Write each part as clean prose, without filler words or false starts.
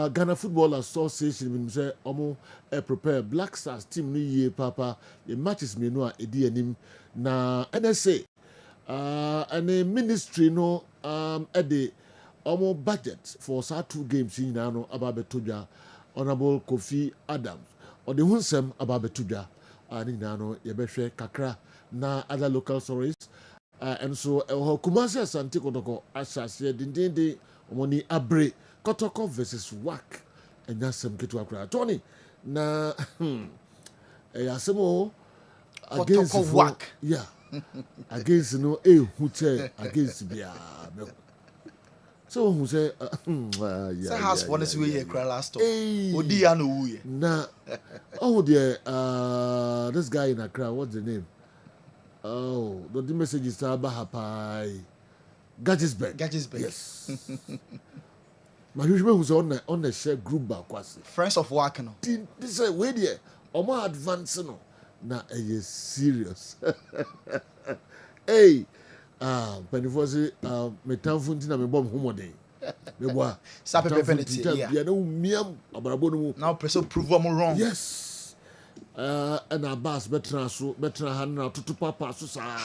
Ghana Football Association means say omo prepare Black Stars team no ye papa the matches me no edi anim na NSA and a ministry no at the omo budget for sa 2 games in no about betodwa Honorable Kofi Adams or the hunsem about betodwa ani no ye behwe kakra na other local stories and so Kumasi Asante Kotoko asase dindinde omoni abre Kotoko versus WAC and that's some kitu akra Tony na yasemo against WAC yeah against no who say against bia so who say yeah has one is we here last time odi ya no wuye na oh dear this guy in Accra what's the name oh the message is about hapai Kessben yes my husband was on the share group back friends of work no this is way there omo advance no na serious hey when it was me tanfo ntina me bom homode me boa sa penalty yeah no miam abarabo no now person prove am wrong yes and Abbas betra han na tutu papa so sa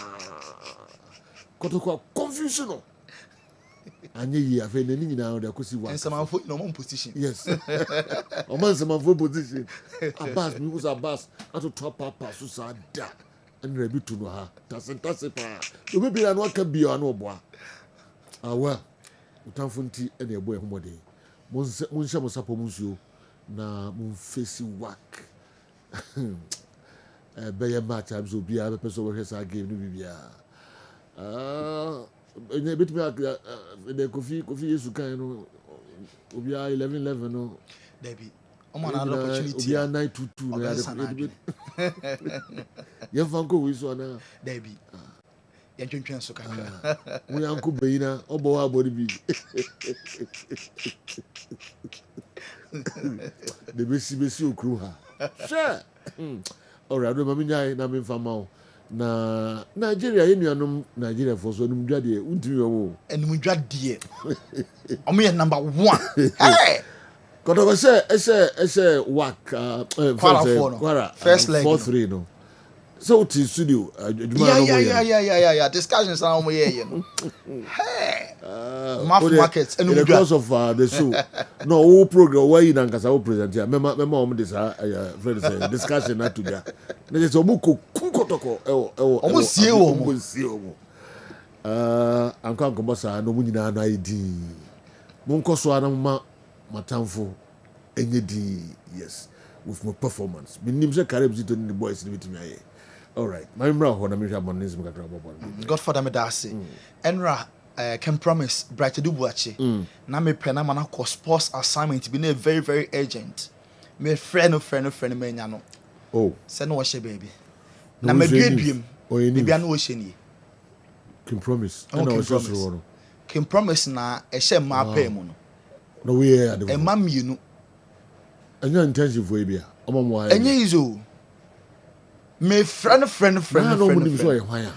kotoko confusion no anye yi afa ne nyina o da kosi wa ensama fo no position yes o man ensama fo position Abbas mi was Abbas ato top papa so sa da and rebi to no ha tase pa o be bia no aka bia no oboa awa utamfo nti e na ebo e homode mon hye mo sapo munsuo na mon face work beye match abso bia be person we hesa game no bibia ene bitimi the Kofi Yesu kan no obia 11 no Debbie omo na opportunity obia 922 no ya fanko we so na Debbie ya twentwen so kakra wo yanko beina obo wa body bi de besi okru ha sure alright do mami nyai na me fama na Nigeria yenuanom Nigeria for so num dwade untimi wo enum dwade omo ye number 1 hey kodo say work first leg 4-3 no so to studio yeah discussions na omo ye no hey market enum dwade because of the show no whole program why you nankasa wo present here mema omo this friend say discussion na today na just omo kotoko omo sie wo anka ngobosa no munyina na ID munkoso ana matamfo enyedi yes with my performance minim se caribs to the boys ni bitimi aye all right my mra ho na me hwa monism kakra bobo Godfather me da ase enra can promise bright do buache na me pena mana ko sports assignment be na very very urgent me friend me nya no oh se no wo she baby na me duadiem bibia no wo she ni can promise na wo she so no can promise na e she ma pa mu no no we are the e ma mienu anya intensive we bia omo mo aye anya izo me friend no munim so e hwan a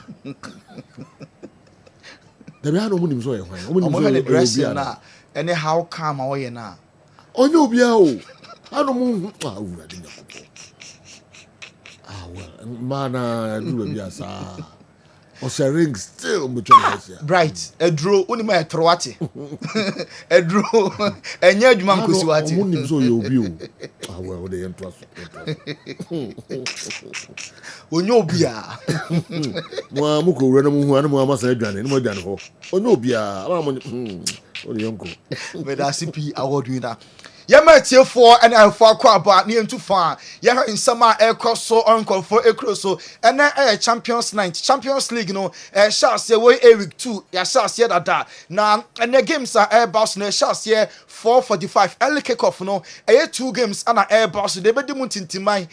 Debi ha no munim so e hwan omo so e dressing na any how calm o ye na onye obia o ano mu awura de nyakopo well mana do bia sa o se ring still mucho nice bright edro onima etrowate edro enya adwuma nkosi wate munim so ye obi o well o de ento aso onye obia mo amuko wura na mu hu ana mo amasa adwane ni mo adwane ho onye obia ama mo o de yonko me da CP award winner Yamatie for and I for kwaba near to far. Ya in summer air cross so uncle for a cross so and then Champions Night, Champions League no shall say way week 2. Ya shall see that now and the games are air boss no shall see 4:45 early kickoff no 2 games and air boss they be muntintimai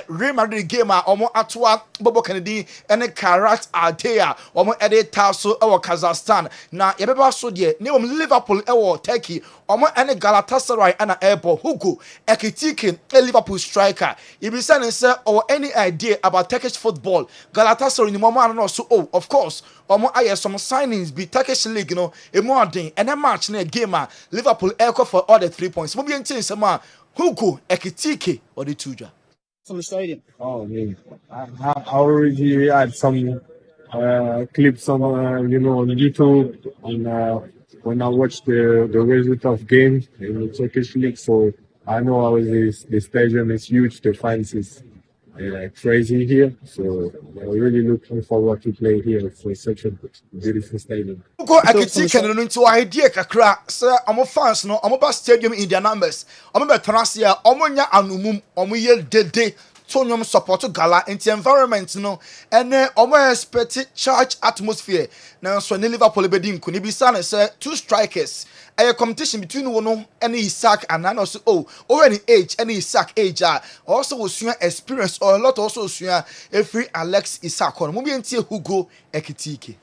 Real Madrid game omo atwa Bobo Kennedy and Karat Altea omo edit taso our Kazakhstan. Now ya be so de ne Liverpool ewo Turkey omo ene Galatasaray ana airport Hugo Ekitike a Liverpool striker if you say or any idea about Turkish football Galatasaray ni mama no so of course omo aye some signings be Turkish league e more den and a match na game Liverpool echo for all the 3 points mo bi entin sama Hugo Ekitike or the tuja from the stadium. Oh, man. I already had some clips on, on YouTube, and when I watched the result of games in the Turkish league, so I know how the stadium is huge, the fans is crazy here, so I'm really looking forward to play here for such a beautiful stadium. Go Ekitike no into idea kakra say omo fans no omo ba stadium in their numbers omo be transfer omo nya anumum omo ye dede to support gala into environment no and omo expect charge atmosphere na so ne Liverpool be di nkuni bi sa na say two strikers a competition between one and Isaac and also any age any Isaac age also was experience or a lot also every Alex Isaac on maybe Hugo Ekitike.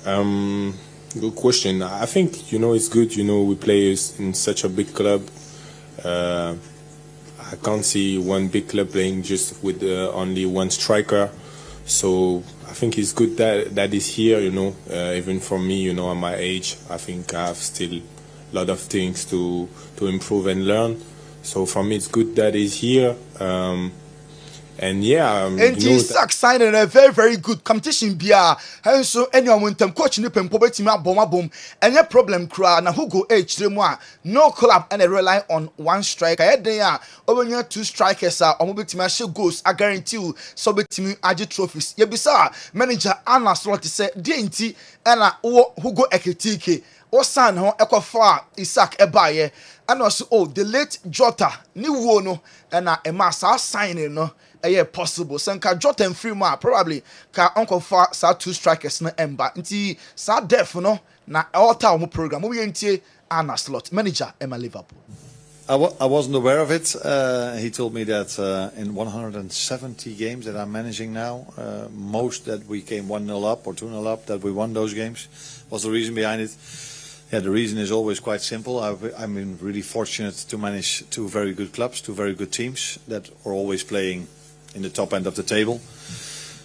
Good question. I think it's good. We play in such a big club. I can't see one big club playing just with only one striker. So I think it's good that is here. Even for me, at my age, I think I have still a lot of things to improve and learn. So for me, it's good that is here. And yeah, and Isaac signing a very, very good competition. Bia, and so anyone when them coach ni pempo beti ma bomb. And your problem cry na Hugo H no club and they rely on one striker. I there over near two strikers are omo beti ma show goals. I guarantee you, so beti me aje trophies. Ye bisa manager Anna Slot say DNT and Hugo Ekitike. O san ho ekofa Isaac ebaye. And also the late Jota ni wono and a sa signing no. Possible. Sanka Jota and Freema probably ka uncle fa sa two strikers na emba. Nti sa def no na all time program. We ntie Anna Slot manager Emma Liverpool. I wasn't aware of it. He told me that in 170 games that I'm managing now, most that we came 1-0 up or 2-0 up, that we won those games. What's the reason behind it? Yeah, the reason is always quite simple. I've been really fortunate to manage two very good clubs, two very good teams that are always playing in the top end of the table.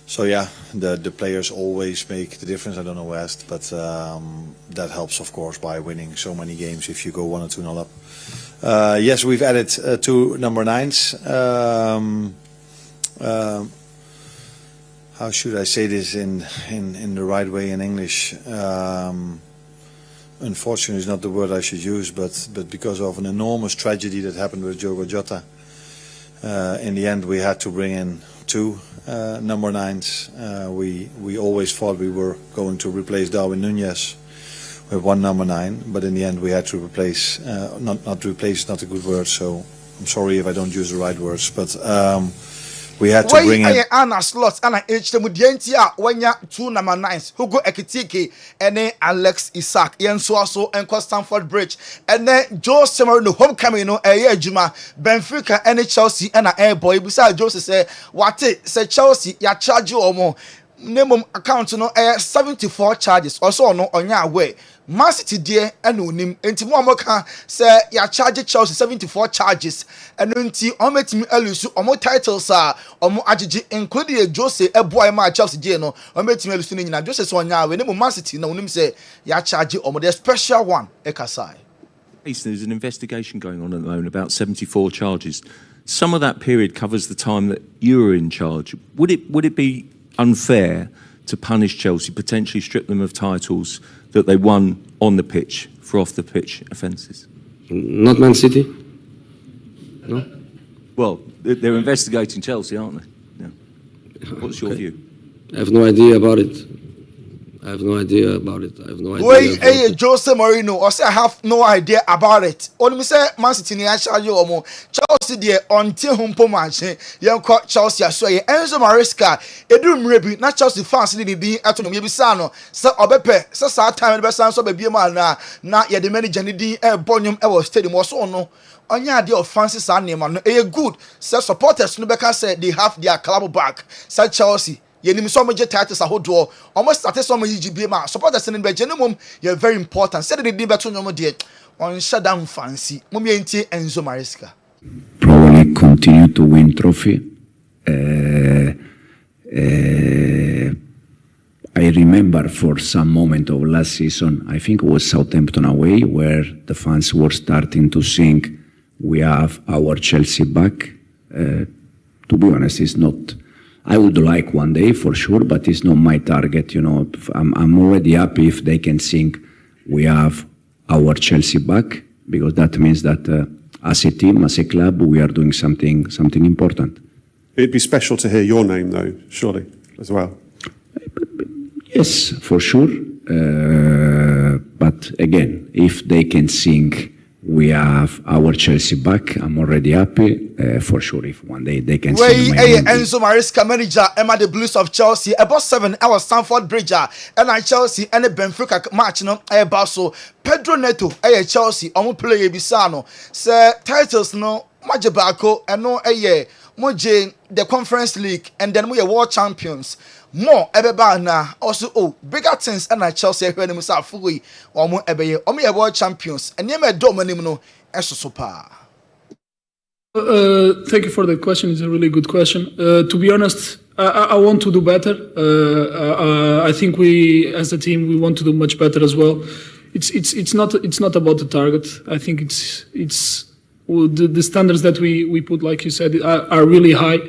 So yeah, the players always make the difference. I don't know West, but that helps of course by winning so many games if you go 1 or 2-0 up. Yes, we've added two number 9s. How should I say this in the right way in English? Unfortunately is not the word I should use, but because of an enormous tragedy that happened with Diogo Jota, in the end we had to bring in two number 9s. We always thought we were going to replace Darwin Núñez with one number 9, but in the end we had to replace, not replace is not a good word, so I'm sorry if I don't use the right words, but we had to bring in Anna Slots, Anna H. The Mudientia, when ya two number 9s, Hugo Ekitike, and then Alex Isaac, Ian Suaso, and Stamford Bridge, and then Joe Semerino, homecoming, a year Juma, Benfica, and Chelsea, and an air boy. Besides, Joseph said, what it said Chelsea, ya charge you or more. Name account no 74 charges, also no on your way. Man City dear and no name, and Timoka say ya charge Chelsea 74 charges, and until Omet me Elusu, or more titles are, or more adjigi, including Jose, a boy, my Chelsea dear no, or met me listening in Joseph on ya, when Man City no name say ya charge or more the special one, Ekasai. There's an investigation going on at the moment about 74 charges. Some of that period covers the time that you were in charge. Would it be unfair to punish Chelsea, potentially strip them of titles that they won on the pitch for off the pitch offences? Not Man City. No. Well, they're investigating Chelsea, aren't they? Yeah. What's your view? I have no idea about it. I have no idea about it. Wait, Jose Mourinho, or say I have no idea about it. Only say Man City ni charge you or more. Chelsea there until humpo match. Young Chelsea so ye Enzo Maresca. Edu mrebi na Chelsea fans ni di ato no yebisa no. Say obepe, say sa time be san so be bie man na ye the manager ni di bonyum e was stadium so no. Onya the offenses and name no. Good. Say supporters no beka say they have their club back. Say Chelsea yenim so mo je titles ahodo almost started some EGB ma supporters in be genumum you very important said the din beto nyomo de on shutdown fancy mom yentie Enzo Maresca Probably continue to win trophy. I remember for some moment of last season, I think it was Southampton away, where the fans were starting to sing, "We have our Chelsea back." To be honest, it's not. I would like one day for sure, but it's not my target. You know, I'm already happy if they can sing, "We have our Chelsea back," because that means that as a team, as a club, we are doing something important. It'd be special to hear your name, though, surely, as well. Yes, for sure. But again, if they can sing, "We have our Chelsea back," I'm already happy. For sure, if one day they can sing. Enzo Maresca manager Emma the Blues of Chelsea about 7 hours Stamford Bridge and Chelsea and Benfica match no so Pedro Neto Chelsea play bisano say titles no majabako and no the Conference League and then we are world champions. More na also bigger things and Chelsea when them say fully or world champions and you no super. Thank you for the question. It's a really good question. To be honest, I want to do better. I think we, as a team, we want to do much better as well. It's not about the target. I think it's the standards that we put, like you said, are really high.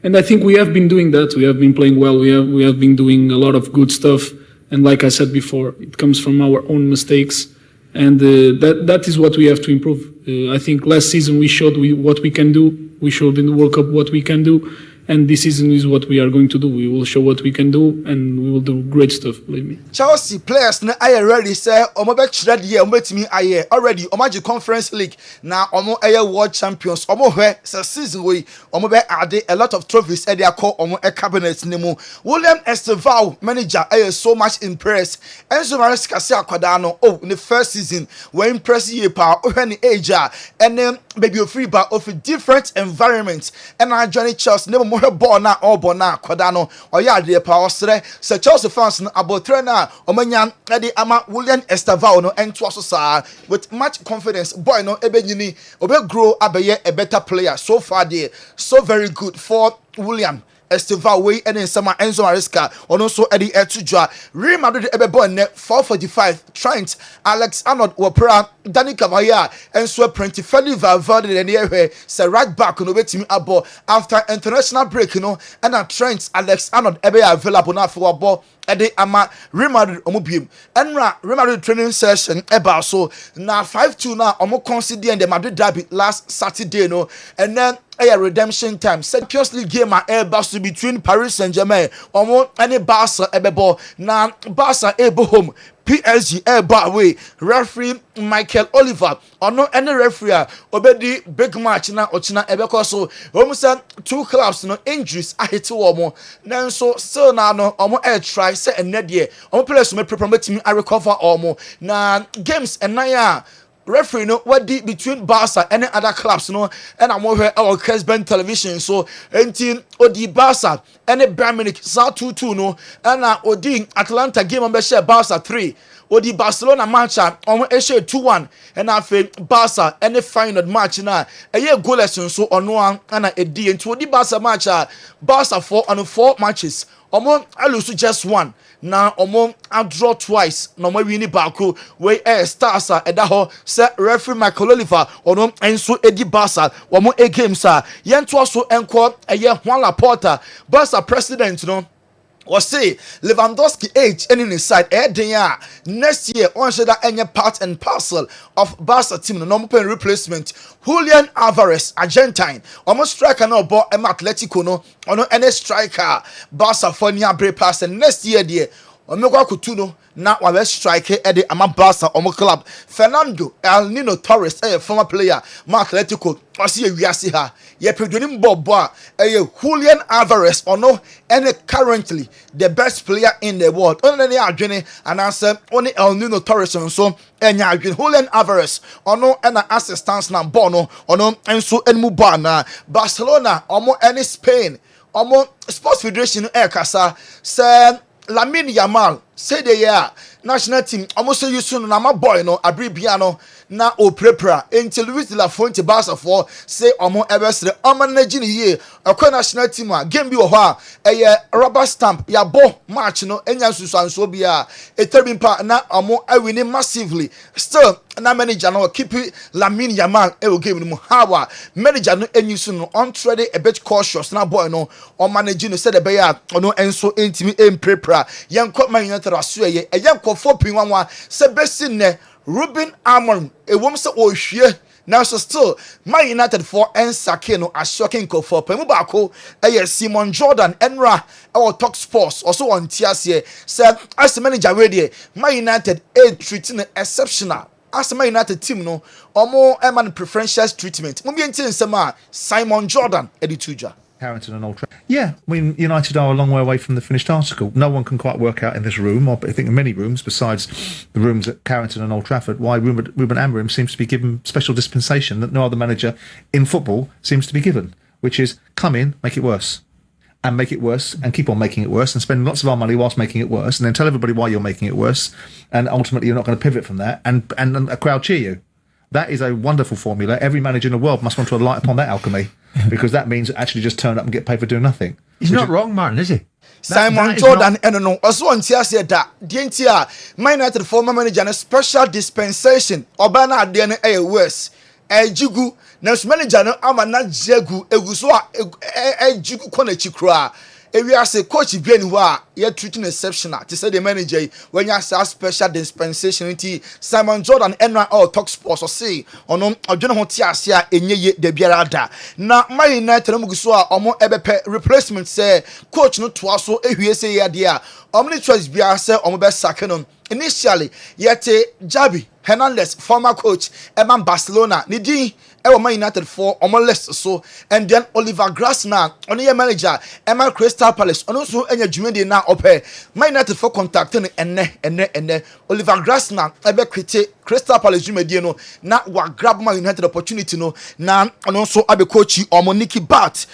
And I think we have been doing that. We have been playing well. We have been doing a lot of good stuff. And like I said before, it comes from our own mistakes. And that is what we have to improve. I think last season we showed what we can do. We showed in the World Cup what we can do. And this season is what we are going to do. We will show what we can do, and we will do great stuff, believe me. Chelsea players na aye ready say omo be chira de omo betimi aye already omo agi Conference League na omo aye world champions omo hwe say season we omo be add a lot of trophies e dey call omo e cabinet nemu. William Esteval manager aye so much impressed. Enzo Maresca say akwada no in the first season we impress ye pa hwe ni age and baby free ba of a different environment and I journey Chelsea nemu born na all born na kwada no oya de pa osre se Chelsea fans no abotre na omanya de ama William Esteval no ento so sa with much confidence boy no ebenyini obe grow abeye a better player so far there so very good for William Esteval way and in summer Enzo Maresca on also Eddie Etujua Real Madrid ebe born 445 Trent Alexander Wapra Danny Cavaya and so Prenti Feli Valverde and here say right back no betimi abo after international break and Trent Alexander ebe available now for ball Ede ama Real Madrid omubiem enra Real Madrid training session eba so na 5-2 na omo consider in the Madrid derby last Saturday and then a redemption time Champions League game eba between Paris Saint-Germain omo any Barca ebebo na Barca ebo home PSG eba away referee Michael Oliver no any referee obedi big match na ochina ebeko so omo two clubs injuries ahete omo nanso still na no omo try say enede omo players me prepare metimi recover omo na games enaya referee what did between Barca and other clubs and I'm over our Kessben television so enti odi Barca and Bayern Munich sa 2-2 and odi Atlanta game on be share Barca 3 odi Barcelona match on share 2-1 and afa Barca and final match na goalless so ono and edi enti odi Barca match Barca 4 matches omo lose just one na omo draw twice na omo win baako we stars edaho say referee Michael Oliver ono enso edi Barca omo games yento so enko Juan Laporta Barca president or say Lewandowski age any inside next year on should that any part and parcel of Barca team no pen replacement Julian Alvarez Argentine almost striker no ball Atletico no any striker Barca for near break pass and next year there Omega Kutuno na wa striker ede ama Barca omo club Fernando El Nino Torres former player Atletico osi ewiase ha ye pedonim bobo Julian Alvarez ono and currently the best player in the world only adwene and answer only El Nino Torres so enya adwene Julian Alvarez ono and assistance na ball no ono enso enmu ball na Barcelona omo any Spain omo sports federation kasa say Lamine Yamal say the year national team almost say you soon na my boy no abribia no na o prepara until Luis de la Fuente Barca for say omo eversre omo na gini ye akwa national team a game bi wo ho a rubber stamp ya bo match no enya susuanso bia etabimpa na omo awini massively still na manager no keep Lamine Yamal e o game no how manager no enyi su no on trade a bit cautious na boy no on manage no say the be ya no enso entimi prepara yankọ Man United aso ye yankọ 4.11 say besi ne Ruben Amorim ewom say ohwie now so still Man United for ensake no a shocking call for pemu baako Simon Jordan Enra our talk sports also on TSC say as manager we there Man United treating exceptional as Man United team no omo eman preferential treatment mo bi entin nsema Simon Jordan edituja Carrington and Old Trafford. Yeah, I mean, United are a long way away from the finished article. No one can quite work out in this room, or I think in many rooms besides the rooms at Carrington and Old Trafford, why Ruben Amorim seems to be given special dispensation that no other manager in football seems to be given, which is come in, make it worse. And make it worse, and keep on making it worse, and spend lots of our money whilst making it worse, and then tell everybody why you're making it worse, and ultimately you're not going to pivot from that, and a crowd cheer you. That is a wonderful formula. Every manager in the world must want to rely upon that alchemy, because that means actually just turn up and get paid for doing nothing. He's not wrong, Martin, is he? Simon Jordan no also on TSC that the Man United former manager and special dispensation obana ade no worse ejigu na manager no ama na jegu eguso ejigu kona chikra we are say coach bi ani ho a ye treating exceptional to say the manager when you say special dispensation nti Simon Jordan enra all talk sports or say ono odwene ho ti ase a enyeye de biara da na Man United no muguso a omo ebepe replacement say coach no to aso ehwie say ya de a omo ni choice biara say omo be sack no initially yete Javi Hernandez former coach Eman Barcelona ni din Man United for list so and then Oliver Glasner on your manager Emma Crystal Palace on also any Jumedi now ope Man United for contacting and Oliver Glasner ebe kwete Crystal Palace Jumedi no na wa grab Man United opportunity no na also abe coach omo Nicky Bat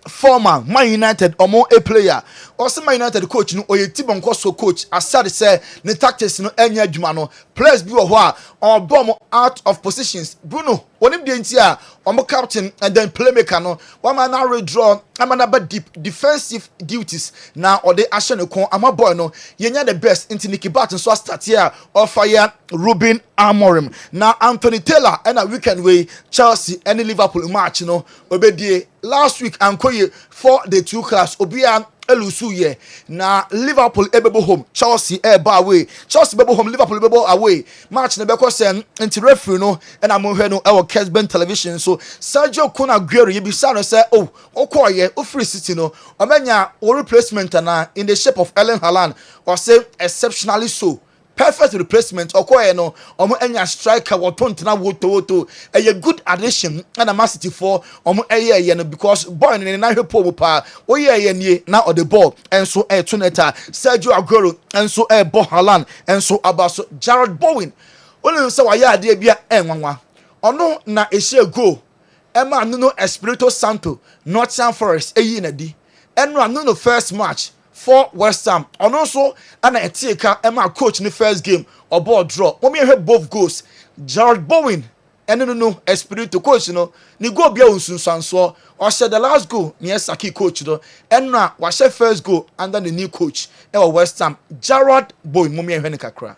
former Man United omo a player also Man United coach no oye tibonko so coach aside say the tactics no enya adwuma no players bi wo ho a on bomb out of positions Bruno onim de ntia omo captain and then playmaker no one man now redraw amana deep defensive duties now or the action ko ama boy no yenya the best into Nicky Barton so start here or fire Ruben Amorim now Anthony Taylor and a weekend way Chelsea and Liverpool match no obedie last week ankoye for the two class obia elusu ye na Liverpool ebebo home Chelsea eba away Chelsea bebo home Liverpool bebo away match na beko sen anti referee no and amohwe no e Kessben television so Sergio Kun Aguero ye bisa no say oh okoye o free city no omenya o replacement na in the shape of Erling Haaland or say exceptionally so perfect replacement okoye no omo enya striker wotontena woto a good addition and a Man City for omo eye no because boy ni na hwepo pa oye nie na on the ball and so tuneta Sergio Aguero and so ball Haaland and so abaso Jared Bowen only say wa ya ade bia enwanwa ono na ehie go ema no Espirito Santo Nottingham Forest eyi na di enra no first match for West Ham and also an eteka Emma coach in the first game or ball draw when we have both goals Jared Bowen and no Espirito coach no ni go bia unsunsanso or said the last goal near Saki coach no and now was first goal under the new coach West Ham Jared Bowen mummy ehwe kakra.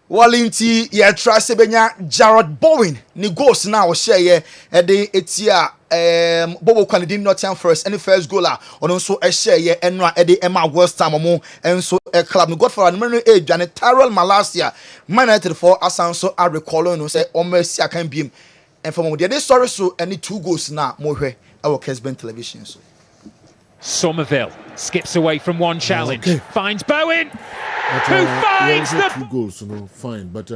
Walinti ye trust benya Jared Bowen ni goals na o share ye de etia Bobo Kwanidi Nottingham Forest any first goaler on so a share ye enra e de Emma West Ham mo enso a club no God for number 8 and Tyrell Malasia Man United for asanso a recall no say o mercy akan biem and from the sorry so any 2 goals na mo hwe our Kessben television so Somerville skips away from one challenge, finds Bowen, who finds the 2 goals, fine, but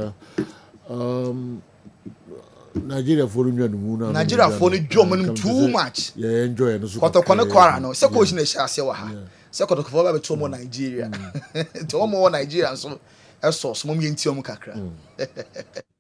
Nigeria for Nigeria for the German too much. Yeah, enjoy it. Kwara no. Se coach na shase wa ha. second of all to more Nigeria to more Nigeria so eso so mom yenti kakra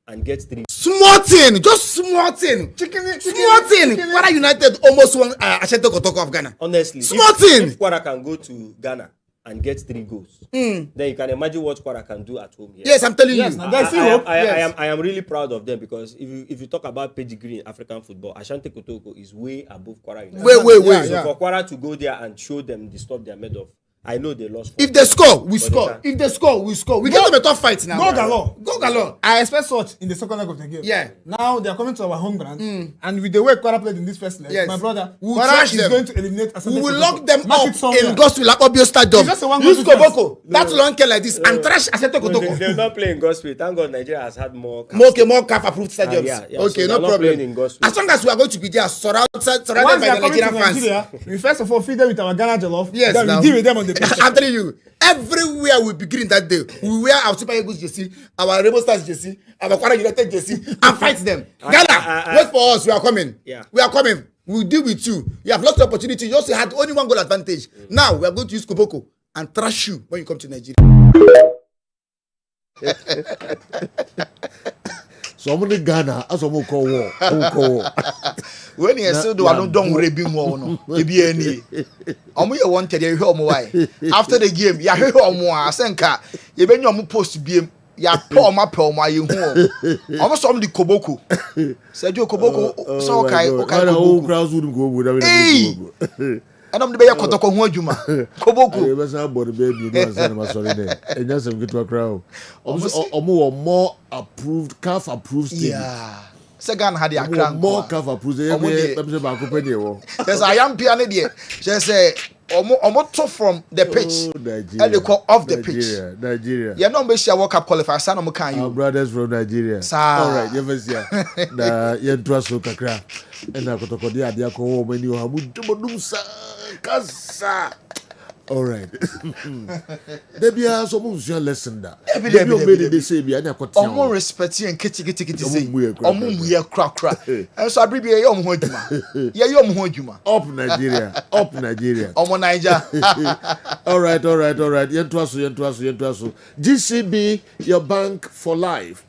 and get 3 small thing just small thing small thing Kwara United almost won Ashanti Kotoko of Ghana honestly small thing if Kwara can go to Ghana and get 3 goals then you can imagine what Kwara can do at home here. Yes, I'm telling you. I am really proud of them because if you talk about pedigree in African football, Ashanti Kotoko is way above Kwara United. Wait. So for Kwara to go there and show them the stuff they are made of, I know they lost. If they score, we score. If they score, we score. We get them a tough fight now. Go galore. I expect such in the second leg of the game. Yeah. Now they are coming to our home ground, and with the way Kwara played in this first leg, my brother, is going to eliminate. We will lock them up in Gospel Obio Stadium. Use Koboko. That long care like this and trash Asante Kotoko. They will not play in Gospel. Thank God Nigeria has had more CAF approved stadiums. Okay, no problem. As long as we are going to be there surrounded by the Nigerian fans. We first of all feed them with our Ghana jollof. Yes, then we deal with them on the pitch. I'm telling you. Everywhere we begin that day, we wear our Super Eagles jersey, our Rainbow Stars jersey, our Kwara United jersey, and fight them. Ghana, wait for us. We are coming. Yeah. We are coming. We'll deal with you. You have lost the opportunity. You also had only 1 goal advantage. Now we are going to use Koboko and trash you when you come to Nigeria. So I'm in Ghana. As I'm call war. When you say do I not done rebi mo no e bi ani omo ye wanted you hear omo why after the game ya hear omo asenka ye be nyomo post biem ya pe omo aye hu omo so omo di Koboko say jo Koboko so okay and I'm the better Kotoko hu adwuma Koboko e be say body baby no answer ma sorry there enya sem gitu akra omo more approved CAF approved stadium. Yeah. Second had the Accra more CAF approved yes I am piano there she say omo to from the pitch and they call off the pitch Nigeria yeah no be share World Cup qualifier say no mo kan you our brothers from Nigeria all right you first here na yentua so kakra na Kotoko dia dia ko wo mani o hamu dum sa kasa. All right. Debi a so mo nsuya lesson da. Debi o me dey say bi anya kwatian. Omo respect and kiti say. Omo muye kra. And so abri bi ye omo ho adwuma. Ye omo ho adwuma. Up Nigeria. Omo Niger. All right. Yentua so. GCB your bank for life.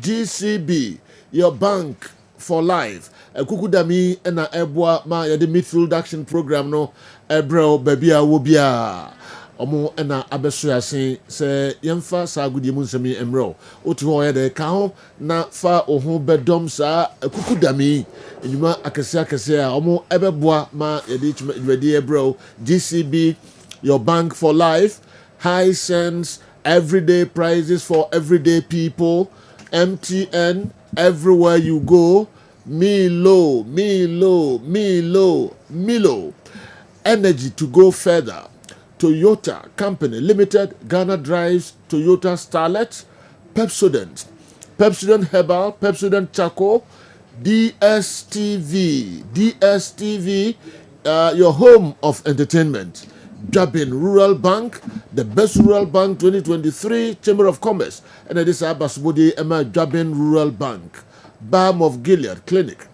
GCB your bank for life. Kukudami ena ebwa ma ya the midfield action program no ebro baby a wo bia omo ena abeso yasen se yemfa sa agudie mu nsemi emro otu ho ya de ka ho na fa oho bedom sa kukudami enyuma akese a omo ebeboa ma ya de twedi ebro GCB your bank for life, high sense, everyday prices for everyday people, MTN everywhere you go. Milo, energy to go further. Toyota Company Limited, Ghana drives Toyota Starlet, Pepsodent Herbal, Pepsodent Charcoal, DSTV, your home of entertainment. Jabin Rural Bank, the best rural bank 2023, Chamber of Commerce, and this is Abasubodi Emma Jabin Rural Bank. Balm of Gilead Clinic,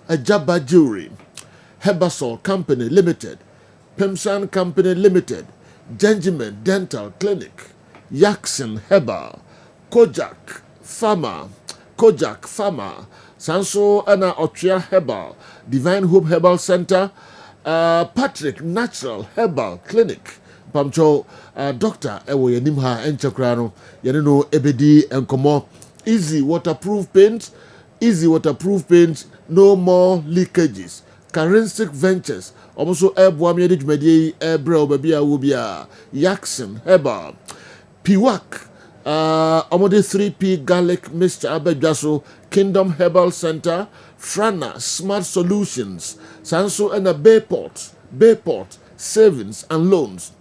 Ajaba Jewelry, Herbasol Company Limited, Pemsan Company Limited, Gentleman Dental Clinic, Yaxon Herbal, Kojak Pharma, Sanso Anna Otria Herbal, Divine Hope Herbal Center, Patrick Natural Herbal Clinic, Pamcho, Doctor Ewo Yenimha Enchakrano, Yanino Ebedi Enkomo, Easy Waterproof Paint, no more leakages. Caristic Ventures, also Airboam Yedimedi, Airbro Babia Wubia, Yaxon Herbal, Piwak, Omode 3P Garlic Mr. Abejaso, Kingdom Herbal Center, Frana Smart Solutions, Sanso and a Bayport Savings and Loans,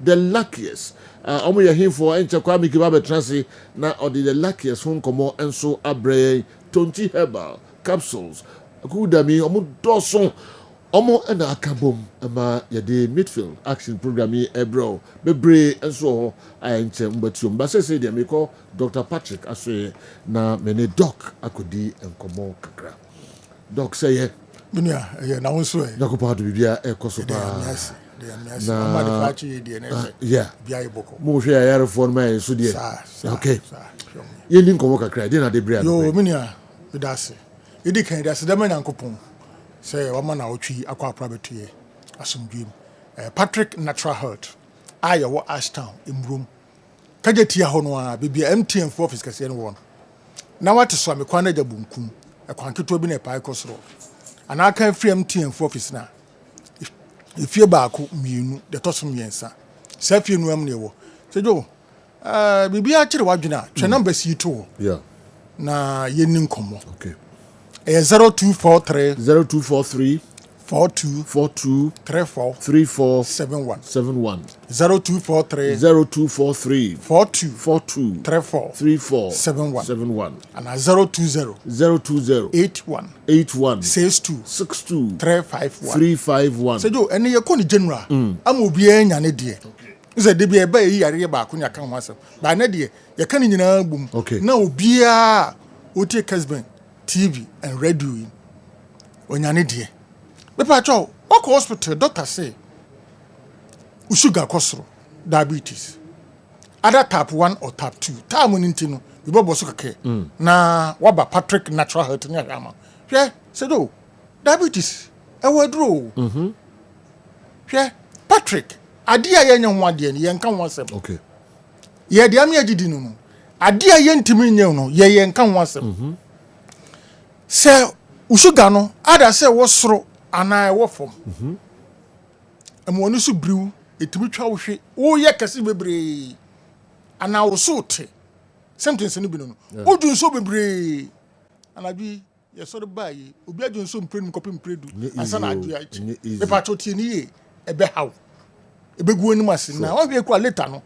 the luckiest. Omo ya hin for enche kwa mi kiba betransi na odi the luckiest hun komo enso abre tonti herbal capsules akudami omo doson omo na akabom ama ya de midfield action program yi ebro bebre enso ho ayenche mbatium ba se de me call Dr. Patrick asoye na mene doc akodi enkomo kakra doc say Dunia, na wonso e. Doc pa do bibia e koso pa. Yeah. Mo hwe ayare for my so there. Okay. Ye nin komo kakra dey na dey bria. Yo minia bidase. Idi kan dey aseda man yankopon. Say wa man na otwi akwa prabetuye asomdwem. Patrick Natural Health. Aye wo Ashtown imrum. Kaje tia ho no a bibia MTN for office kase no won. Na wate so me kwan na ja bunkum. Ekwan keto bi na pai kosoro. Ana kan free MTN for office na. Ifie baako mienu de tosom yensa. Safie no am ne wo. Sejo bibia kire wadwena twa number si to. Yeah. Na yenin komo. Okay. 0243 42 34 71 0243 42 34 71 and 020 81 62 351 Sejo ene ye koni general am obi anya ne de nse de bia ba yi yare ba akunya kan ho asem ba ne de ye kan nyina gbum na obi a otie Kessben TV and radio onya ne de me pa cho oko hospital doctor say sugar kosoro diabetes other type 1 or type 2 time ninti no we bobo so keke na waba Patrick Natural Health ni ama hwe se do diabetes e wadro hwe Patrick ade a yenye ho ade ne yenka ho asem okay ye de am agidi no ade a yentimi nye no ye yenka ho asem se sugar no ada se wo soro ana wo fom amoni su briw etimi twa wo hwe wo ye kase bebre ana wo so te something ne bi no wo dun so bebre ana bi ye so de bayi obi adun so mpre nkopim mpredu asa na adu achi me pa cho tie ni ye ebe haw ebe guo ni mase na wo hwe kwa later no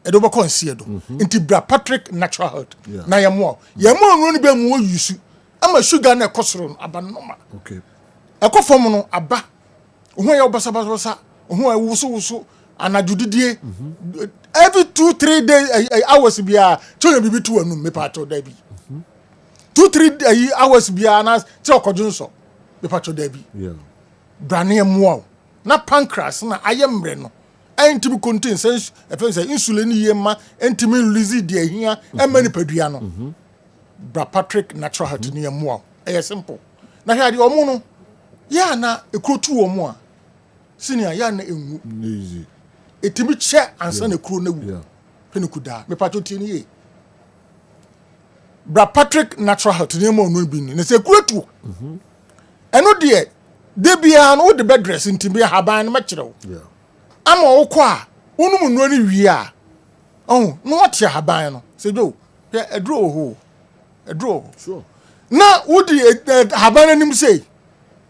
edo be konsie do nti bra Patrick Natural Health na ye mo no ni be mo yusu ama sugar na ekosoro aba normal okay ekofom no aba ho ya obasa ho wuso anadudidie every 2-3 days hours bia chona bibi tu anu me pa cho da bi 2-3 hours bia na ti okodunso me pa cho da bi yeah brane mo na pancreas na ayemre no entimi contain sense efense insulin yema entimi release de ahia emani padua no bra Patrick Natural Health ni mo simple na hia de omo no ya na ekrotu omo a senior ya na enwu easy etimi che ansa na ekro na wu penikuda me pato tie ni ye bra Patrick Natural Health ni mo no bi ni na se ekrotu eno de bia no de bedress ntimi haban na makire yeah ama wo kwa unum no ni wi a no what ya haban no se do edro sure na wudi haban nim sei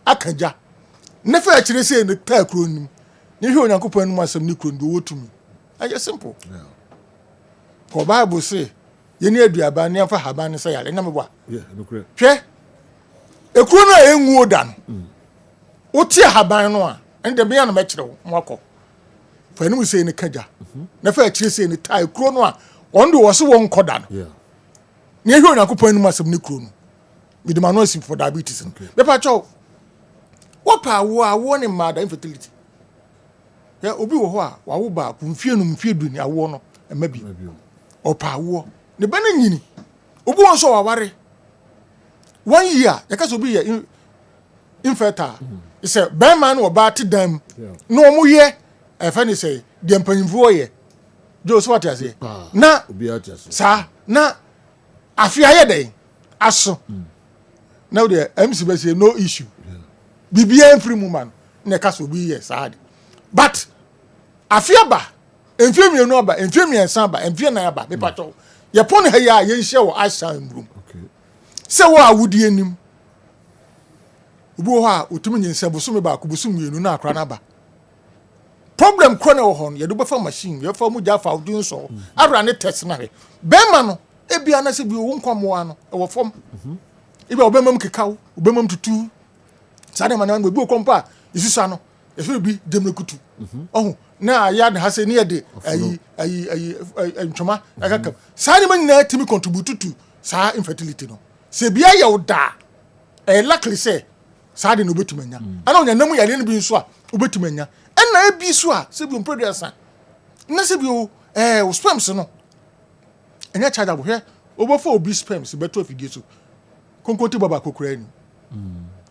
akaja ne fa akire sei ne ta kro nim ne hwe onyankopon nim asem ne kro ndo wotumi aye simple yeah ko bible say ye ne aduaba ne fa haban ne sei yale na mebwa yeah no kre hwe ekro na enwu odan wotie haban no a ende bia no mekire wo mwakọ fa nim sei ne kaja ne fa akire sei ne ta kro no a ondo wo se won koda no yeah ne hwe onyankopon nim asem ne kro no with manosis for diabetes be pa cho what wo ne mother infertility ya obi wo ho a wa wo ba ku mfie no mfie du ni awo no emabi opa wo ne be na nyini obi won so wa ware 1 year ya ka so bi ye infertile say be man wo ba ti dam no mo ye e fa ni say de mpanyimfo ye jo so what ya say na obi ati aso sa na afia ye den aso now the MC be say no issue bibia free woman na ka so bi ye sad but afia ba enfie mienu aba enfie miensa ba enfie na aba be pato ye pon ha ya ye nhye wo ashan mbrum okay se wo awudi enim ubu ha otumi nyense boso ba ku boso mienu na akra na ba problem kro na wo ho ye do be fa machine ye fa mu ja fa odun so ara ne test na he be ma no ebia na se bi wo nkwamo ano e wo fom ibe obemam kekaw obemam tutu sade manan bi okompa isisa no efe bi demrekutu na ya na hase ne yede ayi ntoma akaka sade man na timi contribute to sa infertility no se bia ye oda luckily say sade no betumanya ana onya namu yale no bi nso a obetumanya ɛna ebi so a sɛ bi producer na sɛ bi o sperms no ɛnyɛ charge abo hwɛ obofo obi sperms beto afidie so konkoti baba kokura ni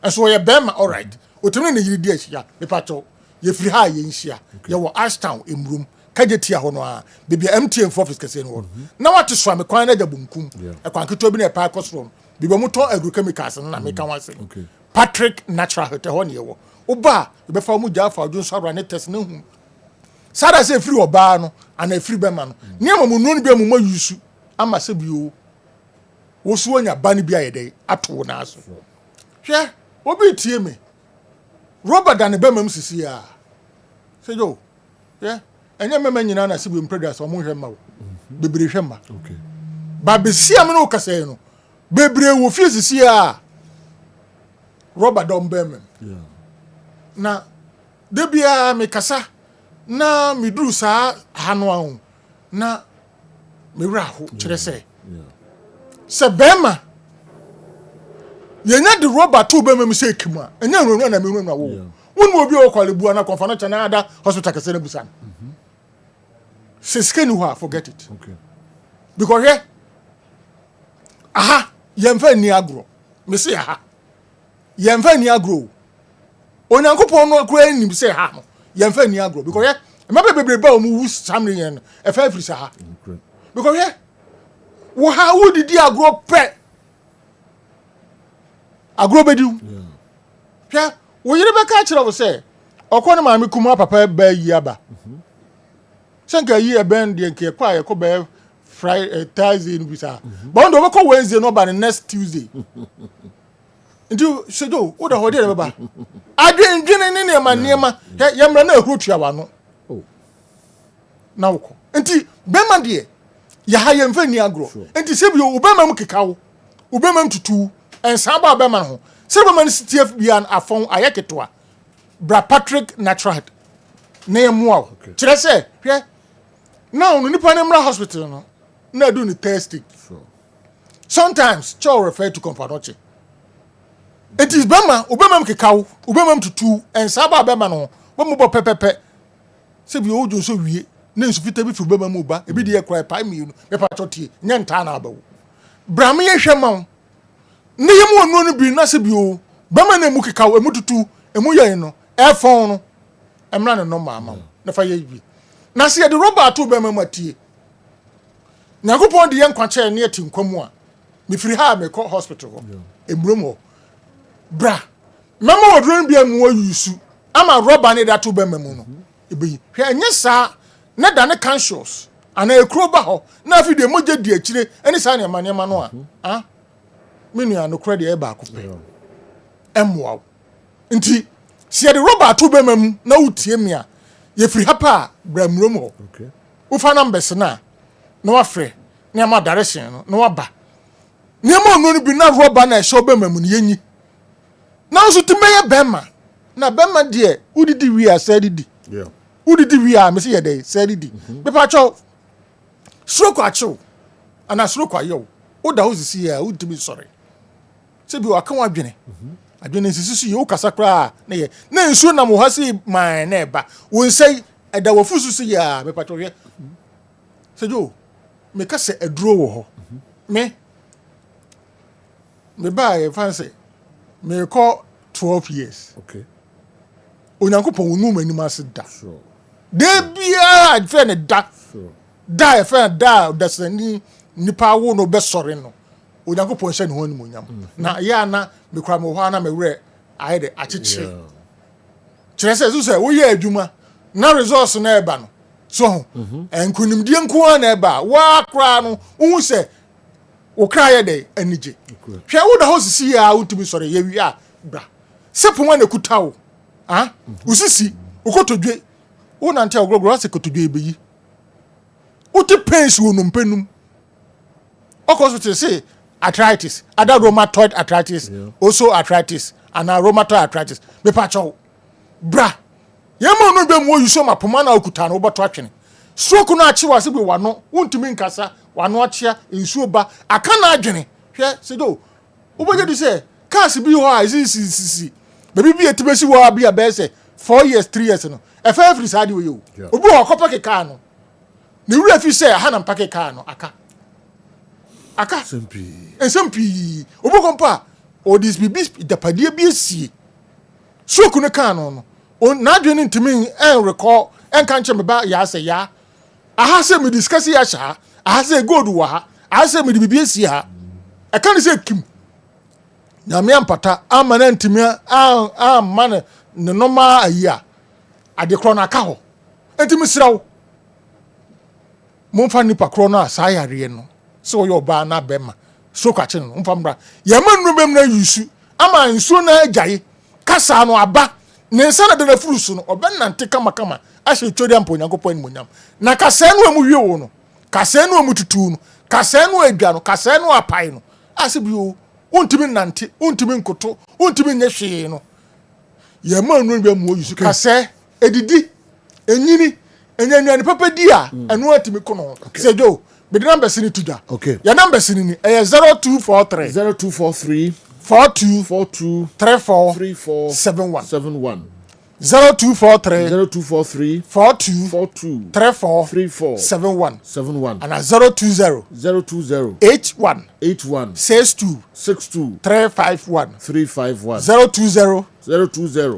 ɛso yɛ bɛma all right otumi ne yiri di ahia mepato ye free ha ye nhia ye wo Ashtown emrum kaje tia ho no a bibia MTN for office kase no na wate so am kwan na ja bunkum ekwan keto bi na pa kosoro bibia muto agrochemicals na meka wase Patrick Natural Hotel ho ne ye wo oba be fa mu ja fa odun so abra ne test na hu sada se free oba no ana free bema no ne amamu no bi amuma yusu ama se bio wo so onya ba ne bia ye dey ato na aso hwe obi tie me Robert and bema mu sisi a se yo enye mema nyina na se bi producer omo hwe ma wo bebre hwe ma ba be sia me no kasa no bebre wo fie sisi a Robert don bema na debia me kasa na me duru sa hano ahụ na me wura ho kire se bema yenya de Robert to bema me se kima enya nru na me nru na wo wonu obi o kwale bua na konfa na chana ada hospital kase na busan se skeni ho forget it because here aha yemfa ni agro me se aha yemfa ni agro onyankopon no akura nim se ha no yemfa ni agro because here maba bebrebe o mu wu samre yen e fa free sa because here wo ha wo didi agro pe agro bedu hwe wo yire be ka kire wo se okon ma me kuma papa ba yi aba senka yi e ben de nke kwa ye ko be Friday Thursday no bisa but ndo be ko Wednesday no ba next Tuesday ndu sedo wo da ho de ba adwendwene ne niema yemra na ehuru tua no na woko enti bema de ya ha yemfa ni agro enti sebi obema mu kekawo obema mtutu ensa ba bema ho sebi man CTF bian afon ayeketoa bra Patrick Natural na emu kire se hwe na onu nipa ne mra hospital no na do ni testing sometimes cho refer to companoche it is bema obema mkekawo obema mtutu ensa ba bema no wo mu bo pepepe sebi ojo so wie na nsufita bi fu bema mu ba ebi de ekra pa mi no me pa chotie nya nta na abawo brame ye hwema ne yemu onu no bi na sebi o bema na mu kekawo emu tutu emu ye no efon no emra ne no mama na fa ye bi na se de Robert to bema matie nyakopon de ye nkwache ne ati nkwamu a me firi ha me ko hospital ho emrum ho bra mama odron bia mu ayusu ama Robert ne da to bema mu no ebi hwe enye sa na da ne conscious ana ekro ba ho na afi de moje di akire eni sa ne manema no a menu an okra de e ba akopɛ emwa nti se de Robert to bema mu na utie me a ye firi hapa bra mrom ho ufa numbers na wafre ne ma direction no waba ne ma onu bi na Robert na show bema mu ne yenyi na so ti meye bema na bema de udidi wi a say didi udidi wi a me se ye dey say didi be pa cho stroke acho ana stroke ayo o da hozisi ya udimi sorry se bi wa kan wadwene adwene sisi ye o kasa kra na ye na nsu na mo ha si man na eba won sei eda wo fusu si ya me pa cho hwe se jo me ka se eduro wo ho me ba ye fancy me ko 12 years onyankopon wonu manim ase da de bia fe ne da fe da dasani nipa wo no be sore no onyankopon hye ne ho anim onyam na ya na me kra me ho na me wre aye de achichi kire se wo ye adwuma na resource na eba no so enkunimdie nko na eba wa kra no hu se wo kra ye de anije hwe wo da ho sisi ya utumi sore ye wi a bra sepo wa na kutawo usisi ukotodwe wo nante ogogoro ase kotodwe ebeyi uti pains wo nompenum hospital say arthritis other rheumatoid arthritis also arthritis and rheumatoid arthritis me pa cho bra yema no be mo yuso mapoma na okuta na oboto atwene stroke no achi wase be wano wontumi nkasa wano achia ensuo ba aka na adwene hwe sedo oboje di say cars bi ho a sisi baby bi etibesi wo abi abese 4 years 3 years no e fa free side we you obi o kopa ke car no ni wura fi say ha na mpake car no aka SMP obi kompa o this be the padie bi sie so ku ne car no on na dwe ntimi en recall en kan che me ba ya say ya aha say me discuss ya sha aha say gold wa ha aha say me di bi sie ha e kan say kim na me ampata amana ntimi man ne normal ayia ade kro na ka ho ntimi sirawo mo fa nipa kro na sa yare no so yo ba na bema so ka che no mfa mra ya manu bem na yusu ama nso na ajaye kasa no aba ne nsa na de fruits no obenante kama ahye twodi ampo nyankopɔ ni monyam na kasa no amu wie wo no kasa no amu tutu no kasa no adwa no kasa no apai no ase bio untimi nante untimi nkoto untimi nyehwe no ya manu bem mo yusu kasa edidi enyini enyanwani papa di a eno atimi kono sejo be number sini tuja ya number sini ni 0243 42 34 71 0243 42 34 71 and 020 81 62 351 020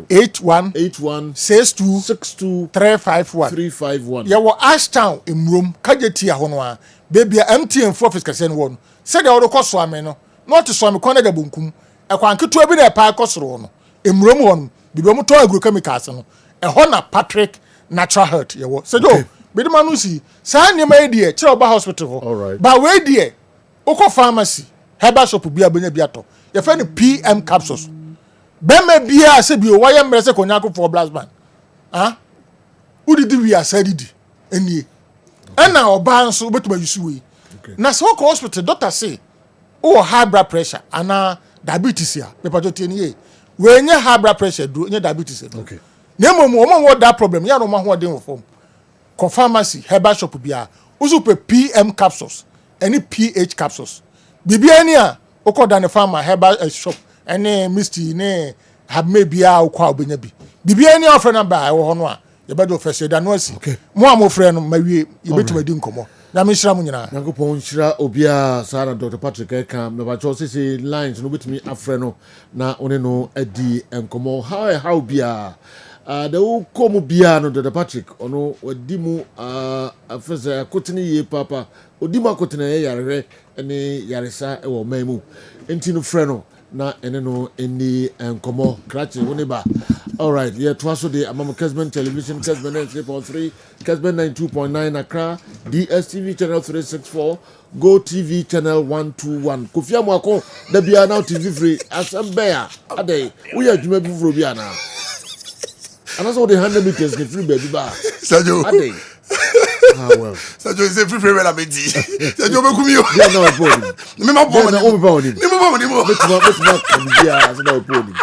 81 62 351 ya wo Ashtown emrom kageti ahono a baby MTN for office kase no won se de wo koso ame no not so me kona ga bonkum e kwan keto bi na pa kosoro no emrom won bibi mo to agrochemicals no e ho na Patrick Natural Health ye wo se jo be de manu si sa ne ma die kire oba hospital ho ba we die ukọ pharmacy herbal shop bi abanya bi ato ye fa ne PM capsules bema bia se bi o waye mrese konyako for blast band udidi wi asadidi enie na oba nso obetuma yusu we na so ko hospital doctor say o high blood pressure ana diabetes ya pepato tie nie we nye high blood pressure do nye diabetes okay na momo o mo that problem ya no ma ho den form ko pharmacy herbal shop bia usu pe PM capsules any PH capsules bibia ni a ukoda ne pharma herbal shop ene misty ne have maybe a ukwa obenya bi bibia ni ofre na ba wo ho no a ye bedo first da no asi mo amofre no mawie ye betuma di nkomo na me hira mu nyina yankopon hira obia sara Dr. Patrick Eka me ba cho sisi lines no betumi afre no na one no adi nkomo how bia the komu bia no Dr. Patrick ono wadi mu afese akotini ye papa odi mu akotini ye yarehwe ene yaresa e wo mamu enti no frɛ no na ene no eni enkomo krachi woniba. All right, yeah, twaso de amam Kessben television, Kessben 93.3, Kessben 92.9 Accra, DSTV channel 364, Go TV channel 121. Kofi Amwako da bia now TV free asambea ade we adwuma bi fro bia na. Anaso de 100 meters ke free baby ba. Sajo. Ade. Well. Sajo is a free free la medi. Sajo be kumio. Yeah, no problem. Me ma bo na o be ba oni. Me ma bo oni mo. Betuma bia so na problem.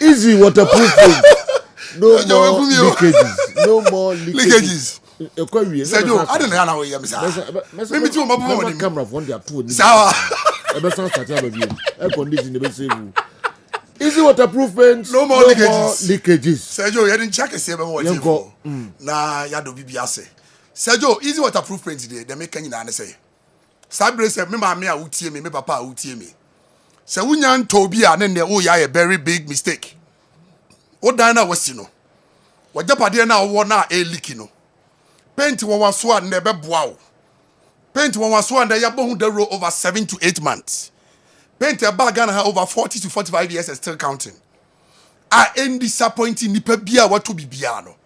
Easy waterproof. No more leakages. No more leakages. Sergio, I don't know how we am. Maybe two more camera phone they are two. Sawa. Air condition they save you. Easy waterproof paint. No more leakages. Sergio, you didn't check a 7 what you go. Na ya do bibiase. Sergio, easy waterproof paint today. They make Kenya say. Sabre say me ma me a utie me papa a utie me. Se wunyan tobi a ne o ya a very big mistake. O dan na wasi no. Wajapade na wo na e leak no. Paint one so and be boa wo. Paint one so and ya bohu the row over 7 to 8 months. Paint a bag and over 40 to 45 years and still counting. I end disappointing nipa bia what to be bia no.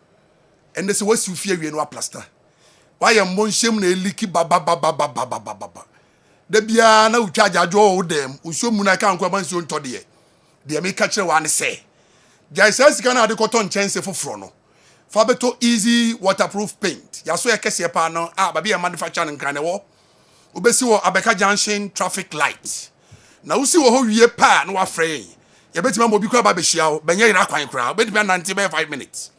And this was you fear we no plaster. Why am mon shame na leak baba. The bia na charge ajo dem uso mu na kan kwa manso ntode de me ka kire wa ne say jai says kan ade cotton chance foforo no fa beto easy waterproof paint ya so ekese pa no ba bia manufacture nkan ne wo obesi wo Abeka Junction traffic light na usi wo ho wie pa no wa frɛ ya betima mo bi kwa ba be hia wo benye ira kwan kra betima nante be 5 minutes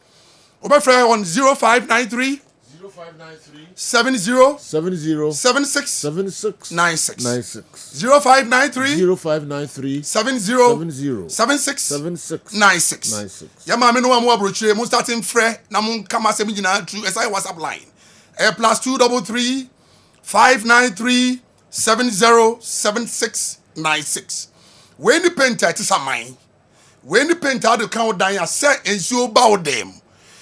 obefrɛ on 0593 70 70 76 76 96 96 0593 0593 70 76 96 ya ma me no am abrochire mo starting frɛ na mo kama sɛ nyina through SI WhatsApp line +233 593 70 76 96 when the painter to samai when the painter the count down ya say ensuo ba odem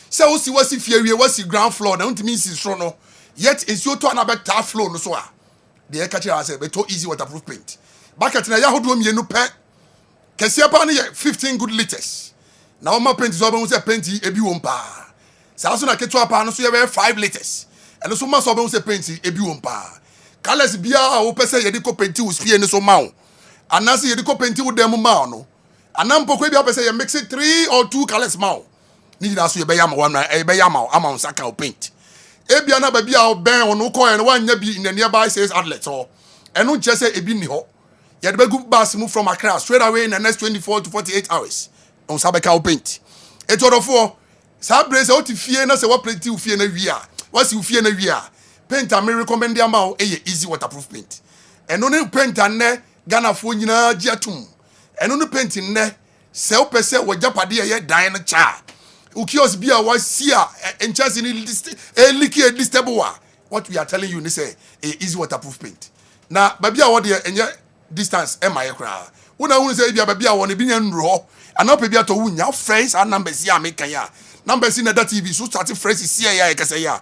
say wo si wasi fie wie wasi ground floor na ntimi si soro no yet ensuo to na beta floor no so a de e ka kira say beto easy waterproof paint bucket na ya hodo mienu pɛ kɛseɛ pa no yɛ 15 good liters na wo ma paint so ba hu say paint ebi wom pa sa so na keto pa no so yɛ 5 liters ɛno so ma so ba hu say paint ebi wom pa colors bia a wo pɛ sɛ yɛde ko paint wo fie ne so ma wo anase yɛde ko paint wo dem ma wo no anam pokwe bia pɛ sɛ yɛ mix it 3 or 2 colors ma wo ni nyina so yɛbɛyɛ ma wo na yɛbɛyɛ ma wo ama wo saka wo paint ebia na ba bia wo bɛn wo no kɔ yɛ no wanya bi in the nearby sales outlet so ɛno nkyɛ sɛ ebi ni hɔ yɛde bɛgu bus move from Accra straight away in the next 24 to 48 hours on sabeka wo paint etodofo sa brace o ti fie na sɛ wo paint wo fie na wi a wasi wo fie na wi a paint a me recommend am a easy waterproof paint ɛno ne paint anɛ Ghana fo nyina giatum ɛno ne paint nɛ sɛ wo pɛ sɛ wo japade yɛ dan no cha ukios bia wasi a enchance ni leaky distable what we are telling you ni say easy waterproof paint na babia wo de enye distance e my kra una hu say bia babia wo ne bi nya nro ana pe bia to wunya friends and numbers ya me kan ya numbers na that TV so start friends see ya kase ya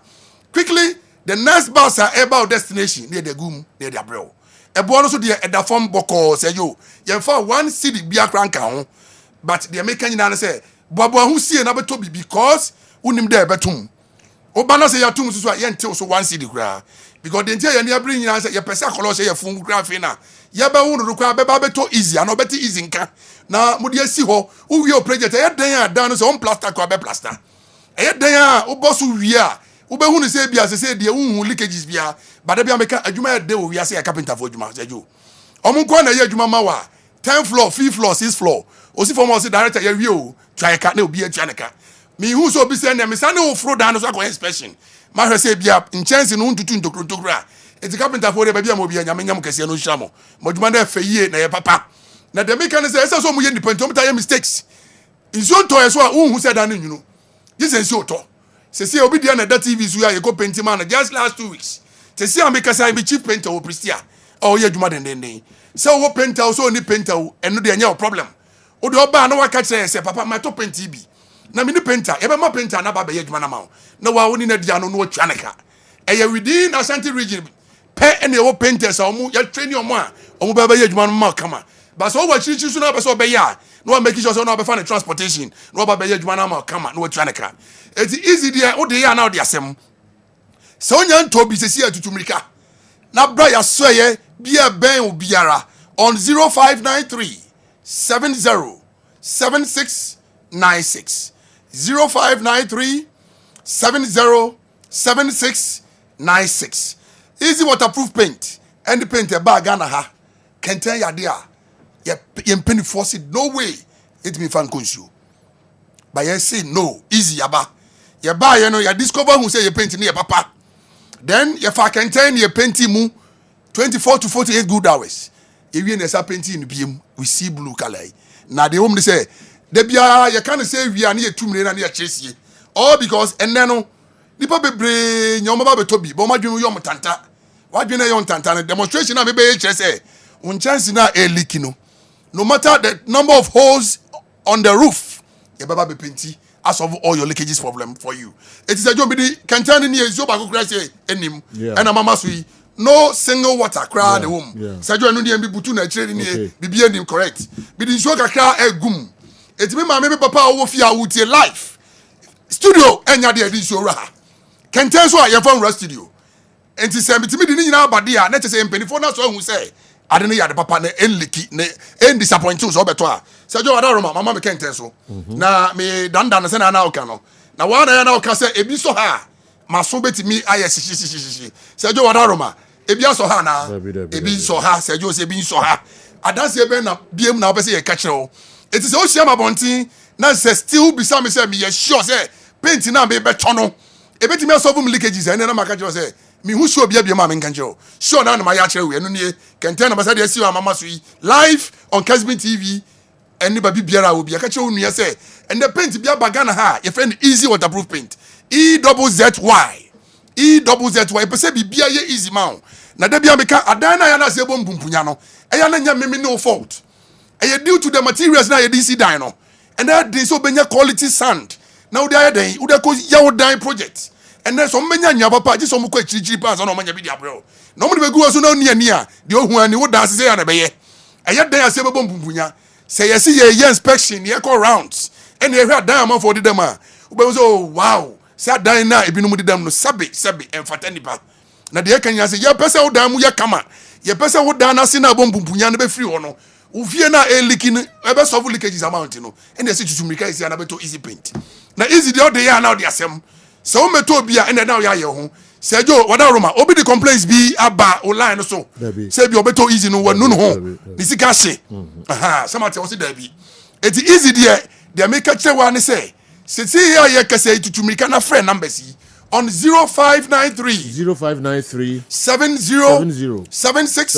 quickly the next bus are about destination near the gum near the abroad ebo no so de eda form boko say yo ye fa one city bia kran kan ho but the American na say bobo ahu sie na beto bi because unim de betum oba na say ya tum so ye nte so one city kra because the entire ye bring nyina say ye pesa kolo say ye fun kra fe na ye be hu no kra be ba beto easy and obeti easy nka na mo de asi ho uwie o project ye dan dan no so on plaster kwa be plaster ye dan a oboso wie a ube hu ni say bia say de hu leakages bia but bia meka adwuma de wo wi say carpenter for adwuma say jo omunko na ye adwuma ma wa 10 floor 5 floor 6 floor osi form osi director ye wi o try ka na obi atua neka me hu so bi say na me sane wo fro dan no so akọ inspection ma hwe say bia nchance no ntutu ntokro eti carpenter for de ba bia mo bia nyam kese no hira mo adwuma na fa yie na ye papa na de meka ne say esa so mo ye depend o meta ye mistakes inso to ye so a hu say dan nyunu jesus so to say obi dia na that TV so ya ye go paint man just last 2 weeks say ameka say be chief painter o Pristia o ye adwuma den say wo painter so ni painter eno de nya problem o de oba na waka kire say papa my to paint bi na me ni painter e be ma painter na ba be adwuma na ma na wa woni na dia no no atwa neka e ye within Ashanti region pe ene wo painters a omo ya train omo a omo ba be adwuma no ma kama but so wa chirichi so na be so be ya no wa make sure so na be find transportation no ba be adwuma na ma kama no atwa neka it's easy there o de ya na o de asem so nya nto bi sesi atutumrika na bra ya so ye bia ben obiara on 0593 70 76 96 0593 70 76 96 easy waterproof paint and the paint bag Ghana ha kenten ya dia ye penny force no way it me fan consu but you say no easy yaba ye buy you know you discover who say you paint near papa then you fa kenten ye paint mu 24 to 48 good hours if you na paint in biem we see blue color na the home they say de bia you can say we are near 2 million na near chase all because and then no nipa bebre nyoma ba beto bi bo ma dwenu yom tanta wa dwenu yom tanta na demonstration na be be say un chance na e leak no matter the number of holes on the roof you baba be painti as of all your leakages problem for you it is a job be kantan ni ezo ba kokra say enim and mama so no single water cry the home sajo enu dey be butu na kire ni bibia ni correct be the show kakra egum etimi ma me papa wo fi awutie life studio enya dey di show ra kenten so a from studio enti se bitimi di ni nyina abade a na che se mpanifo na so hu se ade ne ya de papa na enliki ne en disappoint so beto a sajo wada roma mama me kenten so na me dandan se na na oka no na wa na ya na oka se ebi so ha maso betimi aye shishi sajo wada roma ebi aso ha na ebi so ha sajo se ebi so ha adanse ebe na biem na obese ye ka kire o eti se o hia mabontin na se still bisa me se me ye sure se paint na me beto no ebetimi asolve leakages and na maka jo say me hu sure bia bia ma me nkanjo sure na ma ya kire we enu nie kenten na basa de asi wa mama so yi live on Kessben TV eni ba bibiara obi aka kire onu ya say and the paint bia bagana ha your friend easy waterproof paint EZZY pese bibia ye easy man na da bia meka adan na ya na se bom pumpunya no eya na nya meme no fault eye due to the materials na ye DC dan no and that dey so benya quality sand now they are then we go yawo dan project and then some menya nya papa ji some ko chirichiri pass na omanya bi dia bro no mo de begu so na ni a de ohun ani wo dance say ya na beye eye dan ase bebom pumpunya say yes ye inspection ye call rounds and ye hwa dan am for de dem a we be so wow say dan na ebinum de dem no sabe emfata nipa na de kan ya say ye pese wo dan mu ye kama ye pese wo dan na se na bom pumpunya na be free ho no ufie na leaking ebe solve leakages amount no and the tutumrika is na beto easy paint na easy the other year now the asem so meto bia and now ya ye ho say jo wada roma obi the complaints be aba online so say bi obeto easy no wanu no ho ni sika hye aha samate o se da bi it easy there make a chere one say here ye kase tutumrika na friend numbers yi on 0593 70 76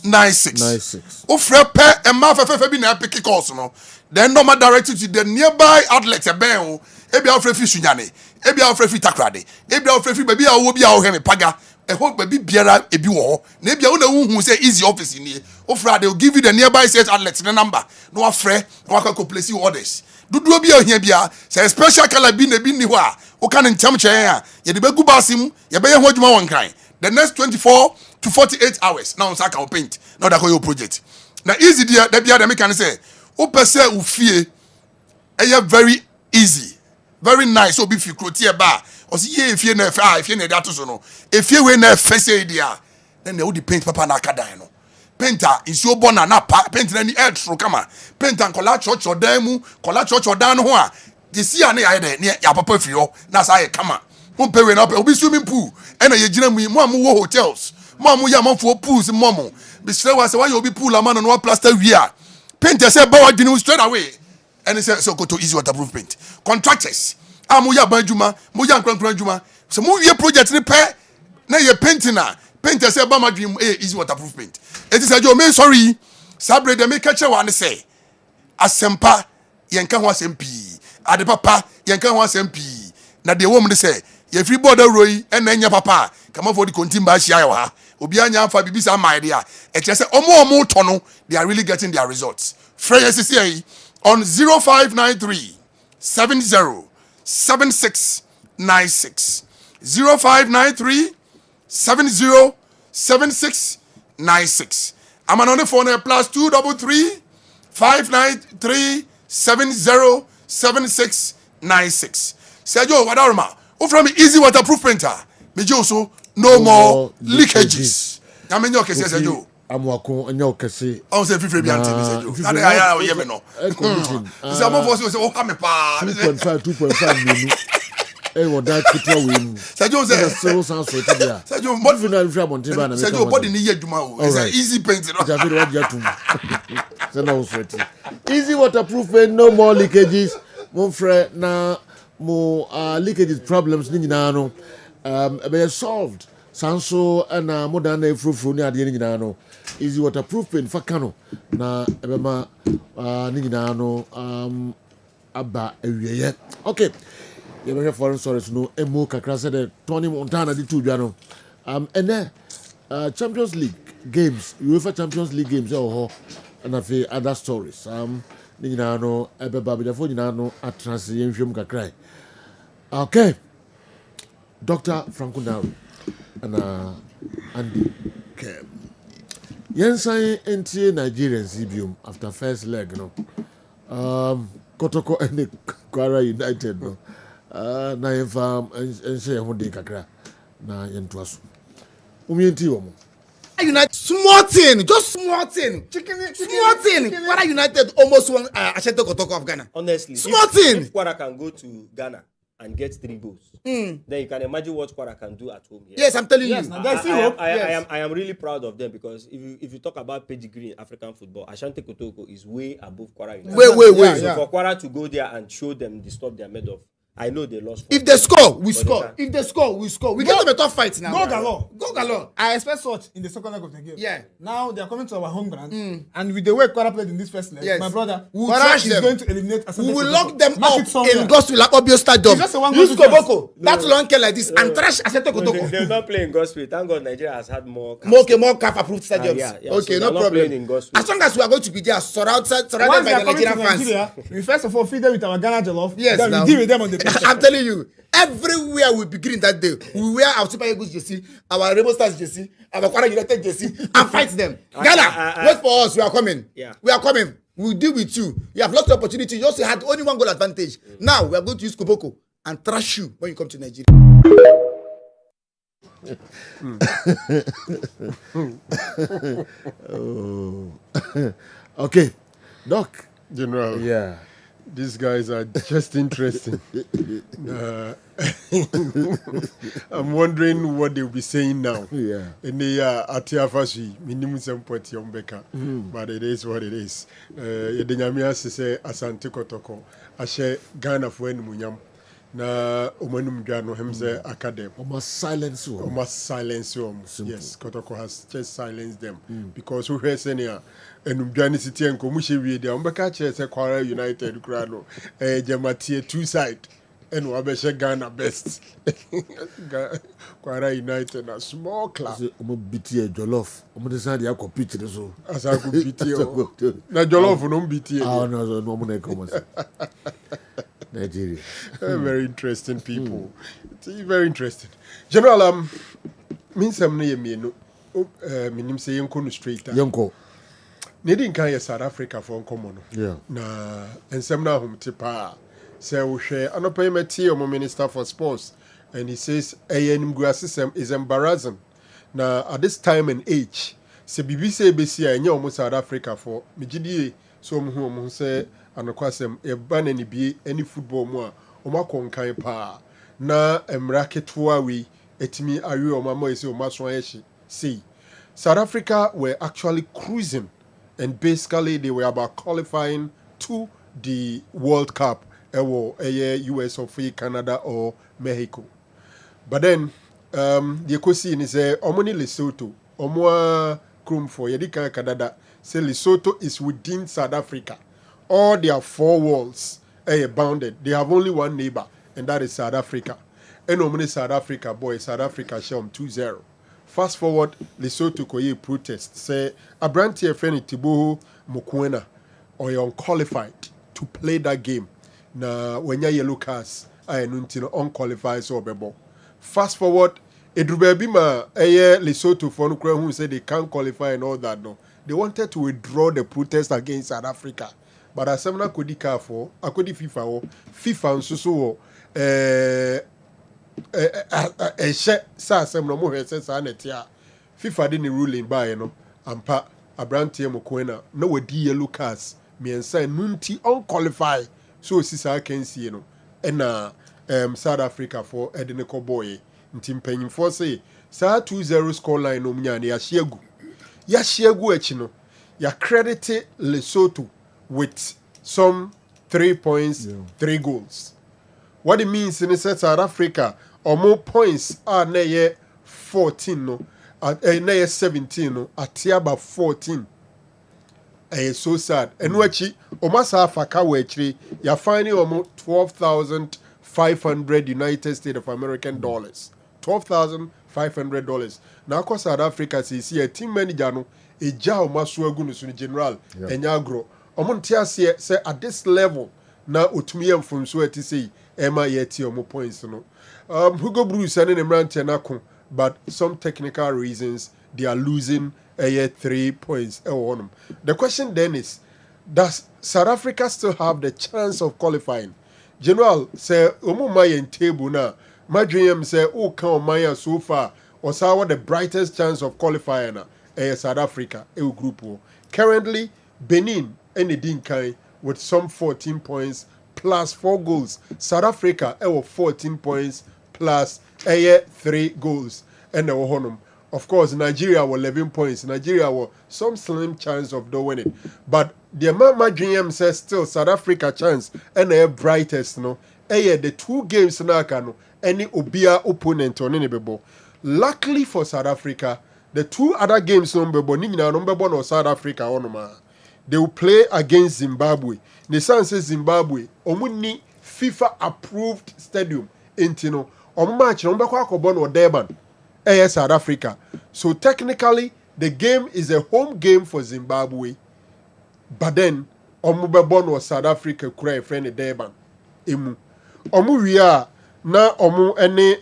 96 ofre pe e ma fefe bi na epic calls no then normal directed to the nearby outlets e ben o e bia ofre fi sunyane e bia ofre fi takrade e bia ofre fi baby a wo bia wo heme paga e ho baby biara e bi wo ho na e bia wo na hu say easy office ni ofre they will give you the nearby sales outlets the number no afre no akako place orders dudu obi ohia bia say special color bi na bi ni ho a o kan ntam chen a ye de begu basim ye be ye ho adwuma won kan the next 24 to 48 hours now on saka paint now that your project na easy there da bia da me kan say o pese u fie e very easy very nice obi fi kroti e ba o si ye fie na fie na da to so no e fie we na fe say dia then they would paint papa na akadan no painter is your bona na paint na ni edge kama painter kola church odan mu kola church odan ho a the see ane ya de ya papa fi ho na sa ye kama mo pe we na obi swimming pool e na ye gina mu mo am wo hotels mo am ya manfo pools mo mo be sure wa say why obi pool am no plaster wia painter say ba wa dwene straight away and say so go to easy waterproof paint contractors amu ya banjuma mo ya nkran juma so mo wie project ni pe na ye painting na painter say ba ma dwene easy waterproof paint it is ajo me sorry sabre de me catch one say asempa yenka ho asempi ade papa yenka ho asempi na de wom de say ye free border roi en anya papa kama for the contimba hia ya ha obi anya afa bibisa my dia e che say omo to no they are really getting their results free SCA on 0593 70 76 96 0593 70 76 96 I'm on the phone plus 233 593 70 76 96 Sergio Wadarma from easy waterproof printer me so no more leakages I mean your case Sergio amwako enyo kese on say fifre bi antini Sergio na ya o ye me no say am for say o ka me pa 2.5 million that kitwa we Sergio say so so dia Sergio what final free abonte ba na me Sergio body ni ye adwuma o it's easy paint no David what dia tum say na sweat easy waterproof paint no more leakages mon frère na mo leakages problems ni nyina no be solved sanso na modern na frufru ni ade ni nyina no easy waterproof paint faka no na ebe ma ni nyina no aba awieye okay you be foreign stories no emo kakra say the Tony Montana di tudwa no ene Champions League games UEFA Champions League games ho and afi other stories ni nyina no ebe ba be defo nyina no atrance yenhwem kakra okay Dr. Franco Naru and Andy Kem yensan entie Nigerians ibium after first leg no Kotoko and Kwara United no na yemfa ense ho de kakra na yentoaso umienti wo mo United small thing small thing Kwara United almost won Ashanti Kotoko of Ghana honestly small thing if Kwara can go to Ghana and get 3 goals then you can imagine what Kwara can do at home here. Yes, I'm telling you. I am really proud of them because if you talk about pedigree in African football, Ashanti Kotoko is way above Kwara United. Way. So for Kwara to go there and show them the stuff they are made of, I know they lost. If they score, we score. If they score, we score. We get them a tough fight now. Go galore. Go galore. I expect such in the second leg of the game. Yeah. Now they are coming to our home ground, and with the way Kwara played in this first leg, Yes. my brother, Kwara is going to eliminate. We will lock them up in somewhere. Gospel like Obio Stadium. It's just a one Use goal difference. Koboko. That long care like this and trash Asante They Kotoko. not play in Gospel. Thank God Nigeria has had more. More CAF approved stadiums. Yeah. Okay, So no they're not playing problem. in Gospel. As long as we are going to be there, surrounded Once by they the are coming Nigerian to fans. Nigeria, we first of all feed them with our Ghana jollof. Yes, then now. we deal with them on the pitch. I'm telling you, everywhere we be green that day. We wear our Super Eagles jersey, our Rainbow Stars jersey, our Kwara United jersey, and fight them. Ghana, wait for us. We are coming. Yeah. We are coming. We'll deal with you. You have lost the opportunity. You also had only one goal advantage. Now we are going to use Koboko and trash you when you come to Nigeria. Oh. Okay, Doc. General. Yeah. These guys are just interesting. I'm wondering what they'll be saying now. Yeah. In the Atiafashi, minimum some point yombeka. But it is what it is. Yedenyamia se Asante Kotoko. Ashe Ghana for any munyam. Na omanum Ghana hemse academy. Almost silence you. Almost silence you. Yes, Kotoko has just silenced them because who has any enumdwane city and komushe wie dia umbeka che se Kwara United kura no jamatie two side and wabeshe Ghana best. Kwara United a small club. Omo BT jollof. Omo decide ya compete so. As I could BT. Na jollof no BT. Ah no mo na come. Nigeria. Very interesting people. Very interesting. General means some na yemienu. Minim say yenko no straight. Yenko. Nedin kan ye South Africa for nkomo no. Yeah. Na ensem na hom tipa. Say wo hwe anopa yemeti omo minister for sports and he says enim system is embarrassing. Na at this time and age, se BBC ABC enye omo South Africa for migidie so omo say anokwasem e ba na ni bi any football mu a omo akonkan pa na emraketwa we etimi awe omo ma ese omo aso ayeshi. See, South Africa were actually cruising and basically they were about qualifying to the World Cup US or Canada or Mexico. But then the question is omoni Lesotho omwa krum for yedika kadada say Lesotho is within South Africa. All their four walls are bounded. They have only one neighbor and that is South Africa. And omoni South Africa boy South Africa show 2-0. Fast forward, Lesotho koye protest say Abrantie friend Tiboho Mokoena or you're unqualified to play that game. Na when yellow cards I no unqualified so bebo. Fast forward, Edrubebima Lesotho for no who said they can't qualify and all that no. They wanted to withdraw the protest against South Africa. But as Semna Kodika for Akodi FIFA and so sa Semna mo sanetia FIFA didn't ruling by no ampa Abrantie Mokoena no we yellow cards me and say nunti unqualified. So sisa can see no and South Africa for Edeneko boy ntim panyin for say sa 2-0 score line no nya ya shiegu echi no ya credit Lesotho with some 3 points, 3 goals. What it means in South Africa or more points are na 14 no na 17 no atiaba 14. So sad. And wachi omasa afaka wechiri ya finding almost $12,500 United States of American dollars. $12,500. Now ko South Africa see a team manager no eja omaso agunu so general enyagro. Omontia say at this level na otumi emfunso ati say ema yeti omo points no. Hugo Bruce and Emrante nako, but some technical reasons they are losing 3 points. The question then is, does South Africa still have the chance of qualifying? General say Omumayan table now. My dream say Maya so far or what the brightest chance of qualifying South Africa group. Currently Benin and Dinkai with some 14 points plus 4 goals. South Africa 14 points plus 3 goals and the honum. Of course, Nigeria were 11 points. Nigeria were some slim chance of doing it. But the Mama GM says still South Africa chance and the brightest, no, the 2 games na aka any obia opponent on any bebo. Luckily for South Africa, the 2 other games no bebo ni nyina no bebo no South Africa onoma. They will play against Zimbabwe. The sun says Zimbabwe omuni FIFA approved stadium intino. Omo match no beko akobo no Durban. South Africa. So technically the game is a home game for Zimbabwe. But then omo bebo no South Africa kura e friend Durban. Emu. Omo wia na omo ene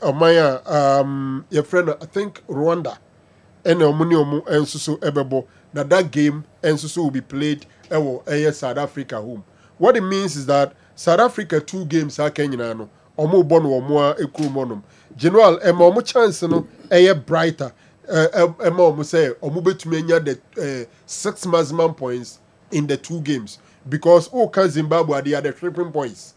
omaya your friend I think Rwanda ene omo ni omo ensusu ebebo that game ensusu will be played South Africa home. What it means is that South Africa 2 games are Kenya no omo bon omo ekrumonum general omo chance no brighter omo say omo betumi nya the 6 maximum points in the 2 games because Zimbabwe they are the 3 points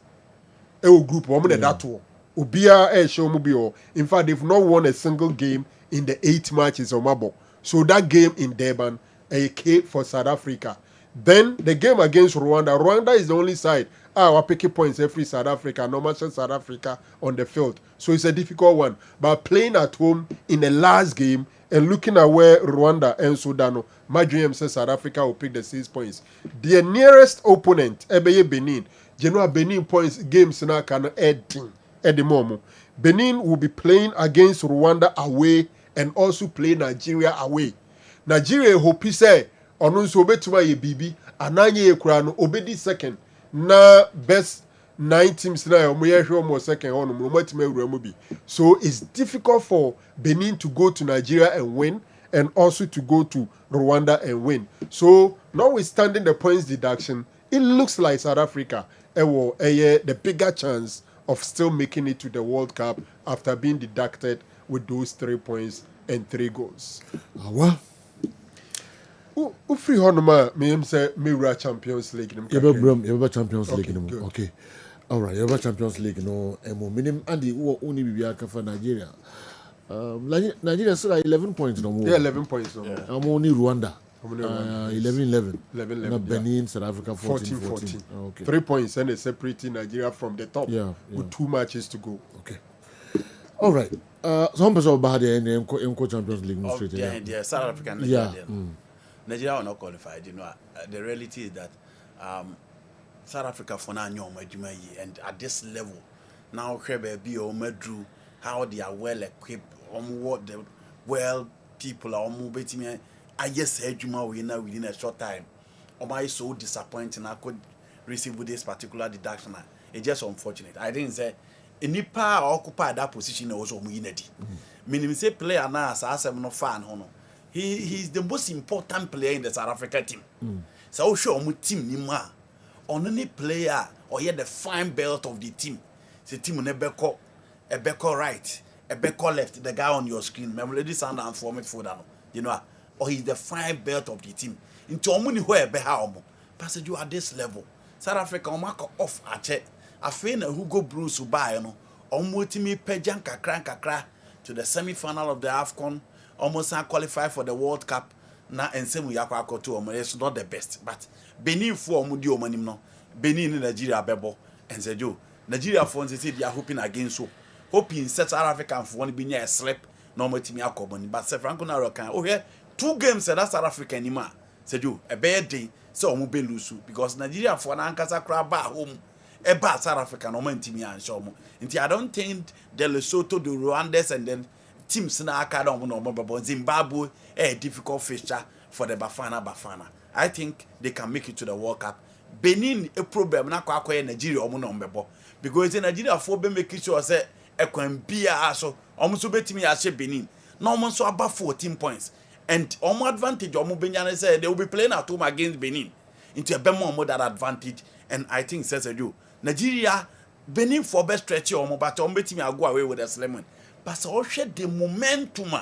group that Obia show mobile. In fact, they've not won a single game in the 8 matches of Mabo. So that game in Durban, a K for South Africa. Then the game against Rwanda. Rwanda is the only side. We're picking points every South Africa, no matter South Africa on the field. So it's a difficult one. But playing at home in the last game and looking at where Rwanda and Sudan, my dream says South Africa will pick the 6 points. Their nearest opponent, Ebeye Benin. General Benin points games now can add at the moment. Benin will be playing against Rwanda away and also play Nigeria away. Nigeria hope say onunso betuma ye bibi ananye ye kura no obedi second na best 9 teams na omo ye hwe omo second on no matima ewura mu bi. So it's difficult for Benin to go to Nigeria and win and also to go to Rwanda and win. So notwithstanding the points deduction, it looks like South Africa the bigger chance of still making it to the World Cup after being deducted with those 3 points and 3 goals. Well, who free honoma me say me Champions League. You Champions League. Okay. All right, you Champions League no minimum and the only be for Nigeria. Nigeria still 11 points no more. Yeah, 11 points no more. I'm only Rwanda. 11. Benin, South Africa 14. Okay. 3 points and they separating Nigeria from the top with 2 matches to go. Okay. All right. Some person about the Champions League straight. Yeah, South African Nigeria will not qualified. You know, the reality is that South Africa for now and at this level now be Medru how they are well equipped, what the well people are moving. I just said Juma winner within a short time. Am I so disappointing I could receive with this particular deduction? It's just unfortunate. I didn't say any part occupy that position also winedy. Meaning say player now as I'm not fan hono. He's the most important player in the South Africa team. So show mu team nima. On any player or yet the fine belt of the team. The team never call a beko right, a beko left, the guy on your screen. Remember this sound and form it for that. You know. Or he's the fine belt of the team. Into omuni where be how passage you at this level. South Africa off at check. I feel who go Bruce Ubai no. Omutimi pejan kakra to the semi-final of the AFCON. Almost qualify for the World Cup. Na and same we yakwa to it's not the best. But Benin for omudi omanim no. Benin in Nigeria bebo. And said you Nigeria fans say they are hoping against so. Hoping South African for one be near a slip. No more team yakoboni. But Sir Franco Narokan. Oh yeah. 2 games that South Africa anymore. Said you a bad day, so we be lose because Nigeria for an ankasa crab home a bad South Africa no man team and show me. I don't think the Lesotho, the Rwandans, and then teams na academy no but Zimbabwe a difficult fixture for the Bafana. I think they can make it to the World Cup. Benin a problem na kwa Nigeria omo because in Nigeria for be make sure say e can be so almost betimi a Benin. No almost so about 14 points. And on advantage, Benin said they will be playing at home against Benin. Into a bit more that advantage. And I think says you Nigeria, Benin for best stretch but betting I go away with a slim. But so shed the momentum.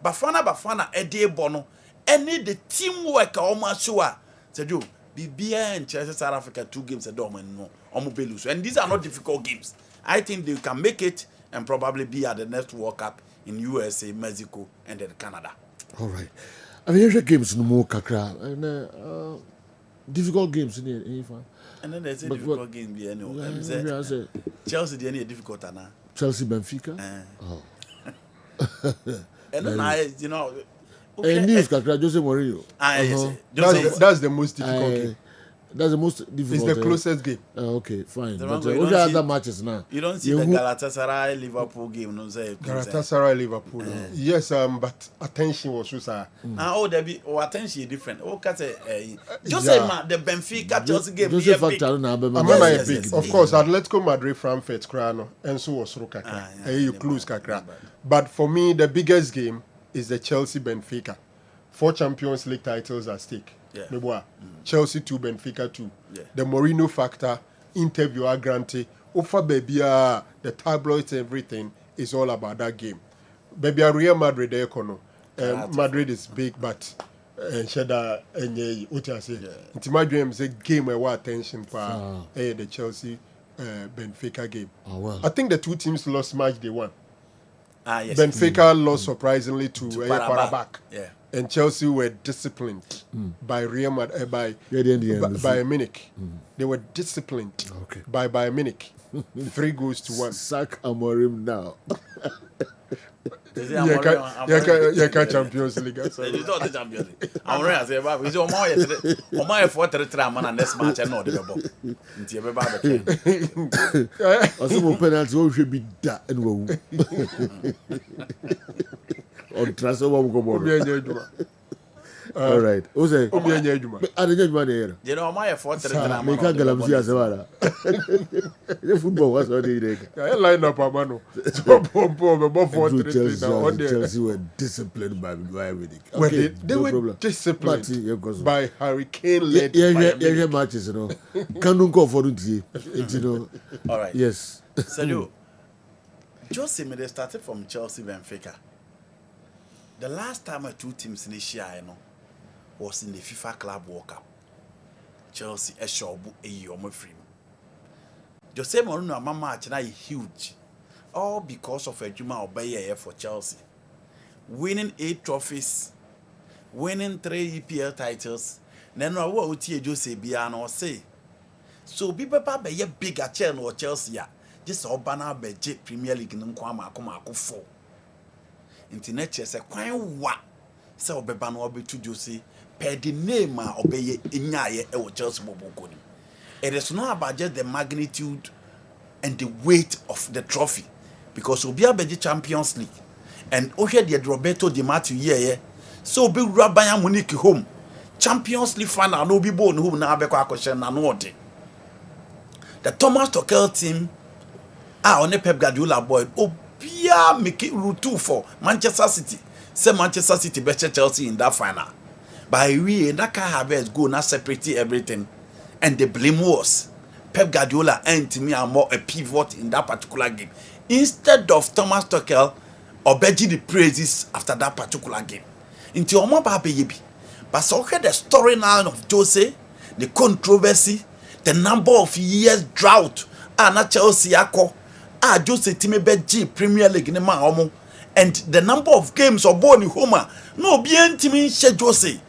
Bafana, a day bono. Any the teamwork almost sure. Said you BBA and Chelsea South Africa 2 games a dormant no. And these are not difficult games. I think they can make it and probably be at the next World Cup in USA, Mexico, and then Canada. All right. I mean, games no more kakra and difficult games in the and then there's a difficult game be anyway. Chelsea the any difficult na. Chelsea Benfica. Oh. And then you know. News kakra Jose Mourinho. That's the most difficult game. That's the most difficult. It's the closest game. Okay, fine. But what are other matches now? You don't see the Galatasaray Liverpool game, no say. Galatasaray Liverpool. Yes, but attention was so. There be attention different. Just say the Benfica Chelsea game. Just factor na big. Of course, Atletico Madrid Frankfurt Krano and so was Kakra. You close Kakra. But for me, the biggest game is the Chelsea Benfica. 4 Champions League titles at stake. Yeah. Chelsea 2, Benfica 2. Yeah. The Mourinho factor, interview granted, Ofa baby, the tabloids, everything is all about that game. Baby, Real Madrid, Madrid is big, but Shada and it's my dream is a game where what attention for the Chelsea Benfica game. Oh, well. I think the two teams lost match day 1. Yes. Benfica lost surprisingly to Parabak. Yeah. And Chelsea were disciplined by Real Madrid, by Munich. They were disciplined by Bayern Munich. 3 goals to 1. Sack Amorim now. Champions League. It's not the Champions League. I'm ready to say about we on my 4-3 man and next match I know the ball. Nti e be ba be. Also penalty o hwe bi da and wo. On transfer one go. All right. Who's it? You know, my 4-3 make a galamsi as well. The football was all day. I line up a man. Chelsea were disciplined by Munich. Okay, they were disciplined by Hurricane led. Yeah, matches, you know. Can't go for it, you know. All right. Yes. So, Jose Mede started from Chelsea Benfica. The last time our 2 teams in the share, was in the FIFA Club World Cup. Chelsea, a shobu, a yomo free. Jose Mourinho, a match now huge, all because of a Juma Obeye for Chelsea, winning 8 trophies, winning 3 EPL titles. Then I will tell Jose Biano say, so people be a bigger chain or Chelsea, just Obana be Premier League in Kwama Kumako 4. Internet chess a quite what so Bebano be to Jose. Per the name obey inyaye e Chelsea Bobokoni. It is not about just the magnitude and the weight of the trophy, because we are the Champions League and here the Roberto Di Matteo here, so be Bayern Munich home Champions League final no be born home na abekwa question na no ode. The Thomas Tuchel team on Pep Guardiola boy obia make it route 2 for Manchester City. Say Manchester City beat Chelsea in that final. By we that can have go now separate everything, and the blame was Pep Guardiola and to me are more a pivot in that particular game instead of Thomas Tuchel or Beji the praises after that particular game. Into Omo Baby, but so the storyline of Jose, the controversy, the number of years drought, not Chelsea ako, Jose team Beji Premier League in Omo, and the number of games of Boni Homer, no bien team Jose.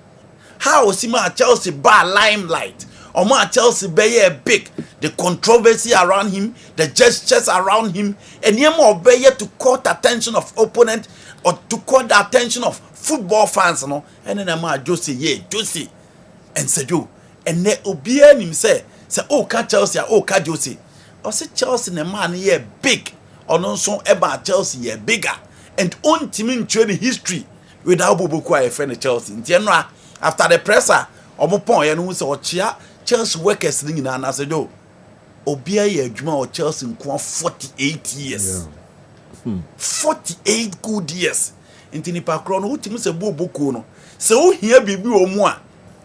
How Sima Chelsea bar limelight, or more Chelsea be big, the controversy around him, the gestures around him, and yet more be to caught attention of opponent or to caught the attention of football fans, no, and then I'm Josie, Josie, and said you, and ne obien him say, oh, Chelsea, oh, Josie, or say Chelsea, the man here big, or no so about Chelsea here bigger, and on team in training history without Bobo a friend of Chelsea in general. After the presser, Omopon, and who saw Chelsea workers in and said, oh, Obia, Juma or Chelsea in 48 years. Yeah. 48 good years. In Tinipacron, who teams a bobocono. So here be or more.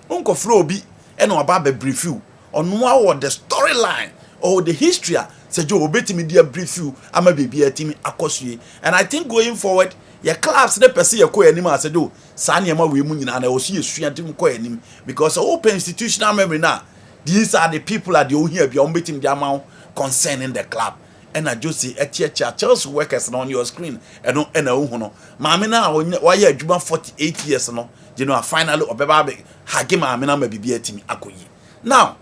Uncle Floby, and Obabe brief you on what the storyline or the history. Said Joe, obey me, dear brief you. I'm a baby a team across. And I think going forward, your clubs never see a coin anymore. Said, oh, Sanyama women and I will see a street coin because open institutional memory now. These are the people that you hear beyond meeting the amount concerning the club. And I just see a Chelsea workers on your screen. And no, Mamina, why you 48 years no? You know, finally, or baby, Hagima, Mamina may be a team. Now,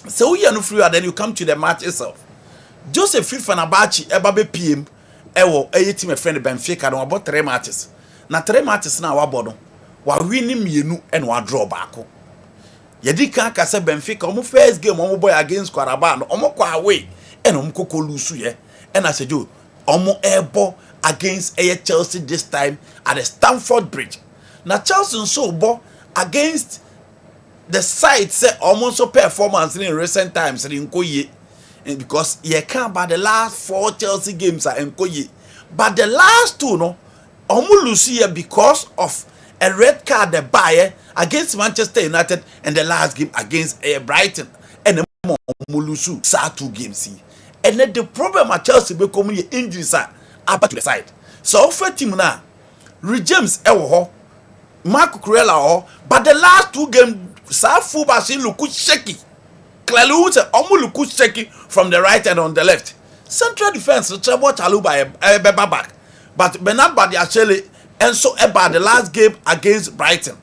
so we are no free, and then you come to the match itself. Joseph Fenerbahce eba PM ewo team a friend Benfica no about 3 matches. Na 3 matches na wa bodo. Wa win mienu and wa draw baako. Yedi kan ka se Benfica omo first game omo boy against Qarabağ no omo kwa away and omo koko lose ye. And I said you omo ebo against Chelsea this time at the Stamford Bridge. Na Chelsea so bo against the side say almost so performance in recent times in Nkoye. Because you can't about the last 4 Chelsea games are Nkoye. But the last 2 no omo lose here because of a red card the buyer against Manchester United and the last game against Brighton and omo lose 2 games. And then the problem at Chelsea become injuries are up to the side. So for team now, James ewo Marco Kurela but the last 2 games sa fullback look shaky. Clearly omo look shaky from the right and on the left. Central defense Trevor Chalobah Beba back. But Bernard Badiashile and so about the last game against Brighton.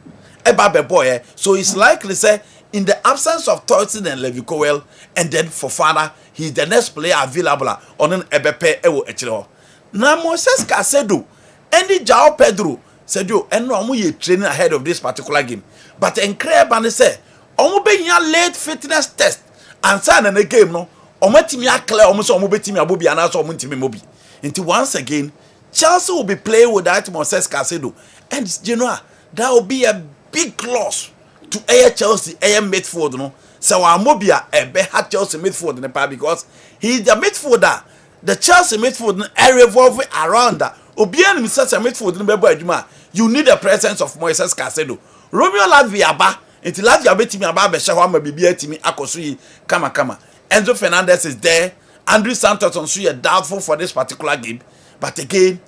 Eba boy, so it's likely say in the absence of Tosin and Levi Colwill and then Fofana, he's the next player available on an Ebepe Ewo Echiro. Now Moses Casedo, any João Pedro said you and no ye training ahead of this particular game. But Encre Bane say, omo be yan late fitness test and sign in the game no. Omo timi akle omo so omo be timi abobi anaso omo timi mobi. Until once again, Chelsea will be playing without Moses Casedo. And you know, that will be a big loss to Chelsea, midfield, no. So Amobia better Chelsea midfield in the part because he's the midfielder. The Chelsea midfield revolving around that. Obian himself a midfield in Bebo. You need the presence of Moses Casedo. Romeo Lavia ba until Lavia betimi aba be shawa ma bibia timi akoso kama. Enzo Fernandez is there. Andrew Santos on so doubtful for this particular game. But again,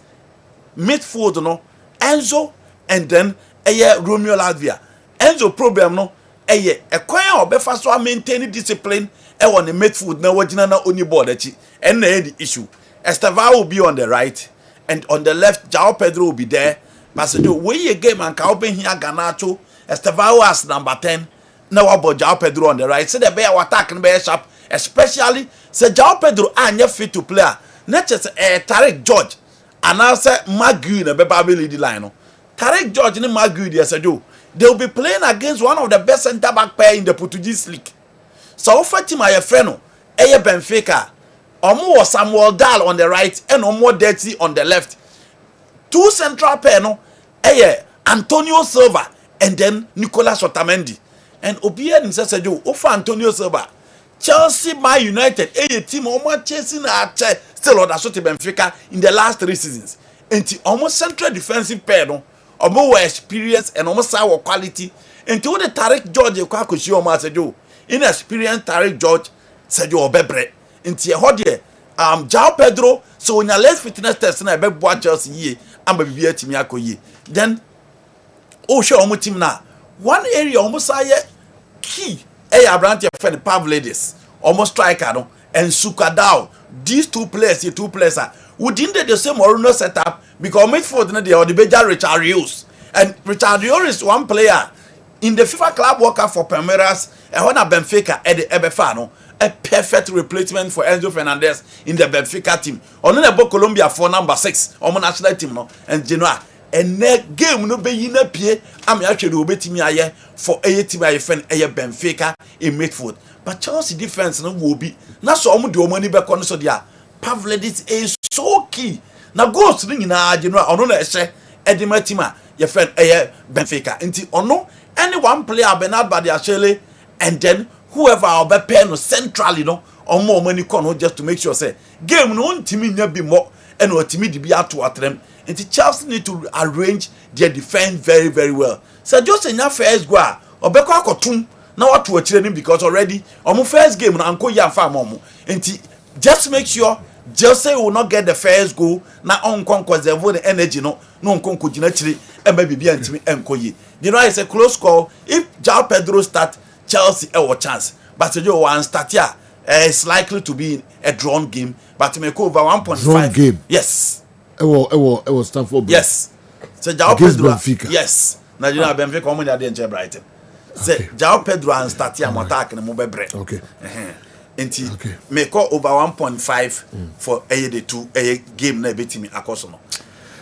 midfield no Enzo and then Romeo Lavia. Enzo problem no a kwan obefa so maintain discipline on the midfield na wagina na oni board achi and the issue. Estevao will be on the right and on the left João Pedro will be there. But so we a game and ka open here Garnacho Estevao as number 10 now about João Pedro on the right. So the bear attack and bear sharp, especially say João Pedro anya fit to player. Not just Tarek George and now say Magu in a baby lead line. No. Tarek George and Magu yes I do. They will be playing against one of the best centre back pair in the Portuguese league. So offer team my friend Benfica. Omo was Samuel Dahl on the right and Omo Dirty on the left. 2 central pair no Antonio Silva and then Nicolas Otamendi. And Obia himself said you offer Antonio Silva. Chelsea by United team Omo chasing still on the Benfica in the last 3 seasons. And almost central defensive pair no. Omo were experience and almost our quality. Until the Tarek George Kwakushi Omo said you inexperienced Tarek George said you obebre. Until hodie João Pedro so when your last fitness test na be boa Chelsea ye and be timi akoye. Then show omo team na one area almost say key Abrante friend Pavlidis almost striker no and Sukadao. These 2 players are within the same original setup because midfield na they are the better Richard Rios. And Richard Rios is one player in the FIFA club worker for Palmeiras and when Benfica at the Ebefano, a perfect replacement for Enzo Fernandez in the Benfica team. On the Colombia for number 6 on national team no and Genoa. And next game no be in a pie. I'm actually obetimi aye for a team I friend Benfica in midfield. But Chelsea defense no will be. Na so omo de omo ni be kono so dia. Pavlidis is so key. Na goals ni na Genoa ono na ehye edema team a your friend Benfica. Nti ono any one player Bernard Badiashile and then whoever will be paying no centrally no or more money kono just to make sure say game no ntimi nya bi more and o timi di bi ato atrem. And Chelsea need to arrange their defense very, very well. So just enough first go obeko akotum na what to achieve because already on first game na anko ya fa momo. And just make sure Chelsea will not get the first goal na onko conserve the energy no onko gina chiri e ba bibia ntimi enkoye. You know it's a close call. If João Pedro start Chelsea a chance. But you one start here it's likely to be a drawn game but make over 1.5 drawn game. Yes. It was Stamford Bridge. Yes. So João Pedro. Yes. Nigeria Benfica omo dey enjoy Brighton. Say Jao Pedro and start your attack and move bread. Okay. Enti make over 1.5 for the two a game na beti me akoso.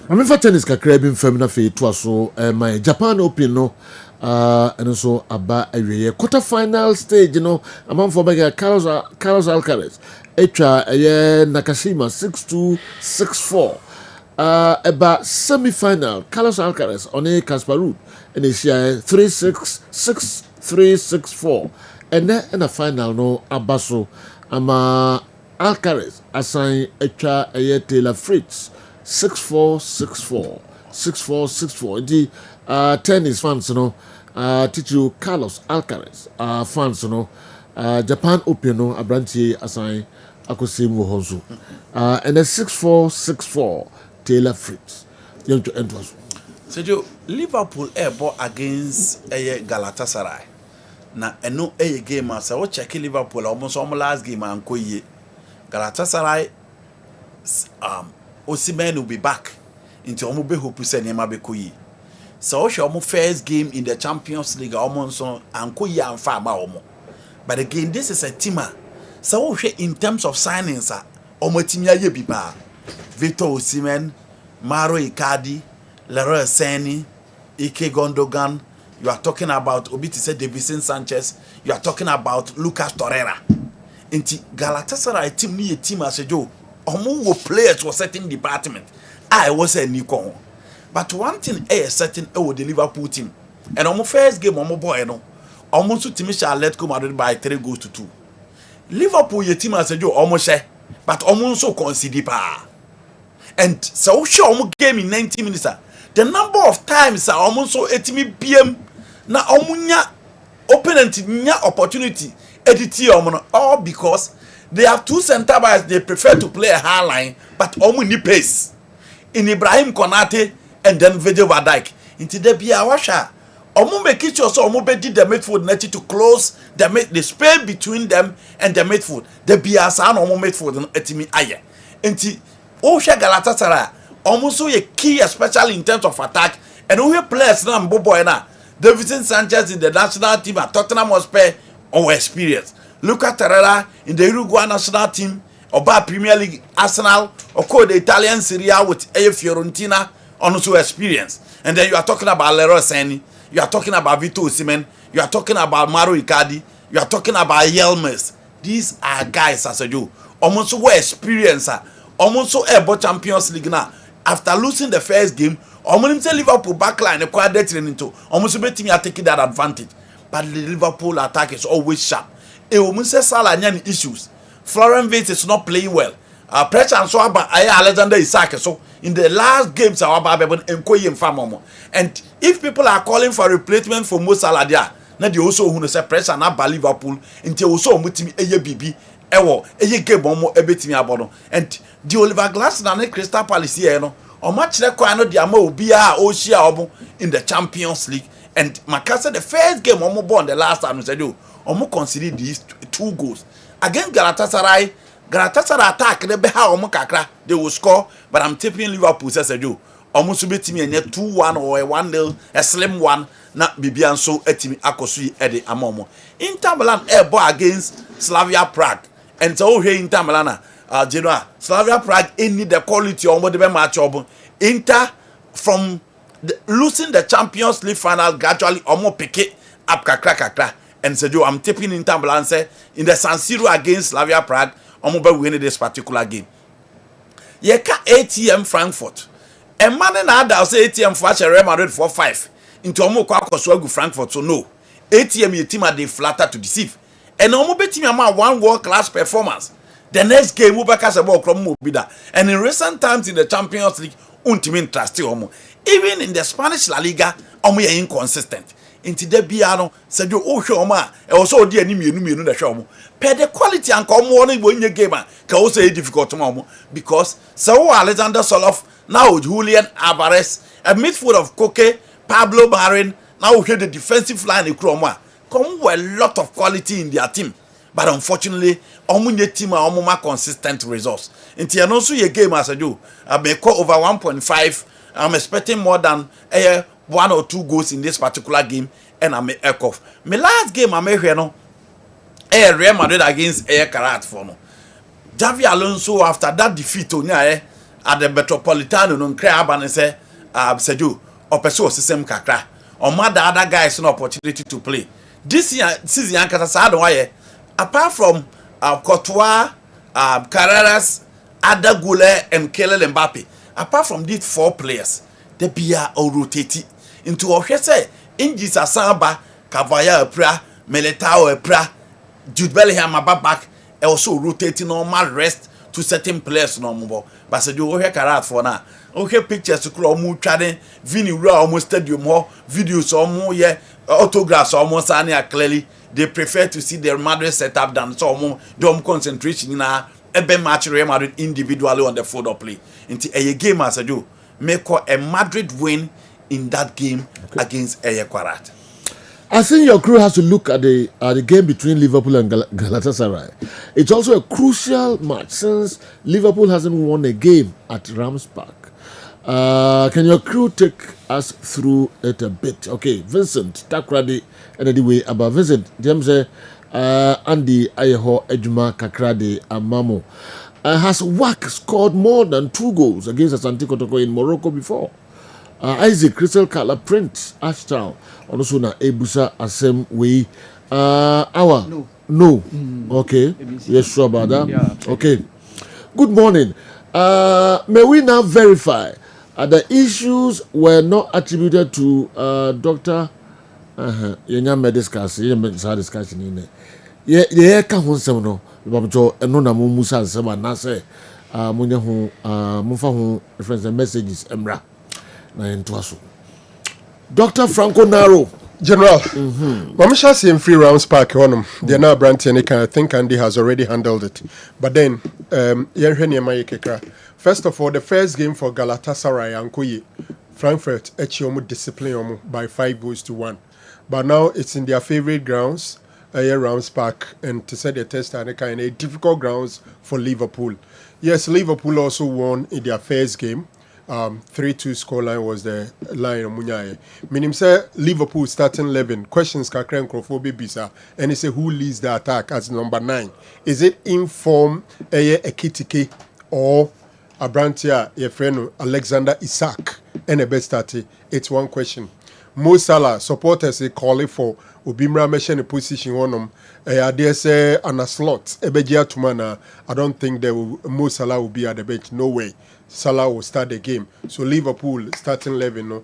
I mean, for tennis, Kakrabin Femina Fee, so my Japan Open, no, and also about a quarter-final stage, among for Carlos Alcaraz, Nakashima 6-2, 6-4. About semi-final, Carlos Alcaraz on a Kasparov, and it's 3-6, 6-3, 6-4. And then in the final, no, Abaso, Alcaraz, assign Taylor Fritz. 6-4, 6-4, 6-4, 6-4. The tennis fans, teach you Carlos Alcaraz. Fans, Japan Open, Abranti assign Akosimu Honsu. And then 6-4, 6-4, Taylor Fritz. Young to enter. So, Liverpool bought against Galatasaray. Now, no a game, so we check Liverpool almost last game and Koye. Galatasaray, Osimhen will be back into Omube Hopu and Yema Bekoyi. So, our first game in the Champions League, almost and Koyi and Faba Omo. But again, this is a teamer. So, in terms of signings, Omotimia Yebiba, Victor Osimhen, Maro Icardi, Leroy Seni, Ike Gundogan. You are talking about Obitise Davidson Sanchez. You are talking about Lucas Torreira. Inti Galatasaray team ni a team as a Joe. Omo will players for certain department. I was a Nikon. But one thing a certain the Liverpool team. And omo first game omo boy no. Omo so team shall let come out by 3-2. Liverpool ye team as a Joe omo share. But omo so consider pa. And so show omo game in 90 minutes. The number of times omo so etimi BM na omo nya opponent nya opportunity editi omo all because they have two center backs. They prefer to play a high line, but omu ni pace. In Ibrahim Konate and then Virgil van Dijk. Into the Bia Washa. Omu make it so omu be did the midfield net to close the space between them and the midfield. The Bia San omu midfield and etimi aye. Into Osha Galatasaray. Omu so a key, especially in terms of attack. And we players na Mbobo na Davidson Sanchez in the national team at Tottenham Hotspur our experience. Lucas Torreira in the Uruguay national team, Oba Premier League, Arsenal, or the Italian Serie A with A Fiorentina, also experience. And then you are talking about Leroy Seni, you are talking about Vito Osimhen, you are talking about Mauro Icardi, you are talking about Yilmaz. These are guys as a do. Almost were experience, almost a Champions League now. After losing the first game, almost Liverpool backline acquired that into almost betting are taking that advantage. But the Liverpool attack is always sharp. Salah issues. Florian Wirtz is not playing well. Pressure and so about Alexander Isak. So in the last games, and if people are calling for a replacement for Mo Salah, now they also who say pressure not by Liverpool until also mutimi BB game and the Oliver Glasner and Crystal Palace here no or match require the amo be in the Champions League. And Makasa the first game omo born the last time we said you omo consider these two goals against Galatasaray attack they be how omo kakra they will score, but I'm tipping Liverpool said you omo so betimi enye 2-1 or a 1-0 a slim one na bibian so etimi akosu ede amomo. Inter Milan ball against Slavia Prague, and so here Inter Milan Genoa Slavia Prague need the quality omo de be match obo Inter from losing the Champions League final gradually almost pick it up kakra and said I'm tipping in Milan in the San Siro against Slavia Prague almost winning this particular game. You can ATM Frankfurt and man and I'll say ATM for Real Madrid 4-5 into almost Kwakoswagu Frankfurt. So no ATM your team are they flatter to deceive and almost betting about one world class performance. The next game will be and in recent times in the Champions League untimin trust omo. Even in the Spanish La Liga, omo ye inconsistent. Inti de biano said you oh show ma e also di ani mienu na show mo. Per the quality and come one when you game can also be difficult to because so Alexander Soloff now Julian Alvarez a midfield of Koke, Pablo Marin now here the defensive line in Chroma come with a lot of quality in their team. But unfortunately, omunye team are more consistent results. Inti anonsu ye game as I do. I may call over 1.5. I'm expecting more than 1 or 2 goals in this particular game. and I'm Ekov. My last game I'm here no. Real Madrid against Karat for no. Javi Alonso after that defeat at the Metropolitano no crab and say Seju opeso system kakra. Or the other guys an opportunity to play. This year season why apart from Courtois, Carreras, Ada Goulet and Kylian Mbappe. Apart from these 4 players, they be all rotated into say Ingis Asamba, Cavaya Pra, Militao Pra, Jude Bellingham back, also rotating normal rest to certain players no more. But say you hear Karat for now. Okay, pictures to crow mu trading, Vini almost stadium more, videos or more, autographs almost clearly. They prefer to see their Madrid setup than so more dome concentration in a match Real Madrid individually on the field of play. Into a game as a do make a Madrid win in that game against Kwarat. I think your crew has to look at the game between Liverpool and Galatasaray. It's also a crucial match since Liverpool hasn't won a game at Rams Park. Can your crew take us through it a bit? Okay, Vincent, Takradi, and anyway about Vincent, James, Andy Ayeho Ejuma Kakrade Amamo has WAC scored more than 2 goals against Asante Kotoko in Morocco before. Isaac Crystal Color Print Ashtown also na Ebusa Asem we no. Okay, yes, sure about that. Yeah. Okay, good morning. May we now verify the issues were not attributed to Dr. Yenya Mediscus, Yenya discussion in it. Yeah, can't no. Babajo, and no namu Musa Seba Nase, Munyahu, Mufahu, reference and messages, Emra. Dr. Franco Naro. General, Mamisha see in 3 rounds park on they're now Branty I think Andy has already handled it. But then, first of all, the first game for Galatasaray and Koye, Frankfurt, Echiomu discipline by 5-1. But now it's in their favorite grounds, rounds park, and to set the test and a difficult grounds for Liverpool. Yes, Liverpool also won in their first game. 3-2 scoreline was the line of Munyaye. Meaning say Liverpool starting 11. Questions kakra and Crawford bisa. And he say who leads the attack as number 9? Is it Inform Ekitike or Abrantia your friend Alexander Isak and a best starter? It's one question. Mo Salah supporters they calling for Obimra mention a position on them. I dare say on a slot. Ebejia Tumana. I don't think Mo Salah will be at the bench. No way. Salah will start the game. So Liverpool starting 11,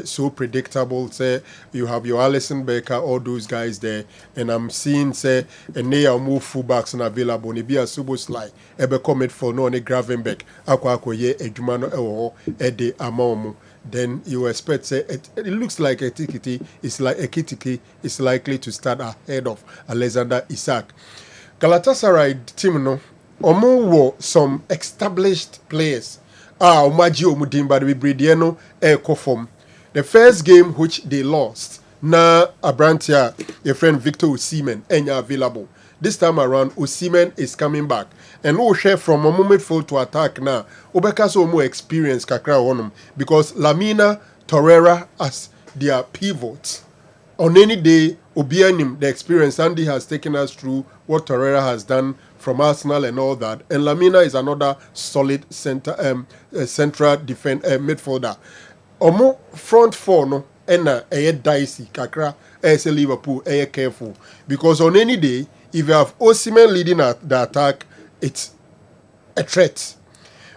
so predictable. Say you have your Alisson Becker, all those guys there, and I'm seeing say and they are more fullbacks and available. Maybe a Suboslai, ebe commit for no any Gravenbeck, akwa ye ejumano ede amomo. Then you expect say it looks like Ekitike is likely to start ahead of Alexander Isak. Galatasaray team no. Omo were some established players. Omaji Omudimba the Bridiano Kofom. The first game which they lost, na Abrantia, your friend Victor Osimhen, enya available. This time around, Osimhen is coming back. And who share from a moment full to attack now. Obekaso more experience kakra onum because Lamina Torreira as their pivot. On any day, Obianim, the experience Andy has taken us through what Torreira has done from Arsenal and all that. And Lamina is another solid central midfielder. Omo front 4 no ena dicey kakra say Liverpool careful because on any day if you have Osimhen leading the attack, it's a threat.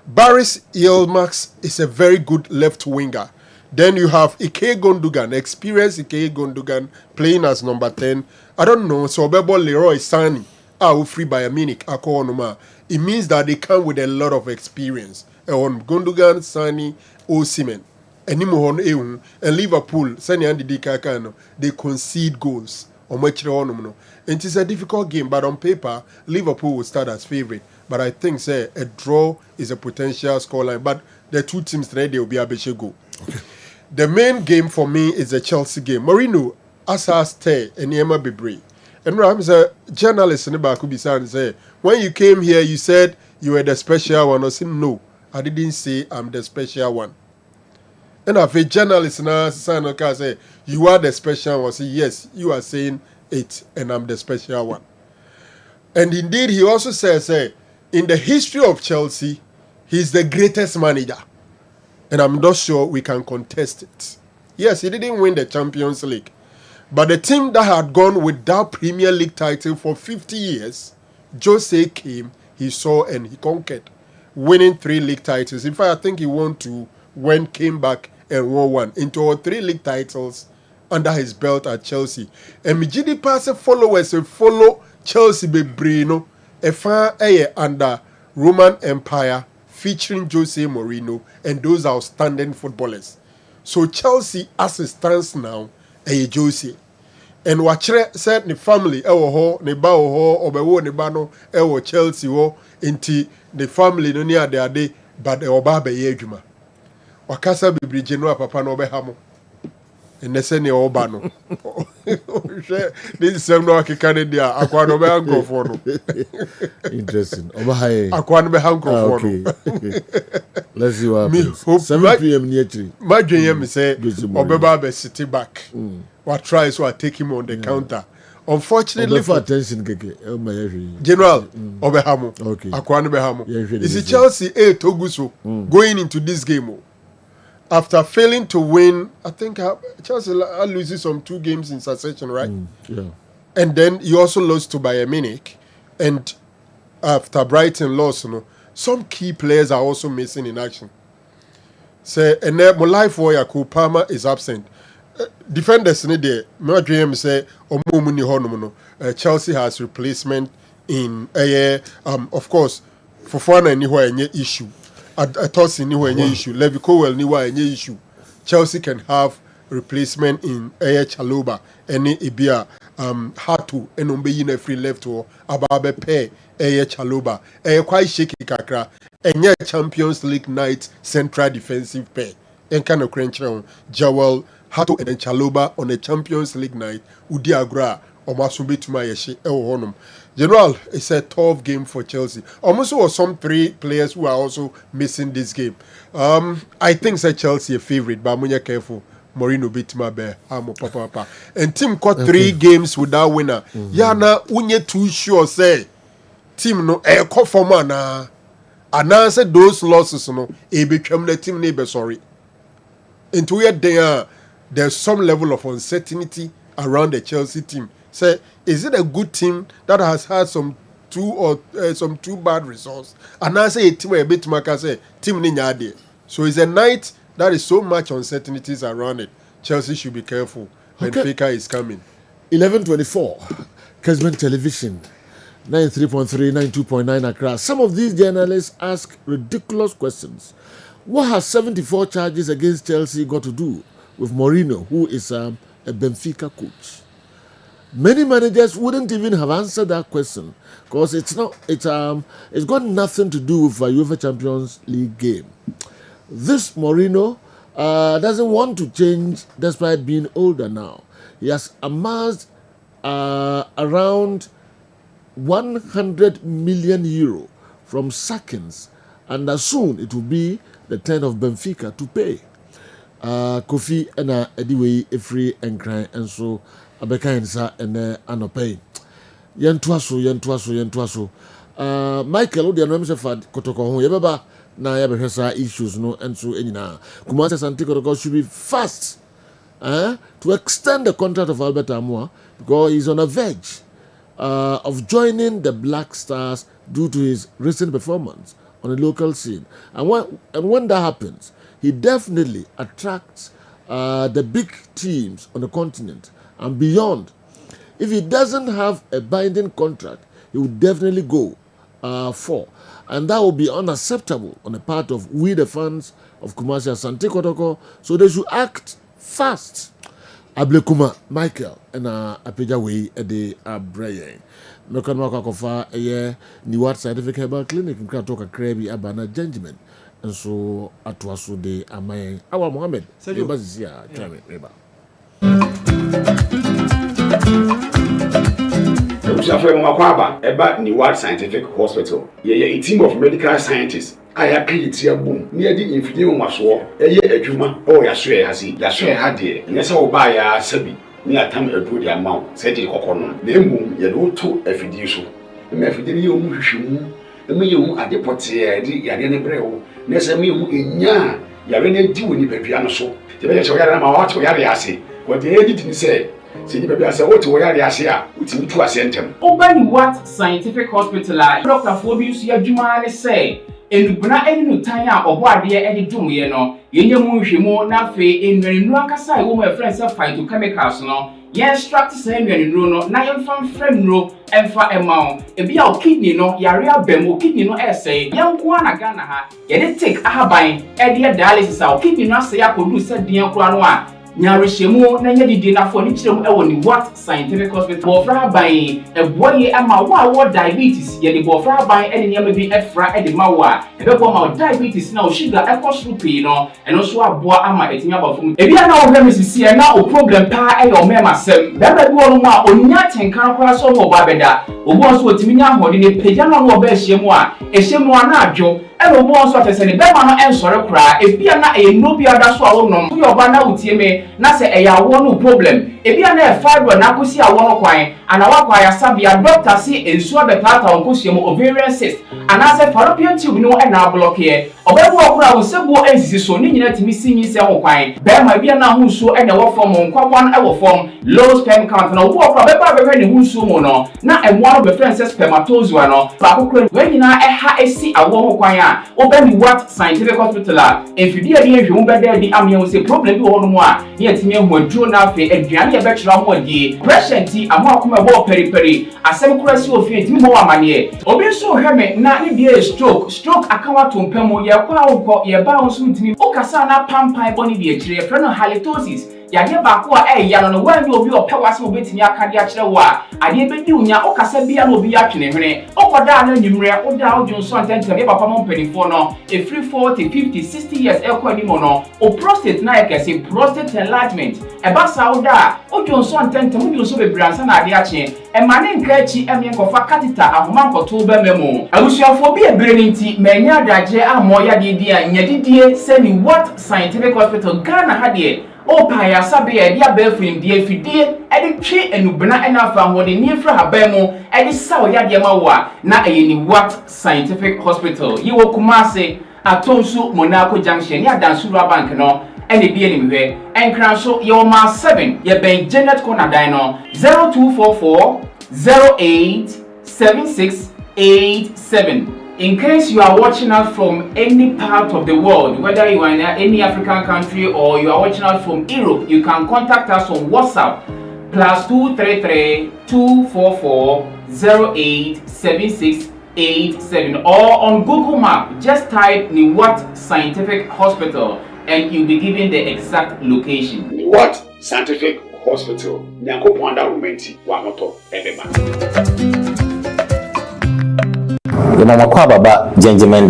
Baris Yilmaz is a very good left winger. Then you have Ike Gundogan, experienced Ike Gundogan playing as number 10. I don't know, so Bebo Leroy Sani are free by a minute. It means that they come with a lot of experience. On Gundogan, Sani, Osimhen, and Liverpool, Sani and Dikakano, they concede goals. And it is a difficult game, but on paper, Liverpool will start as favorite. But I think say a draw is a potential scoreline. But the two teams today, they will be able to go. Okay. The main game for me is the Chelsea game. Mourinho, Asas Te, and Yema Bibri. And I'm a journalist in the Bakubisan and say, when you came here, you said you were the special one. I said, no, I didn't say I'm the special one. And if a journalist now say, you are the special one, say, yes, you are saying it, and I'm the special one. And indeed, he also says, in the history of Chelsea, he's the greatest manager. And I'm not sure we can contest it. Yes, he didn't win the Champions League. But the team that had gone without Premier League title for 50 years, Jose came, he saw, and he conquered, winning 3 league titles. In fact, I think he won 2, came back and won 1. Into all 3 league titles under his belt at Chelsea. And Mijidi Pass followers follow Chelsea Bebrino, under Roman Empire, featuring Jose Mourinho and those outstanding footballers. So Chelsea, as it stands now, Jose. And Wachere said the family, ne ba obewo ne ba no, Chelsea inti the family no near their day, but oba be yejuma. Wakasa bibri jenua papa no behamo. And they say ne oba no. This is some no akikane dia akwa no be hanko for no. Interesting. Oba haye. Akwa no be hanko for no. Let's see what happens. 7 p.m. near 3. My dream say Obeba be city back. What try so I take him on the counter. Unfortunately for attention General Obehamo. Okay. Akwa no behamo. You see Chelsea Toguso going into this game. After failing to win, I think Chelsea loses some 2 games in succession, right? Yeah. And then you also lost to Bayern Munich. And after Brighton lost, some key players are also missing in action. Say, and then my life warrior Palmer is absent. Defenders in there, my dream say, Chelsea has replacement in of course, Fofana anywhere any issue. I thought anywhere any issue. Levi Cowell anywhere any issue. Chelsea can have replacement in Chaloba any Ibia Hatu and Umbe free left or Ababe Pe Chaloba quite shaky kakra and Champions League night central defensive pair and kind of crunch Jawel Hatu and Chaloba on the Champions League night Udiagra or Masumbi to my honum. General, it's a tough game for Chelsea. Almost was some 3 players who are also missing this game. I think say Chelsea a favorite, but I'm careful. Mourinho beat my bear. Papa. And team got 3 games without winner. Yana unye too sure say team no call for mana. And I said those losses no become the team neighbor sorry. Into where there's some level of uncertainty around the Chelsea team. Say, is it a good team that has had some 2 bad results? And I say a team a bit more say team ni nyade. So it's a night that is so much uncertainties around it. Chelsea should be careful. Benfica is coming. 11:24. Kessben Television. 93.3, 92.9 Accra. Some of these journalists ask ridiculous questions. What has 74 charges against Chelsea got to do with Mourinho, who is a Benfica coach? Many managers wouldn't even have answered that question because it's got nothing to do with a UEFA Champions League game. This Mourinho doesn't want to change despite being older now. He has amassed around 100 million euro from sackings, and soon it will be the turn of Benfica to pay. Kofi and Ediway Efri and Cry and so Abeka and Anopay. Yentuaso. Michael, the anonymous of Kotoko, Yababa, Naya issues, no, and so anyhow. Kumasa Santico should be fast to extend the contract of Albert Amoa because he's on a verge of joining the Black Stars due to his recent performance on the local scene. And when that happens, he definitely attracts the big teams on the continent and beyond. If he doesn't have a binding contract, he would definitely go for. And that will be unacceptable on the part of we, the fans of Kumasi Asante Kotoko. So they should act fast. Ablekuma, Michael, and Apeja Way at the Abraye. No can walk off a year, New Scientific Herbal Clinic in Kratoka Krabi Abana Gentlemen. And so at was the Amay. Our Mohammed, Abusuafo mo makwaba eba ni World Scientific Hospital. Ye a team of medical scientists. Aya create boom. Near the infidel was war. Eye adwuma o ya so ya si. Ya so ya de. Nyesa wo ba ya sabi. Ni atam edu the amount. Say the kokono. Na emu ye do to afidie so. Me afidie ye omu hwehwemu. Me ye omu adepote ya de yade ne brewo. Na se me omu enya yare ne di woni badua no so. Te be che wo yare na ma wa to yare ase. Wo de edit ni say see the baby I say what to yare ase a utimi tu ase ntem. Obani What Scientific Hospital Dr. Phobius ya dwuma ne say enubna enu tan a obo ade e dwum ye no yenye mu hwemu na fe enwenu akasa e wo ma friend say phytochemicals no ye extract say enwenu no na ye fam frem no emfa emaw e bia o kidney no yare abem o kidney no say yanko na Ghana ha ye de take ahaban e de dialysis a o kidney no say akodu say den kura no a nyarehemu na nya didi na fo ni kirem e woni What Scientific Hospital bofra ban e boye ama wo diabetes ye de bofra ban e ne bi efra e de ma wo a e be bo ma diabetes na o sugar e koso pii no e no so aboa ama etinya bafum e bia na wo hwe misisi e na o problem pa e yo mema sem da ba bi wo no ma onya tenkan kora so wo ba beda obo so otimi nya hode ne peja na wo ba hyiemu a ehyemu ana adwo eno mo so atese ne be ma no ensore kora e bia na e no bia da so a wo nom yo ba na utie me na se e ya wo no problem e bia na e fibro na kosi a wo no kwan ana wa kwa ya sabia doctor si ensuo betata on kosiemu ovarian cyst ana se fallopian tube no e na block ye obebu okura wo sebu ensisi so ni nyina timi sinyi se ho kwan be ma bia na hu so e na wo form nkwawan e wo form low sperm count na wo okura be ba be ne hu so mo no na e mo no be friend spermatozoa no ba kokura we nyina e ha esi awo ho kwan a obani What Scientific Hospital a enfidi e de ehwe be da di amia wo se problem bi wo no mo a ne atimi hu aduro na afi aduane e be kira ho adie pressure ti amo akoma bo periperi asem kura si ofi etimi mo amane obi so hweme na ne bia stroke akawa tompam ye kwa wo ye ba wo so ntimi o kasa na pampan boni bi akire ye no halitosis yade ba ko a ya no wan bi obi opawase obetimi akade akire wo a ade be di unya o kasa bia na obi atwene hwene o koda na nyimre o da o junso antentem ye ba pam mpanifo no e free 40 50 60 years e kwa ni mo no o prostate na ekese prostate enlargement e ba sa o da o junso antentem o junso be bransa na ade ache e mane nka chi emye kofa catheter ahoma nkoto ba memo abusuafo bi ebere ni nti menya adaje amo ya de dia nyadidie se ni What Scientific Hospital Ghana ha de o pa ya sabe ya dia be fim die fidie e de twe enubna e na fa ho de ni fra haban mu e de saw ya de ma wo na e ni What Scientific Hospital yi wo Kumase Atonsu Monaco Junction ya Dansura Bank no e ne bie ni mhwe enkran so ye o ma 7 ye ben Janet Corner dan no 0244 087687. In case you are watching us from any part of the world, whether you are in any African country or you are watching us from Europe, you can contact us on WhatsApp +233 244 087687 or on Google Map. Just type the What Scientific Hospital and you'll be given the exact location. What Scientific Hospital? Nyanko Pwanda Rumenti Wamoto Edema. Kwa baba Gentleman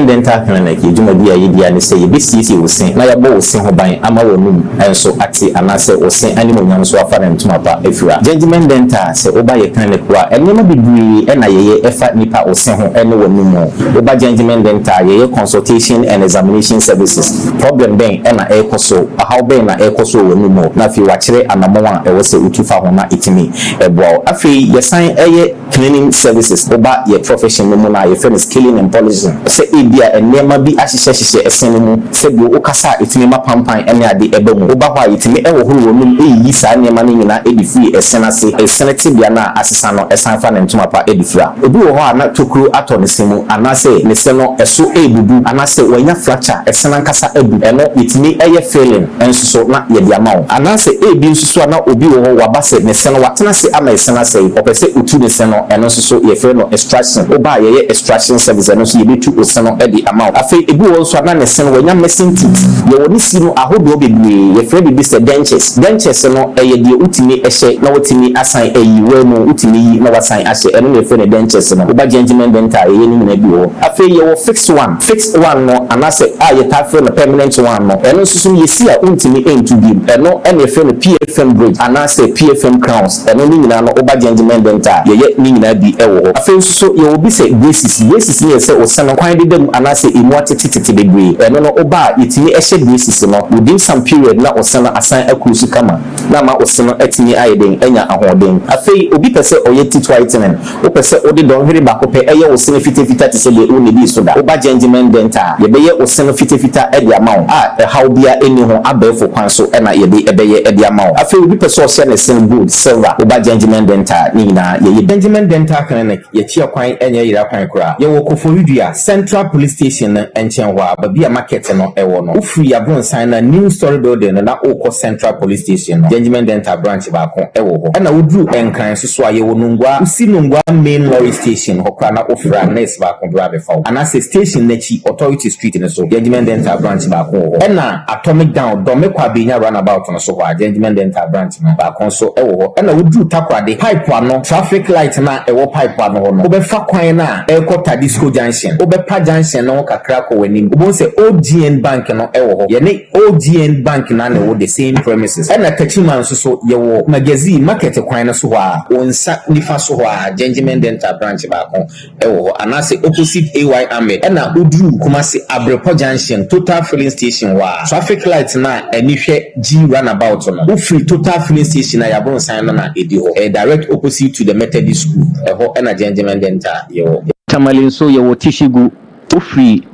Dental Clinic yedwumadi ayedia ne sey yebisisi wosen na yabo wosen ho ban ama wonum enso ate anase wosen animonyam so afa na ntuma pa afira Gentleman Dental se oba ye clinic wa enema bibiri na yeye efa nipa wosen ho ene wonum oba Gentleman Dental yeye consultation and examination services problem ben na ekoso how ben na ekoso wonum na fi wa kire anamo a ewo se utufa ho na itimi ebo afi yesan eye cleaning services oba ye profession no na ye friend scaling and polishing se ebia enema bi ahyehyehye esene mu se bi o kasa itimi mapampan ene ade ebe mu oba hwa itimi ewo horo wonum eyi saa enema no nyina edifi esena se esene tibia na asesa no esanfa na ntuma pa edifira obi wo ho na tokuru ato ne semu anase ne se no eso ebubu anase wanya fracture esena nkasa ebu eno itimi eye failing enso na ye dia mawo anase ebi nsusu na obi wo ho wabase ne se no watena se ama esena se opese utu ne se no eno so ye fe no extraction oba a ye extraction service no so ye betu oseno e di amount afi ebi wo so na ne sen wo nya missing teeth ye wo ni si no ahodo bebre ye frɛ bi se dentures no e ye de utimi e hye na wotimi asan ayi we mu utimi yi na wasan ahye eno ne frɛ ne dentures no oba gentleman dental ye ni na bi wo afi ye wo fixed one no anase a ye ta frɛ no permanent one no eno susu ye si a untimi into bi eno e ne frɛ no PFM bridge anase PFM crowns eno ni nyina no oba gentleman dental ye ni nyina bi e wo afi so ye wo bi se braces ni ye se osano kwan de dem anase emu atetete bebre eno no oba yetimi e hye braces no within some period na osano asan akusu kama na ma osano etimi ayeden enya ahoden afi obi pese oye tit whitening o pese odi don hiri ba ko pe eye osano fitafita te se le o ne bi so da oba gentleman dental ye be ye osano fitafita e dia mawo a how bia eni ho abefo kwan so e na ye be ebeye e dia mawo afi obi pese o share ne sen good silver oba gentleman dental ni na ye gentleman dental clinic ye tia kwan enye yira kwan kura ye wo Koforidua Central Police Station na enchen wa ba bia market no e wo no ufri abron sign na new story building na okọ Central Police Station no gentleman dental branch ba ko e wo ho na wodru enkran so so aye wo nungwa usi nungwa main lorry station hokra na ofra nurse ba ko bra be fa anase station na chi authority street ne so gentleman dental branch ba ko ho na atomic down do me kwa benya runabout no so wa gentleman dental branch no ba ko so e wo ho na wodru takwade pipe ano traffic light na e wo pipe ano ho no obefa kwan na e ko Tadisco junction obepa junction no kakra ko wani obo se OGN bank no e wo ho ye ne OGN bank na ne wo the same premises na tachiman so ye wo magazine market kwan na so ha onsa nifa so ha gentleman dental branch ba ko e wo ho anase opposite AY Ahmed na odru kuma se Abrepo junction total filling station wa traffic light na anihwe G runabout no wo free total filling station na yabon sign na edi ho direct opposite to the Methodist school e ho na gentleman dental ye wo Tamalin so ye wo tishigu ufri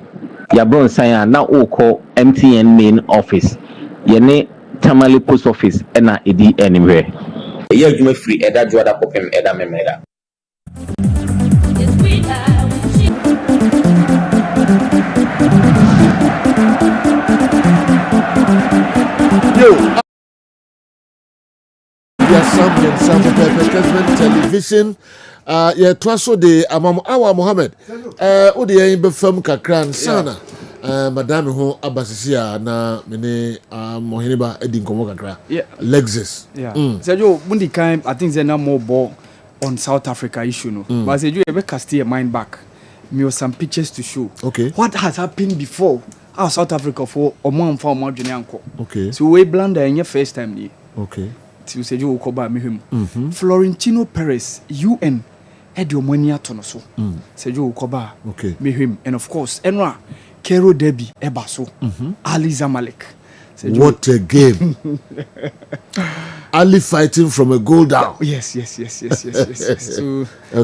ya bron sanya na oko MTN main office ye ne Tamale post office na edi anywhere ye adwuma free eda joada popem eda memeda yo some Kessben television yeah twaso de amam awa Mohammed odi yen be fam kakran sana madam ho abasisia na mene mohiniba edi nkomo kakra Lexus Sergio bundi kan I think there na more ball on South Africa issue no but Sergio you be cast your mind back me some pictures to show what has happened before our South Africa for omo mfa omo adwene anko so we blunder in your first time ni ti Sergio Okoba mehwem Florentino Perez UN Edio money ato no so Sergio Okoba mehwem and of course Enra Kero Debi Ebaso Ali Zamalek what a game Ali fighting from a goal down yes so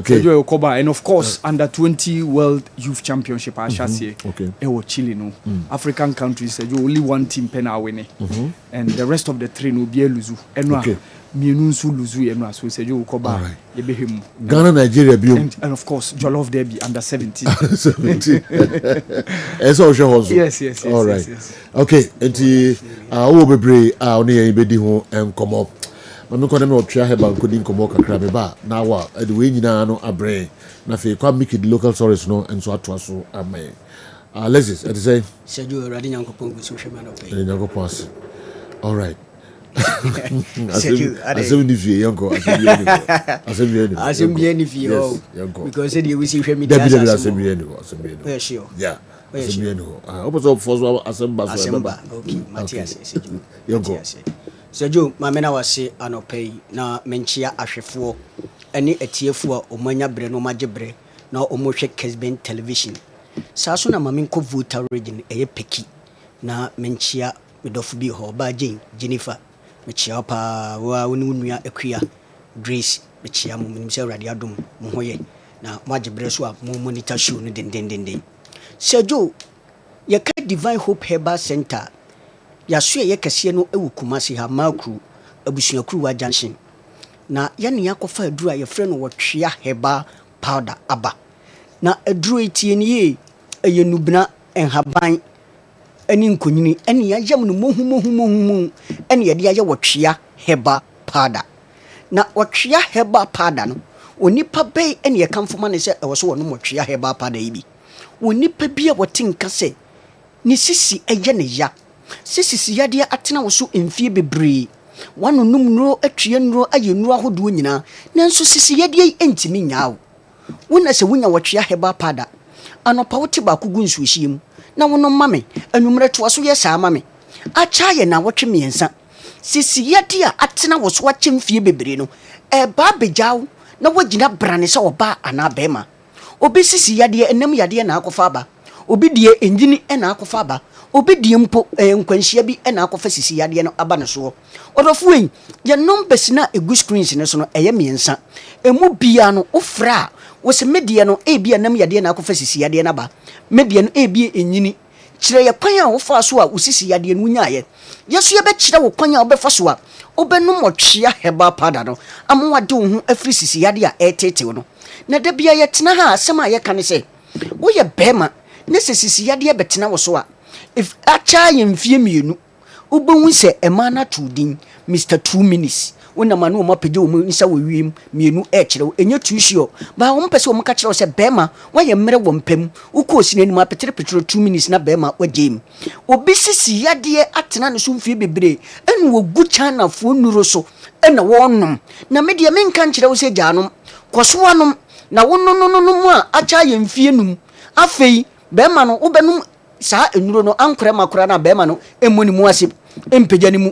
Sergio Okoba and of course under 20 World Youth Championship Ashasi ewo Chile no African countries Sergio only one team pena winning and the rest of the three no be luzu Enra Mienunsu luzu Enra so Sergio Okoba yebehemu Ghana Nigeria biom and of course Jollof Derby under 17 Eso also yes all right okay enti wo bebre oni yen bedi ho enkomo mami ko na me otwa heba nkodi nkomo kakra me ba na wa de we nyina no abre na fe kwa make the local stories no enso atoa so amen Alexis it say Sergio Radi Nyankopon go so hwema no pe Nyankopon all right Asem fie yanko asem bien fie because say we see hwemi dia asem bien sure yeah asem bien opo for asem ba okay Matthias Sergio yanko Sergio mamena wase anopei na menchia ahwefo ene atiefo a omanya bre no magyebre na omohwe Kessben television saso na mamenko voter region eye peki na menchia medofu bi ho ba Jennifer mechia pa wa wonua akua Grace mechia mo nim se awrade adom mo hoye na magyebre so a mo monitor show no den Sergio ye ka Divine Hope Herbal Center ya so ye kese no ewu Kumasi ha makru abusuakru wa junction na ya ne yakofa aduru a ye frɛ no wotwea herbal powder aba na aduru etie ne ye nubna enhaban ani nkonyini ene ya yam no mohu ene ye de ya wotwea herbal powder na wotwea herbal powder no onipa bɛyi ɛne yɛka mfoma ne sɛ ɛwɔ so wɔno mɔtwea herbal powder yi bi onipa bi a wɔte nka sɛ ne sisi ɛyɛ ne ya sisi yadeɛ atena wo so mfie bebree wano num nuro atwie nuro ayɛ nuro ahodoɔ nyinaa nanso sisi yadeɛ yi ɛntimi nyaa wo wona sɛ wonya wɔtwea herbal powder anɔpa wote baako gu nsuohyie mu na wono mame anwummerɛ toa so yɛ saa mame akya yɛ na wɔtwe mmiɛnsa sisi yadeɛ a atena wo so akyɛ mfie bebree no ɛbaa begyaw na wagina brane sɛ ɔbaa anaa bɛrima obi sisi yadeɛ enam yadeɛ na akɔfa aba obi die engini na akɔfa aba obi die mpo nkwanhyia bi na akɔfa sisi yadeɛ no aba ne so ɔdɔfo yi yɛ numbers na egu screens ne so no ɛyɛ mmiɛnsa emu bia no ofra wɔsɛ media no ebi enam yadeɛ na akɔfa sisi yadeɛ na ba media no ebi enyini kyerɛ yɛ kwan a wofa so a usisi yadeɛ no nyaayɛ yɛso yɛbɛkyerɛ wo kwan a wobɛfa so a wobɛnom ɔtwea herbal powder no amowade wo ho afiri sisi yadeɛ a ɛtetew no na da bia yɛtena ha asɛm a yɛka ne sɛ woyɛ bɛrima ne sɛ sisi yadeɛ bɛtena wo so a if akya yɛ mfie mmienu wobɛhu sɛ ɛma no ato din Mr. 2 minutes wonam ano ɔma pagya wɔ mu nsa wɔ wiem mmienu ɛkyerɛ wo ɛnyɛ tuusio baa wɔn pɛ sɛ wɔn ka kyerɛ wo sɛ bɛrima wayɛ mmerɛ wɔ mpam wokɔ osi n'anim apetere 2 minutes na bɛrima wagye mu obi sisi yadeɛ atena ne so mfie bebree ɛna wɔgu kyanafoɔ nuro so ɛna wɔnom na me deɛ menka nkyerɛ wo sɛ gyanom kɔsoanom na wononononom a akya yɛ mfie num afei bɛrima no wobɛnom saa enuro no ankorɛ makora na bɛrima no ɛmmɔ ne mu ase ɛmpagya ne mu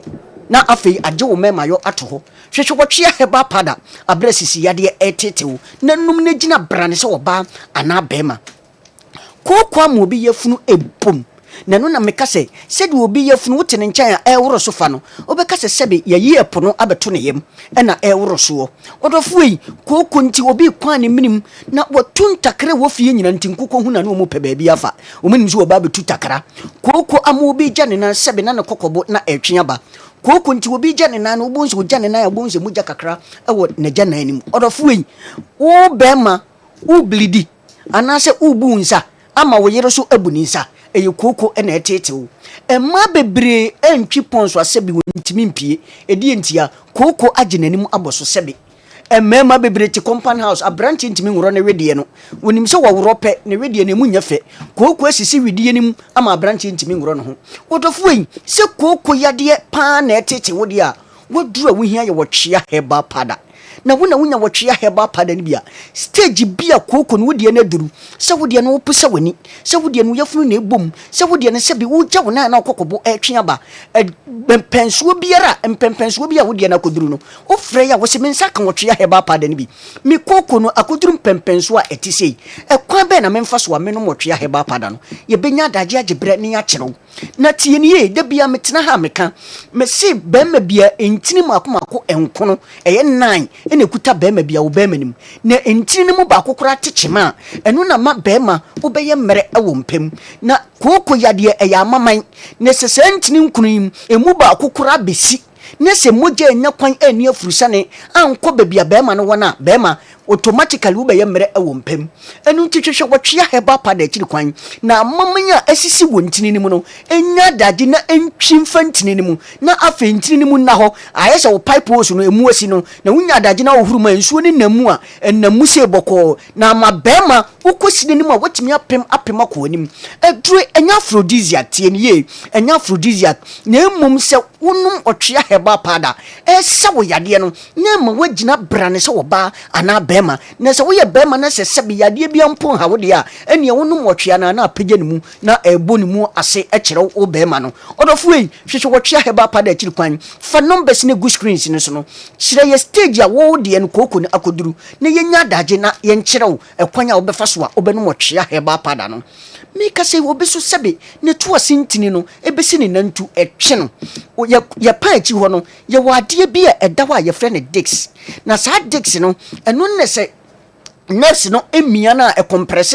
na afei agye wo mɛma yɔ ato hɔ hwehwɛ wɔtwea herbal powder abrɛ sisi yadeɛ ɛtetew na num ne gyina brane sɛ ɔbaa anaa bɛrima kookoo ma obi yɛfunu ebom na no na meka sɛ sɛde obi yɛfunu wote ne nkyɛn a ɛworo so fa no wobɛka sɛ sɛbe yɛyi ɛpo no abɛto ne yam ɛna ɛworo soɔ ɔdɔfo yi kookoo nti obi kwan ne minim na wɔtu ntakra wɔ fie nyina nti nkokɔ hu na no mu pɛ baabi afa ɔmanim sɛ wɔba bɛtu takra kookoo ama obi gya ne nan sɛbe na ne kɔkɔbo na ɛtwe aba kookoo nti obi gya ne nan no wobɔ nso gya ne nan a wobɔ nso mugya kakra ɛwɔ ne gya nan nim ɔdɔfo yi wo bɛrima wo blidi anaasɛ wobu nsa ama wo yere so abu ne nsa ɛyɛ kookoo ɛna ɛtetew ɛma bebree ɛntwi pɔnso asɛbi wɔntimi mpie ɛdi ntia kookoo agye n'anim abɔ so sɛbi ɛmɛɛma bebree te compound house aberante ntimi nworo ne wedeɛ no wonim sɛ wɔworɔ pɛ ne wedeɛ no mu nyɛ fɛ kookoo asisi wedeɛ no mu ama aberante ntimi nworo no ho wɔdɔfo yi sɛ kookoo yadeɛ paa na ɛtetew deɛ a wɔduru a wohia yɛ wɔtwea herbal powder na wona wonya wɔtwea herbal powder no bia stage bia kookoo no wodeɛ no aduru sɛ wodeɛ no wopo sɛ w'ani sɛ wodeɛ no yɛfunu na ɛbom sɛ wodeɛ no sɛbi wogya wo nan na wokɔkɔbo ɛtwe aba mpɛnsuo biara mpɛnsuo bi a wodeɛ no akɔduru no wofrɛ yɛ a wɔsɛ me nsa ka wɔtwea herbal powder no bi me kookoo no akɔduru mpɛnsuo a ɛte sei ɛkwan bɛɛ na memfa so a menom wɔtwea herbal powder no yɛbɛnya adagye agye berɛ ne yɛakyerɛw na tie ne yie da bia metena ha meka mese bɛrima bia ɛntini maako ɛnkono ɛyɛ 9 ɛna ekuta bɛrima bia wo bɛrima nim na ɛntini no mu baako koraa te kyema a ɛno na ma bɛrima wobɛyɛ mmerɛ ɛwɔ mpam na kookoo yadeɛ ɛyɛ amaman na sɛ saa ntini nkunu yi emu baako koraa bɛsi na sɛ mogya anya kwan ani afurusane ankɔ baabi a bɛrima no wɔ no a bɛrima automatically wobɛyɛ mmerɛ ɛwɔ mpam ɛno nti hwehwɛ wɔtwea herbal powder akyiri kwan na amaman a asisi wɔ ntini no mu no ɛnya adagye na ɛntwi mfa ntini no mu na afei ntini no mu nna hɔ ayɛ sɛ wo pipe hose no ɛmu asi no na wonya adagye na wohuru ma nsuo ne nam mu a ɛnam mu sɛ bɔkɔɔ na ama bɛrima wokɔ sine no mu a watumi apem akɔ anim ɛduro ɛnya aphrodisiac tie no yie ɛnya aphrodisiac na mmom sɛ wonom ɔtwea herbal powder ɛsɛ wo yadeɛ no na ma wagyina brane sɛ wɔbaa anaa bɛrima na sɛ woyɛ bɛrima na sɛ sɛbi yadeɛ bia mpo ha wo deɛ a ɛneɛ wonom wɔtwea no na apagya ne mu na ɛbɔ ne mu ase ɛkyerɛ wo bɛrima no ɔdɔfo yi hwehwɛ wɔtwea herbal powder akyiri kwan fa numbers ne gu screens no so no kyerɛ yɛ stage a wo deɛ no kookoo no akɔduru na yɛnya adagye na yɛnkyerɛ wo ɛkwan a wobɛfa so a wobɛnom wɔtwea herbal powder no meka sɛ obi so sɛbe ne to asintini no ebesi ne nantu ɛtwe no yɛ pa akyi hɔ no yɛwɔ adeɛ bi a ɛda hɔ a yɛfrɛ ne dicks na saa dicks no ɛno ne sɛ nurse no emia na e compress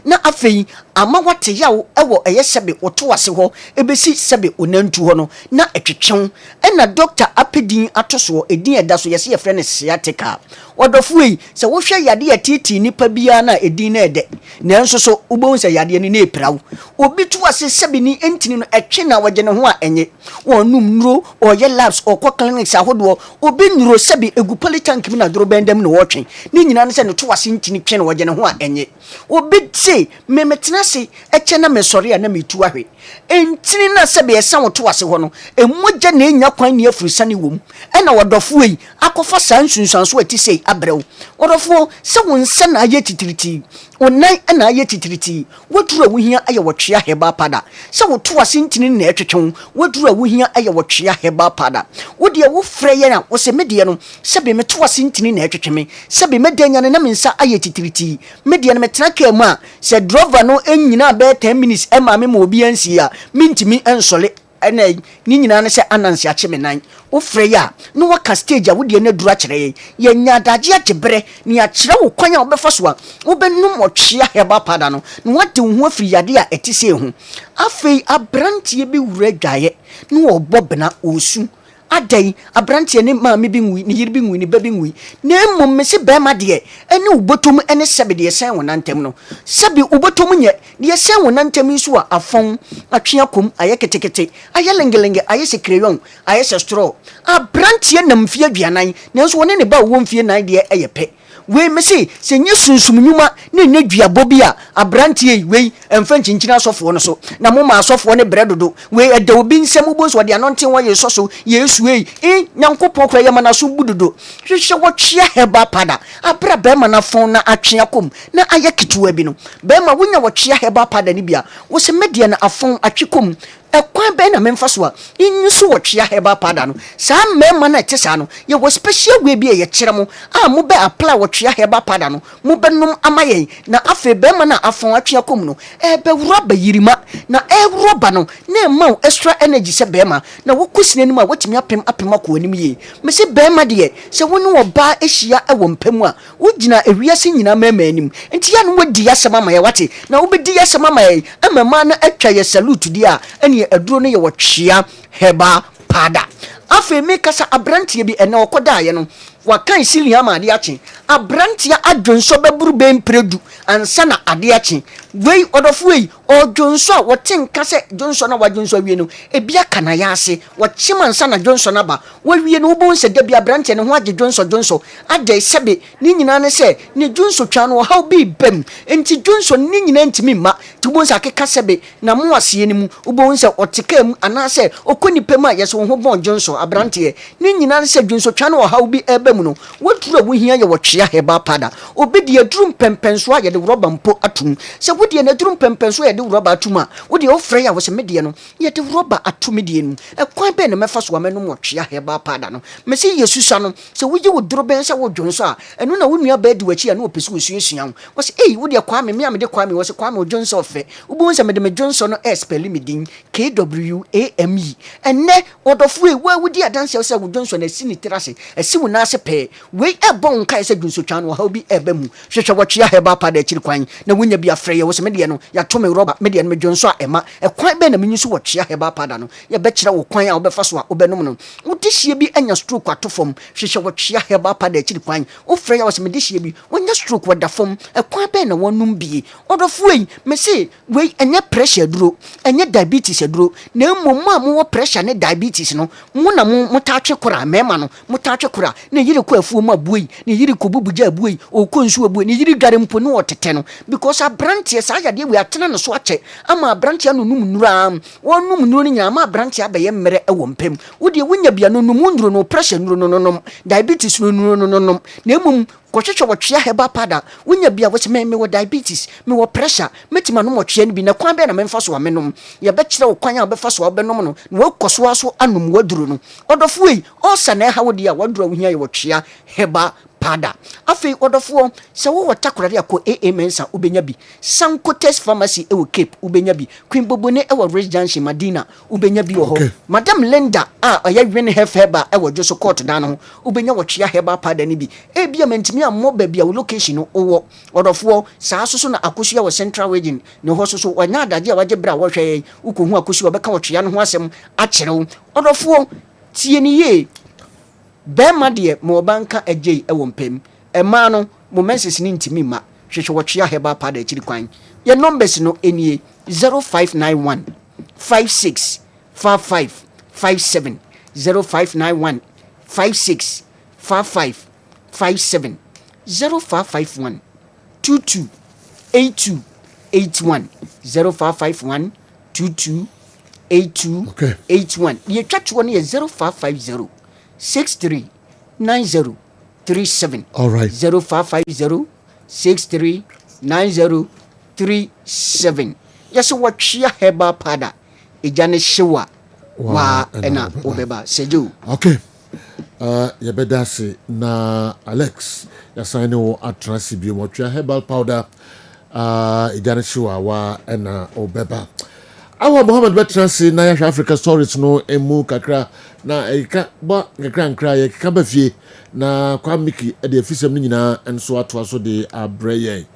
na afei ama wate yawo ewo eye sebe woto ase ho ebesi sebe onantu ho no na etwetwen na doctor apedin atoso edin eda so yese ye frɛ ne sciatica odofui se wo hwɛ yade atiti nipa bia na edin na ede nanso so ubon se yade ni na eprawo obi to ase sebe ni entini no etwe na wagye ne ho a enye wonum nuro oye labs okɔ clinics ahodo obi nuro sebe egu politank mi na doro bendam no wotwe ni nyina ne se no to ase ntini twe na wagye ne ho a enye obi se memetena se eche na mesori a na metu ahwe entini na sebe esa wo to ase ho no emogya na enya kwan ne afurisa ne wom na wodofo yi akofa san sunsanso ati sei abrew wodofo se wo nsa na aye titiriti onan na aye titiriti woduru awuhia aye wotwea heba pada se wo to ase ntini na etwetwe woduru awuhia aye wotwea heba pada wode wo frɛ ye na wo se medie no sebe me to ase ntini na etwetwe me sebe medanya na me nsa aye titiriti medie no metena ka mu a se driver no enyina be 10 minutes ema me mo obi ansi a mintimi ensole ena ni nyina ne se anansi ache me nan wo frɛ ya no waka stage a wode na duru akyere ye nya daje agyebere ni akyere wo kwanya wo befa so a wo benum otwea heba pada no no wade ho afiri yade a etise hu afei abrantie bi wura dwaye no obobna osu adai abrantie ne maame bi nwi ne yiri bi nwi ne ba bi nwi na mmom me se be ma de ene ubotom ene sebe de sen wonantem no sebe ubotom nye de sen wonantem su a afon atwea kom aye ketekete aye lengelenge aye se kreyon aye se straw abrantie nam fie aduanan nanso woni ne ba wo mfie nan de eye pe we me se nye sunsum nyuma ne duabo bi a abrantie we emfa nkinkyina asofo no so na mo ma asofo ne bredodo we eda obi nsem bo so de anonten wa yeso so yesu e nyankopon kra yema na so budodo hwehwe wo twea heba pada abra be ma na fon na atwea kom na aye ketewa bi no be ma wonya wo twea heba pada ni bia wo se media na afon atwekom ekwan be na memfa so a insu wo twea heba pada no sa mema na tesa no ye wo special we bi ye kyere mo a mo be apply wo twea heba pada no mo benum amaye na afe be ma na afon atwea kom no be wura yirima na wura no na ma extra energy se be ma na wo kusine nim a wotimi apem akọ anim ye me se be ma de se wonu wo ba ehia ewo mpamu a wo gina ewiase nyina mema anim enti ya no wodi asema ma ye wate na wo bedi asema ma ye amema na atwa ye salute di a ene aduro no ye wo twea heba pada afi me kasa abrantie bi ene okoda ye no wakan sili ama ade ache abrantia adwonso beburu be mpredu ansa na ade ache wei odofo wei odwonso a woten kase dwonso na wadwonso wie no ebia kana ya ase wochima ansa na dwonso na ba wawie no wo nse da bia abrantia ne ho age dwonso ade sebe ni nyina ne se ni dwonso twa no how bi bem enti dwonso ni nyina ntimi ma ti wo nsa keka sebe na mo ase ni mu wo nse otekam ana se okoni pema yeso ho bon dwonso abrantie ni nyina ne se dwonso twa no how bi ebe mu no wodura wo hia ye wotwea heba pada obedi adrum pempenso a ye de roba mpo atum se wodi na adrum pempenso ye de roba atum a wodi ofre ya wo se medie no ye de roba atum die no ekwan be na mefa so amenu wotwea heba pada no me se yesusa no se woje woduro ben se wodwonso a enu na wonua ba di wachi a na opese wosuasua wo se wodi kwa me me amede kwa me wo se kwa me odwonso ofe ubon se mede me dwonso no spell me din KWAME enne odofo e wa wodi adanse se wodwonso na sini terase esi wo na ase pe we ebon kai se dwonso twa no ha obi ebemu hwehwe wotwea heba pada akiri kwan na wonya bi afre ye wo se medie no ya to me roba medie no me dwonso a ema ekwan be na menyisu wotwea heba pada no ye be kire wo kwan a wo be fa so a wo benum no wodihie bi anya stroke atofom hwehwe wotwea heba pada akiri kwan wo frɛ ya wo se medihie bi wonya stroke wada fom ekwan be na wonum bi odofo yi me se we enye pressure duro enye diabetes duro na mmom a mo pressure ne diabetes no mo na mo ta twe kora mema no mo ta twe kora na yire ko afuo ma buoi ni yiri ko bubuja buoi o ko nsu buoi ni yiri gare mpo no otete no because abrantie sa ya de we atena no so ache ama abrantie no num nura wonum nuru ni nya ama abrantie abaye mmere ewo mpem wo de wonya bia no num nduro no pressure nduro no diabetes no na emum kwotwetwe wotwea heba pada wonya bia wo se me wo diabetes me wo pressure metima no motwea ni bi na kwan be na memfa so amenom ye be kire wo kwan a be fa so obenom no wo koso aso anum waduro no odofo yi osa na ha wo de a waduro wo hia ye wotwea heba pada afei odofo se wo wota korade akọ AMNsa ubenya bi Sankotes Pharmacy ewo Cape ubenya bi Queen Bobone ewo Rich Junction Madina ubenya bi wo ho Madam Linda oya Win Hefeba ewo Joso Court dan ho ubenya wo twea heba pada ni bi bia mantimi ammo ba bia wo location no wo odofo saa so na akosua wo Central Region ne ho so onya adade a waje bra wo hwe ukohu akosua beka wo twea no ho asem a kyerɛw odofo tie ni ye bema de mo banka agye ewo mpem ema no mo message ni ntimi ma hwehwe wo twea heba pada akiri kwan ye numbers no enie 0591 56 55 57 0591 56 55 57 0551 22 82 81 0551 22 82 81 ye twatwo ne 0550 63 90 37 all right 0550 63 90 37 yes what chia heba pada ejane hyewa wa ena obeba seju okay yebedase na Alex yasign wo atrasi bi mo twa herbal powder ejane hyewa wa ena obeba awa Muhammad Betrasi na ya Africa Stories no emu kakra na eka ba nkra ye ka ba fie na kwa miki e de fisem ni nyina enso ato so de abreye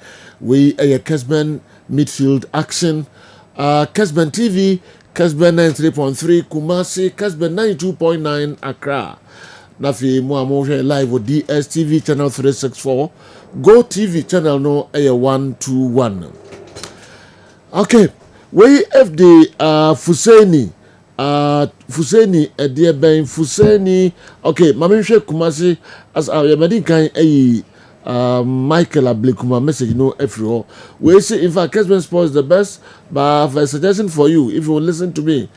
we Kessben midfield action Kessben TV Kessben 93.3 Kumasi Kessben 92.9 Accra na fi mo amore live o DSTV channel 364 Go TV channel no 121 okay we FD Fuseni dear Ben Fuseni okay mamehwe Kumasi as our medin kan Michael Ablekuma message no every we say in fact Kessben Sports the best but I have a suggestion for you if you will listen to me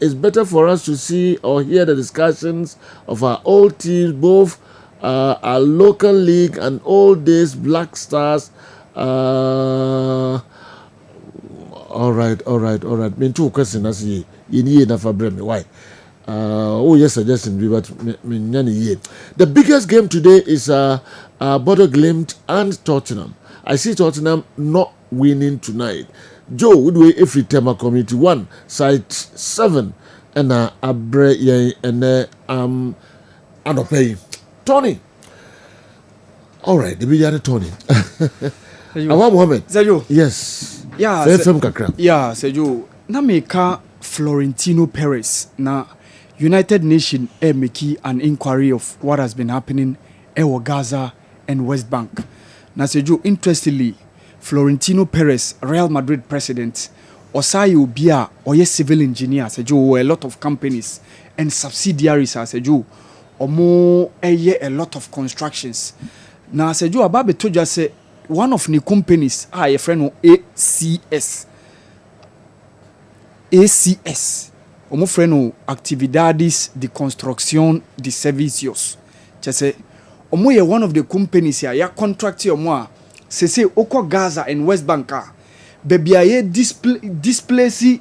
it's better for us to see or hear the discussions of our old teams both our local league and all days Black Stars all right. Me two question as ye na fabre me why? Yes, suggestion but me nyani ye. The biggest game today is Bodo Glimt and Tottenham. I see Tottenham not winning tonight. Joe would we every tema community 1 site 7 and abre ye and anopay Tony. All right, the big Tony. Awa Mohammed. Zayo. Yes. Yeah, Sejo. Na meka Florentino Perez na United Nations make an inquiry of what has been happening in Gaza and West Bank. Na Sejo, interestingly, Florentino Perez, Real Madrid president, Osayi Obia, oye civil engineer, Sejo, a lot of companies and subsidiaries, Sejo, omo a lot of constructions. Na Sejo, ababe toja se one of the companies a friend of ACS omo friend of Actividades de Construcción de Servicios chese omo ye one of the companies ya contract omo a se oko Gaza and West Bank baby aye displace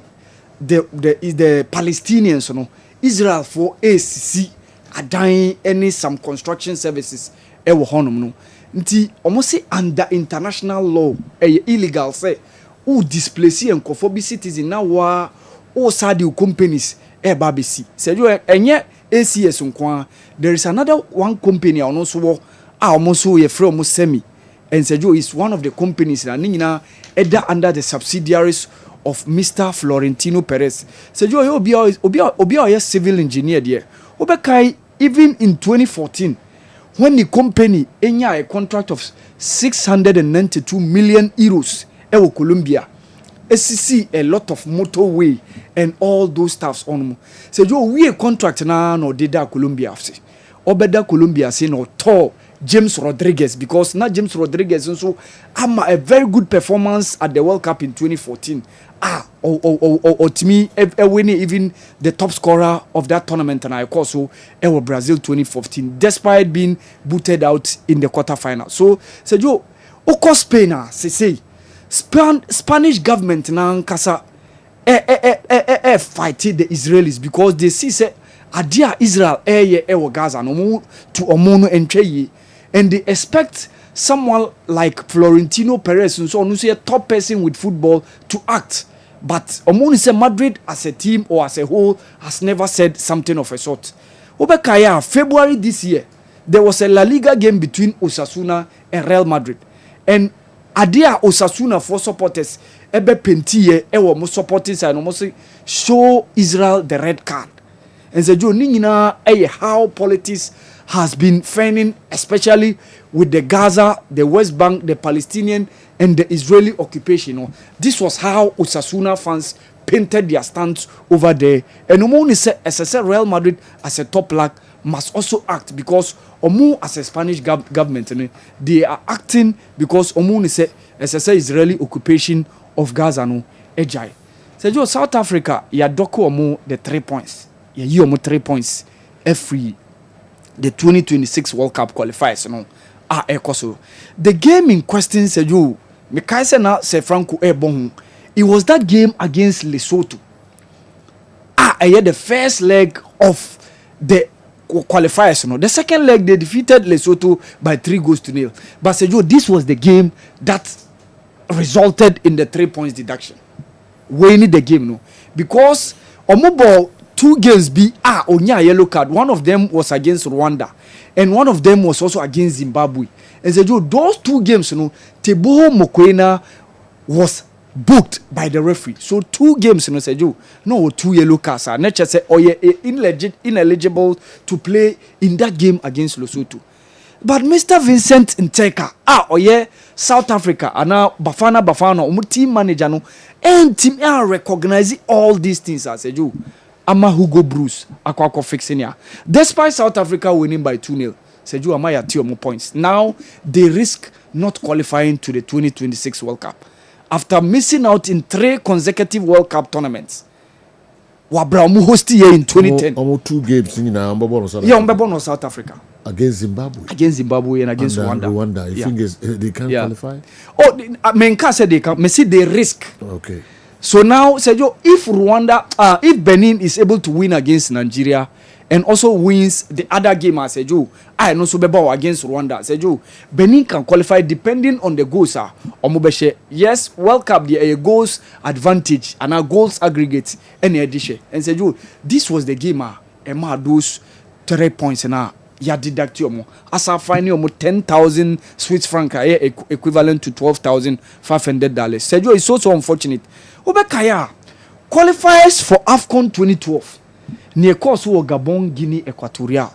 the Palestinians no Israel for ACC adan any some construction services e wo honom no nti almost under international law illegal say who displace enkofo bi citizen na wa o sadi companies babc say you enye ACS nko there is another one company ono so wo almost ye from semi and say you is one of the companies na nyina under the subsidiaries of Mr. Florentino Perez say you obi civil engineer there obekai even in 2014 when the company enya a contract of 692 million euros ewo Colombia SCC a lot of motorway and all those stuffs on so you we a contract na no deda Colombia afse obeda Colombia say no to James Rodriguez because na James Rodriguez also a very good performance at the World Cup in 2014 to me winning even the top scorer of that tournament and I also Brazil 2014 despite being booted out in the quarterfinal so Sergio oko Spain say Spanish government na nkasa fighting the Israelis because they see say adia Israel Gaza no to omono entwe and they expect someone like Florentino Perez, and so on, who's a top person with football, to act. But Omoni say Madrid as a team or as a whole has never said something of a sort. Obekaya, February this year, there was a La Liga game between Osasuna and Real Madrid. And Adia Osasuna for supporters, ebe pentie, ewo mo supporting side, no mo say show Israel the red card. And so Joe Nina, how politics has been fanning, especially with the Gaza, the West Bank, the Palestinian, and the Israeli occupation. This was how Osasuna fans painted their stance over there. And Omo say, as I said, Real Madrid as a top lag must also act, because Omo as a Spanish government, they are acting because Omo say, as I said, Israeli occupation of Gaza no ejai. So South Africa, ya doko Omo the 3 points. Ya yi Omo 3 points every the 2026 World Cup qualifiers, ekoso. The game in question, said you, Mikaise na se Franco Ebon. It was that game against Lesotho. The first leg of the qualifiers. The second leg they defeated Lesotho by 3-0. But Sejo, this was the game that resulted in the 3 points deduction. Winning the game, because Omobo 2 games be onya yellow card. One of them was against Rwanda, and one of them was also against Zimbabwe. And Sejo, those 2 games, Teboho Mokoena was booked by the referee. So 2 games, Sejo, no 2 yellow cards. Nature say, ineligible to play in that game against Lesotho. But Mr. Vincent Nteka, South Africa, ana Bafana, team manager, no, and team recognize all these things as Sejo. Ama Hugo Bruce, Akwako fixing ya. Despite South Africa winning by 2-0, Seju Amaya 2 more points. Now they risk not qualifying to the 2026 World Cup after missing out in 3 consecutive World Cup tournaments. Wabramu hosted here in 2010. Almost 2 games in South Africa. Against Zimbabwe. Against Zimbabwe and against Rwanda. You think they can't qualify? Oh, Menka said they can. Messi they risk. Okay. So now, Sergio, if if Benin is able to win against Nigeria and also wins the other game, Sergio, I know Subebo against Rwanda, Sergio, Benin can qualify depending on the goals. Yes, World Cup, the goals advantage and our goals aggregate any addition. And Sergio, this was the game. Emma those 3 points now. Ya deduct you as I find you 10,000 Swiss franc equivalent to $12,500. Sergio is so unfortunate. Obekaya qualifiers for AFCON 2012. Near course Gabon, Guinea, Equatorial.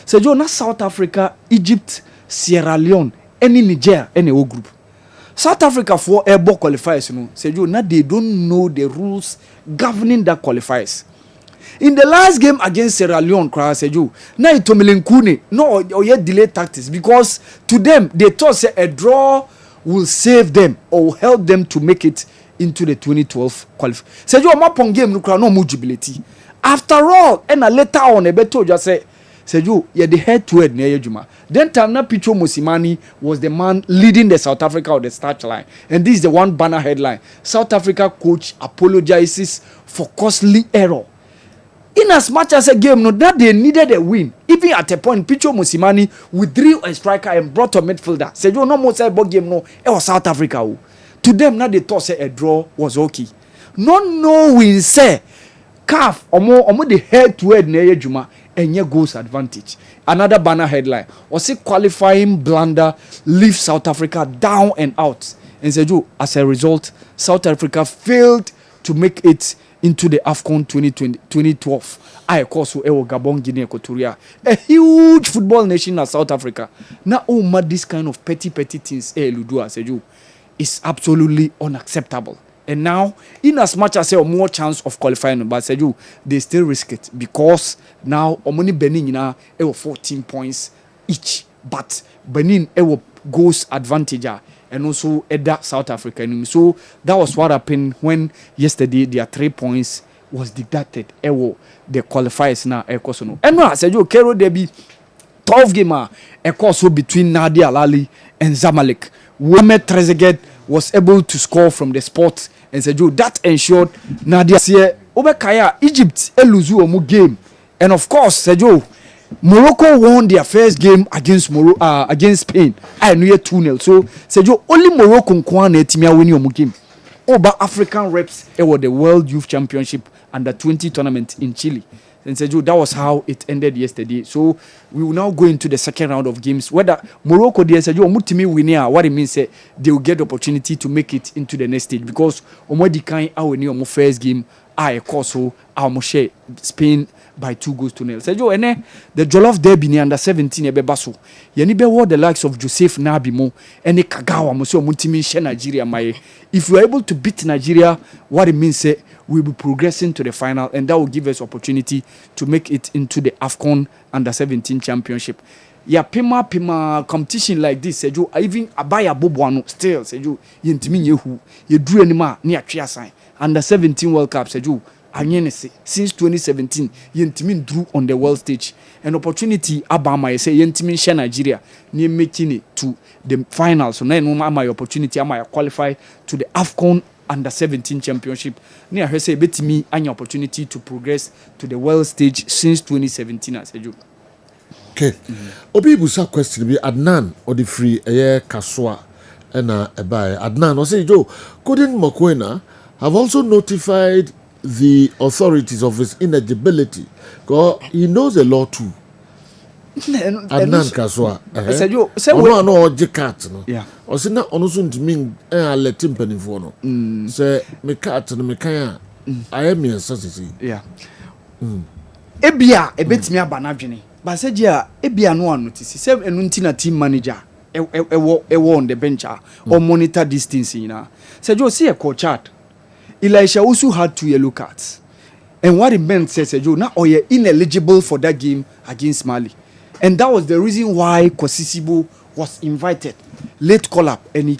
Sergio na South Africa, Egypt, Sierra Leone, any Niger, any O group. South Africa for airball qualifiers, Sergio, now they don't know the rules governing that qualifiers. In the last game against Sierra Leone, Seju, na itomilenkune no or delay tactics, because to them they thought say a draw will save them or help them to make it into the 2012 qualifier. Seju mapon game no mujibility. After all, and later on a beto just say Seju the head to head near Juma. Then Tamna Picho Mosimani was the man leading the South Africa on the start line, and this is the one banner headline: South Africa coach apologizes for costly error. In as much as a game, that they needed a win. Even at a point, Picho Mosimani withdrew a striker and brought a midfielder. Said, you no more say about game, no, it was South Africa. To them, now they thought say a draw was okay. Not knowing, say, CAF, or more the head to head near Juma, and your goals advantage. Another banner headline was it qualifying blunder, leave South Africa down and out. And said, you, as a result, South Africa failed to make it into the AFCON 2012. I course Gabon, Guinea, Equatorial. A huge football nation as South Africa. Now, this kind of petty things, is absolutely unacceptable. And now, in as much as more chance of qualifying, but they still risk it, because now Omoni Benin now 14 points each. But Benin goes advantage. And also Edda South Africa. So that was what happened when yesterday their 3 points was deducted. The qualifiers now. And now I said, you Kero Debi 12 game so between Nadia Alali and Zamalek. Wome Trezeguet was able to score from the spot, and said, you that ensured Nadia Obekaya Egypt eluzu omu game. And of course, said you Morocco won their first game against against Spain. I know 2-0. So Sergio, only Morocco na etimi win your game. Over African reps were the World Youth Championship under 20 tournament in Chile. And Sergio, that was how it ended yesterday. So we will now go into the second round of games. Whether Morocco, dear Sergio, Mutimi winner, what it means they will get the opportunity to make it into the next stage because Omodi Kain our new first game, I also our Moshe Spain by 2-0. Sergio, and the Jollof Derby ni under 17 ebebaso. Yeni be what the likes of Joseph Nabimo and Kagawa Mosio Mutimi she Nigeria my. If you are able to beat Nigeria, what it means we'll be progressing to the final, and that will give us opportunity to make it into the AFCON under 17 championship. Yeah, pima competition like this, Sergio. Even Abaya Bobuano still, Sergio. Yentimi yehu ye drew anima ni atwea sign under 17 World Cup, Sergio. Anyenese since 2017, yentimi drew on the world stage. An opportunity Abama say yentimi share Nigeria near making it to the final. So now my opportunity I qualify to the AFCON under 17 championship. Near her say bet me any opportunity to progress to the world stage since 2017 as a joke. Okay. Obi busa question be Adnan or the free Kaswa and Ebai. Adnan or say Joe, couldn't Mokwena have also notified the authorities of his ineligibility because he knows the law too. Adnan Kaswa. Ono ano cat no. Yeah. O se na ono so ntimi let mpanifo no. Say me cat no me kan I am me sasisi. Yeah. Ebia ebetimi aba na dwene. Ba se dia ebia no anotice say enu ntina team manager ewo on the bench or monitor these things na. Say Joe see a coach chart. Elisha also had 2 yellow cards. And what it meant says Joe now or you're ineligible for that game against Mali. And that was the reason why Kosisibo was invited. Late call-up. And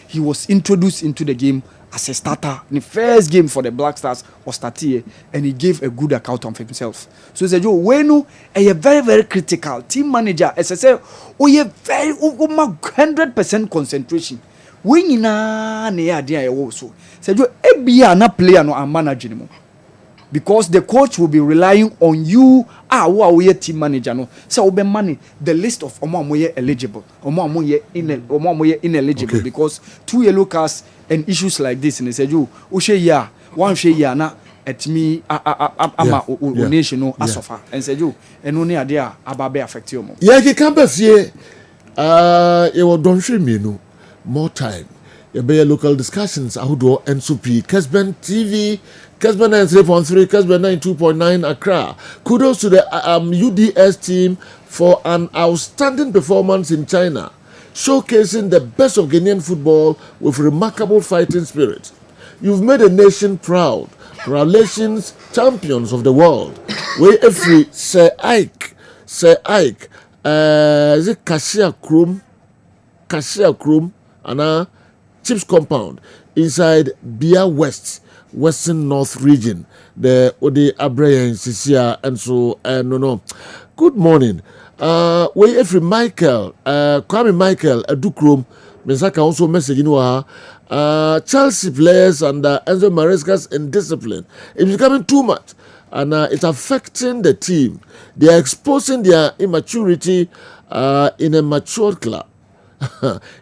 he was introduced into the game as a starter. The first game for the Black Stars was started. And he gave a good account of himself. So he said, Joe, when a very, very critical team manager, as I said, you very 100% concentration. When you idea also. Said, Joe, ebia na player no and manager anymore. Because the coach will be relying on you who are your team manager no so will be money the list of omo eligible omo ineligible because 2 yellow cards and issues like this and they said you share ya one share ya na at me ama nation no asofa and said you and only idea about be affect you yeah he can be here you will don't show me no more time you be local discussions outdoor NSP Kessben TV Kessben 93.3, Kessben 92.9 Accra. Kudos to the UDS team for an outstanding performance in China, showcasing the best of Ghanaian football with remarkable fighting spirit. You've made a nation proud. Congratulations, champions of the world. We every Sir Ike, is it Cassia Chrome, and Chips Compound inside Bia Western North region, the Ode Abraya Sisia, and so no. Good morning. We every Michael, Kwame Michael, Adukrom, Mesaka also message Chelsea players and Enzo Maresca's indiscipline. It's becoming too much, and it's affecting the team. They are exposing their immaturity in a mature club.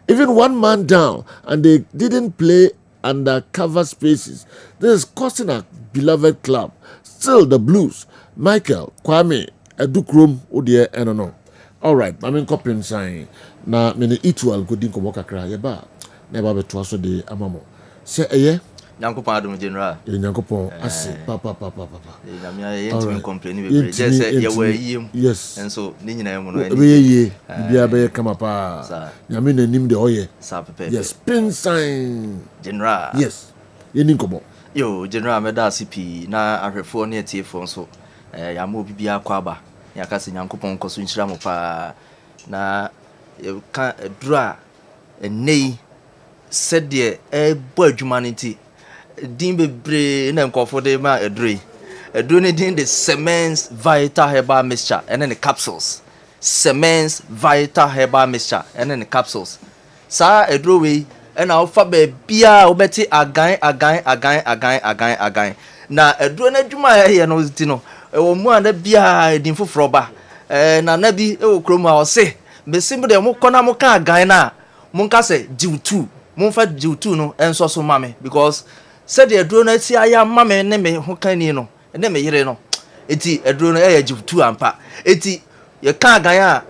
Even one man down, and they didn't play under cover spaces. This is costing a beloved club. Still the Blues. Michael, Kwame, Edukrom, Odie, and no. All right, I'm in copying sign. Na mene itual godin ko mokakra ye ba. Na ba beto aso de amamo. Se eye Nyankopon adom general. Nyankopon ase papa. Nyamia ye ntimi complain be just say ye were yiem. Yes. And so ni nyina mu no ani. Ye bia be kama pa. Nyame nanim de oye. Yes, pin sign general. Yes. Ye ni nkomo. Yo general me da CP na ahwefo ne etiefo nso ya mo bibia kwaba. Ya ka se Nyankopon koso nhyira mo pa na ka dura nei said the bo adwumanity din bebre na nkofo de ma edure ne din the Semens Vital Herbal Mixture and then the capsules Semens Vital Herbal Mixture and then the capsules sa edure we and alpha be bia obeti agan na edure na adwuma ye no ti no e wo mu anda bia din foforo ba na na bi e wo krom a o se besim de mo kona mo ka gan na mo nka se jiw2 mo fa jiw2 no enso so mame because said the aduro na ti aya mame ne me ho kan ni no ne me yire no eti aduro no e jiw2 ampa eti ye ka gan a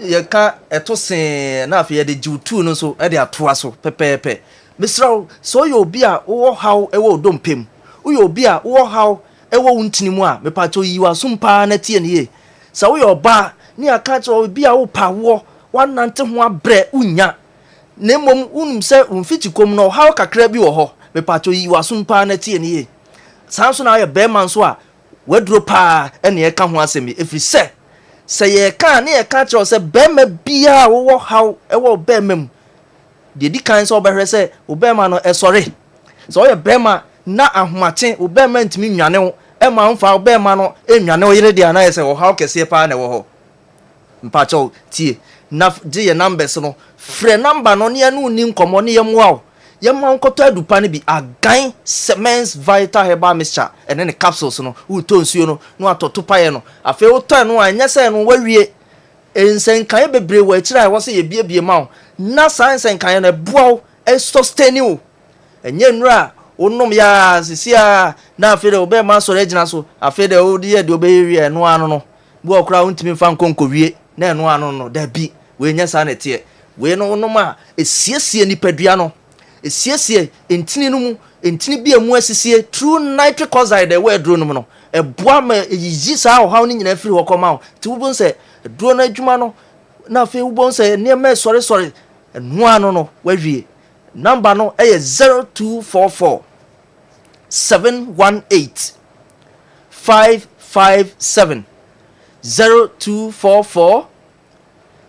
ye ka eto sen na afi ye de jiw2 no so e de atoa so pepepe misraw so yo obi a wo haw e wo dompem wo yo obi a wo haw e wo wuntinimu a me pato yiwa sumpa na tie ne ye sa wo yo ba ni aka cho obi a wo pa wo wanante ho abrɛ unya nemom unum se umfiti kom no haw kakra bi wo ho me pato yiwa sumpa na tie ne ye sanso na ye be man so a waduro pa ene e ka ho asemi efri se ye ka ne ye ka cho se be ma bia wo haw e wo be mam de di kan so obehwe se obema no esore so ye bema na ahomate obema ntimi nwane wo e ma mfa obema no enwane wo yire dia na ye se wo haw kese pa na wo ho mpacho tie na de ye numbers no frɛ number no ne anu ni nkomo ne ye mwa ye ma nkoto adupa ne bi agan Semens Vital Herbal Mixture ene ne capsules no wo to nsuo no no atoto pa ye no afi wo to no anya se no wawie ensenkan bebre wa kira wo se ye biebie ma na sansen kan na buaw e sustain o enye nura onom ya sisia na afede obe ma so regina so afede o de de obe wie no ano no bu okra untimi fa nkonkowie na eno ano no da bi we nya sa na tie we no onom a esiesie nipadua no esiesie entini no mu entini bi emu asisie true nitric oxide we dro no no e boa ma eyi sa o haw ni nyina firi hokoma ti wo bon se dro na adwuma no na fe wo bon se ne ma sorry no ano no wawie number no e 0244 718 557 0244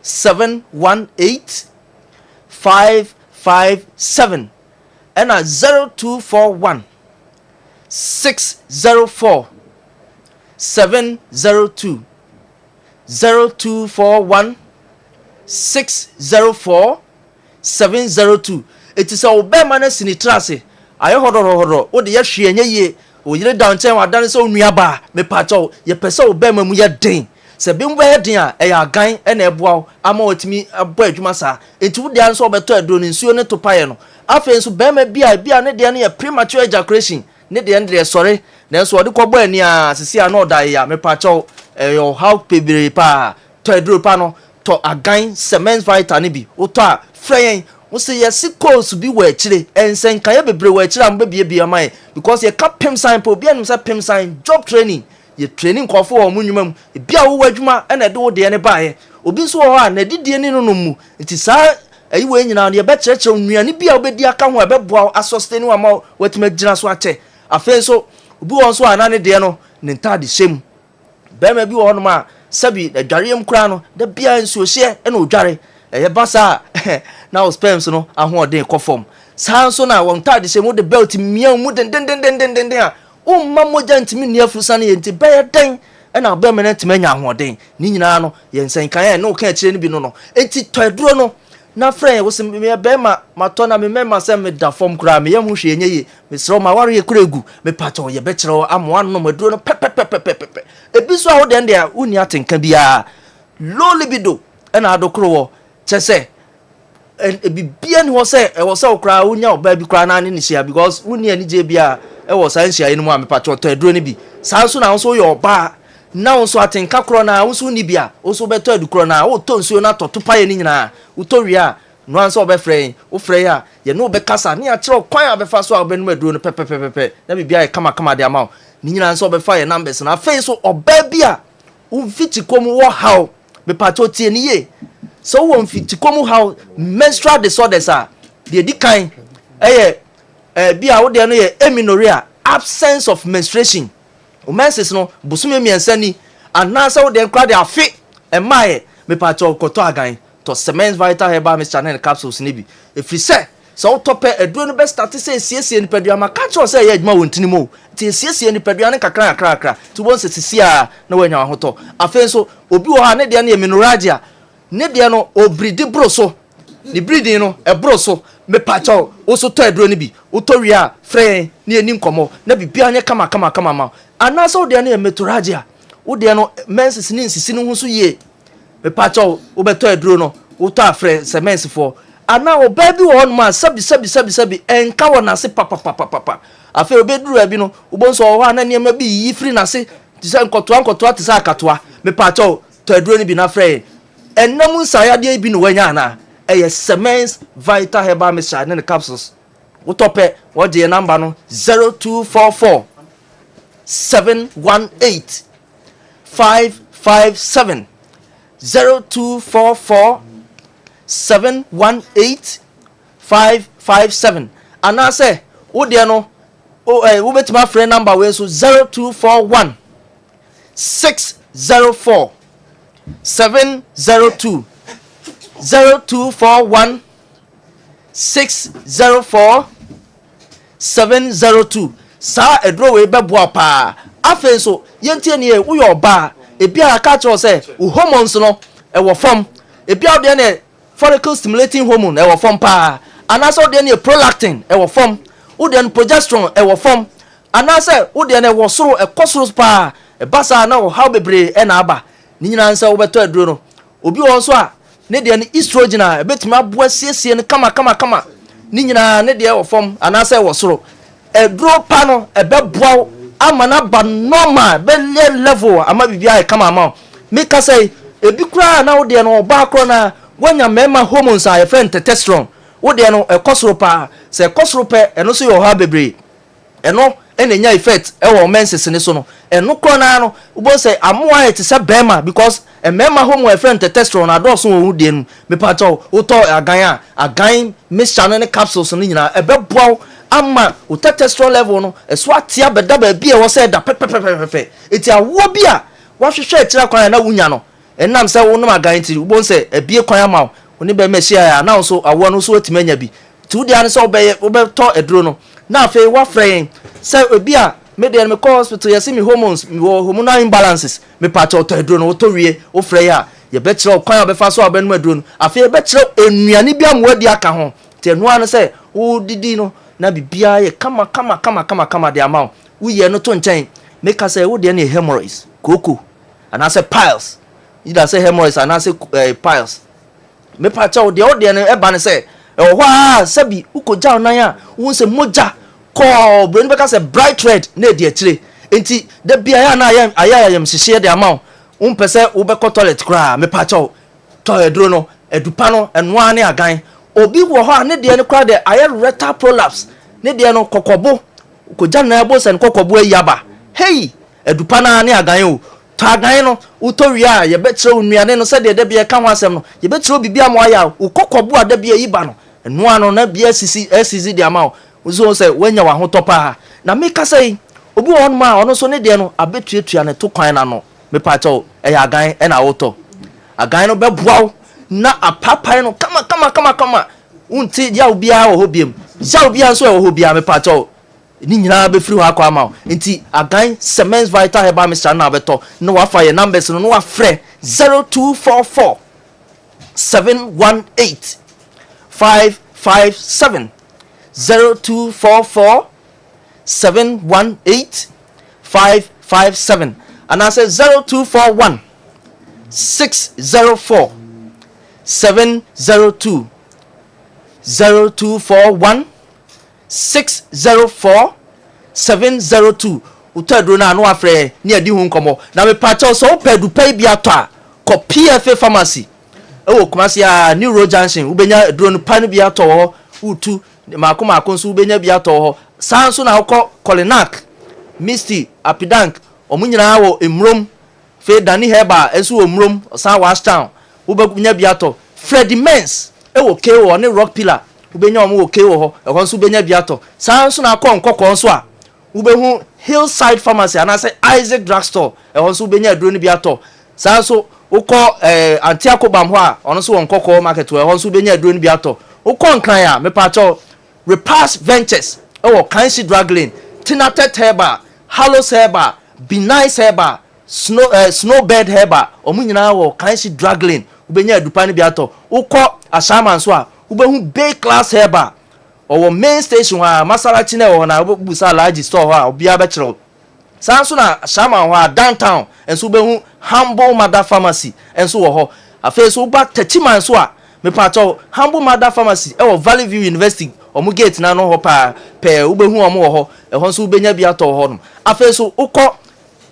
718 557 and 0241 604 702 0241 604 702 it is our be man sinitrase aye hodoro wo de ye hwe enye ye wo yire downtown wadan so nuaba me pacho ye pese wo be ma mu ye den se bi mbo ye den a e ya gan e na eboa ama otimi abo adwuma sa enti wo de an so beto adro ni nsuo ne topaye no afen so be ma bia ne de ne ye premature ejaculation ne de sorry na so wo de kogbo ani a sisi a no da ya me pacho yo how pebere pa to adro pa no to agan Semens Vital ne bi wo to a freyen wo se yes course bi wa chire ensen kan ye bebre wa chire am bia mai because ye ka pem sign po bia nim say pem sign job training ye training kofo wo munwuma mu bia wo wadwuma na de wo de ne baaye obi so ho a na didie ni no mu nti sa ayi we nyina ne be chereche nnuane bia obedi aka ho ebe boa asustain wa ma watima gina so ache afen so obi won so ana ne de no ne ntade hyem be ma bi wo no ma sabi adwarem kura no da bia nsuo hye na odware eye basa na spams no ahoden kofom sanso na won tade hyem wo de belt mian mu den a o mamoja ntimi ni afrusa na yenti be den na be me na ntimi nya ahoden ni nyina no yensen kan na o kan akire ni bi no enti toduro no na friend wo se me be ma to na me mema se me da form kura me yam hwe enye ye me sro ma ware ye kuregu me pato ye be kire amo an no maduro no pepepepepepe ebi so awo den dia uni atenka bia low libido na adokro wo chese ebi bia ni wo se e wo se okra unya oba bi kra na ni hia because uni ani je bia e wo san hia enu am pato to aduro ni bi sanso na so yo ba na wo so atenka kro na wo so ni bia wo so beto adukro na wo to nsuo na to topaye ni nyina utoria no anso obefrɛ wo frɛ ya ye no obekasa ne akere kwan abefa so abenu aduro no pepepepe na bibia e kama de ama ni nyina anso obefa ye numbers na face so oba bia wo fiti kom wo how be pato tie ni ye so wo fiti kom how menstrual disorders a de dikan bia wo de no ye amenorrhea absence of menstruation o menses no busume miensa ni anasa wo de nkra de afi emaye me pato koto agan to Semens Vital Herbal Mixture and capsules ni bi efri se so tope aduro no be start say siesie ni padua ma ka cho say ye adwuma wontini mo ti siesie ni padua ne kakra to won sisia na wanya hoto afen so obi wo ha ne de na amenorrhea ne de no obridi broso ni breeding no e broso me pacho wo so to aduro ni bi wo to wi a frɛ ni ani nkomo na bibia anya kama ma ana so de na amenorrhea wo de no menses ni nsisi no ho so ye me pa cho wo beto aduro no wo to afre semens for ana o baby won ma sabi enka wona se papa afi obeduru abi no ubonso ho ana ne ma bi yi free na se ti se nkotoa ti se akatoa me pa cho to aduro ni bi na frɛ enam nsayade bi no wanya na eye semens vital herbal mixture ne capsules wo tope wo de number no 0244 718 557 0244 718 557 anase wo de no wo betima friend number we so 0241 604 702 0241 604 702 sa edro we beboa pa afen so yentie ne wo yo ba ebia ka cho se wo hormones no e wo form ebia de ne follicle stimulating hormone e wo form pa anase de ne prolactin e wo form wo de progesterone e wo form anase wo de ne wo soro e kosoro pa e basa na wo how bebre e na aba ni nyina nse wo beto aduro no obi won so a ne de ne estrogen a betima aboa siesie ne kama ni nyina ne de wo form anase wo soro eduro pa no ebeboa amana ba normal be level ama bibia e kama ama me ka say ebi kura na wo de no ba kro na wanya mema hormones a friend testosterone wo de no ekosoro pa se ekosoro pe eno so yo ha bebre eno enenya effect e wo menses ne so no eno kro na no wo say amoa it se bema because mema hormone friend testosterone na do so wo de no me pa to wo to agan mixture ne capsules no nyina ebeboa ama o testosterone level no eso atia beda ba bia wo say da pepepepepe eti awo bia wo hwehwe tira kwan na wunya no enam say wo no agan ti wo say ebie kwan ama oni be mehia ya na so awo no so otimanya bi ti wo dia no so wo be to eduro no na afi wo frɛ say ebia me de me call hospital yesi me hormones me hormonal imbalances me pa to eduro no to wie wo frɛ ya ye be kire kwan obefa so obenu eduro no afi ye be kire enuane bia mwadi aka ho te enu ano say wo didi no na bibia ye kama de amount uye no to nchen make us say wo de na hemorrhoids koko and I say piles either say hemorrhoids and I say piles me pa cha wo de na e ba ne say e ho a sabi ukoja onan a wo se moja ko brain be ka say bright red na de akire enti da bia ya na ayam hihie de amount wo pese wo be ko toilet kra me pa cha wo to edro no edupa no enoa ne agan obi wo ho ne de ne kra de aye rectal prolapse ne de no kokobo koja na ebo sen kokobo ayaba hey edupa na ne agan o to agan no utori a ye betre onuane no se de bia ka ho asem no ye betre obi bia mo aya o kokobo ada bia yiba no eno ano na bia sisi de ama o so se wanya wa ho topa na me ka say obi wo no ma ono so ne de no abetuatua ne to kwan na no me pa cha o e agan e na woto agan no beboa na apapai no kama unti ya obia wo hobiem ya obia so wo hobia me pa cho ni nyina be free ha kwa ma nti agan semens vital herbal mixture na beto no wa fa ye numbers no wa frɛ 0244 718 557 0244 718 557 and I say 0241 604 702 0241 604 702 utadro na no afre ni adi hu nkomo na me pacha so pedu pay bia to a ko PFA pharmacy e wo kumasi a New Road Junction ubenya drone pan bia to ho utu mako nso ubenya bia to ho sanso na ko Colinac Misty Apidank omunyina wo emrom fe dani heba enso omrom san Washtown ubenya bia to Freddy Mens e wo kewo ne rock pillar ubenya omo wo kewo ho e konso ubenya biato sanso na akọ nkọkọ nso a ubehu Hillside Pharmacy and I say Isaac Drugstore e konso ubenya aduro ne biato sanso ukọ Antiakobam ho a ono so nkọkọ market we konso ubenya aduro ne biato ukọ nkran a mepacho Repass Ventures e wo Kansi Drug Lane Tinatet Herba Hallows Herba Be Nice Herba Snowbird Herba omunyina wo Kansi Drug Lane ubenya adupa ne biato ukọ asama nso a ubehu Bay Class Herba owo main station ha Masarachi na wo na busa large store ha obia be kire sanso na shama ho downtown enso be hu Humble Mother Pharmacy enso wo ho afa so ba tachiman so a me pa cho Humble Mother Pharmacy e wo Valley View University omu gate na no ho pa pe ube hu omu wo ho e ho so benya bia to ho no afa so ukọ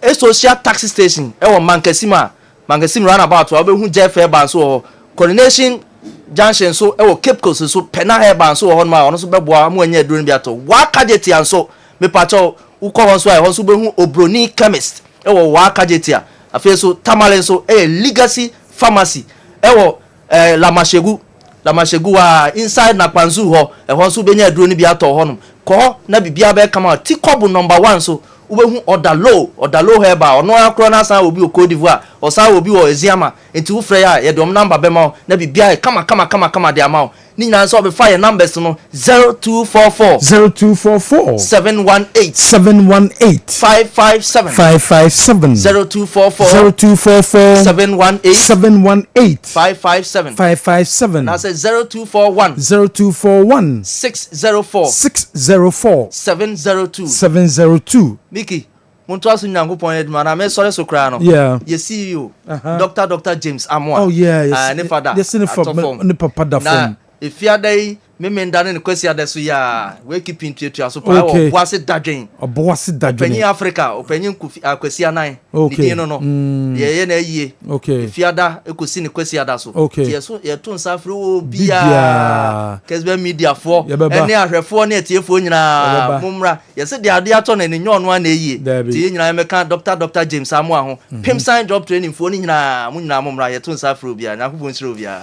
a social taxi station e wo Mankasim roundabout ube hu jefe ba so ho Coronation Junction so e wo Cape Coast so pena he ba so ho no ma ono so bebo amu anya duro bia to wa kageti anso me pa cho ukọ ho so a ho so be hu Obroni chemist e wo wa kageti a afa so Tamale so e Legacy Pharmacy e wo Lamashegu wa inside na Kwanzu ho e ho so benya aduro ni bia to ho no ko na bibia be kama tikobu number 1 so ubehu odalo heba ono akro na san obi o Cote d'Ivoire o san obi o Eziama enti wo frɛ ya ye dom number be ma na bibia kama de ama ni nyina so be fire numbers no 0244 718 557 0244 718 557 na say 0241 604 702 Miki muntu asu nyankopon eduma na me sore so kra no ye CEO Dr. James Amoa ne father yes ne papa da form efiadai memenda ne kwesi adeso ya we keep in tuatua so pa oboase dadwen openyin Africa openyin kwesi anan ni no ye na yie efiada ekosi ne kwesi adaso yeso ye to nsafro bia Kessben media for ene ahwefo ne etiefo nyina mumra yese de ade ato na nenyo no na yie tie nyina meka Dr. James Amoa ho pimsan job training fo ni nyina mumra ye to nsafro bia nyankopon siro bia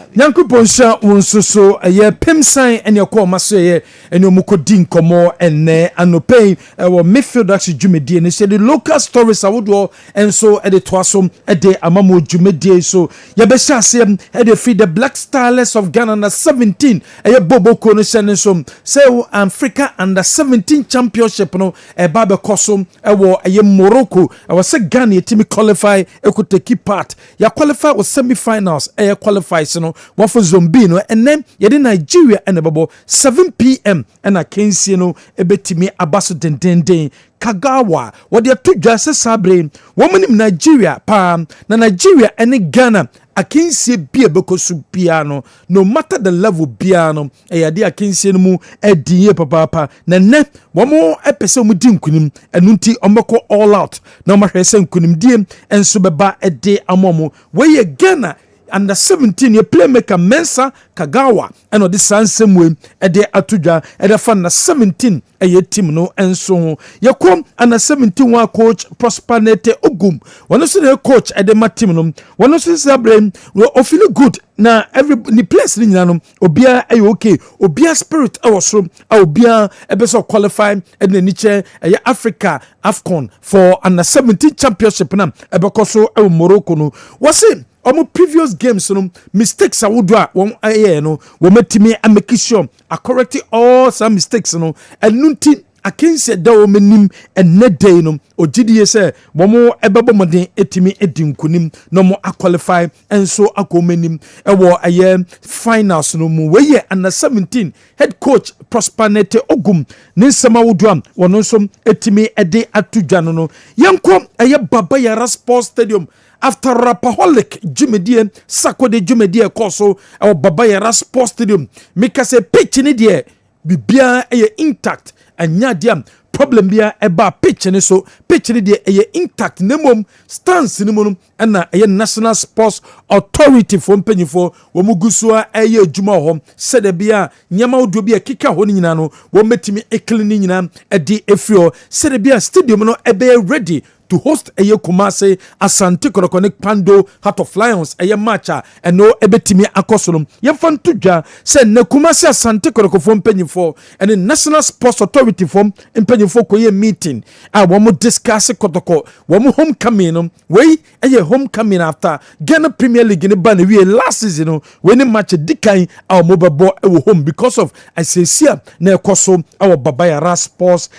sha wonsoso ye pimsan ene ko maso ye ene omukodi nkomo ene anopei wo midfield actually dwumedie ne say the local stories awodo enso e de toasom e de amamo dwumedie so ye be sha asem e de free the Black Stars of Ghana na 17 e boboko no sene so say Africa under 17 championship no e ba be kosom e wo e Morocco e wo say Ghana e team qualify e ko take part ya qualify with semi-finals e qualify so no wo for Zombi no enem ye de Nigeria ene babo 7 p.m. and a Kensi no ebetimi abaso dendenden Kagawa what they to just sabre woman in Nigeria pa na Nigeria and Ghana akensie bia bekosu piano no matter the level piano e yade akensie no mu edie papa na ne womo epese mu di nkunim enunti omeko all out na omahwese nkunim die enso beba ede amomo we Ghana under 17 ye playmaker Mensa Kagawa and the Sansemwe e de atudwa e de fan na 17 ye team no enso ye kom under 17 one coach Prosperity Ogum one so the coach e de ma team no one so sabre we feel good na every ni place ni nyina no obia e okay obia spirit e was from obia e be so qualify e na niche e Africa AFCON for under 17 championship na e be koso e Morocco no was omo previous games no mistakes awodo a won aye no wo matimi ameki sure a correct all some mistakes no enunti akense da wo manim enne day no ogidie se wo mo ebebo moden etimi edinkunim no mo qualify enso akomanim e wo aye finals no mu we under 17 head coach Prosperity Ogum ninsama wodo am wono so etimi ede atudwa no yenko aye Baba Yara Sports Stadium after Rapaholic Jumedie Sakode Jumedie Koso or Baba Yara Sports Stadium make us a pitch in the bibia intact and nyadiam problem bia eba pitch ni so pitch ni de intact nemom stance ni monum na National Sports Authority for mpanyifo wo mugusua adwuma ho sede bia nyama odo bia kika ho ni nyina no wo metimi ekli ni nyina edi efrio sede bia stadium no ebe ready to host Kumase Asante Kotoko Pando Heart of Lions matcha and no ebetimi akosolum yemfan tudwa se ne Kumase Asante Kotoko for mpanyifo and the National Sports Authority for mpanyifo koye meeting womo discuss Kotoko womo homecoming no we homecoming after Ghana Premier League ni ban we last season when match dikan our mobile home because of asesia na ekoso our Baba Yara Sports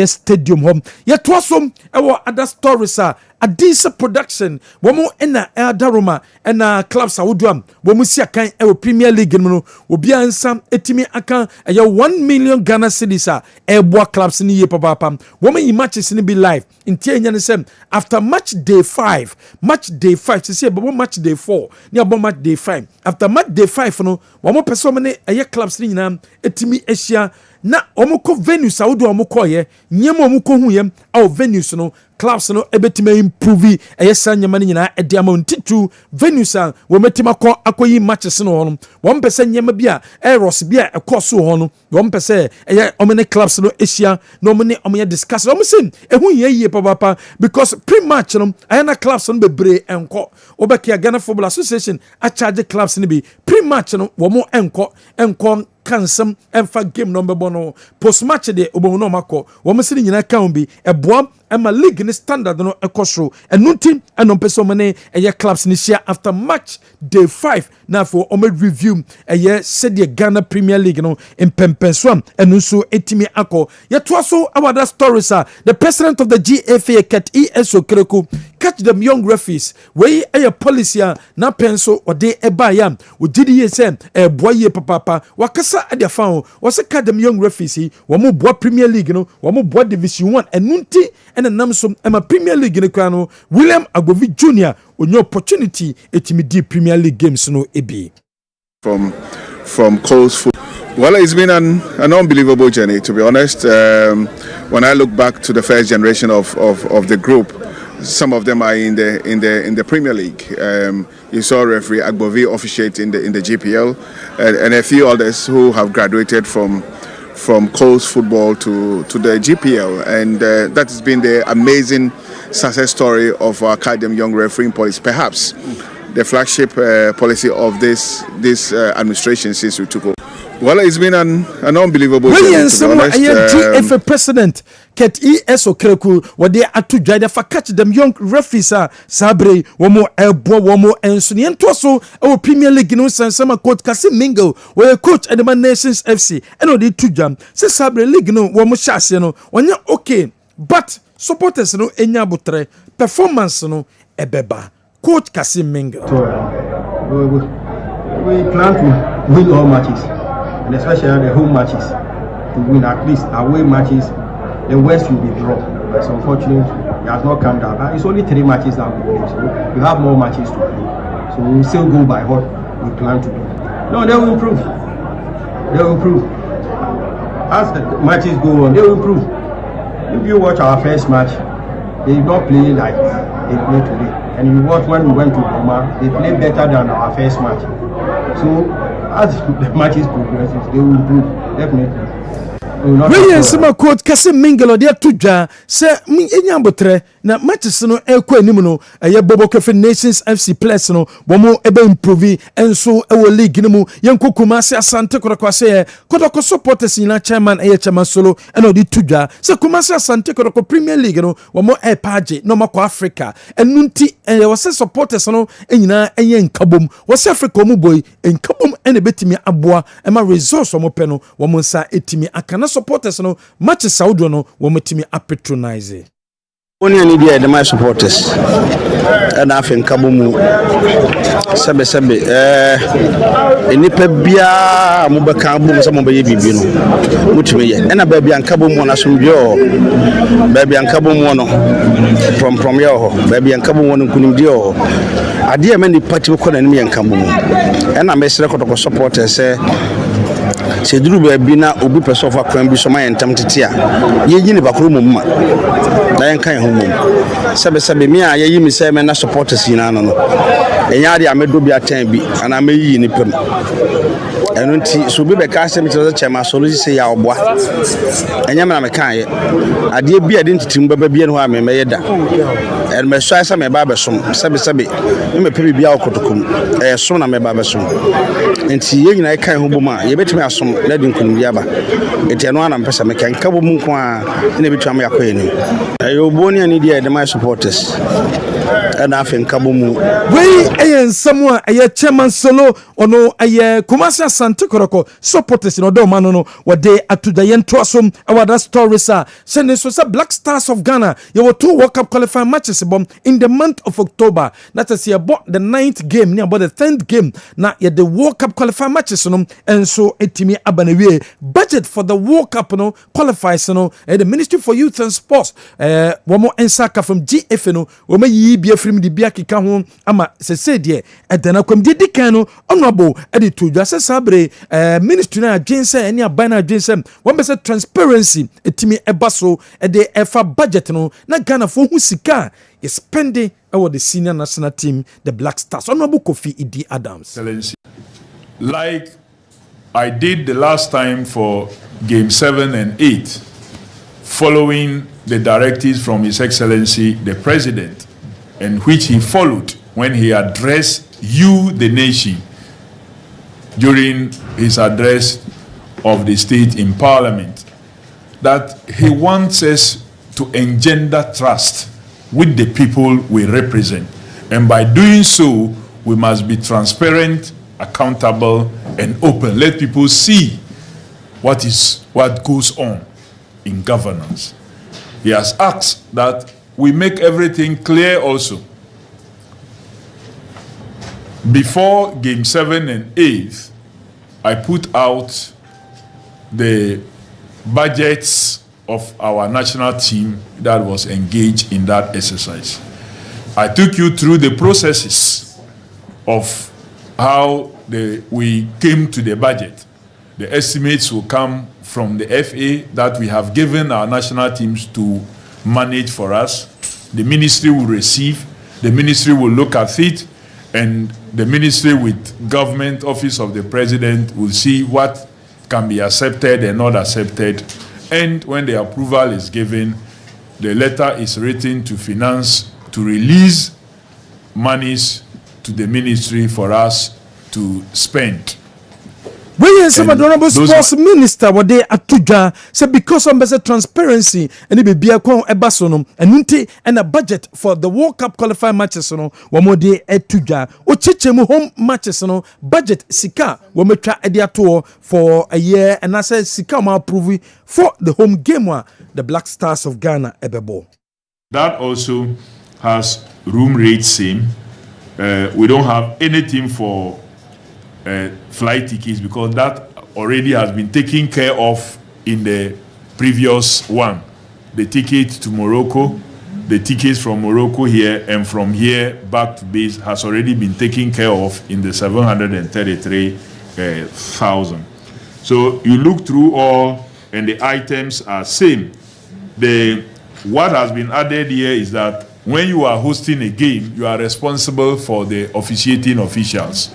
stadium home yetwasom our other stories a decent production womo ena eldaroma ena clubs awodam womo si akan e Premier League no obi ansam etimi akan eye 1 million Ghana cedis a eboa clubs ni ye papa womo yi matches ni be live intie nya ne sem after match day 5 say bobo match day 4 ni abo match day 5 after match day 5 no womo pese womo ne eye clubs ni nyina etimi ehia na omukọ venues awudu omukọ ye nyema omukọ hu yem aw venues no clubs no ebetima improve eyesa nyema ni nyina ede amontitu venues a wometima kọ akoyi matches no hono won pese nyema bia eros bia ekoso hono won pese eye omene clubs no asia no omene omye discuss omusin ehu yeye papa because pre-match no ayana clubs no bebre enko obekia Ghana Football Association a charge clubs no bi pre-match no womo enko kansam emfa game number bono post match de obono mako wo mesiri nyina kan bi eboam ema league ni standard no ekosro enunti enom peso mane eye clubs ni share after match day 5 na for o review eye said Ghana Premier League no impempenswam enunso etimi akọ yetwaso awada stories the president of the GFA Cat ESO Kreku catch them young referees we eye policy na penso ode ebaya ogidi yesem boye papa wakasa adia fan was a them young referees wo mo boa Premier League no wo mo boa Division 1 enunti ena namso ema Premier League ne kwa no William Agbovi Jr. onye opportunity etimi di Premier League games no ebi from Coles Foot. Well, it's been an unbelievable journey, to be honest. When I look back to the first generation of the group, some of them are in the Premier League. You saw referee Agbovi officiate in the GPL, and a few others who have graduated from Coles Football to the GPL, and that has been the amazing success story of our academy young refereeing policy, perhaps the flagship policy of this administration since we took over. Well, it's been an unbelievable journey, to be honest. GFA president Ket ESO Kreku wade atu dwade fa catch them young referees sabre womo ebo womo enso ne ento so e Premier League no sansama coach Kase Mingle we coach at the Nations FC and o dey tujam say sabre league no womo hyase no onya okay but supporters no enya botre performance no ebeba coach Kase Mingle. We plan to win all matches, and especially the home matches, to win at least away matches. The West will be drawn. But unfortunately, it has not come down. It's only 3 matches that we play, so we have more matches to play. So we will still go by what we plan to do. No, they will improve. They will improve. As the matches go on, they will improve. If you watch our first match, they did not play like they play today. And you watch when we went to Roma, they played better than our first match. So as the matches progress, they will improve, definitely. William Sima coach Kase Mingle de atudwa se enya botre na matches no ekọ anim no eye Bobo Cafe Nations FC Plus no bomo ebe improve enso ewo league no mu yenkokuma se Asante Kotoko ye Kotoko supporters nyina chairman chairman solo eno de tudwa se kuma se Asante Kotoko Premier League no bomo page no makọ Africa enunti wose supporters no nyina enye nkabom wose Africa mu boy nkabom ene betimi aboa ema resource omo pe no womo nsa etimi akana supporters no match Saudi no wometimi patronize Only an idea the my supporters and I think kabumu sabe enipa bia mo be kan bum some be bibi no mutime ye na ba bia kabumu na somdwo ba bia kabumu no from ye ho ba bia kabumu no kunimdi ho ade me ni party ko na ni me kabumu na me sere Kotoko supporters se duru ba bi na obi person of akwan bi so ma yentam tete a ye yi ne bakro mum ma na yen kan ho mum sabe me a ye yi mi se me na supporters yi na no enya ade amedo bi atan bi ana me yi ni pem eno nti so bi be ka se me tete chema so lo se ya oboa enya me na me kan ye ade bi ade ntitim baba bi no ha me ye da en me so asa me ba be som sabe me pe bi a Kotokom so na me ba be som nti ye nyina kan ho bom a ye betimi asom na di nkunum aba eti eno ana mpesa me kan kabo mu nko a na betwa me yakọ enim ayo boni ani dia de my supporters ɛna afei nkabɔ mu wei ɛyɛ nsɛm a ɛyɛ chairman solo ɔno ɛyɛ Kumasi Asante Koroko supporters no ɔdɔ ma no wɔde atodayɛ ntoa so ɛwɔ that stories a sɛne so sɛ Black Stars of Ghana yɛwɔ 2 World Cup qualifying matches bom in the month of October. That is yɛbɔ the 9th game ne about the 10th game na yɛde World Cup qualifying matches no ɛnso ɛtumi aba na wie budget for the World Cup no qualifies no the Ministry for Youth and Sports wɔn nsaka from GFA no wɔn yi bi afrim de bi akeka ho ama sese deɛ ɛdana kwam de dikan no honorable ɛde to dwa sɛ sabre ministry na adwen sɛ ɛne aban na adwen sɛ wɔn bɛ sɛ transparency ɛtumi ɛba so ɛde ɛfa budget no na Ghana fo hu sika is spending over the senior national team the Black Stars. Honorable Kofi Idi Adams. Excellency, like I did the last time for Game 7 and 8, following the directives from His Excellency the President, and which he followed when he addressed you, the nation, during his address of the state in Parliament, that he wants us to engender trust with the people we represent. And by doing so, we must be transparent, accountable, and open. Let people see what goes on in governance. He has asked that we make everything clear also. Before Game 7 and 8, I put out the budgets of our national team that was engaged in that exercise. I took you through the processes of how we came to the budget. The estimates will come from the FA that we have given our national teams to manage for us. The ministry will receive, the ministry will look at it, and the ministry with government office of the president will see what can be accepted and not accepted. And when the approval is given, the letter is written to finance to release monies to the ministry for us to spend. When some honorable sports minister what they atuja say because of better transparency and it be a ebasono and a budget for the World Cup qualifying matches no one more day atuja o chichemu home matches no budget sika we me try tour for a year and I say sika ma approve for the home game one the Black Stars of Ghana ebebo. That also has room rates same. We don't have anything for flight tickets because that already has been taken care of in the previous one. The ticket to Morocco, the tickets from Morocco here and from here back to base has already been taken care of in the 733,000. So you look through all and the items are same. What has been added here is that when you are hosting a game, you are responsible for the officiating officials.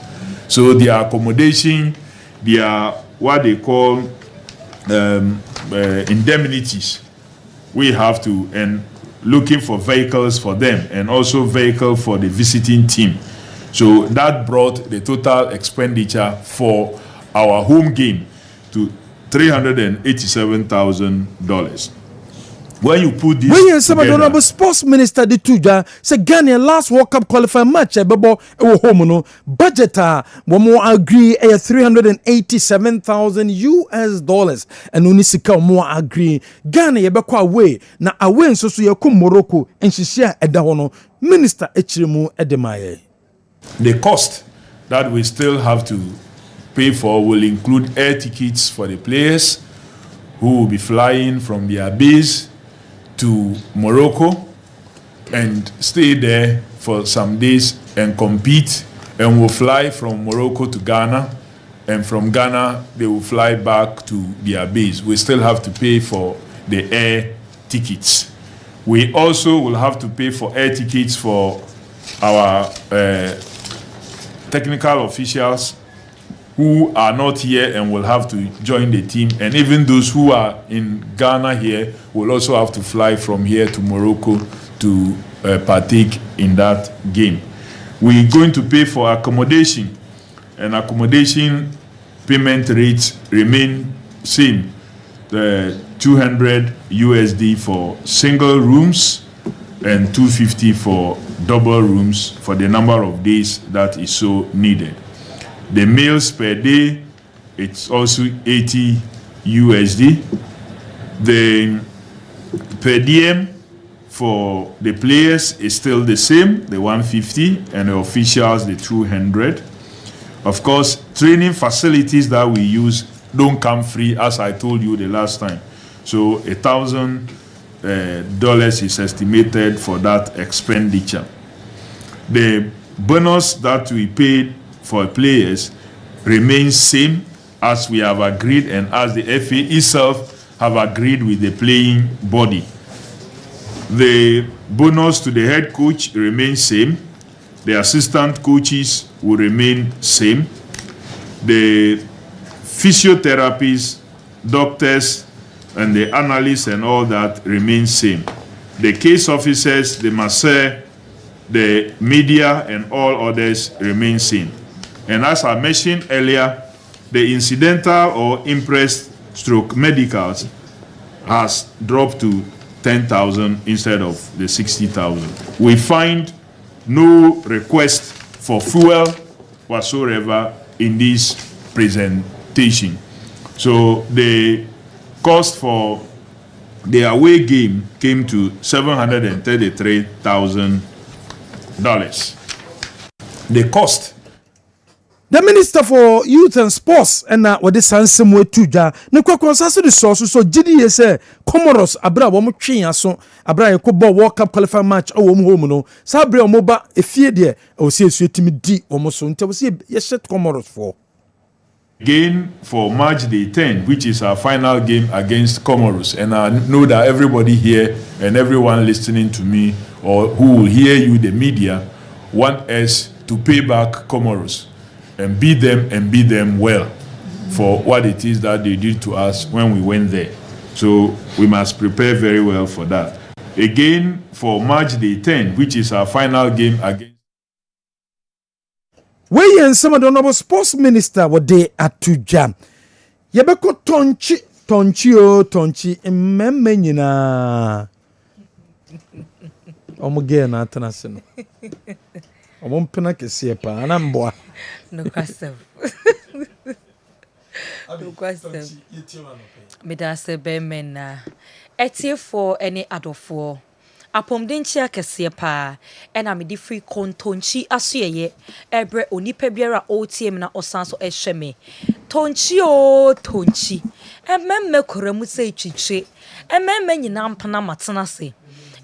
So their accommodation, their what they call indemnities, we have to, and looking for vehicles for them, and also vehicle for the visiting team. So that brought the total expenditure for our home game to $387,000. When you put this when some honorable sports minister the tuja say Ghana last World Cup qualifying match bebo e home no budget one more agree $387,000 and unisika more agree Ghana ye bekwa away na away nso so ye ko Morocco enhihia eda ho no minister echiremu edemaye. The cost that we still have to pay for will include air tickets for the players who will be flying from their base to Morocco and stay there for some days and compete, and will fly from Morocco to Ghana, and from Ghana they will fly back to their base. We still have to pay for the air tickets. We also will have to pay for air tickets for our technical officials who are not here and will have to join the team, and even those who are in Ghana here will also have to fly from here to Morocco to partake in that game. We're going to pay for accommodation, and accommodation payment rates remain same. The $200 for single rooms and 250 for double rooms for the number of days that is so needed. The meals per day, it's also 80 USD. The per diem for the players is still the same, the 150, and the officials, the 200. Of course, training facilities that we use don't come free, as I told you the last time. So $1,000 is estimated for that expenditure. The bonus that we paid for players remains same as we have agreed and as the FA itself have agreed with the playing body. The bonus to the head coach remains same. The assistant coaches will remain same. The physiotherapists, doctors, and the analysts and all that remain same. The case officers, the masseur, the media, and all others remain same. And as I mentioned earlier, the incidental or impress stroke medicals has dropped to 10,000 instead of the 60,000. We find no request for fuel whatsoever in this presentation. So the cost for the away game came to $733,000. The cost. The Minister for Youth and Sports and what the Sansem way to ja. No kwakwansa the source so GDA say Comoros abra wo mo twen aso abra yakobɔ World Cup qualifier match o mo home no. Sa abra mo ba efie de o se esuetimi di o mo so nte wo se ye set Comoros for. Again for March the 10th, which is our final game against Comoros, and I know that everybody here and everyone listening to me or who will hear you, the media, want us to pay back Comoros and beat them well for what it is that they did to us when we went there. So we must prepare very well for that. Again, for March the 10th, which is our final game against. We and some of the honorable sports minister were there at Tuja. Yebeko tonchi, menyina. Omuge na atanasino. Omompena kesi pa anamboa. No question. Medase bemena. Etie for any adofo. Apomdenchi akese pa ena me di free kontonchi asuyeye ebre onipa biara OTM na osanso ehweme tonchi emmemme koramu se twitwe emmemme nyina mpana matena se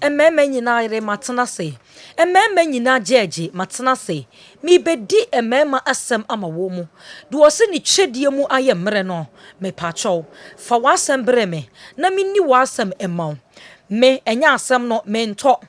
emmemme nyina ire matena se emmemme nyina jeje matena se mi bedi emmema asem ama wo mu do wose ni twedie mu aye mre no me pacho fa wasem bre me na mi ni wasem emaw me enya asem no me nto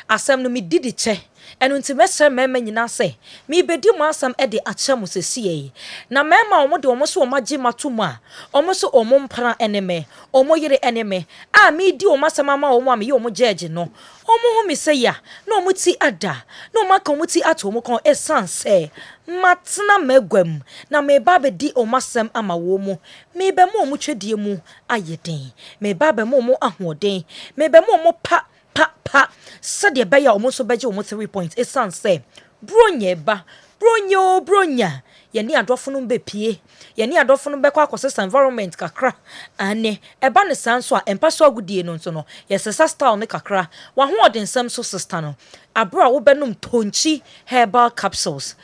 asem no me didi che enu nti mesre mema nyina se me bedi mu asem e de ache mu sesie na mema omo de omo so omagye matomu a omo so omo mpara eneme omo yire eneme a me di omo asem ama omo a me ye omo judge no omo ho me se ya na omo ti ada na omo aka omo ti ato omo kon esanse matna megwam na me ba be di omo asem ama wo mu me be mo omo twedie mu ayeden me ba be mo omo ahoden me be mo omo pa said be ya omo so beje omo 3 points esan say bronye ba bronya ye ni adofo no be pie ye ni adofo no be kwa akosesa environment kakra ane eba ne sanso a empaso agudie no nso no ye sesa style ne kakra wa ho odensem so sister no abro wo benum tonchi herbal capsules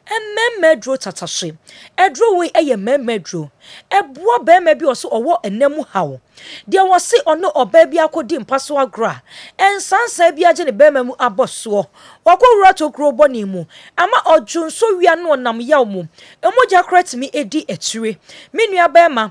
emmedro tatashe edro we eye mmedro eboa be ma bi oso owo enemu hawo dia wo se ono oba bi akodi mpaso agra ensansa bi age ne be ma mu aboso wakowura tokro boni mu ama odwunso wia no nam yaw mu emoja krat mi edi etire menua be ma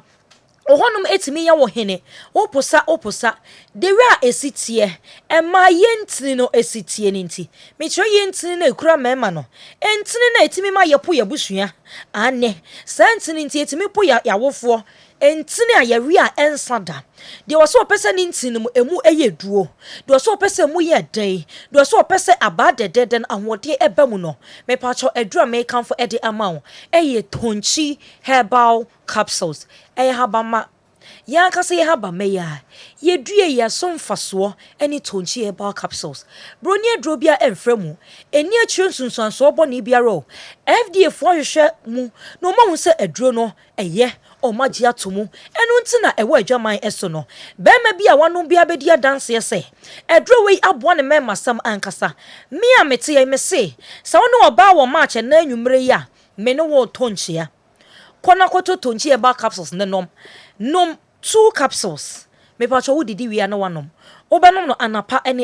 ohonum etimi ya wo hene oposa dewe a esitie ema yentini no esitie ninti metro yentini na ekura mema no entini na etimi ma yepo yabusua ane santini nti etimi po yawofo entini a yawi a ensada de wo so pese nintini mu emu eyeduo de wo so pese mu ye den de wo so pese abadededen ahode eba mu no me pacho edura me kanfo ede amawo eye tonchi herbal capsules eye habama ya kasa ye haba meya ye due ya so mfasoɔ ɛne tonchi herbal capsules broni aduro bia emfremu eni akire nsunsuanso bɔ ne biara FDA fo hwehwɛ mu no ma hu sɛ aduro no ɛyɛ ɔmagye atomu ɛno nti na ɛwɔ adwaman ɛso no bɛma bi a wano bia bɛdi adanse sɛ aduro wei aboa ne mɛma sam ankasa me a mete ye me se sɛ wono ɔba wɔ match na anwumre yi a me ne wo tonchia kona koto tonchi herbal capsules ne nom 2 capsules me pacho wo didi wi ana wanom obenom no anapa ene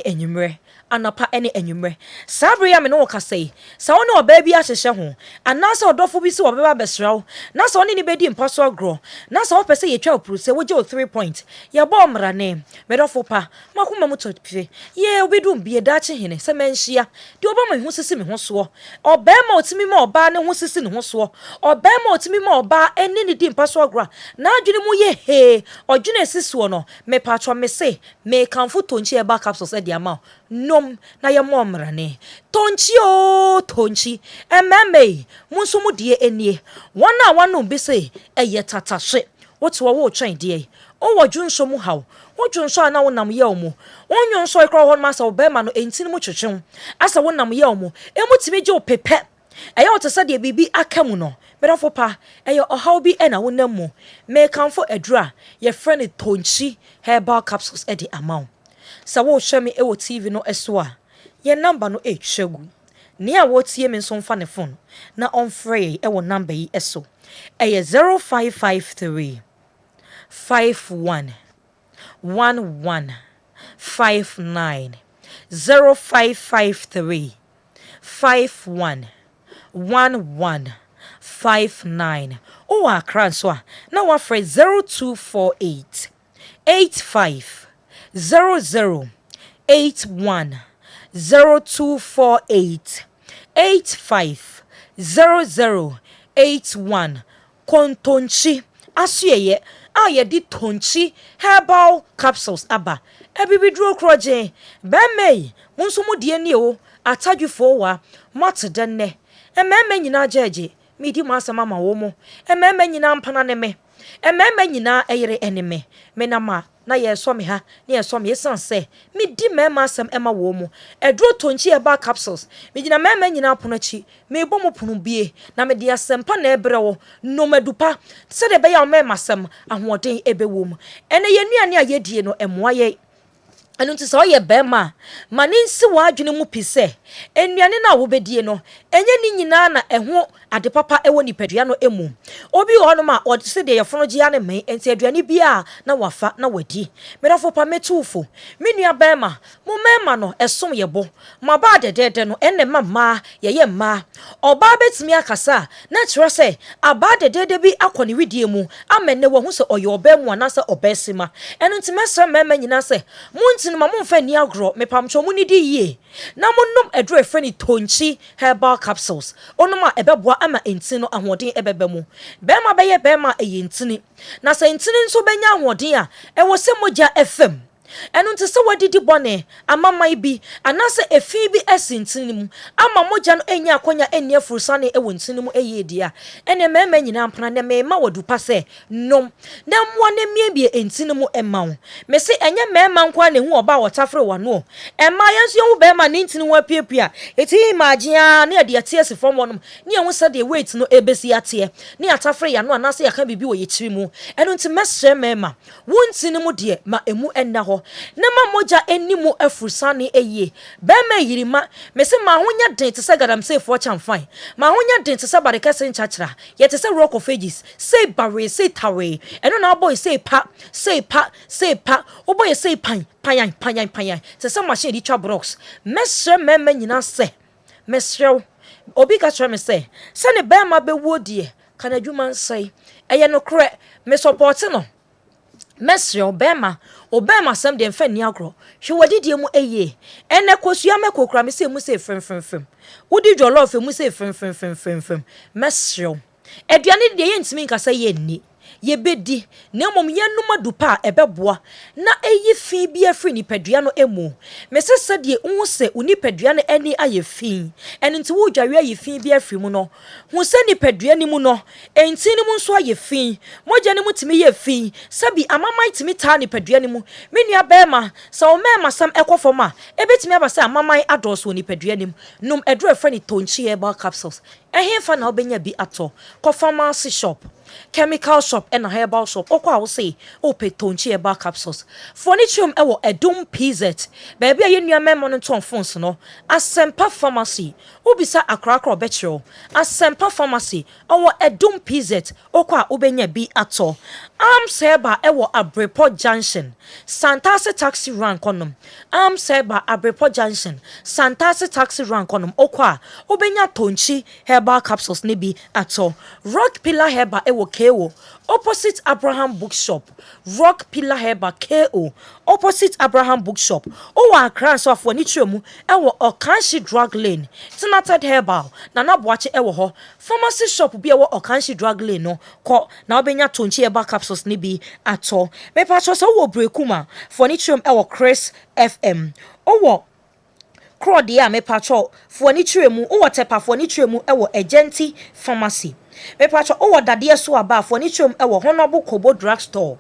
enwumre sabri ya me no kasai sa woni oba bi ahyehye ho anasa odofo bi si obeba besraw na sa woni ni bedi mpaso agro na sa opese ye twa opuru se woje o 3 point ye bo mra ne me dofo pa makoma mutotwe ye obedum bie dache hene se manhia de oba ma hu sisi me ho so oba ma otimi ma oba ne ho sisi ne ho so oba ma otimi ma oba ene ni di mpaso agro na adwene mu ye he odwene sisuo no me pacho me se me kanfo tonchi eba capsules e dia ma nom na ye momrane tonchi ememe munso mu die enie wona wano bi se eye tatashe woto wo twen die o wodwunso mu haw wodwunso ana wonam ye omu wonwunso ikro hon ma sa obema no entin mu twetwen asa wonam ye omu emutimi je opepe eye wotese de bibi akamu no berafo pa eye ohaw bi ena wonam mu me kanfo adura ye friend tonchi herbal capsules e di amount sa wo hwe me e wo TV no eso a ye number no e twegu ne a wo tie me nso mfa ne phone na on free e wo number yi eso e 0553 51 11 59 0553 51 11 59 o akran so a na wa free 0248 85 0081 0248 85 0081 kontonchi asuyeye aye di tonchi herbal capsules aba ebibidro kroje bemei munso mu die ni o atadwufo wa matedenne ememe nyina jeje midi masama ma wo mo ememe nyina mpana ne me ememe nyina eyere eneme menama na ye so me ha na ye so me sanse me di mema asem ema wo mu edro tonchi eba capsules me gina mema nyina ponochi me bɔ mo pono bie na me di asempa na ebre wo no madupa se de be ya mema asem ahoɔden ebe wo mu ene ye nuane a ye die no emoa ye anu nti so ye bema ma ne nsi wa adwene mu pise enuane na wo bedie no enye ni nyina na eho ade papa ewo nipadua no emu obi ho no ma o se de ye fono gia ne men enti aduane bia na wafa na wadi merafo pa metufo menua bema mo mema no esom ye bo ma ba de no enne mama ye ma oba betimi akasa na kire se aba de bi akone widie mu amenne wo hu se oye oba mu anase obesima enu nti mesra mema nyina se munti no ma momfa ni agro mepamcho mu ni di yie na monnom edro efreni tonchi herbal capsules onoma ebeboa ama enti no ahoɔden ebebe mu bema beye bema eye ntini na se ntini nso benya ahoɔden a ewo se mogya fm enu nti se wadidi bone amamai bi anase efi bi esintini mu ama mogya no enya akonya eni afurusane ewo ntini mu eye dia ene mema nyina mpana ne mema wadupa se nom na mwa ne mie bi entini mu emawo me se enye mema nkwa ne hu oba wotafre wano ema yenso hu bema ne ntini wa piepia eti magia ne ade atiesi from wonom ne hu se de weight no ebesi atie ne atafre ya no anase ya ka bibi wo yechiri mu enu nti mesre mema wontini mu de ma emu enna ho na ma moja enimu afurusane eye bema yirima me se ma honya den te se gadam se fo chamfan ma honya den te se barekase nchachira ye te se rock of ages say bare say tawe eno na boy say pa oboy say pan te se machine di twa blocks mesre mema nyina se mesre obi ka twa me se ne bema be wodie kana dwuma nsai eye no kre me support no mesre obema sam de mfa ni agro hwe wadidie mu eye ene kosua me kokura me se mu se frem wodi jollof mu se frem mesre aduane de ye ntimi nkasa ye ni yebedi na mom yenum adupa ebeboa na eyi fi bi afri ni padua no emu mesese de hu se uni padua no ani aye fi eni nti wo dwawe aye fi bi afri mu no hu se ni padua ni mu no enti ni mu nso aye fi moja ni mu timi ye fi sabi amamai timi ta ni padua ni mu menua bema sa o mema sam ekofoma ebetimi abasa amamai adoso ni padua ni mu num edro efra ni tonchi herbal capsules ehemfa na obenya bi ato ko pharmacy shop chemical shop and a herbal shop okwa wo say ope tonchi herbal capsules furniture ewo edum pz baby aye nua memo no ton phones no asempa pharmacy obisa akrakra obetro asempa pharmacy owo edum pz okwa obenya bi ato seba ewo Abrepo Junction Santase taxi rank konom seba Abrepo Junction Santase taxi rank konom okwa obenya tonchi herbal capsules ne bi ato Rock Pillar Herbal ewo KO opposite Abraham Bookshop Rock Pillar Herbal KO opposite Abraham Bookshop owa akran so afo ni twemu ewo Okanshi Drug Lane Tinated Herbal na naboache ewo ho pharmacy shop bi ewo Okanshi Drug Lane no ko na obenya tonchi herbal capsules ne bi ato me patcho so wo brekuma furniture ewo Chris FM owo Crodia me patcho furniture mu owo tepa furniture mu ewo Agenti Pharmacy me patcho owo dade so aba furniture ewo Honorable Kobo Drugstore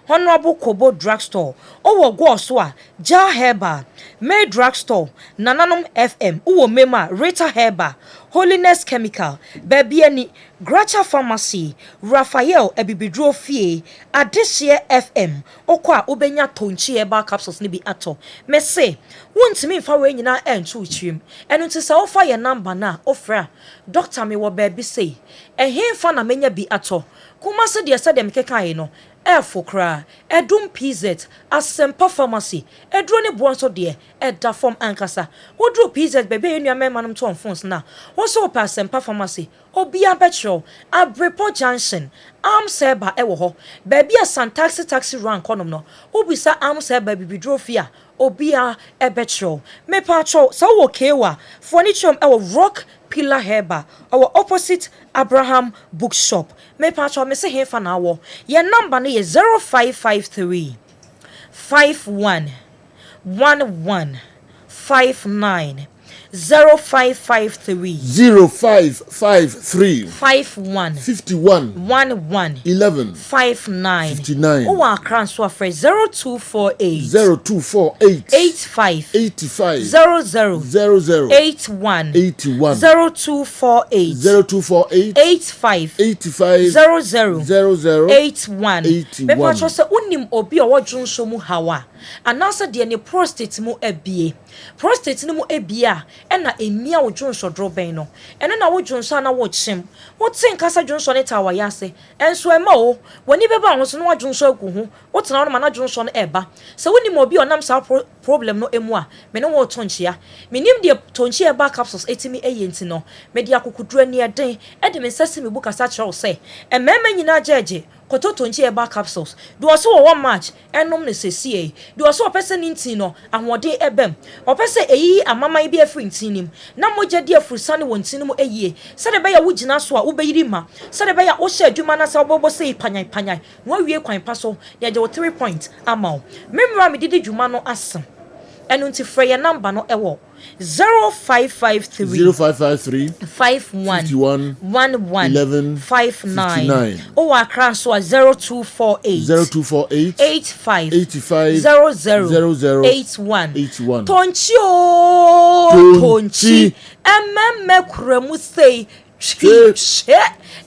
Honorable Kobo Drugstore owo go so a Ja Herbal May Drugstore Nananom FM uwo mema Rita Herbal Holiness Chemical Baby ani Gracha Pharmacy Raphael Ebibidro Fie Adishie FM okwa ubenya tonchi herbal capsules ni bi ato me say wontimi fa we nyina enchu utwim enu nti sa ofa ye number na ofra doctor me wo baby say ehemfa na menya bi ato kuma se de se dem kekai no Fokra, Edum PZ, Asempa Pharmacy, Edrone Bonso de, Edda from Ankasa. Odro PZ, baby, in your man, to phones now. Also, pass Asempa Pharmacy, Obia Petrol, Abrepo Junction, Seba Ewoho, baby, a taxi rank konomno, Obisa Seba baby drofia, Obia Ebetro, Me Patrol, so Kewa, furniture our Rock Pillar Herbal, our opposite Abraham Bookshop. Me patcho me say here for now. Your number is 0553 51 11 59 0553 0553 51 11 59 59 O wa kran so afre 0248 85 00 81 0248 85 00 81 me patcho se unim obi o wodwonso mu hawa anasa de ne prostate mu abie prostate ni mu ebia ena emia wodwonso droben no eno na wodwonso na wochim wotin kasa dwonso ne tawa yase enso ema o woni beba ho so no wodwonso agu ho wotena no ma na dwonso no eba se woni mo obi onam sa problem no emu a me no wo tonchia menim de tonchia ba capsules etimi eyenti no me de akokudru ani eden e de me sase me buka sa kire o se emema nyina jeje koto tonchia ba capsules do so one match enom ne sesie do so person ntin no ahode ebem opese eyi amama bi afri ntinim na moja di afurusane wontinim eyie se de be ya wugina so a wo beyiri ma se de be ya wo hye adwuma na sa obobo sei panyan no awie kwan paso ya je 3 point amao memra me didi dwuma no asem enu nti frɛ ye number no ewo 0553 51 11 59 o akran so 0248 85 00 81 tonchi emme kuremu sei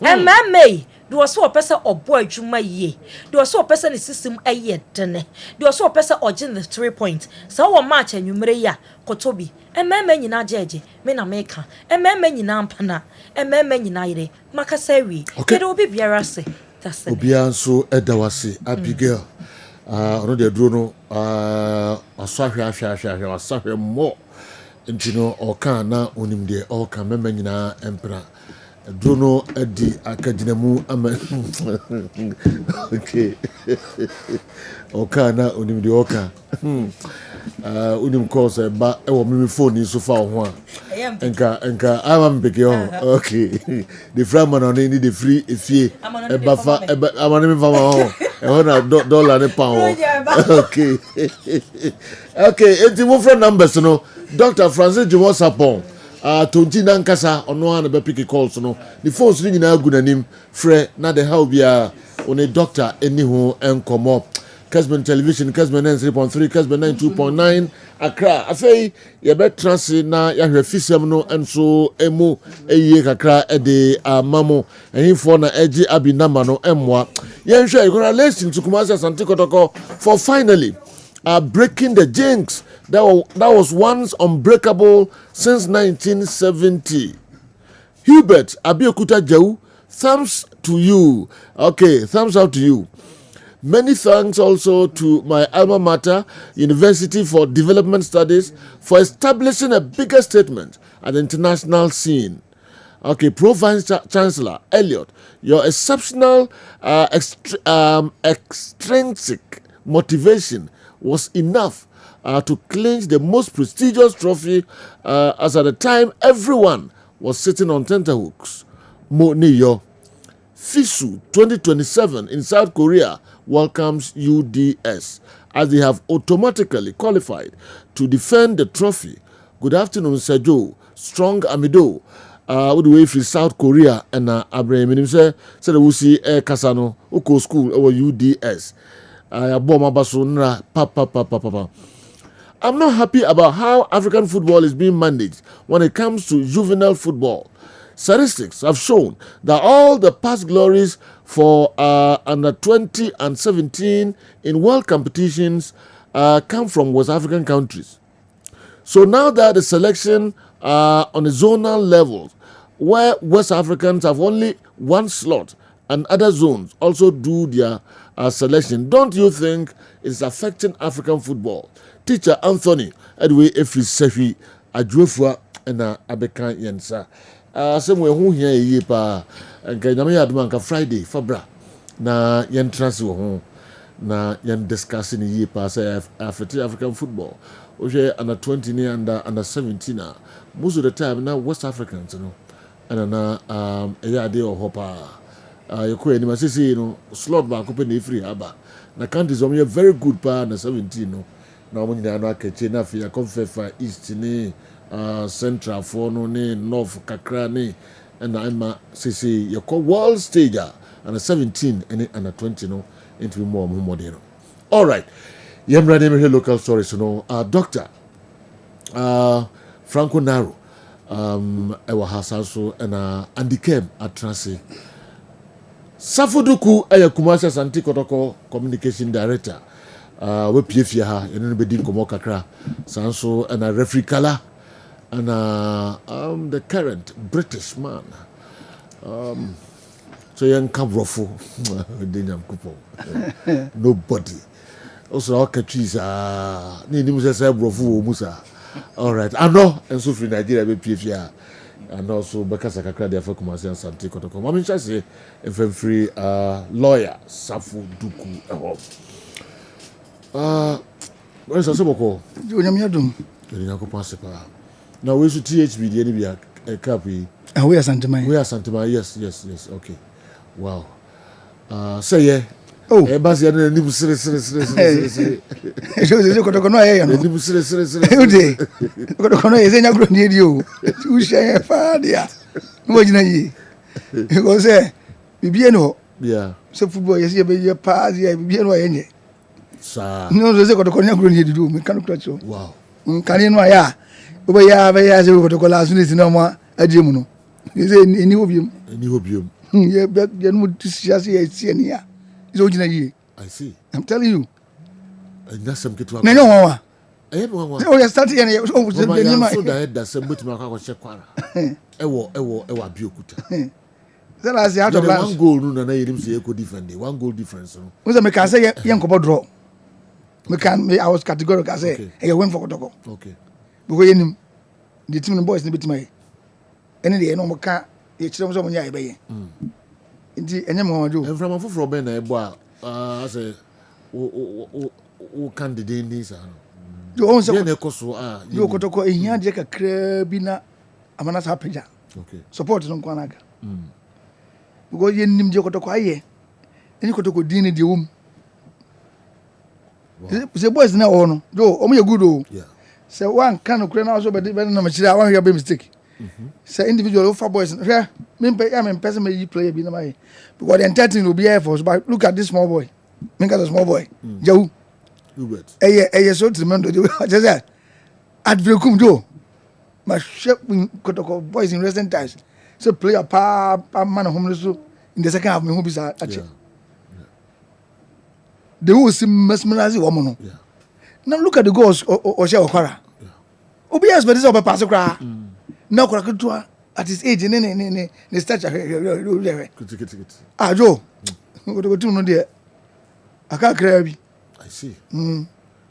emme do so person obo adwuma ye do so person ne system aye dene do so person ogin the 3 point so wo match anwumre ya kotobi emema nyina jeje me na meka emema nyina mpana emema nyina yire makasa wi kede obi biara se that's obia nso edawase Abigail ono de duro no asahwe ahwe asahwe mo ntino oka na onim de oka mema nyina empra Drono edi akadinemu ama okay oka na onim de oka unim course ba e wo me phone so fa ho a enka ama mpeke ho okay the free man on need the free efie e ba fa amane me fa ma ho e ho na dollar ne pound okay okay enti mo phone numbers no Dr. Francis Jumo Sapon tonti na nkasa ono na be pick calls no the phones ni nyina agu nanim frɛ na the how bia one doctor eni ho enkomo Kessben television Kessben 3.3 Kessben 92.9 Accra afei ye be transi na ya hwɛ fisem no enso emu eye kakra de amamo ehifo na eji abinama no emwa ye nhwɛ ikora lesson to Kumasi Asante Kotoko for finally breaking the jinx that was once unbreakable since 1970. Hubert Abiyokuta Jau, thumbs to you. Okay, thumbs out to you. Many thanks also to my alma mater, University for Development Studies, for establishing a bigger statement at the international scene. Okay, Pro-Vice Chancellor Elliot, your exceptional extrinsic motivation was enough to clinch the most prestigious trophy, as at the time everyone was sitting on tenterhooks. Mo Niyo. FISU 2027 in South Korea welcomes UDS as they have automatically qualified to defend the trophy. Good afternoon, Sergio. Strong Amido. All the way from South Korea and Abraham said we see Kasano, Uko School or UDS. I'm not happy about how African football is being managed when it comes to juvenile football. Statistics have shown that all the past glories for under 20 and 17 in world competitions come from West African countries. So now that the selection on a zonal level, where West Africans have only one slot and other zones also do their selection, don't you think it's affecting African football? Teacher Anthony, Edway Efri Sefi, Adwefua, and Abekan Yensa. Somewhere who here ye pa, and Kanyame Admanka Friday, Fabra, na yen transfer home, na yen discussing ye pa, say African football. Oje under 20 under 17. Most of the time now West Africans, you know, and a yard or hopper. You could anyway say, you know, slot back open the free harbor. Na countries are very good pa under 17, no. Na when you are not catching enough, you come for East ni Central for no ni North Kakra ni, and I'm say you call world stager under 17 and under 20 no into more modern. All right, you have ready here local stories, you know. Doctor Franco Naro, our house also and Andy Kem at Transi. Safuduku aya Kumasi Asante Kotoko communication director. We PFA ha eno be din komo kakra sanso and a referee kala and the current British man so young cabrofo denyam kupo nobody also all countries ni musa say brofo musa all right I know and so free Nigeria be PFA and also because kakra dey for Kumasi Asante Kotoko mama ncha say FM free lawyer Safuduku eho what is also you nyamyadum now we should THB the enemy a copy we are Santima yes okay wow say yeah oh e basi ya ni busire sire ejo kotokono ya no ni busire sire ude kotokono yezenya gro ni dio usha fa dia mo jina yi ko se bibie no yeah so football yesi be pa dia bibie no yenye sa no ze kotokono gro ni dio me kan clutch wow kan no ya obo ya be ya ze kotokola asuniti no mo adiem no yesi eni obiom ye be ye no tisiase ye tie ya I see. I'm telling you. And that's some get to no one. Oh, you started and you so that some but my car check kwara. Ewo Abiyokuta. Then I say out of one goal no na him say equal different. One goal difference no. We say can say yen ko draw. I was categorical I say e win for Kotoko. Okay. Because the team boys no bit my any dey no mo ka ye kyerɛ mo sɛ mo nya ɛbɛyɛ nti ɛnyɛ mo ma jo mframa foforɔ bɛn na ɛbɔ a asɛ wo candidate ni sa no jo on sɛ ne koso jo kotoko ehia de kakra bi na amana sa apagya okay support no nkwa naga because ye nim de kotoko ayɛ ɛni kotoko din ne de wom se boys na o no jo o mo ye good o sɛ wan kan no kure na so bɛde na makyira wan hwɛ be mistake sɛ individual for boys hwɛ me person me yi player bi na mai because the entertain will be here for but look at this small boy me got a small boy jawu eye so tremendous just say at Vilkum jo ma shape kotoko boys in recent times so player pa man homeless so in the second half me who be sa ache they will see mesmerize woman no now look at the goals o share okwara obi yes but this obi pass kra na okwara kutua at his age ne stature jo go to no there aka kra bi I see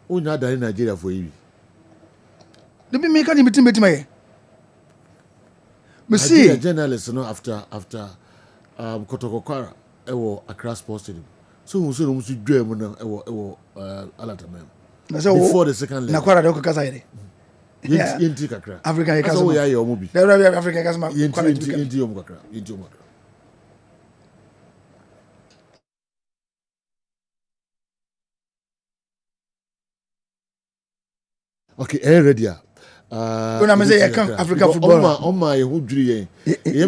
onya da in Nigeria for you the be me can meeting me see journalist no after Kotoko Kwara ewo Accra Sports Stadium so who so musu dwam na ewo Alatamem before the second leg na Kwara de ko kasa yere yenti kakra African kasa so ya omo bi there African kasa ma yenti omo kakra okay ready when me say you can African football on my who dri yen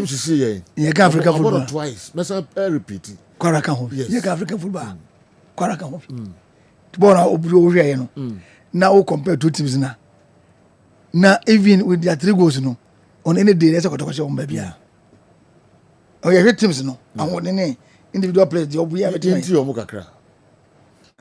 sisi yen you can African football twice me say repeat Kwara kan ho you can African football Kwara kan ho football na obro hwe yen no na we compare two teams na even with their 3 goals no on any day let's talk about on bia oh yeah teams no and on any individual players the obu ya yenti omo kakra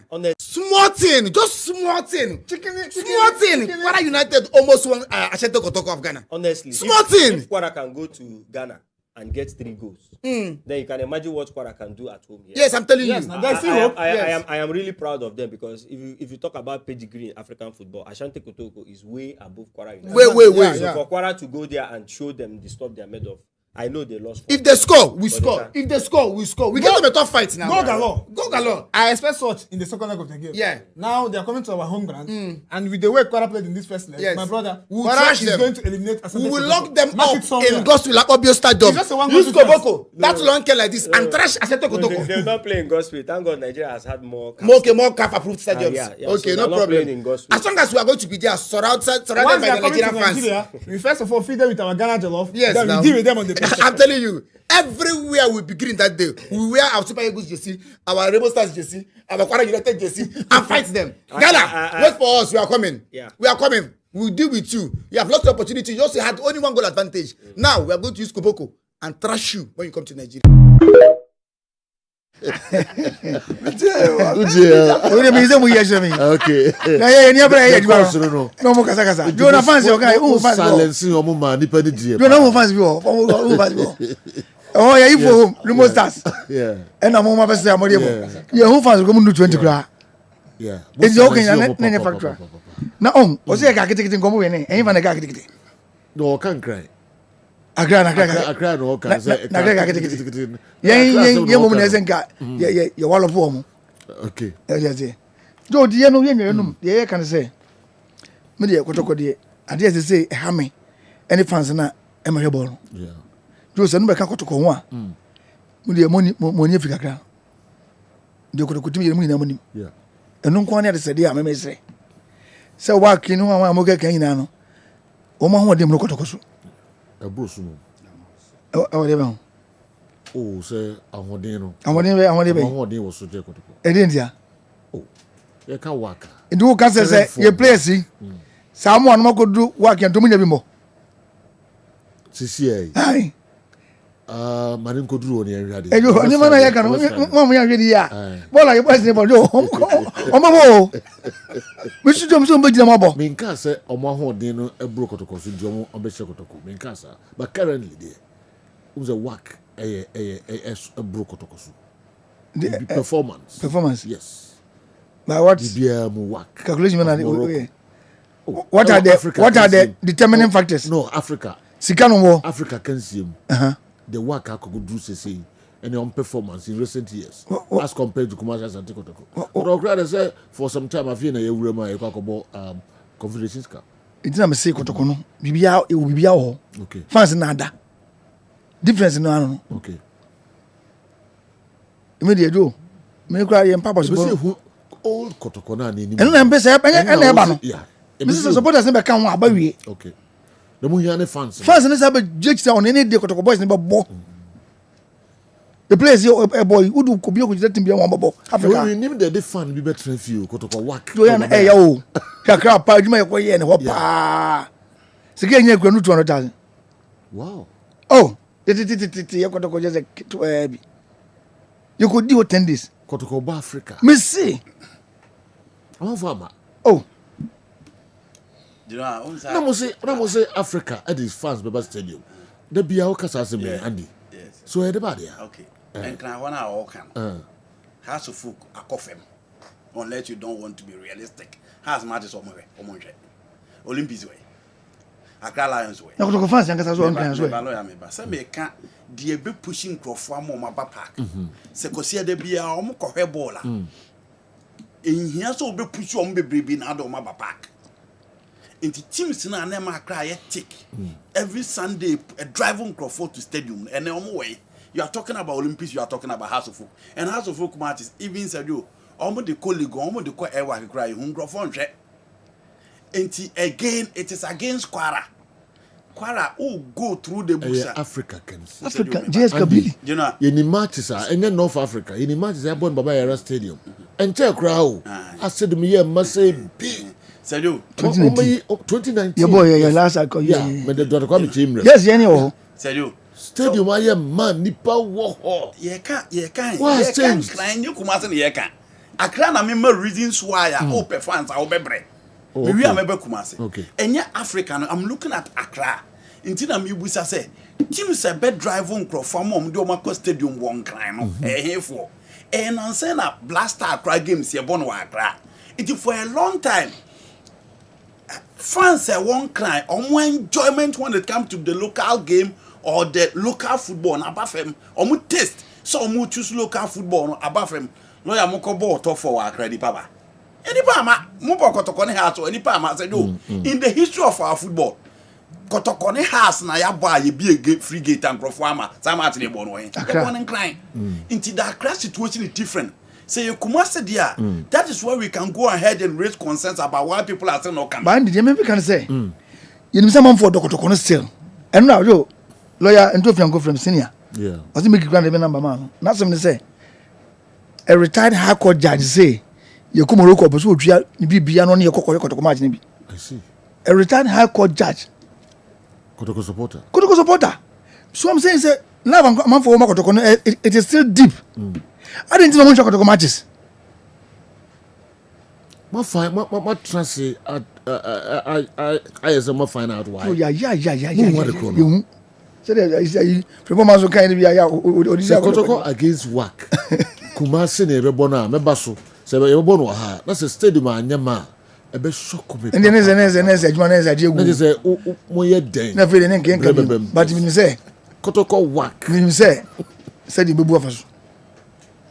on the small thing, just small thing. Small thing. Kwara United almost won Ashanti Kotoko of Ghana. Honestly, small thing. If Kwara can go to Ghana and get 3 goals, then you can imagine what Kwara can do at home here. Yes, I'm telling you. I am really proud of them because if you talk about pedigree in African football, Ashanti Kotoko is way above Kwara United. Way. So for Kwara to go there and show them the stuff they are made of, I know they lost. If they score, we score. If they score, we score. We get them a tough fight now. Go galore. I expect such in the second leg of the game. Yeah. Now they are coming to our home ground, and with the way Kwara played in this first leg, my brother, is going to eliminate. We will lock them up in Gospel like Obio Stadium. Use Koboko. That long care like this and trash Asante Kotoko. They will not play in Gospel. Thank God Nigeria has had more CAF approved stadiums. Okay, so no problem. As long as we are going to be there, surrounded by the Nigerian fans. We first of all feed them with our Ghana jollof. Yes, then we deal with them on the pitch. I'm telling you. Everywhere we begin that day, we wear our Super Eagles jersey, our Rainbow Stars jersey, our Kwara United jersey, and fight them. Ghana, wait for us. We are coming. Yeah. We are coming. We'll deal with you. You have lost the opportunity. You also had only 1 goal advantage. Now we are going to use Koboko and trash you when you come to Nigeria. Okay. No more kasa. You na fans you guy, who fans? Silencing omo man nipa ni die. You no fans who fans. Oh yeah, you for home, Lumo Stars. Yeah. And I'm my person am there. Yeah, who fans go do 20 kra. Yeah. It's okay na factor. Na o say ka kitikiti ngomo we ne. Enyi fa na ka kitikiti. No can cry. Akra no can say. Na ka kitikiti. Ye mo na zenka. Ye wall for mo. Okay. Yeah. Jo die no ye nwenum. Ye can say. Me de Kotoko de. Ade say ha me. Any fans na e ma hwe ball. Yeah. Jo se no be ka Kotoko ho a. Me de money Africa kra. De Kotoko timi ye mu nyina monim. Yeah. Enu nko na de se de a me mesre. Se wa kinu wa mo ga kan nyina no. O ma ho de mu Kotoko so. Abrosu no. O de ba. Oh, say ahoden no. Ahoden wo so je Kotoko. E de ntia. Oh. Ye ka waka. Ndu ka say ye play si. Samu anu makodu waka ntomu nya bi mo. Sisi ai. Ai. Mani nkoduru oni enhwade. Ejo, ani mana ye kan mo ya hwedi ya. Bola ye boys ni bo jo. Omo bo. Mi su jom so mbejina mo bo. Me nka say omo ahoden no ebro Kotoko so di omo obehye Kotoko. Me nka sa. But currently there was a work ebro Kotoko so. The performance. Yes. But what work. Calculation what are the determining factors? No, Africa. Sika no mo. Africa can see him. the work I could do say any on performance in recent years as compared to Kumasi and Kotoko. But I'll rather say for some time I've been a year Confederations Cup. It's not a say Kotoko no. Bibia it will be our okay. Fans nada. Difference no ano. Okay. Immediate do. Me cry and papa so old Kotoko na ni. And I'm be say and ba no. Yeah. Mrs. supporters never come about we. Okay. The Muhiane fans. Fans and say judge on any day Kotoko boys never bo. The place a boy who do could be able to let him be one bubble. Africa. You name the fan be better than few Kotoko work. Do an AO. Kakra pa you may go and what pa. So get you go 200,000. Wow. Oh, you Kotoko just to heavy. You could do 10 days. Kotoko Africa. Me see. I'm farmer. Oh. No say Africa at these fans Baba Stadium. The Bia Okasa me Andy. Yes. So everybody. Okay. And can one hour can. House of folk a coffee. Unless you don't want to be realistic. Has matters on my way. Olympics way. Accra Lions way. Na Kotoko fans yankasa so on kan so. Say me can dey be pushing crofo am ma ba park. Se kosia de bia omo kohwe ball a. Ehia so be push omo bebrebe na do ma ba park. Into teams na na ma Accra ye tick. Every Sunday a driving crofo to stadium and omo way. You are talking about Olympics, you are talking about House of Folk. And House of Folk matches even said you omo de colleague omo de ko ewa kra hu crofo nhwe. Enti again it is against Kwara who go through the books. Africa can see. Africa, JS Kabili. You know, in the matches and then North Africa, in the matches I born Baba Yara Stadium. And check crowd. I said to me, yeah, must say big. Said you 2019. Your boy, your last I call you. Yeah, but the daughter come to yes, anyhow. Said you. Stadium, I am man, Nipa war. You can't. What's changed? You come out and you can't. I can't remember reasons why I hope fans are over. Maybe I'm able Kumasi. Okay. And yeah, African, I'm looking at Accra. Until I'm able to say, teams a bed drive on from do Mako Stadium one crime. For. And I'm saying that Blaster Accra games here, Bono Accra. It is for a long time. Fans are one crime or more enjoyment when it comes to the local game or the local football above them. Or more taste. So more choose local football above them. Lawyer Moko ball top for Accra di Papa. In the history of our football, Kotokone has na ya buy a big free gate and performer. Some at the born way. Into that crash situation is different. Say you Kumasi dia. That is where we can go ahead and raise concerns about why people are saying no come. But you maybe can say, you know, someone for Kotokone still. And now you lawyer and two go from senior. Yeah. What's the make grand number man? Not something to say. A retired high court judge say. You come Morocco, but you be beyond on your Kotoko match. I see. A retired high court judge. Kotoko supporter. So I'm saying, say, now I'm for Kotoko, it is still deep. I didn't know Kotoko matches. My translate. I as a find out why. Oh yeah. You say performance kind of Kotoko against work. Kumasi ne rebona mebaso. Se be yebo no ha na se stadium anyama e be shock me. And then adwuma na say na say mo ye den na fe ne nken but me say Kotoko work me say the bebu afaso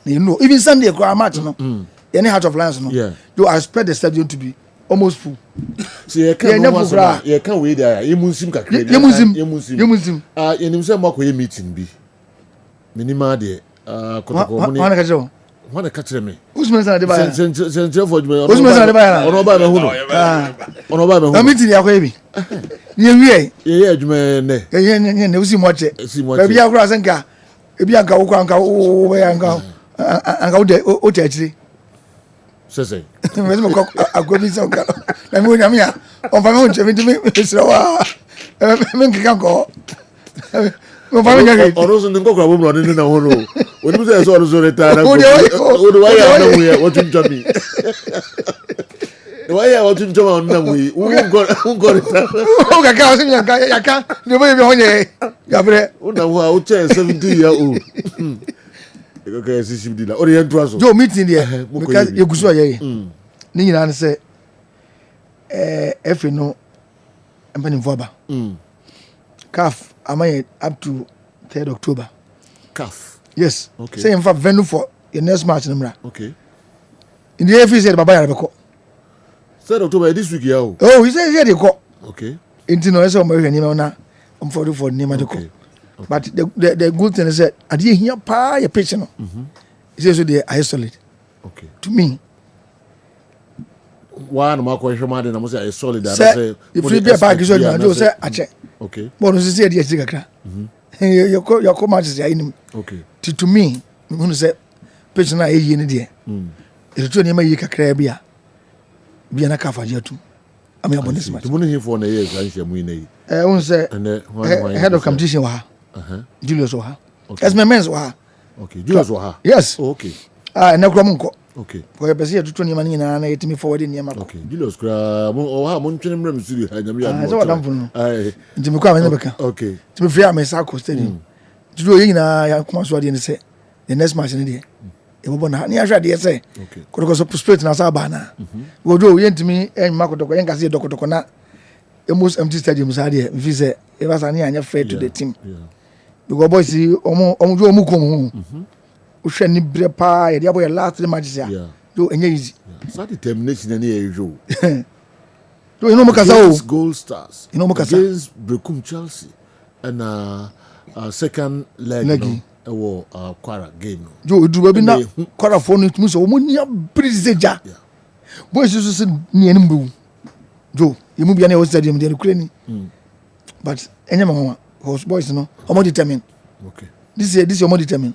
you know even Sunday kwa match no any Heart of Lions no you expect the stadium to be almost full. So you can we there you musim kakra you musim yenim say mo akoye meeting bi minima de Kotoko money One catch me. Usman Sadebaya. Send for me. Usman Sadebaya. Ono ba me hu. Ono ba me hu. Na meeting ya kwa ebi. Ye wie. Ye adwuma ne. Ye ne usi moche. Ba bia kura senka. Ebi anka wo anka wo be anka. Anka wo te achiri. Sese. Me mo ko agobi senka. Na me onyame ya. On fa me hu nche me sira wa. Me nkika ko. Orozo ndingo kwa bomo ni na hono. Oni say so orozo retire. Odi wa ya na we what you jami. The way what you jami na we. Who go retire. O ka ka osin ya ka. Ne bo ye honye. Gabre. Una wo a o 70 year old. E go ka si shim dila. Ori en traso. Jo meeting there. Because you guso ye. Ni nyina na say efe no empani voba. CAF am I up to 3rd October. CAF. Yes. Okay. Say in fact venue for your next match number. Okay. In the AFC said Baba Yarabeko. 3rd October this week yeah. Oh, he said they go. Okay. Into no so my name na I'm for name okay. But the good thing is that I didn't hear pa your patient. He says so they isolate. Okay. To me. One more question man na mo say solid say if you be a package so you say ache. Okay. But no say dey kakra. Your matches ya inim. Okay. To me, we say patient na eyi ni dey. It to name yi kakra bia. Bia na kafa je tu. Am ya bonus match. To mo ni for na year kan shemu ni. We say head of competition wa. Julius wa. As my men's wa. Okay. Julius wa. Yes. Okay. Na kura mun ko. Okay. For your person to name ni na yetimi forward ni ma ko. Okay. Julius kura mo ntwene mrem studio ha nyame ya. So wadam funu. Ntimi kwa me beka. Okay. Ntimi free am sa ko stadium. Judo yi na ya kuma so ade ni say the next match ni dey. E bo na ni ahwa de say. Okay. Ko so prospect na sa ba na. Wo do ye ntimi enma ko doko yen ka say doko na almost empty stadium sa dey. Mfi say e ba sa ni anya fair to the team. Yeah. Because boys omo jo omu ko mu. Uhwe ni bre pa ye dia boy last matches ya. Do enye easy. So determination na e jo. Do you know Mukasa o Gold Stars. You know Mukasa against Brekum Chelsea and second leg no wo Kwara game no. Jo du ba bi na Kwara fo no tumi so omo nia briseja. Boys so se ni enim bu. Jo yemu bia na o stadium dey Ukraine. But enye mama host boys no omo determine. Okay. This is omo determine.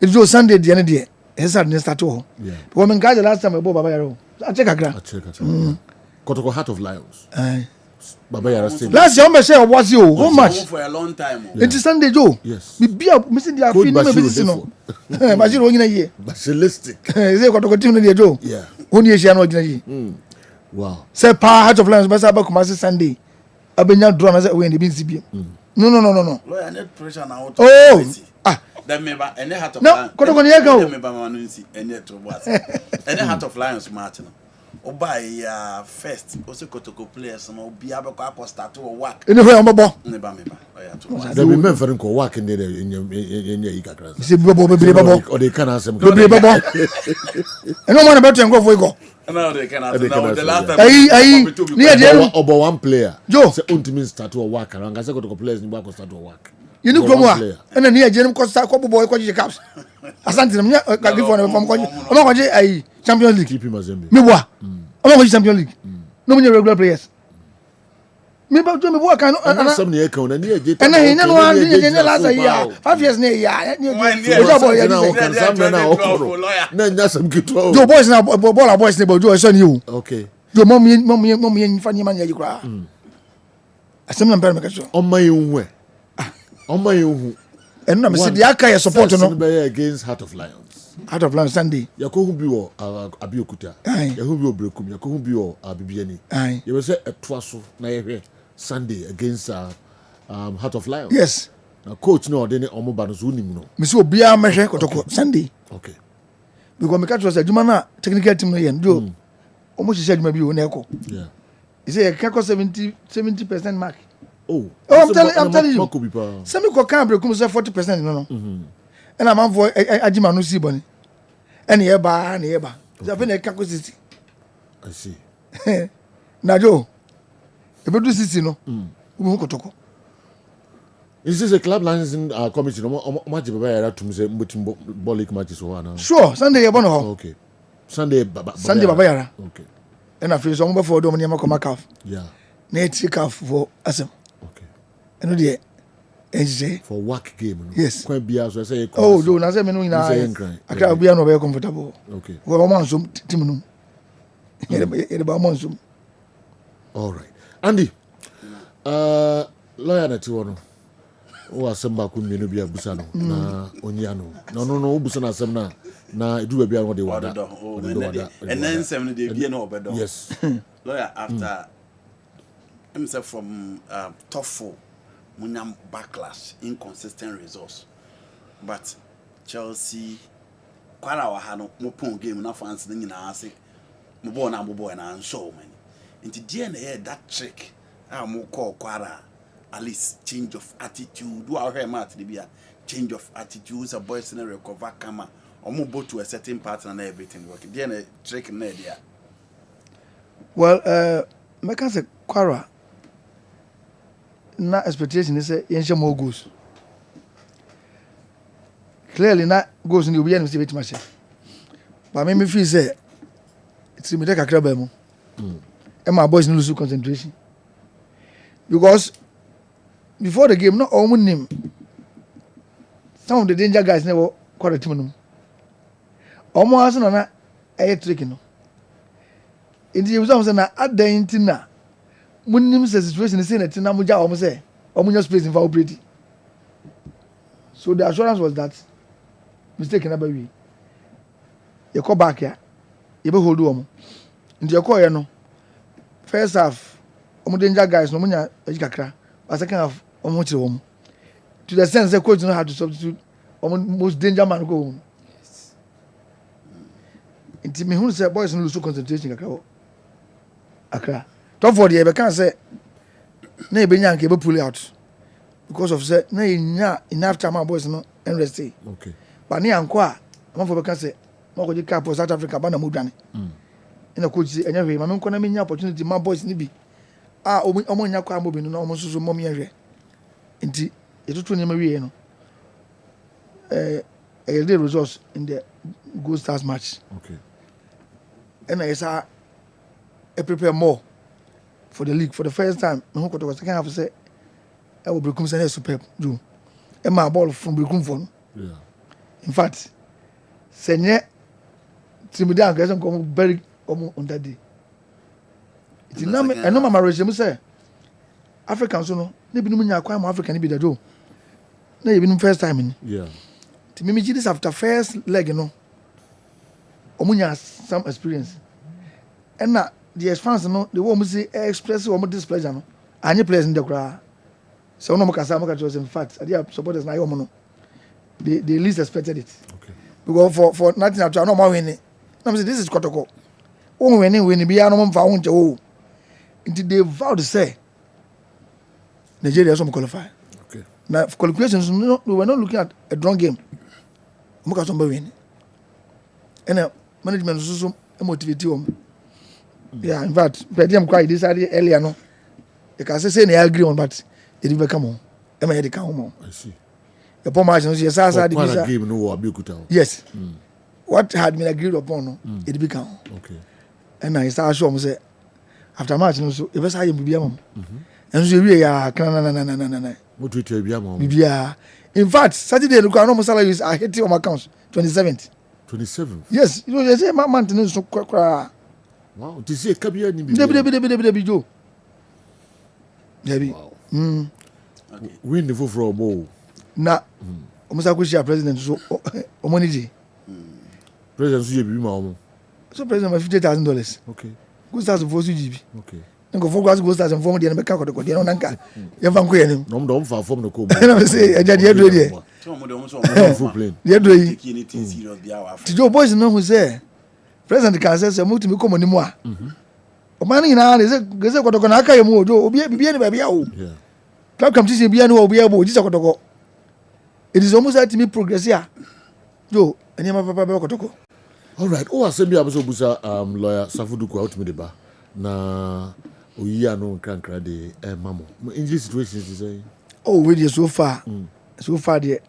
It's just Sunday the end day. It's Saturday start ho. Yeah. But when guys the last time Baba Yaro. I check akra. Kotoko Heart of Lions. Baba Yara same. Last year I say was you how much? For a long time. It's Sunday Joe. Yes. We be missing the afin no be no. Bashir won here. Bashilistic. Say Kotoko team no dey Joe. Yeah. Only Asia no gina. Wow. Say pa Heart of Lions be say come Sunday. Abenya draw na say we dey be nsibi. No. Lawyer net pressure now. Oh. That member and Heart of Lions. No, Kotoko ni ega o. Member man nsi ene to was. And Heart of Lions match no. Oba first also Kotoko players no obi abeko apostate to work. Ene ho ambo. Member. Oya to was. There be men for ko work in your ikakra. Say babo or they can answer. Bebre babo. Eno man about to go for go. No, they can answer. Now the last time. Ayi. Ni ade obo one player. Joe. Say ultimate start to work around. I say Kotoko players ni ba ko start to work. You know Kromwa. Ena ni ade ko start ko boy ko je caps. Asante na ka give for na from ko. O ma ko je ayi Champions League. Keep him Mazembe. Me boa. O ma ko je Champions League. No me regular players. Me ba jo me boa kan ana some ne kan na ni eje. Ena he na no an ni last year. 5 years na ya. Ni o boy ya na o kan sam na o koro. Na nya sam kitu. Jo boys na ball boys na bo jo so ni o. Okay. Jo mom fa ni man ya jikra. Asem na mpere me ka so. O ma yunwe. On my own, and no, Mr. Diaka support no against Heart of Lions. Heart of Lions Sunday. Yakohu bi o Abiokuta. Yakohu bi o Brekum. Yakohu bi o Bibiani. You will say a twaso na yehwe Sunday against Heart of Lions. Yes. Now coach no dey omo ba no so nim no. Me so bia mehwe Kotoko Sunday. Okay. Because me catch was adwuma na technical team no yen do. Omo hihye adwuma bi o na eko. Yeah. You say you can 70% mark. Oh, I'm telling you. Some people can't break 40%. No. And I'm on for Ajima no see bunny. And here ba. So when I can't go city. I see. Now Joe, if you do city no, we go to. Is this a club licensing committee? Match Baba to say ball league matches or now. Sure, Sunday you born. Okay. Sunday Baba Yara. Okay. And I feel some before do money come calf. Yeah. Need to calf for asem. And the for work game. No? Yes. Quite be as I say. Oh, do na say me no ina. I can't be no very comfortable. Okay. Well, man some team no. All right. Andy. Lawyer na tiwo no. O asem ba ku mienu bia busa no na onya no. No busa na asem na edu bia no de wada. And then 7 dey bia no obedo. Yes. Lawyer after himself from top 4 Munyam backlash, inconsistent results. But Chelsea, Kwara Wahano, Mopon game, na fans, then you say, Mobona, and I'm so many. Into DNA, that trick, I'm more call Kwara, at least change of attitude. Do our hair mat be a change of attitude. A boys in a recover kama. Or move to a certain pattern and everything working. Then a trick in there. Well, make us a quarrel. Na expectation is a yenche more goals. Clearly, not goals in the beginning of the match. But me feel say it's me take a crab mo. And my boys lose concentration because before the game, not all name. Some of the danger guys never quite a team. Almost na a trick no. In the exam, at the intina. Munim situation is saying that na muja almost say omunya space in for operating. So the assurance was that mistake na baby. You call back here. You be hold omo. Nti you call here no. First half omu danger guys no munya ejikakra. But second half omu chire omu. To the sense the coach no had to substitute omu most danger man go home. Yes. Nti me hu say boys no lose concentration kakra. Akra. Top for the can say na ebenya nke be pull out because of say na enough time our boys no rest. Okay. But ni anko a am for can say mo go cap for South Africa ba na mo dwane. Ina coach say enya hwe ma me nko na menya opportunity my boys ni bi. Omo nya kwa mo bi no omo soso mo me hwe. Nti etutu ni ma wie no. The results in the Gold Stars match. Okay. And I say I prepare more for the league for the first time. I was second half say I will become superb. Do and my ball from Brekum phone. Yeah. In fact, Senye Timidan guys come very on that day. It's not I know my regime say African so no they be no nya kwa African be the do. Na you be first time in. Yeah. To me this after first leg you know. Omunya some experience. And now the fans no the one say express one displeasure no any players in the crowd so no makasa makasa in fact their supporters na no they least expected it. Okay. Because for nothing at all no more winning no say this is Kotoko won winning be no mfa won je o until they vowed to say Nigeria some qualify. Okay. Now for qualifications no, we were not looking at a drawn game makasa win and management so motivate them. Yeah, in fact, Pedium cried this idea earlier. No, you can say they agree on, but it didn't come on. Am I the come I see. The poor margin was yes, game no yes. What had been agreed upon, no, it become okay. And I start showing say after match, no, so if I am Bibiam, and so we are na. What we tell Bibiam? Bibia. In fact, Saturday, look, I know my salary is I hit on my accounts 27th. 27th. Yes, you say my maintenance so cry. Wow, to see a cabia ni Debi Joe. Debi. Win the for more. Na, almost I president so money. President so you be my so president $50,000. Okay. Go start for GB. Okay. Nko for go start and form the make ko de no nanka. You van ko yenim. No don fa form no ko. Na say e jadi edo de. So mo de mo so full plane. Ye do yi. Serious bia wa. Tijo boys no who say president can say mo timi ko mo ni mu a. O man ni na say ko na aka ye mu ojo obi bibia ni ba bia o. Yeah. Club competition bia ni obi abo ji ko. It is almost like me progress here. Yo, any ma papa be ko. All right. Oh, assembly abuso busa lawyer Safuduku out me the ba. Na oyiya no krankra de mamo. In this situation is say. Oh, we so far. So far there.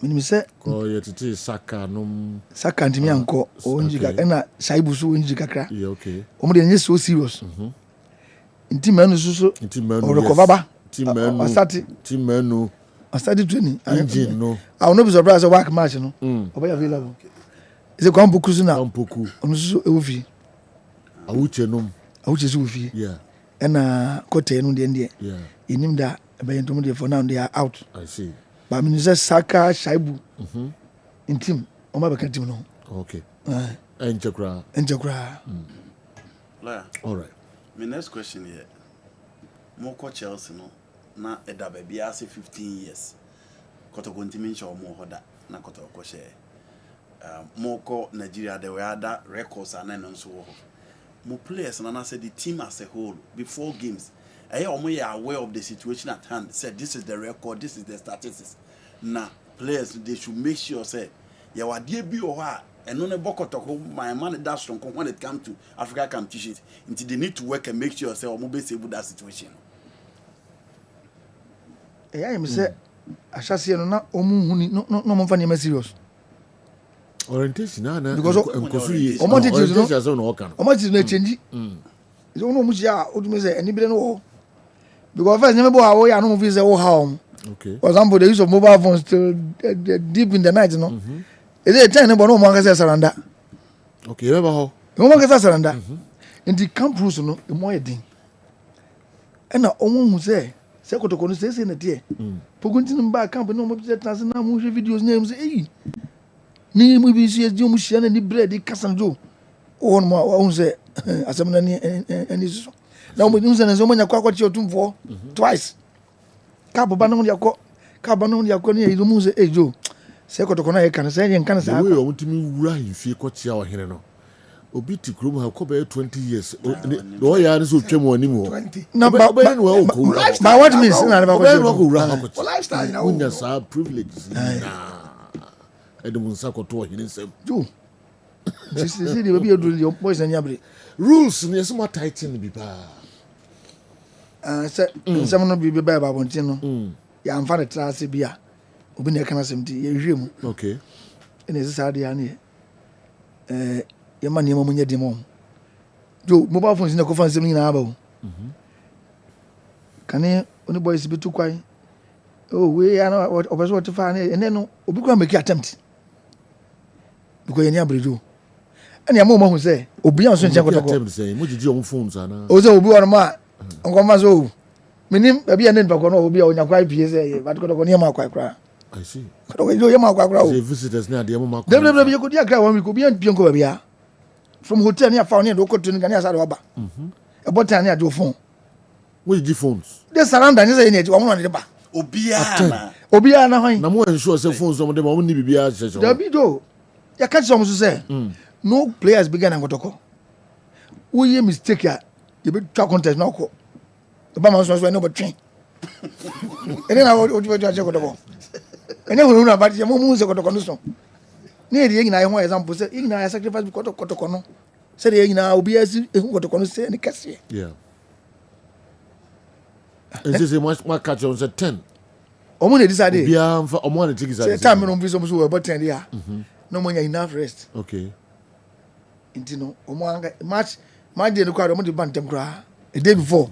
Minimi say ko yetiti Saka no Saka ntimi anko onji ka na Shaibu so onji kakra. Yeah, okay. Omo de nye so serious. Nti manu so nti manu. O recover ba. Nti manu. Nti manu. I started training. Engine no. I will not be surprised work match no. Oba available. Is it Kwampuku so na? Kwampuku. Onu so ewufi. Awuche no. Awuche so wufi. Yeah. And kote no de ndie. Yeah. Inim da be ntom de for now they are out. I see. But I mean say Saka Shaibu. In team. Oma be kan team no. Okay. Enchekra. All right. My next question here. Moko Chelsea no na eda baby ase 15 years. Kotoko ntimi nche omo hoda na kotoko share. Moko Nigeria there were other records and then so mo players and I said the team as a whole before games Omo are aware of the situation at hand. Said this is the record, this is the statistics. Now players they should make sure say ya wadie bi o ha eno ne bokotoko my man that strong when it comes to Africa competitions. Until they need to work and make sure say omo be save that situation. I am say ashasi no na omu huni no mo fa ne serious. Orientation na because orientation no oka no. Omo ti na change. So no mu sia odumi say eni bire no because first never bo how ya no mo say wo how. Okay. For example, the use of mobile phones till deep in the night, you know. Is it a time no man can say surrender? Okay, remember how? No man can say surrender. In the camp rules, no, the more thing. And now, omo who say kotoko no say na tie. Pogunti no ba camp no mo be trans na mo hwe videos na mo say eh. Ni mo bi see di mo hia na ni bread kasan jo. O no mo say asem na ni so. Na mo say na so mo nya kwa chi otumfo twice. Kaba no yakọ ni ezo mu se ejo se kotoko na ye kan se ye kan sa we o mutimi wura himfie kọchia ohene no obi ti krom ha ko be 20 years no ya ni so twem wani mu na ba no ko wura ba what means na ba ko wura ha ko lifestyle na unya sa privilege na edemun sa ko to ohene nsem jo see the baby do the boys and yabre rules ni so ma tighten bi ba se nsem no bi ba bontin no ya amfa ne trase bia obi na kana semti ye hwe mu okay ene se sa dia ne ye ma ne mo nya di mo jo mobile phones na ko fa nsem ni na aba o kane oni boys bi tu kwai we ya na obeso what fa ne ene no obi kwa make attempt because ye ni abrejo ene ya mo hu se obi an so nche kotoko attempt say mo jiji on phones ana o se obi won ma ngoma so minim abi ene npa ko no obi a onya kwai pie se but kotoko ne ma kwai kra I see kotoko jo ye ma kwai kra o the visitors na de mo ma dem ye ko dia kra wan mi ko bi an pie ko ba bia from hotel ne afa ne do ko tun gani asa do ba e botan ne ade phone we jiji phones they surrender ne say ne o mo no de ba obi a na hwan na mo ensure say phones o mo de mo ni bibia cheche da bi do ya catch some so say no players begin and kotoko wo ye mistake ya ye be twa contest na ko ba man so no but train ene na o je kotoko ene wo na ba je mo mu se kotoko no so ne ri nyina ye ho example say nyina ya sacrifice kotoko no say ri nyina obi asi kotoko no say ne kase yeah ese se ma catch on say 10 omo ne decide obi am fa omo na take decide say time no so so about 10 dia no mo nya enough rest okay inti no omo anga match de no kwa omo de bantem kra a day before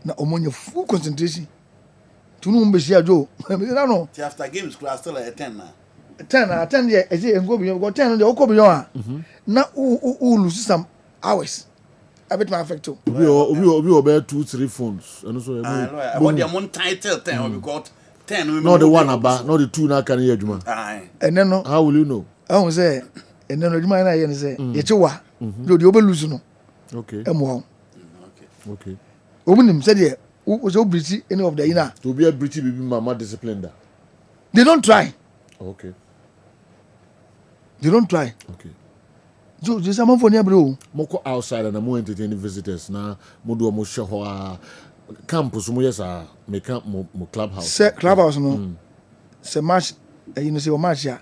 na omo nya full concentration tunu mbe sia jo na no after games class still at 10 na 10 dey e say ngo bi go 10 dey okobi yon na u lose some hours a bit my affect to obi be 2-3 phones and so what the mon title 10 we got 10 not the one about not the two na kan ye adwuma and then no how will you know I won say and then adwuma na ye ne say ye chewa do the obe lose no okay emo okay omunim say dey o so briti any of the ina to be a briti bibi mama disciplined they don't try okay they don't try okay so just am for near bro moko outside and mo entertain visitors na mo do mo hwe ho a campus mo yes a me camp mo clubhouse say clubhouse no say match you know say o match ya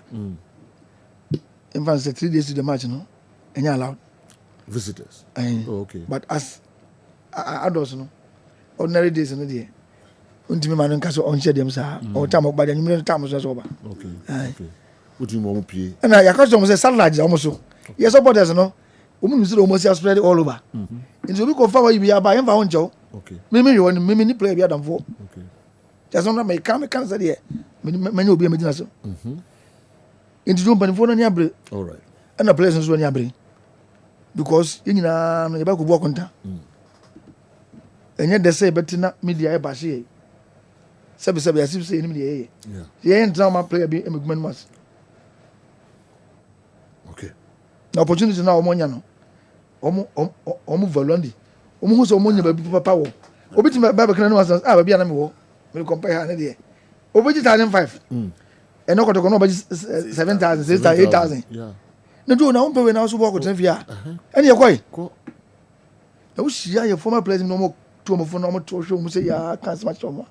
in fact say 3 days to the match no any allowed visitors okay but as adults no ordinary days no there untimi man nka so on share dem sa o time ogba dem no time so so ba okay okay uti mo pie na ya ka so mo say salad o mo so yes supporters no o mu nsi o mo say spread all over nti obi ko fa wa yi bia ba yen fa ho ncho okay me ni player bia dam fo okay just on me can say there me obi me dina so nti do ban fo no ni abre all right and the players so ni abre because yina no ye ba ko bo konta enye de say betina media e ba she sabi asip say ni media ye drama player bi emegman mas okay na opportunity na omonya no omo valuandi omo hu so omonya ba bi papa wo obi ti ba be kana no asas ba bia na me wo me compare ha ne de obi ti 5 e no kotoko no ba 7,000 6,000 8,000 yeah na do na on pe we na so bo ko tan fia ene ye koi na wo shia ye former president no mo two of no to show say ya can't smash on.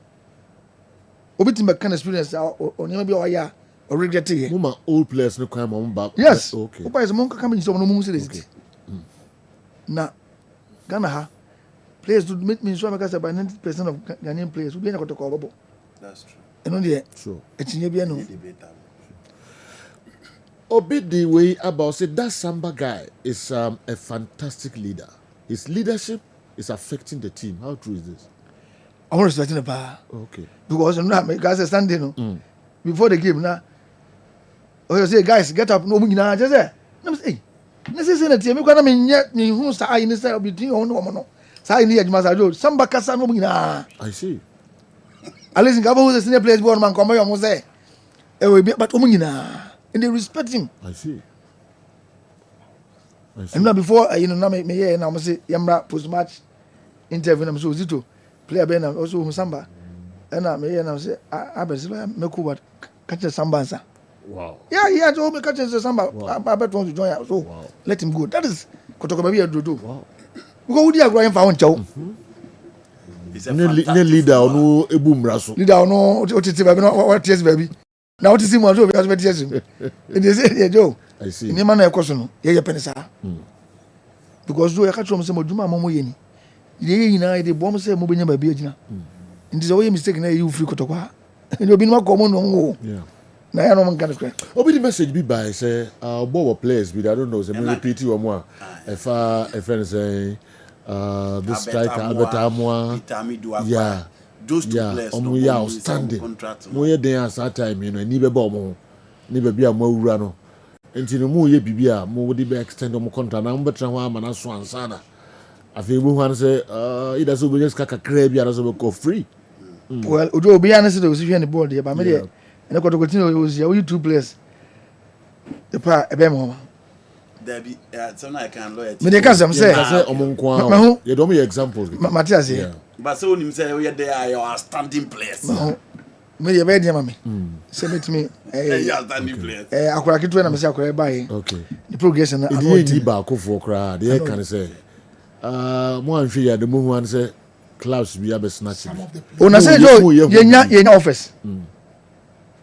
Obi timber can experience or never be or regret it. Mama old players no come on back. Yes. Okay. Opa is monk coming so no moon says. Na Ghana ha players to make me sure because about 90% of Ghanaian players will be in a call. That's true. And on the sure. It's in your no. Obi the way about say that Samba guy is a fantastic leader. His leadership is affecting the team. How true is this? I want to start in the bar. Okay. Because I'm not guys are standing before the game now. Oh, you say guys get up no muna just say. No say. No say na team because na me ni hu sa ayi ni say between on no. Sa ayi ni adwuma sa jo. Samba kasa no muna. I see. At least Gabo who's a senior players board man come you say. But omuna. And they respect him. I see. And now before na me here na say yamra post match interview na so Zito player ben also Samba. And na me here na say abesilo me ku what catch Samba answer. Wow. Yeah, he had to catch Samba. I bet want to join us. So let him go. That is Kotoko baby do. Wow. Because we are going for one chow. Ne leader no ebum raso. Leader no otiti baby no what tears baby. Now what is him also because we tears him. And they say Joe. I see. Ni man na ekoso no. Ye penisa. Because do you catch him say moduma momo ye ni. Ye nyina dey bomb say mo benya baby agina. Nti say we mistake na you free Kotoko ha. Ni obi no makomo no. Yeah. Na ya no man kan kra. Obi the message be by say bow players but I don't know say me repeat you one if a friend say this striker Albert Amwa yeah those two players no yeah outstanding mo ye den as that time you know ni be ba mo ni be bia mo awura no enti no mo ye bibia mo dey be extend mo contract na mo betra ho ama na so ansana afi bu han say either so be just kakra bia na so be go free well ojo obi an say do so hwe ni board ya ba me dey and I got to continue with you two players. The pa ebe mo. There be some I can lawyer. Me dey can say omonkwa. You don't me examples. Matias here. But so when you say we they are your standing players. Me dey be dey mama. Say me to me your standing players. Akura kitu na me say akura buy. Okay. The progression na about the ba ko for kra. Dey can say mo anhwe ya the mo hu an say clubs bi abe snatch. Ona say jo yenya office.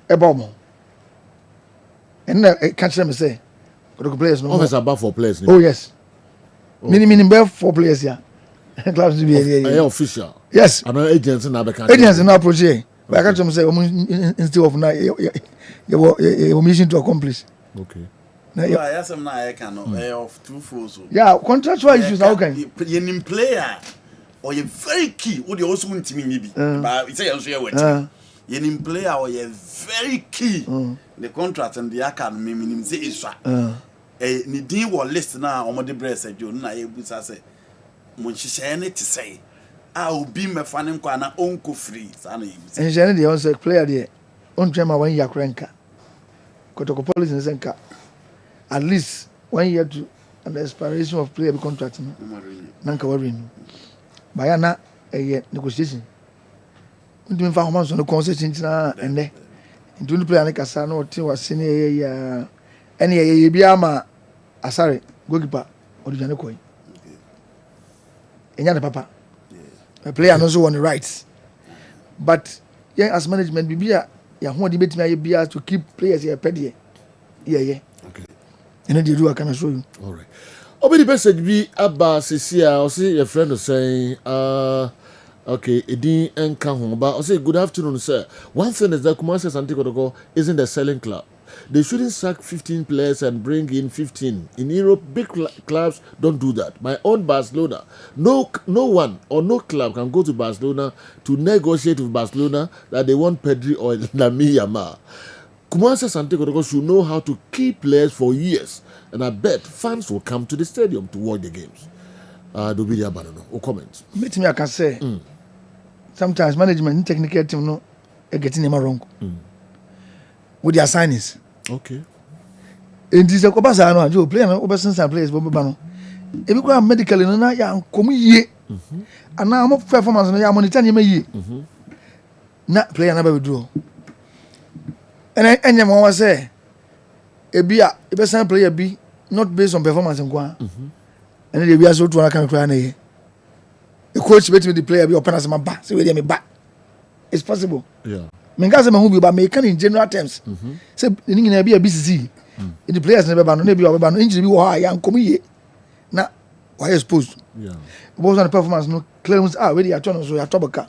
Ebomo. And catch them say, "Go players no." Office about for players. Oh yes. Meaning be for players here. Clubs be here. Official. Yes. And agents na be catch. Agents na approach here. But I catch them say, instead of now, your mission to accomplish. Okay. Now yeah, some now I can of two folds. Yeah, contractual issues how can. You player or you very key. What you also want to me maybe. But it's also your word. Yenim player or ye very key the contract and the academy minim say iswa ni din wo list na omode breast ejo na ye busa say mo nhihye ne te say obi mefa ne nkwa na onko free sa na ye busa nhihye ne de on say player de on twema 1 year kranka Kotoko police ne senka at least 1 year to an expiration of player contract no nanka worry no bayana negotiation ndimi fa homanso no concession tina ende nduni player ne kasa no tin wase ne ya ene ye bia ma asare goalkeeper odujane koyi enya de papa a player no so on the right but yeah as management bibia ya ho de betimi aye bia to keep players here pede yeah okay ene de do akana show you all right obi the message be aba sesia o say your friend is saying okay, Edin and Kahumba. I say good afternoon, sir. One thing is that Kumasi Asante Kotoko isn't a selling club. They shouldn't sack 15 players and bring in 15. In Europe, big clubs don't do that. My own Barcelona, no one or no club can go to Barcelona to negotiate with Barcelona that they want Pedri or Lamine Yamal. Kumasi Asante Kotoko should know how to keep players for years, and I bet fans will come to the stadium to watch the games. Do be there, or comments. Meet me, I can say. Sometimes management technical team no getting them wrong with their signings. Okay. In this Kobasa no Joe player no Oberson and players Bobo no. If you go medically no na ya nkomu yie. Ana am performance no ya monitor nyema yie. Na player na be do. And mo say ebia Oberson player be not based on performance nkwa. And they be so to na kan kra na ye. a coach bet me the player be open as my back. So we me back. It's possible. Yeah. Mengaze me who be but me can in general terms. Say ni na be a BCC. The players never ban no be oba no injury be wo ha ya nkomi ye. Na why exposed. Yeah. Both on the performance no claims we dey atone so ya toboka.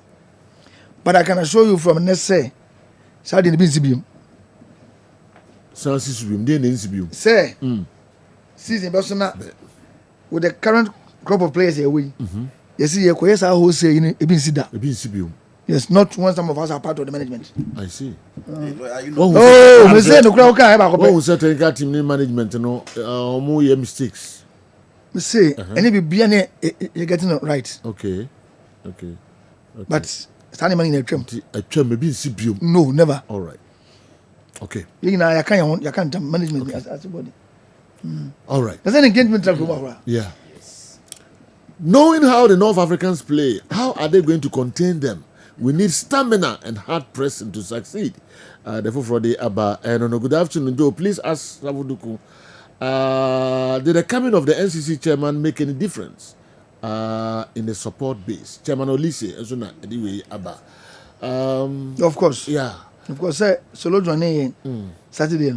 But I can assure you from next say Saudi be CBM. Saudi CBM dey in CBM. Say. Season Barcelona with the current crop of players away. You see, you say in CBM. Yes, not when some of us are part of the management. I see. Oh, we say no crowd can have a couple. Oh, certain team management, no, more mistakes. We say, any be you're getting it right. Okay. But standing money in a trim. A trim maybe in CBM. No, never. All right. Okay. You know, you can't management as a body. All right. There's an engagement track. Yeah. Knowing how the North Africans play, how are they going to contain them? We need stamina and hard pressing to succeed. Therefore, for the Abba and on a good afternoon, Joe. Please ask Savuduku. Did the coming of the NCC chairman make any difference in the support base? Chairman Olise, as well anyway, Abba. Of course. Yeah. Of course, Solo Johnny Saturday.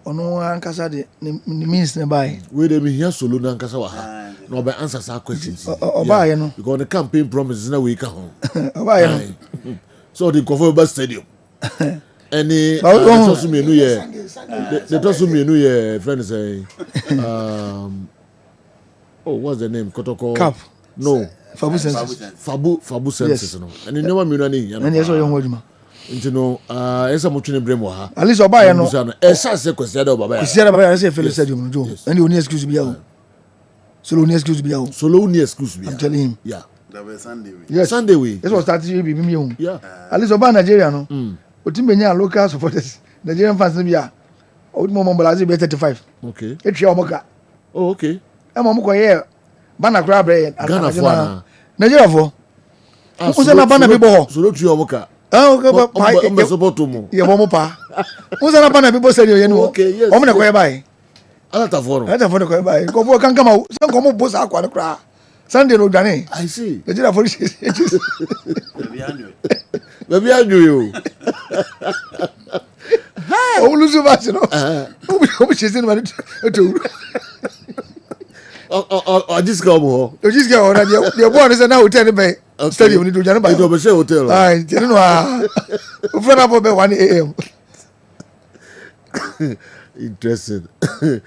Ono ankasa de means nearby. We dey hear solo na ankasa wa ha. No be answers our questions. Oba no. Because the campaign promises na we ka ho. Oba no. So the Kofo Stadium. Any tosu me nu ye. The tosu me nu ye friend say what's the name? Kotoko. Cap. No. Fabu Senses. Fabu Senses no. And you never me no ni. And yes o yon waduma. Nti no esa motwene brem wa ha. At least oba ye no. Esa se kwesi da oba ya. Kwesi da oba ya say Felix Stadium no jo. And you only excuse be ya. Solo only excuse be ya. Solo only excuse be ya. I'm telling him. Yeah. That was Sunday week. Yes. Sunday week. This was starting to be me home. Yeah. At least oba Nigeria no. Otimbenya local supporters. Nigerian fans no be ya. Odimo mobilize be 35. Okay. Etria omoka. Oh, okay. E mo mo ko ye bana kra bre. Ghana for na. Nigeria for. Uze na bana be bo. Solo tria omoka. Okay, support mo. Ye mo pa. Uze na bana people say you know. Okay, yes. Omo na ko ye bai. Alata for. Alata for ko ye bai. Ko bo kan kama, so ko mo boss akwa no kra. Sunday no dane. I see. Nigeria for Baby anyu yo. Hey, o luzu ba no. O chese no ma to. This guy mo. This guy on the boy say na hotel be. Stadium ni do jana ba. It be hotel. Ai, tell no ah. O fena bo be 1 a.m. Interesting.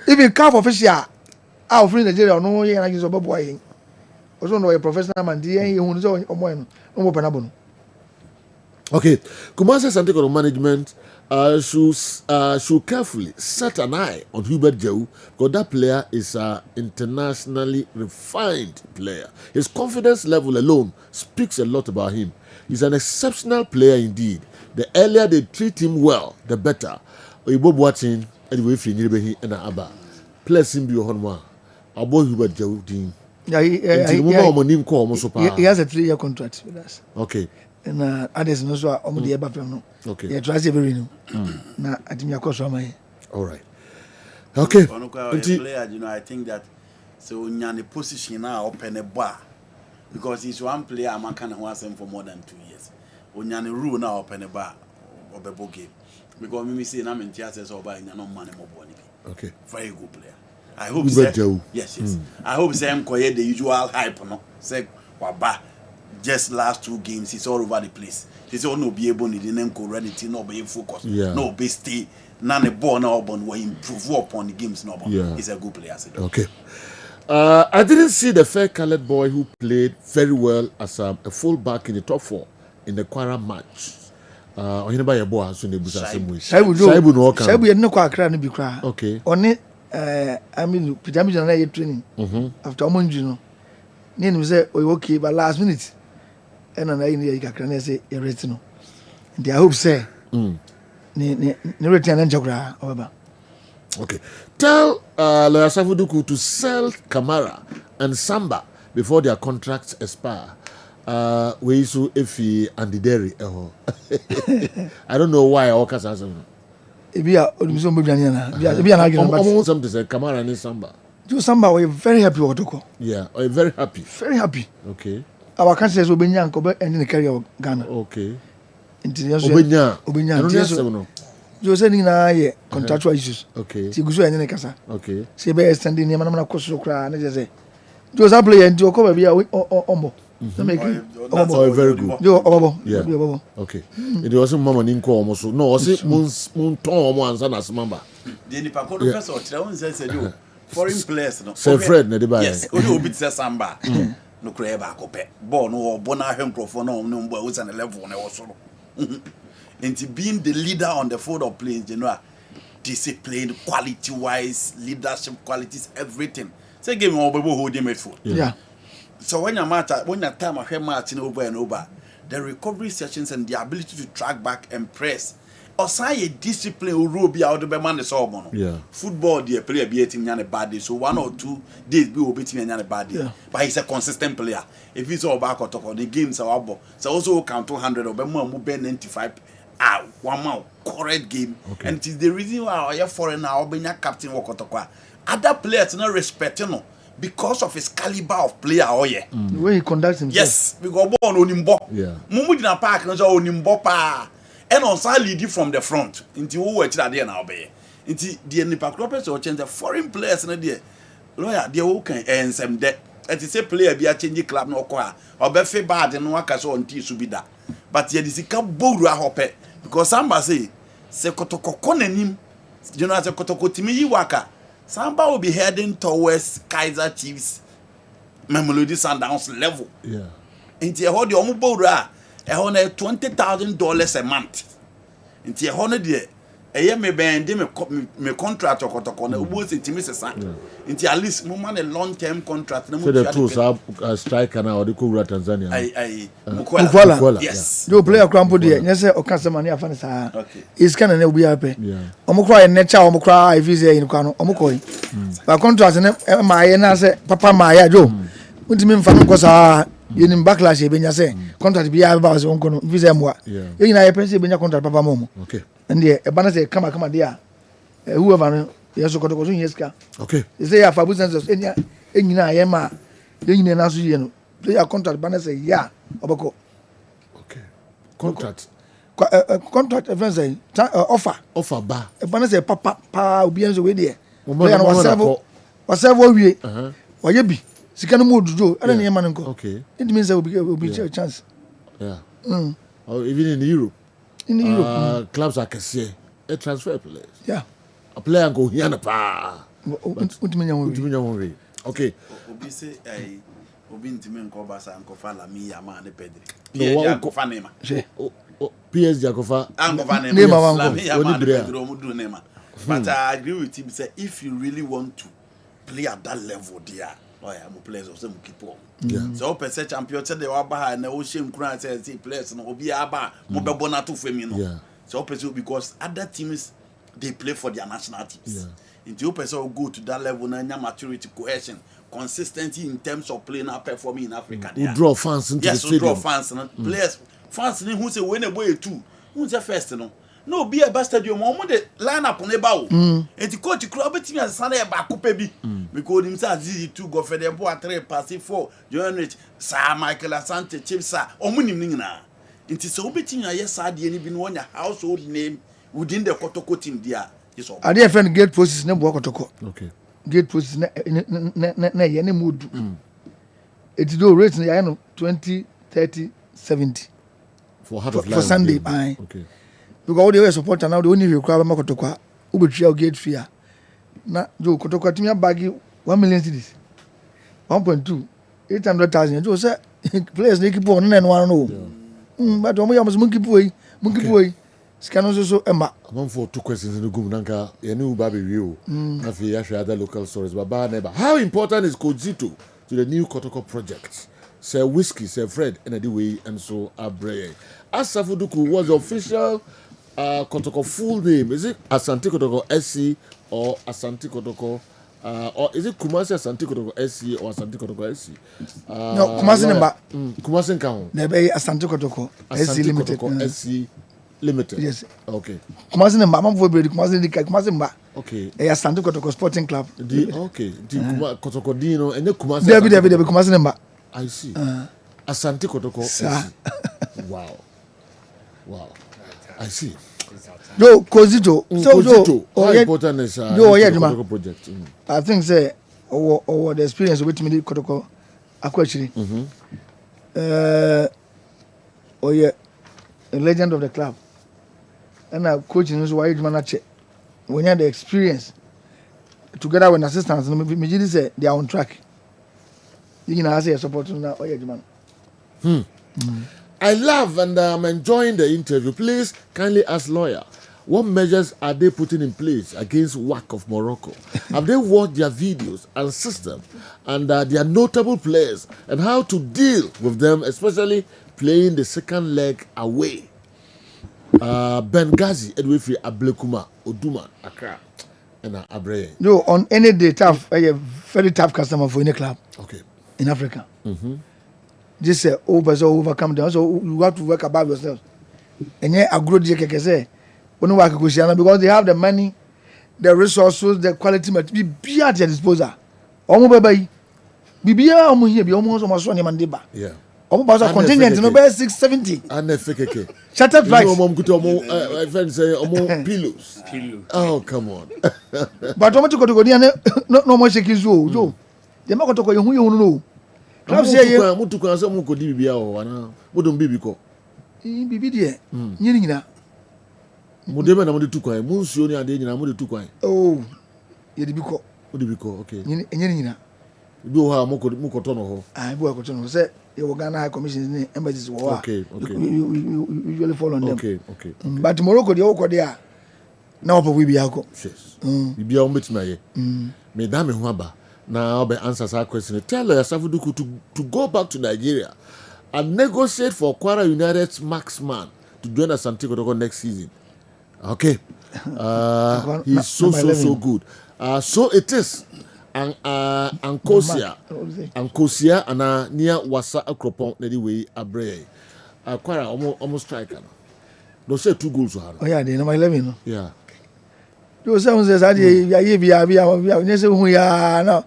Even CAF official our friend Nigeria no ye na gizo bobo yin. Also no a professional man di yin hu so omo yin no mo pena bono. Okay, Kumasi Santikoro management should carefully set an eye on Hubert Jehu because that player is an internationally refined player. His confidence level alone speaks a lot about him. He's an exceptional player indeed. The earlier they treat him well, the better. Oyibo Boateng anyway if you need and Abba. Players him be on Abo Hubert Jehu din. Yeah, he has a 3-year contract with us. Okay. And others no so omo de eba pem no. Okay. Yeah, try every no. Na atimi akoso am. All right. Okay. Player, you know, I think that so nyane position now open a bar because he's one player I'm kind of wants him for more than 2 years. Onyane rule now open a bar or the game because me say na me tiase so ba nya no man mo boni. Okay. Very good player. I hope so. Yes. I hope say am koye the usual hype no. Say waba just last 2 games, he's all over the place. He's all no be able to name correctly, no be focus, no be stay, none a ball now, but we improve upon the games. No, he's a good player. Okay. I didn't see the fair-colored boy who played very well as a full-back in the top 4 in the Kwara match. Shaibu no kwa kra no bi kra. Okay. Oni I mean pyramid na training. After omonju no. Ni nim say okay but last minute and na you can say everything no. And I hope say ni return and jogra over. Okay. Tell Lawyer Savuduku to sell Kamara and Samba before their contracts expire. We issue Efi and the dairy. I don't know why all cats have them. If you are something say Kamara and Samba. Joe Samba, we're very happy with Otoko. Yeah, we're very happy. Very happy. Okay. Our country is Obenya Nkobe and in the carrier of Ghana. Okay. Obenya. Joe said in a contractual issues. Okay. Tigusu and in Casa. Okay. See, by standing near Manama Koso Kra, and just say, Joe's a player and Joe Cover be a Ombo. Oh, very good. Yeah. Okay. It wasn't Mama Ninko almost. No, was it Moon Tom once and as member? The Nipaco professor, Children says, foreign players. Sir Fred, Nediba. Yes, you bit Samba. No creba, cope. Born or Bonaham Crofono, no boy was an 11 when I was solo. And being the leader on the field of play, general discipline, quality wise, leadership qualities, everything. Say, give me all people who midfield. Yeah. So when your time of marching over and over, the recovery sessions and the ability to track back and press, or say a discipline will be out of the man is all. Yeah. Football, the player be eating a bad day, so 1 or 2 days we will be eating a bad day. Yeah. But he's a consistent player. If he's all back or top of the games, are able. So also count 200 or more, 95. 1 month correct game. Okay. And it is the reason why our foreign now being a captain Wakotokwa. Other players not respecting him because of his caliber of player. Oh yeah. The way he conducts himself. Yes, we go born on him. Yeah. Mumu dina park no on him pa. And on sa lead from the front. Until who were there now be. Until the Nipa Cropers or change the foreign players na there. Lawyer they who can earn some debt. And to say player be a change club no kwa. Or be fe bad and no akaso on ti subida. But ye disika boru a hope. Because Samba say Kotoko konenim, you know, Kotoko Timi Waka. Samba will be heading towards Kaiser Chiefs, Mamelodi Sundowns level. Yeah. And you hold your Mubora, $20,000 a month. And you hold it. A year may bend me contract or Kotoko, the words it Timmy San. Into at least a long-term contract. So the tools are striker now, the Kura Tanzania. Mukwala. Yes. You play a crampo there. Yes, or Casamania Fanasa. Okay. It's kind of be happy. Yeah. Omukra nature, Omukra, if you say in Kano, Omukoi. But contrast and my answer, Papa Maya Joe. What do you mean, Fan? Because you in backlash, you say, contract be about his own visa. Yeah. You know, I pensed in your contract, Papa Momo. Okay. And the Abana say, come on, dear. Whoever, yes, so got to okay. They say, if I was in Yama, then you know, play a contract, Banner say, yeah, Obako. Okay. Contract. Contract, say, offer. Offer bar. A Banner say, Papa, pa, be away there. Was several we. Or you be. She can move to do. I don't know, man. Okay. It means there will be a chance. Yeah. Or even in Europe. In Europe, clubs are Kessben, a transfer players. Yeah. A player go here na pa. Okay. Obi say Obi ntime nko basa nko fa la mi ya ma ne pedri. PSG akofa nema. PSG akofa. Ankofa nema. La mi ya ma ne pedri o mu do nema. But I agree with him say if you really want to play at that level there, I'm players of some keep on. Yeah. So person champion said they were behind na o shame kran say players no obi aba mo be bona to femi no. Yeah. So person because other teams they play for their national teams. Yeah. Until person will go to that level na maturity, cohesion, consistency in terms of playing and performing in Africa. We draw fans into the stadium. Yes, draw fans and players. Fans who say when a boy two, who's the first no. No be a best stadium omo the line up on the bow. And the coach club betimi as Sunday back up bi. Because himself Zizi 2 go for the boy 3 pass 4. Join it Sir Michael Asante Chief sir. Omo nim na. Nti so betimi aye sad ye ni bi no nya household name within the Kotoko team there. I dear friend gate process na Kotoko. Okay. Gate process na ye na mood. It do rate na no 20 30 70. For half of for Sunday bye. Okay. Because they were supporter now the only require Kotoko ubetria gate fee na jo Kotoko timi bagi 1 million cedis 1.2 800,000 jo say players they keep on and one no but omo yam mun keep way scan so emma among for 2 questions in the group nanka you know baby view na fi ya share other local stories but neighbor how important is Kojito to the new Kotoko project say whiskey say Fred and the way and so abre Asafuduku was the official Kotoko full name. Is it Asante Kotoko SC or Asante Kotoko or is it Kumasi Asante Kotoko SC or Asante Kotoko SC? No, Kumasi number. Kumasi Nkao. There be Asante Kotoko SC Limited. SC Limited. Yes. Okay. Kumasi ne mama for bread Kumasi ne Kumasi mba. Okay. Asante Kotoko Sporting Club. Okay. Di Kotoko Dino and Kumasi. David Kumasi ne mba. I see. Asante Kotoko. Wow. I see. Yo, Kozito. So, how important is Kotoko project? I think say or the experience with me Kotoko actually. Oh yeah, a legend of the club. And I coaching is why manager. When you have the experience together with assistants, me say they are on track. You can say support now. Oh yeah, man. I love and I'm enjoying the interview. Please kindly ask lawyer, what measures are they putting in place against WAC of Morocco? Have they watched their videos and system and their notable players and how to deal with them, especially playing the second leg away? Benghazi, Edwifi, Ablekuma, Oduma, Accra, and Abreye. No, on any day, tough, a very tough customer for any club. Okay. In Africa. Just say overcome them. So you have to work above yourself. And yet, I grow the say, because they have the money, the resources, the quality must be at their disposal. Omo baby, Bibia omo here be almost one mandeba. Yeah. Omo basa contingent no be 670. And FKK. Shattered price. My friend say omo pillows. Oh come on. But omo to go no more shaking so. Yo. They make to go you no. Club say you mutu ko say mu ko di bibia o wana. Mo don bibi ko. Bibi de. Nyini nyina. Mo de na mo de tu kwan. Mo nsuo ni ade nyina mo de tu kwan. Oh. Ye de bi ko. Mo de bi ko. Okay. Nyini nyina. Bi o ha mo ko to no ho. Ah, bi o ko to no say you Ghana High Commission in embassies war. Okay. You usually follow on them. Okay. But Morocco they all go there. Now for we be alco. Yes. Bibia o metima ye. Me da me ho aba. Now I'll be answers our question. Tell Safuduku to go back to Nigeria and negotiate for Kwara United's Maxman to join Asante Kotoko next season. Okay. He's so good. So it is. And Kosia and near Wasa Akropon anyway Abre. Kwara almost striker. Don't say 2 goals. Oh yeah, they number 11. Yeah. You say says I say who ya now.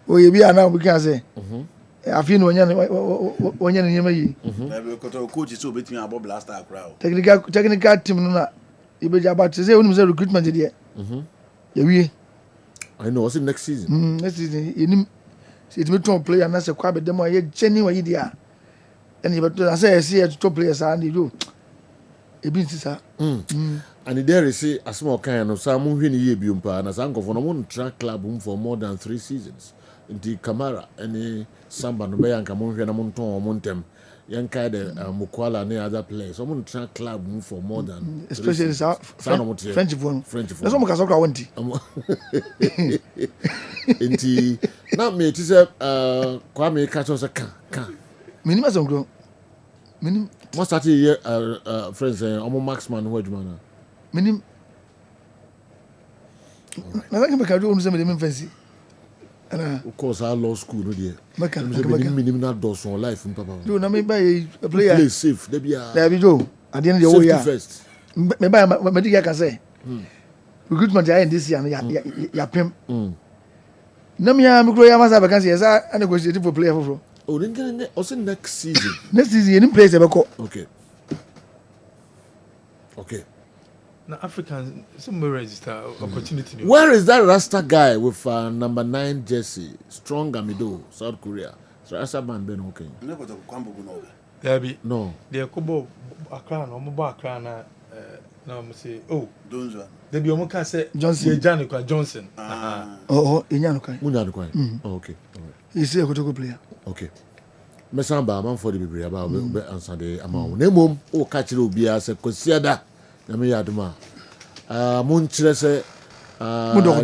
We be now we can say. I feel when you yi. Coach is so between about blaster crowd. Technical team no. You be about to say when say recruitment there. Yeah, I know. What's it next season? Next season, you it me to play and I say quite be them ye genuine idea. And you but I say see top players and you do. E bin sisa. And there is a small kind of some who ye biumpa and as uncle for no track club for more than 3 seasons. In the Camara and Samba no be anka mon hwe na mon ton mon tem. Yanka the Mukwala and other players. Someone track club for more than especially French phone. That's what I want. Inti na me ti say Kwame catch us can. Minimum some grow. Minimum what started here friends omo Maxman who adwuma. Minim. Na think make I do say me fancy. Of course I law school no there. Make minim na do so life papa. Do na me buy a player. Play safe. There be do. At the end of the year. First. Me buy me dig can say. Recruitment I this year ya pem. Na me ya me grow ya masa vacancy yes I negotiate for player for. Oh, then also next season. Next season any place e be go. Okay. Now Africans some register opportunity. Where is that Rasta guy with number 9 jersey? Strong Amido, South Korea. So Rasta man Ben okay. No. They kobo Accra no mo ba Accra na na mo say oh Donzo. They be omo can say Johnson Johnson. Oh, Inyano kai. Munyano kai. Oh, okay. All right. He's a good player. Okay. Mesamba man for the be about be answer the amount. Nemom o catch the obi as kwasiada. Na me yaduma. Mun kire say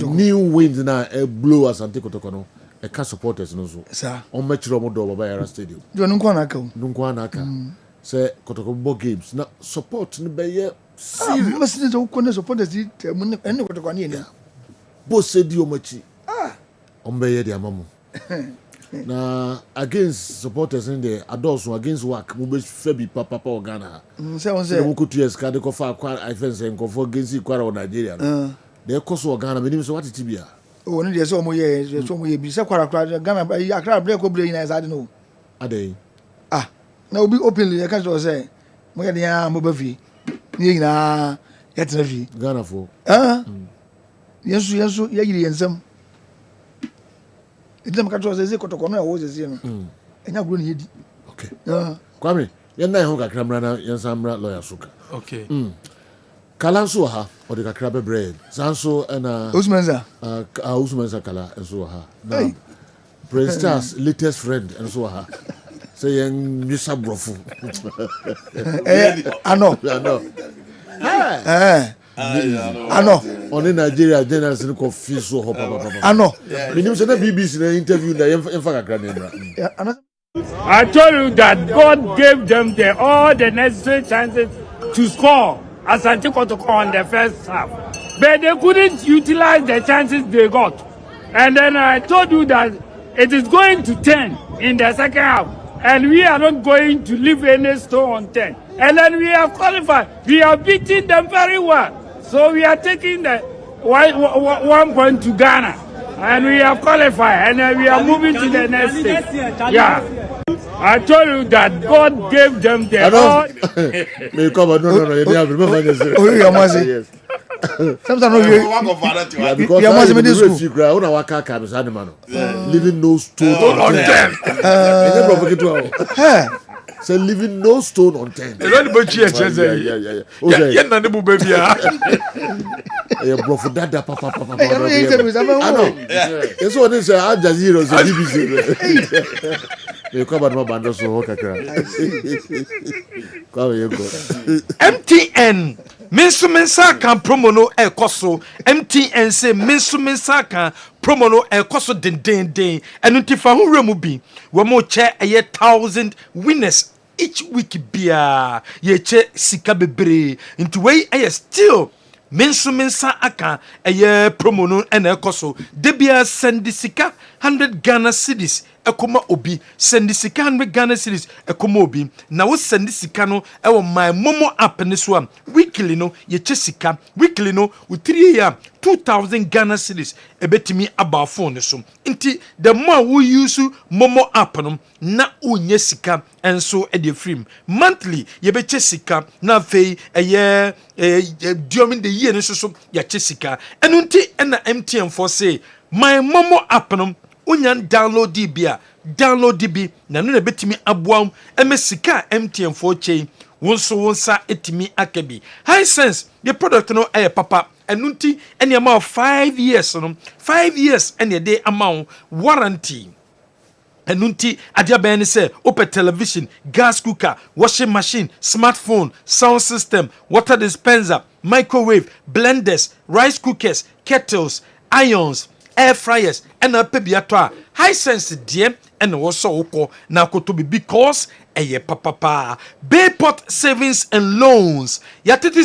new wind na e blow Asante Kotoko no. E ka supporters no so. Sir. On match ro mo do Baba Yara Stadium. Jo nko anaka o. Nko anaka. Say Kotoko bo games na support ni be ye serious. Mas ni zo ko na supporters di mun en Kotoko ni ni. Bo se di o machi. On be ye di amamu. na against supporters in there adults against work mo be febi papa Ghana say on say mo kutu yes ka de ko fa kwa I fence en ko for against kwara Nigeria no de ko so Ghana me nim so what tibia oh no dey so mo ye bi say kwara Ghana Accra break ko break na inside no adey na obi openly e ka say mo ye dey mo ba fi ni na yet na fi Ghana for yesu ye yiri yensam idem ka to say kotoko no e wo say no enya gro ni yedi okay kwame ye na ho kakra mra na yensa mra lawyer suka okay kalanso ha o de kakra be bread sanso na Usmanza Usmanza kala enso ha na Prince Charles latest friend enso ha say yen misa brofo ano ano on in Nigeria journalists in confuse so papa ano minim say na BBC na interview na yenfa kakra na mra I told you that God gave them all the necessary chances to score Asante Kotoko on the first half. But they couldn't utilize the chances they got. And then I told you that it is going to turn in the second half. And we are not going to leave any stone unturned. And then we have qualified. We have beaten them very well. So we are taking the 1 point to Ghana. And we have qualified. And then we are moving to the next stage. Yeah. I told you that God gave them all. Me come no. You have remember this. Oh, you must say. Sometimes no you. Because you must be this school. Cry. Una waka ka be sad man. Living no stone unturned. Say living no stone unturned. You don't be cheer cheer. Yeah. Na ne bu baby ah. Eh bro for dada papa. I know. Eso one say Al Jazeera so BBC. You come and bando so kakra. Come you go. MTN Mensa kan promo no ekoso. MTN say Mensa kan promo no ekoso den. Enu tifa hu remu bi. We mo che 1,000 winners each week bia. Ye che sika bebre. Into way still Mensa aka promo no ena ekoso. Debia send sika 100 Ghana cedis. Ekoma obi send sika 100 Ghana cedis ekoma obi na wo send sika no ewo my momo app ne so am weekly no ye che sika weekly no wo 3 year 2,000 Ghana cedis ebetimi aba phone so nti the more we use momo app no na onye sika enso e de free monthly ye be che sika na fei during the year no so ye che sika enu nti na MTN for say my momo app no unyan download DB na no na betimi aboam emesika MTN for chain wonsa etimi akabi high sense the product no papa enunti ene amount 5 years no 5 years ene dey amount warranty enunti adia ben say open television gas cooker washing machine smartphone sound system water dispenser microwave blenders rice cookers kettles irons air fryers and a pebiato high sense DM and also oko na koto because papa Bayport savings and loans yatete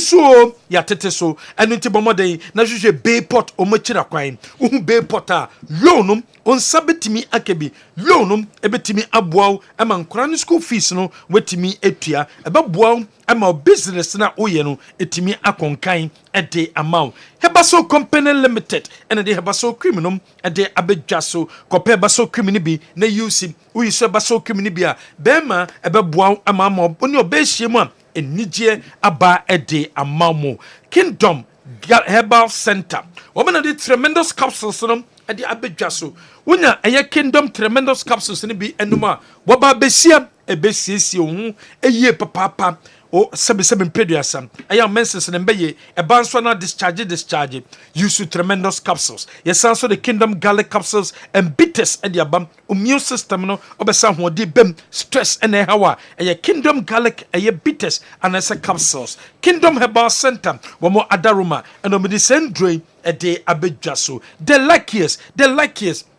so and nti bomode na hwehwe Bayport omachira kwan Bayport loan on sabetimi akebi loan ebetimi aboaw ama nkora no school fees no wetimi etua ebeboaw ama business na oye no etimi akonkan ede amount Hebaso Company Limited and the Hebaso criminal and the abedjaso compare baso criminal bi na use we so baso criminal bia bema ebeboaw ama ma oni obehie mu enije aba ede amamo Kingdom Herbal Center woman the tremendous capsules no ade abedjaso wonya Kingdom tremendous capsules ni bi enuma woba besia ebesiesie hu eye papa o sebe peduasam aya menses ne mbeye ebanso na discharge use tremendous capsules yes also the Kingdom garlic capsules and bitters and the abam immune system no obesa hode bem stress and hawa Kingdom garlic bitters and as capsules Kingdom Herbal Center wo mo adaruma and o medicine drain ɛde abɛdwa so the luckiest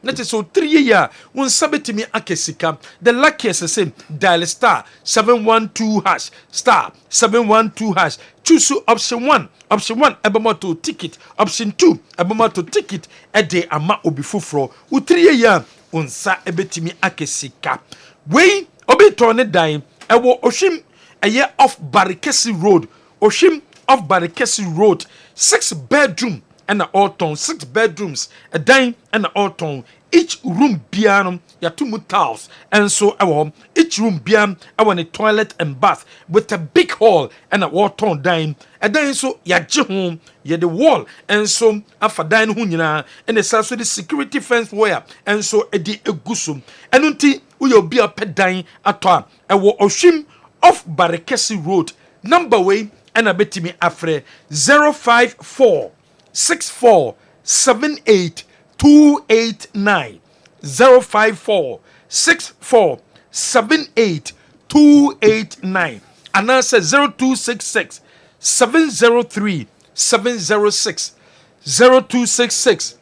na kyerɛ sɛ ɔtiri yie a wo nsa bɛtumi aka sika the luckiest sɛ dial star 712 hash star 712 hash choose option 1 ɛbɛma to ticket option 2 ɛbɛma to ticket ɛde ama obi foforɔ wotiri yie a wo nsa ɛbɛtumi aka sika wei obi tɔ ne dan ɛwɔ ohwim ɛyɛ off Barikesi road ohwim off Barikesi road 6 bedroom and all tone 6 bedrooms a dine and all tone each room bianum yatumu tiles and so each room bian I want a toilet and bath with a big hall and a all tone dine a dine so ya home ya the wall and so afa dine hunyina and the so the security fence wire and so edi egusum and unti uyo be a pet dine atwa ewo oshim off Barikesi road number way and a betimi afre 054 6478 289 054 6478 289 and answer 0266 703 706 0266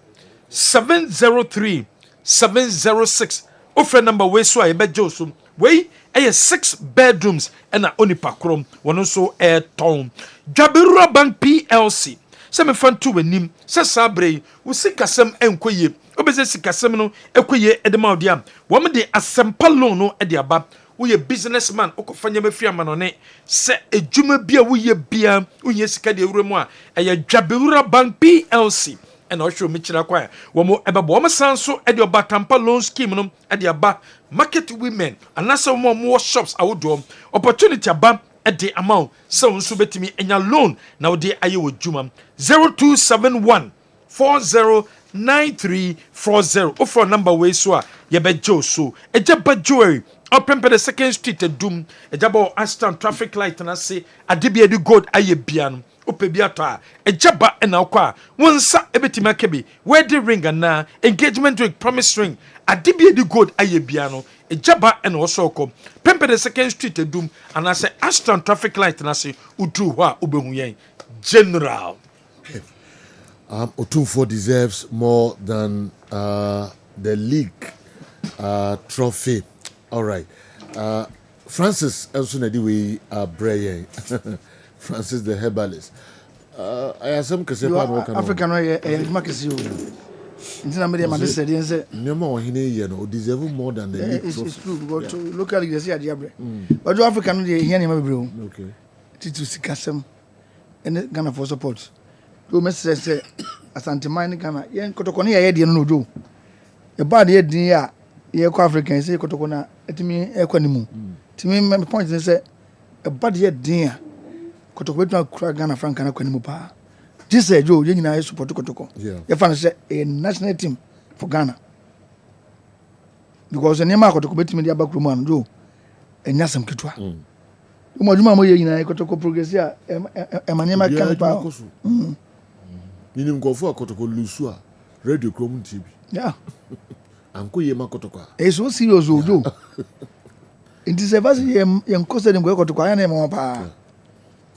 703 706 offer number we so I bet Joseph we 6 bedrooms and a onipa krom one also air town Jabira Bank PLC se me fan to anim se sabre wo sikasem enkoye obese sikasem no ekoye edemaudia wo me de asempa loan no ede aba wo ye businessman okofanya mafia manone se ejuma bia wo ye bia wo ye sika de ewura mu a eye Dwabewura Bank PLC and also me chira kwa wo mo ebebo wo sanso ede obatampa loan scheme no ede aba market women anasa wo mo shops awodo opportunity aba the amount so nso betimi enya loan na wode aye wo djuma 0271 409340 offer number we so a ye bejo so ejaba jewelry opempe the 2nd street edum ejaba Aston traffic light na se adebia di gold aye bia no opebi ato a ejaba na kwa wonsa ebetimi akabi wedding ring na engagement ring promise ring adebia di gold aye bia no ejaba na osoko pempe the 2nd street edum and I say Aston traffic light na say udru ho a obehu yen general Otumfo deserves more than the league trophy. All right. Francis Elsonedi we Brayen. Francis the herbalist. I assume que c'est pas African Makasi. Intina media man said say Nemo hine ye no deserve more than the league trophy. It's true because locally they say Adiabre. But do African dey here name bebre. Okay. Titu sikasem and Ghana for support. Do message say Asante mine Ghana yen kotokoni ye de no do. E ba de din a ye ko African say kotokona etimi e kwanimu. Timi me point say e ba de din a kotoko betu akura Ghana frank na kwanimu pa. This is Joe, you know, support Kotoko. Yeah. You find a national team for Ghana. Because the name of Kotoko bet me the backroom Joe and Yasam Kitwa. Umajuma moye ina Kotoko progress ya emanema kampa. Ninim go for Kotoko lusua radio chrome TV. Yeah. Anko ye Kotoko. E so serious Joe. It is a vast yam cost them go Kotoko aya na pa.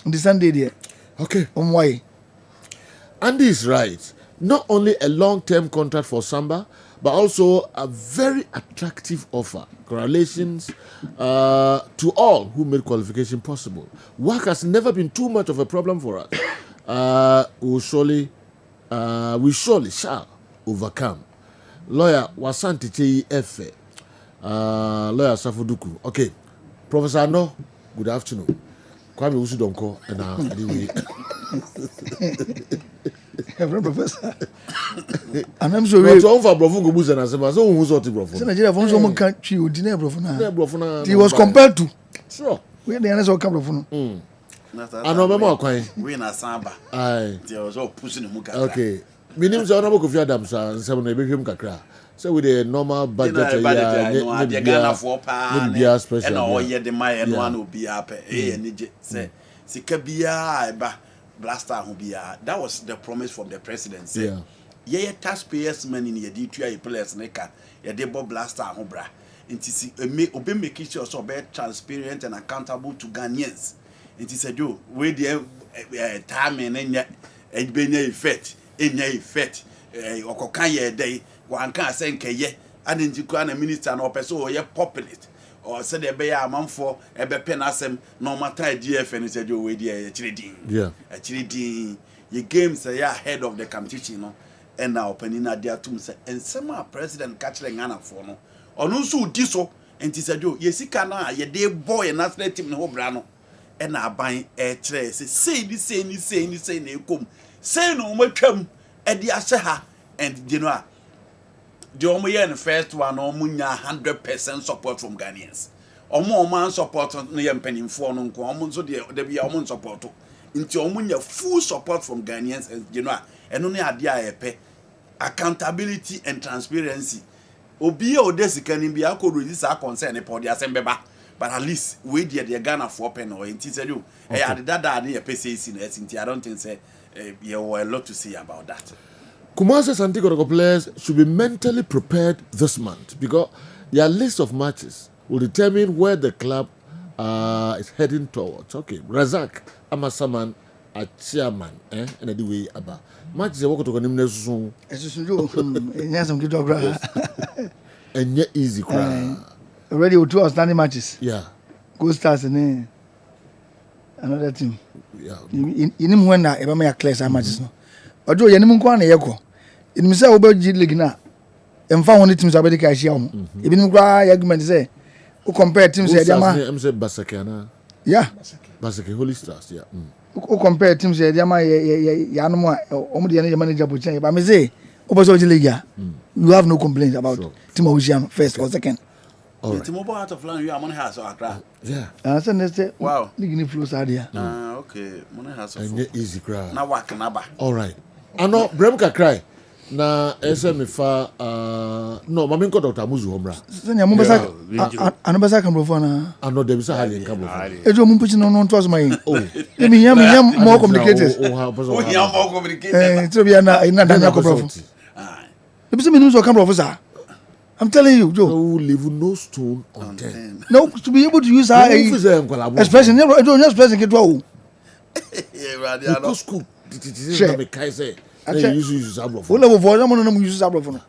On the Sunday there. Okay. Why? Andy is right. Not only a long-term contract for Samba, but also a very attractive offer. Congratulations to all who made qualification possible. Work has never been too much of a problem for us. We surely shall overcome. Lawyer Wasanti Chei Efe. Lawyer Safuduku. Okay. Professor No, good afternoon. Kwame Usudonko and anyway. Professor. And I'm sure we don't for Brofungo Busa and Asema, so who's what Brofun? Nigeria from someone country who didn't Brofuna. He was compelled to. Sure. We had the answer come Brofun. I know Mama Quine. We in a Samba. Aye. There was all pushing him. Okay. Minim is honorable Kofi Adams and 7 Ebrim Kakra. So with the normal budget, Ghana for pan special. And all yet the my and one will be up. And say, Sikabia, Blaster who be that was the promise from the presidency. Yeah, taxpayers' money in your D2 players, Neka, a debo blaster hobra. And to making sure so be transparent and accountable to Ghanaians. It is a do with the time and then a effect. enya effect okokan ye dey wan kan say nkeye adenji kwa na minister na opese o ye populist or said e be ya amanfo e be pen asem no matter DFN said you we dey actually din ye games are ahead of the competition no and now opening na dia tum say ensema president catch Ghana for no onu so di so enti said you ye sika na ye dey boy national team no bra no and aban e kire say na ekom say no matwam e di ahye ha and you know the omo in first one omo nya 100% support from Ghanaians omo man support no ye mpanimfo no nko omo so de be omo support nti omo nya full support from Ghanaians and you know eno ne ade a yepe accountability and transparency obi e odesika ni bia ko release a concern e podi asembeba but at least we the Ghana for pen or nti say you e ade dada ne yepe say si na nti I don't think say you were a lot to say about that. Kumasi Santiago players should be mentally prepared this month because their list of matches will determine where the club is heading towards. Okay, Razak Amasaman a chairman, and the way about matches they walk to Ganimne soon. And yet easy cry. Already with 2 outstanding matches. Yeah. Go stars and another team. Yeah. In him when I ever make clear some matches. Ojo ye nim kwa na yeko enim say oba G League na emfa won teams abedi ka hia ho ebi nim kwa argument say o compare teams e diama em say Basake na yeah Basake Holy Stars yeah o compare teams e diama ya no a omo de ne manager position ba me say oba so G League you have no complaints about team Ocean first or second. All right. The mobile out of line you are money has so Accra. Yeah. So next wow. League ni flow sadia. Okay. Money has so. And easy cry. Na work na ba. All right. Ano Bremka cry. Na SM fa no mama nko Dr. Muzu homra. Senya mo basa anobasa kambrofo na. Ano de bisa hali kambrofo. Ejo mo puchi no to asoma oh. Emi yam more complicated. Oh yam more complicated. So be na danya kambrofo. Ebi se me no so kambrofo sa. I'm telling you, Joe. No leave no stone unturned. No, to be able to use our expression, expression get wow. Yeah, go school. Use abroad. All level for them no use abroad for.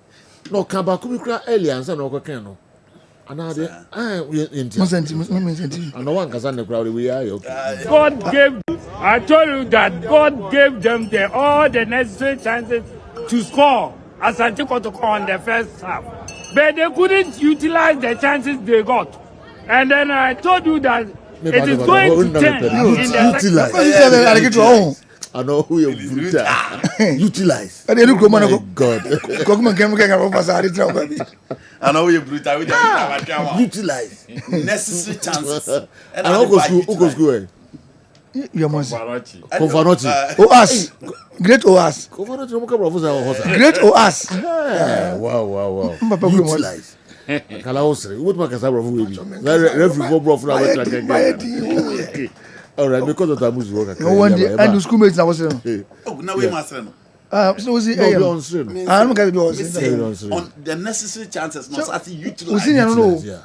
No, come back we cry earlier and say no can no. Another we in. And no one can stand the crowd we are okay. God gave I told you that God gave them all the necessary chances to score as Antiquotoko on the first half. But they couldn't utilize the chances they got. And then I told you that it is going to turn in the second. I know who you utilize. I look my God. I know you brutal. Utilize necessary chances. And how go school? You must. Convanotti. OAS. Great OAS. Convanotti no come professor. Great OAS. Wow. Utilize. Kala osre. What ma kasa bro we be. Referee for bro for na we all right, because of that music work. No one day and the schoolmates na was saying. Oh, now we must know. So was it? I'm going to be on the necessary chances not at utilize. Yeah.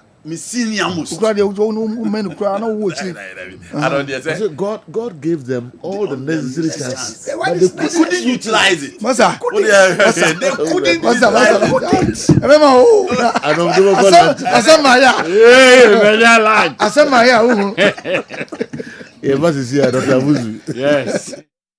God gave them all the necessary chances. But they couldn't utilize it. Masa. They couldn't utilize it. I don't give a God. Yes.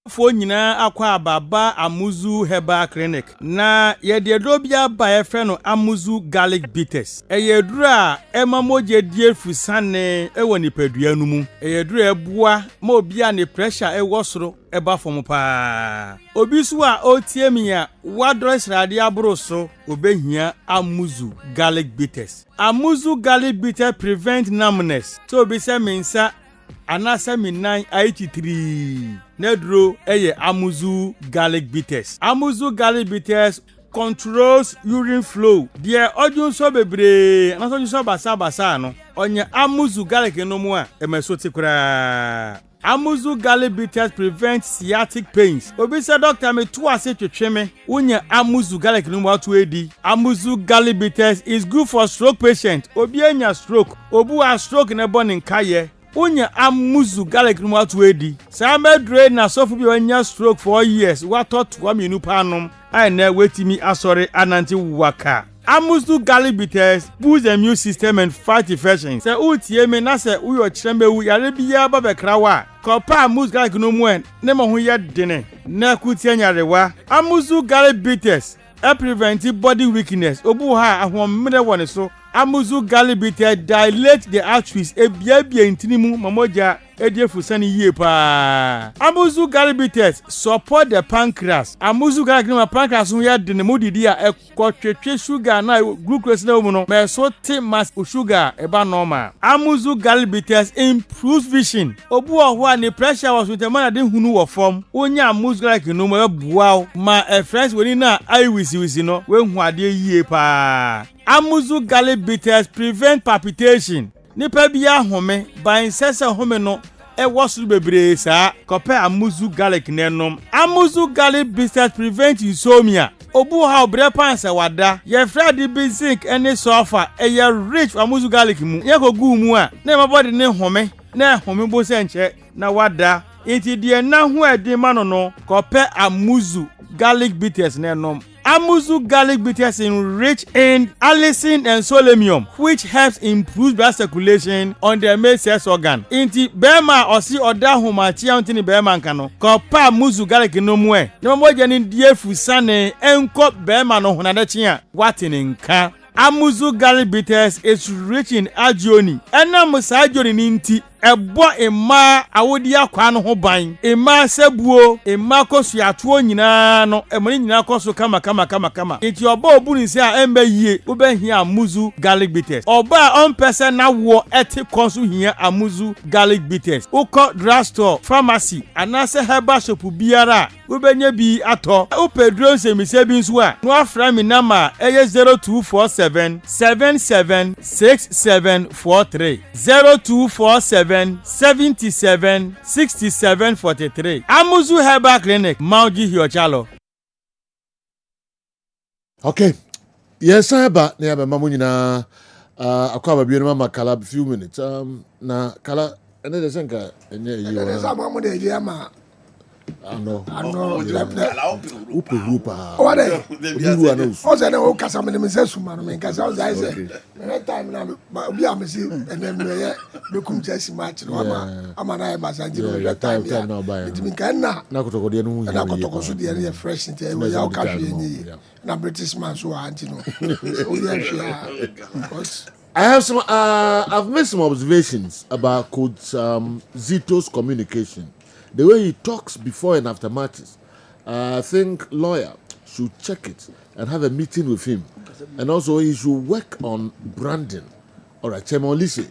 Fo nyina akwa ababa Amuzu Herbal Clinic na ye de drobia ba ye frɛ no Amuzu Garlic Bitters eye dura emamoje die fusane ewo nipadua nu mu eye dura ebua ma obia ne pressure ewo soro eba fom pa obi so a otie mi a wadro srade abro so obehia Amuzu Garlic Bitters. Amuzu Garlic Bitters prevent numbness so obi se mensa anasa minan 83 nedro eye Amuzu Garlic Bitters. Amuzu Garlic Bitters controls urine flow. Die odun so bebre anaso so basa no onye Amuzu Garlic no mu a emesoti kura. Amuzu Garlic Bitters prevent sciatic pains. Obi say doctor me to ase twetweme unye Amuzu Garlic no mu atu edi. Amuzu Garlic Bitters is good for stroke patient. Obi anya stroke, obu a stroke na born in kaye unya amuzu garlic no atu edi sa medre na sofu bi wanya stroke for years what thought wa menu panom ai na wetimi asori ananti waka amuzu garlic bitters boost the immune system and fight infections se utie me na se uyo chremewu yare biya ba bekrawa kopa amuzu garlic no mu en ne mo ho ye dene na kutie nyarewa amuzu garlic bitters prevent body weakness obu ha ahomre woni so amuzu garlic bitter dilate the arteries ebiabia intinimu mamoja ediefusani yie pa amuzu garlic bitters support the pancreas amuzu garlic no pancreas ho ya de ne modidi a ekotwetwe sugar na glucose na mu no me so te mass sugar eba normal amuzu garlic bitters improves vision obu oho a ne pressure was with man de hunu wo form onya amuzu garlic no mo bua ma friends woni na ai wisi no we hu ade yie pa amuzu garlic bitters prevent palpitation nipa bia home ban sese home no e wosu bebre sa kope amuzu garlic nenom amuzu garlic bitters prevent insomnia obu ha obre pansa wada ye fradi bi zinc any sulfur e ye rich amuzu garlic mu ye ko gu mu a na mabody ne home na home bo se nche na wada enti de na hu edi ma no kope amuzu garlic bitters nenom amuzu garlic bitters rich in allicin and selenium, which helps improve blood circulation on the male sex organ. Inti bema osi oda humachi antini bema nkano. Kopa amuzu garlic no mwe. Ne moja ni die fusane enko bema no hunadechia watini nka. Amuzu garlic bitters is rich in agioni. Ena musa agioni ninti ebo ema awodi akwa no ho ban ema sebuo ema kosu atuo nyina no emoni nyina kosu kama enti oba obuni se a embe yie oba hia amuzu garlic bitters oba on person na wo eti konsu hia amuzu garlic bitters uko drugstore pharmacy anase herbal shop biara obenye bi ato upedro semise bi nso a no afra mi nama eye 0247 776743 0247 77 67 43 Amuzu Herbal Clinic Mauji Hiochalo. Okay. Yes, Heba ne aba mamu nyina akwa ba bienu mama kala few minutes. Na kala ene de senka enye yi wona. Ene sa mamu de je ama. Ano. Upa. Ode. O se ne o kasa me me sesu ma no me kasa o sai se. Me time na obi am si ene me ye be kum chesi match no ama na e basa nti no time na ba ya. It mean kan na kotoko de no hu. Na kotoko so de ye fresh nti e we ya o ka hwe nyi. Na British man so anti no. O ye hwe. I have some I've made some observations about Coach Zito's communication. The way he talks before and after matches, I think lawyer should check it and have a meeting with him. And also he should work on branding. All right, Chemolise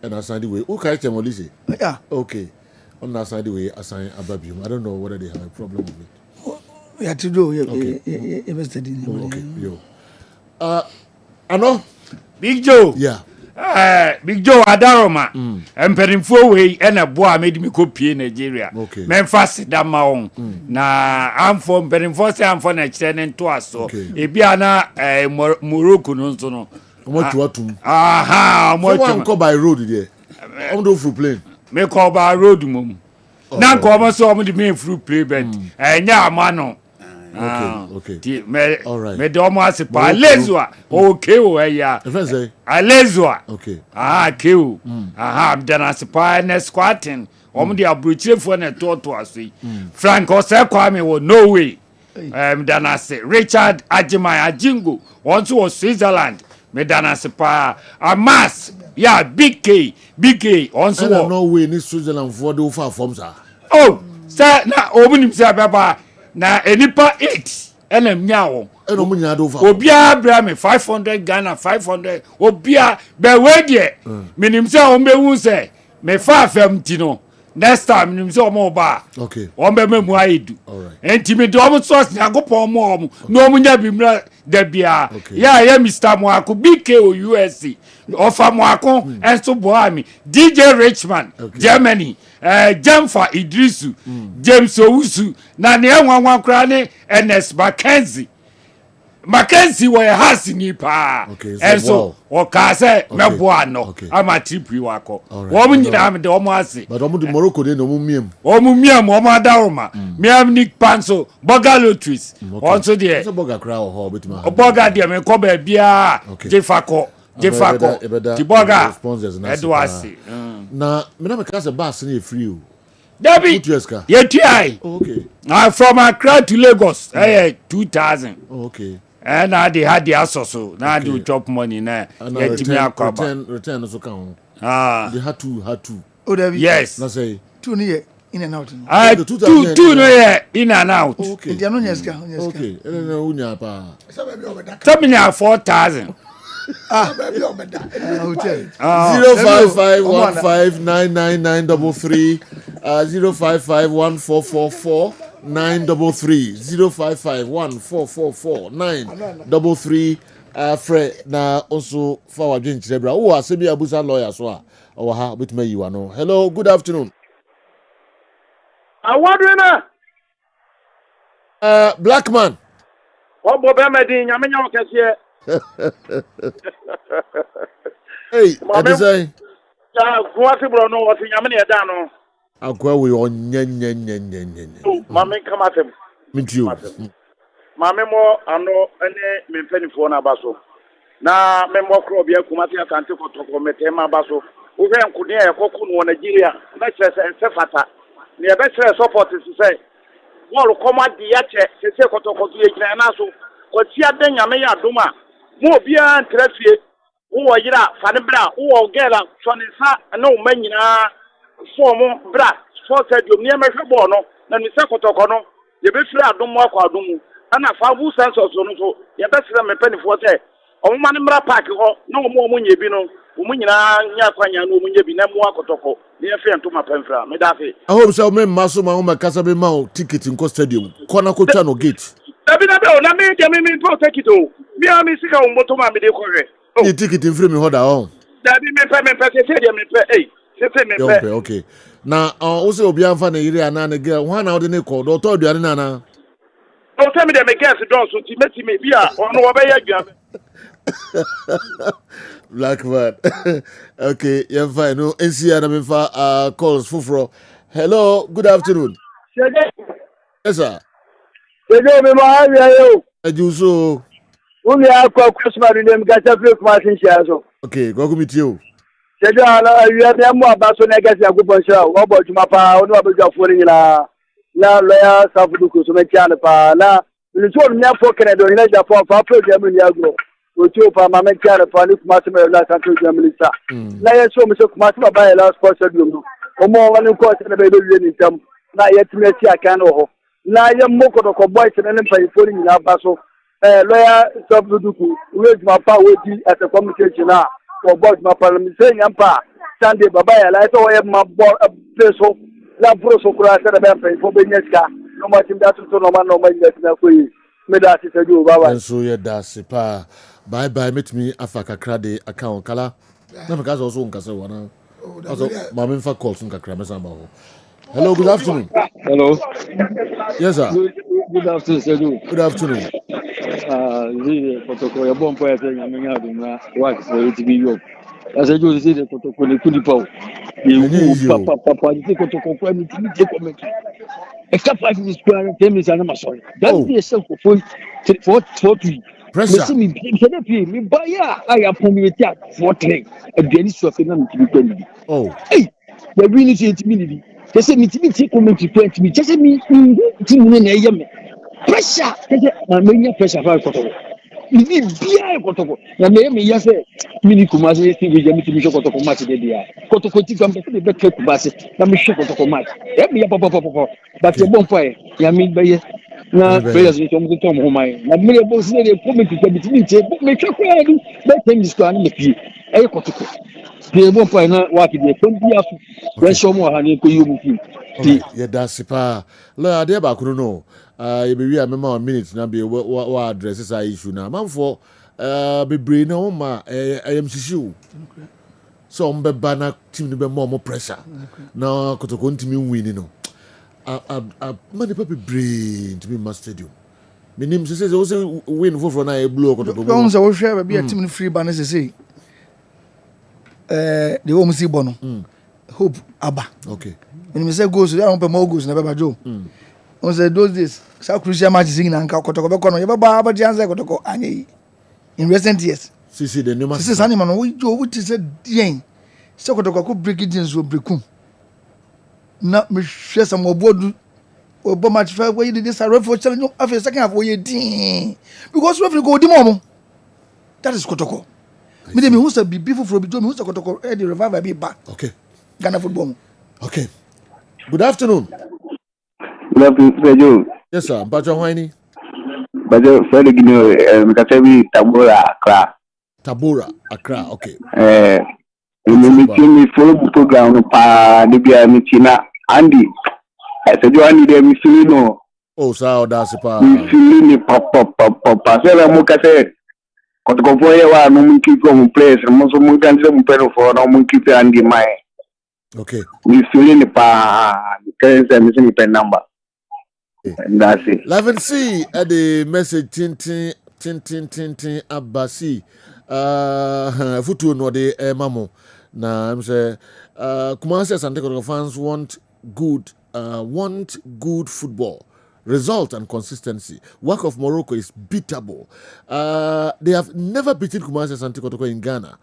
and assign the way. Okay, Chemolise. Yeah. Okay. On the side the way, assign Ababium. I don't know whether they have a problem with it. We have to do. Okay. Okay. Yo. Ano? Big Joe. Yeah. Big Joe Adaroma. Emperimfo we ena boa made me copy Nigeria. Okay. Memphis Damaon. Na am from Emperimfo say am for na chene to aso. Ebia na Morocco no so no. Aha, someone go by road there. I'm do through plane. Me call by road mum. Na ko mo so mo di me through play bet. Enya amano. Okay. All right. Me do mo asipa lezwa. Okay o ya. Alezwa. Okay. Keu. I'm done asipa na squatting. Omo di abrochefo na to aso. Frank Osekwame wo no way. Done ase Richard Ajimai Ajingo. Once was Switzerland. Me done asipa Amas. Yeah, big K. Once was no way in Switzerland for the far from sir. Oh, sir, na obunim say baba. Na enipa 8 ena mnyawo eno munya do fa obia bra me 500 Ghana 500 obia be we de minim say o mewu say me fa fam ti no next time minim say o mo ba okay o be memu ayedu enti me do mo source nyagopon mo no munya bi mra da bia ya Mr. Moako BK o USC offer Moako enso boami DJ Richman Germany Jamfa Idrisu James Owusu na ne enwanwa kra ne NS Mackenzie Mackenzie were hasini pa. And so oka say meboa no ama tripi wako. Wo nyina am de omo ase. But omo de Morocco de no mumiem. Omo miem omo adaroma. Miam Nick Panso Bogalo twist. Also there. So boga kra ho betima. Boga de me ko ba bia Jefako. Tiboga Edwasi. Na me na me ka say bus na free o. Dabi. Yeti. Okay. From Accra to Lagos. 2000. Okay. And now they had the so now they chop money now. Return also count. They had to. Oh, David. Yes. Na say 2 year in and out. Two no year in and out. Okay. They are no nyeska. Okay. Unya pa. Some 4,000. Baby on that. Hotel. 05515999933 0551444 0551444 Fred na also for Jane Chebra. Oh, Asebi Abusa lawyer so a o ha betuma yiwa no. Hello, good afternoon. Awadwena. Black man. Obo be medin nyamenya okese. Hey, what is say? Ja, kuwasi bro no wati nyame ne da no. Akwa we onye. Mame kamatem. Mintiu. Mame mo ano ene mempanifo na baso. Na memmo kro bia kumasi asante kotoko metema baso. Wo hwe nkode e koku no Nigeria. Na kyerɛ sɛ fata. Ne be kyerɛ support sɛ. Wall koma dia che sɛ kotoko tu yegyina na so. Kotia den nyame ya doma. Mo bia ntrafie wo yira fane bra wo gela sonisa na o manyina form bra for stadium ne mehwe ball no na ni se kotoko no ye be fira adom akwa adom ana fa bu sensors no so ye be sira mepanifo se o ma ne mra park ho na o mo nye bi no o mu nyina nya kwanya na o mu nye bi na mo akotoko ne fe ntoma panfra me da fe I hope so me maso ma o makasa be ma o ticket in stadium kona ko twa no gate Dabi na me de me po ticket o mi a mi sika o moto ma me de korre ni ticket in free me hoda on Dabi me pe se de me pe se me pe okay na o se obi anfa na yire ana na girl one na o de ne call do to aduane na na o se me de me guess don so ti meti me bi a ono wo be ya aduane Black man. Okay, you're fine. No, NCR na me fa calls fufro. Hello, good afternoon. Yes sir. Me ma yo. Ajuso. Umi akwa Christmas ni me gasa free kuma sin share so. Okay, go meet you. Sejo ala wi me mo abaso na gasa agubon sha wo bo juma pa onu abejo fo ni na lawyer safudu ko so me tiane pa na ni so mi afo Canada ni na Japan fa program ni agro. Ojo pa ma me tiane pa ni kuma se me la central minister. Na ye so me so kuma se ba la sports stadium no. Omo wani ko se na be wi ni tam na ye timi ti akan ho. Na ye moko do ko boys na ne mpanyifo ni na abaso lawyer subduku we ma pa we di at the communication na for boys ma parliament say nyampa Sunday baba ya la so we ma so la bro so kura se na be mpanyifo be nyeska no ma tim da to no ma nyeska ko yi me da se ju baba so ye da se pa bye meet me afaka krade account kala na me ka so nkasa wana also ma me fa call sun kakra me samba ho. Hello, good afternoon. Hello. Yes, sir. Good afternoon, sir. Good afternoon. The protocol, your bomb point, I'm going to work for it to be you. As I do, the protocol, the Kudipo. Papa, you take protocol, you take comment. A couple of minutes, 10 minutes, and I'm sorry. Don't be a self for 40. Pressure. Me buy I am community for 3 against your phenomenon. Oh, hey, the really community. They say me take comment to 20 me. Just me pressure. Me pressure for kotoko. Me bia kotoko. Na me ya say me kumase think we me to kotoko match dey dia. Kotoko ti gam dey be take kumase. Na me share kotoko match. E me ya papa. But the bon fire. Ya me be na players we come to home mai. Na me bo say dey comment to me take me twa kwa do. Be time this kwa na me pie. E kotoko. The bon fire na wa ki dey come bia so. Pressure mo ha ne ko yomu fi. Yeah, that's pa. La dey ba kunu no. You be we a member 1 minute na be what address is issue na. Man for be brain no ma I am shishu. So be bana team be more pressure. Na kotoko ntimi win no. A mani papi brain to be ma stadium. Minim say also win for na e blue Kotoko. Don't say we share be a team free ban say. The home see bono. Hope Abba. Okay. When me say goals, I don't pay more goals na Baba Joe. On say those days, so crucial matches in Anka Kotoko be kono. You Baba chance Kotoko anye. In recent years. See the new match. See animal we Joe which is a dien. So Kotoko could break it in so breakum. Na me share some obodu. Obo match fair where you did this referee challenge after second half where you ding. Because referee go dimomo. That is Kotoko. Me dey me who say be before from me who say Kotoko the revival be back. Okay. Ghana football. Okay. Good afternoon. Good afternoon, Joe. Yes, sir. Bajo Whiny. Bajo, Freddie Gino, Mikasebi, Tabora, Accra. Tabora, Accra, okay. Me follow the program, Libya, Michina, Andy. I said, you Andy, there, Missilino. Oh, so that's a part. Missilini, pop. Pasela Mukase. Kotokopoya, no monkey from place, and most of them can say, for no monkey Andy, my. Okay. We fill in the currency and missing pen number. And that's it. 11C at the message Tintin Abasi. Futu no de mamo. Na I'm say Kumasi Asante fans want good football. Result and consistency. Work of Morocco is beatable. They have never beaten Kumasi Asante Kotoko in Ghana.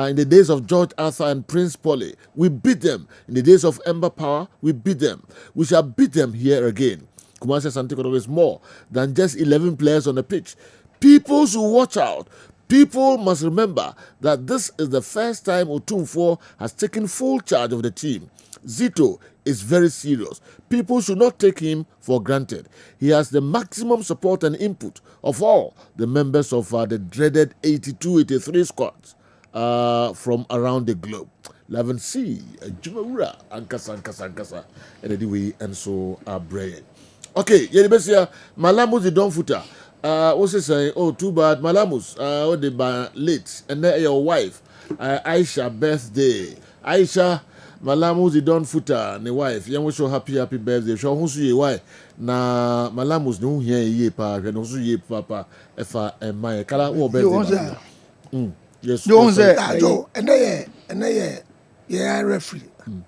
In the days of George Arthur and Prince Polly, we beat them. In the days of Ember Power, we beat them. We shall beat them here again. Kumasi Asante Kotoko is more than just 11 players on the pitch. People should watch out. People must remember that this is the first time Otumfuo has taken full charge of the team. Zito is very serious. People should not take him for granted. He has the maximum support and input of all the members of the dreaded 82-83 squads from around the globe. 11C, Jumaura, Ankasa, and so are brilliant. Okay, Yenibesia, Malamus, the Don Futa. What's he saying? Oh, too bad. Malamus, they by late. And then your wife, Aisha, birthday. Aisha, Malamus, the Don Futa, and the wife. Young wish you happy birthday. Show who's your wife. Na Malamus, no here, ye pa, and also ye papa, and my color, or birthday. Yes, you want to Joe, and they, yeah, referee,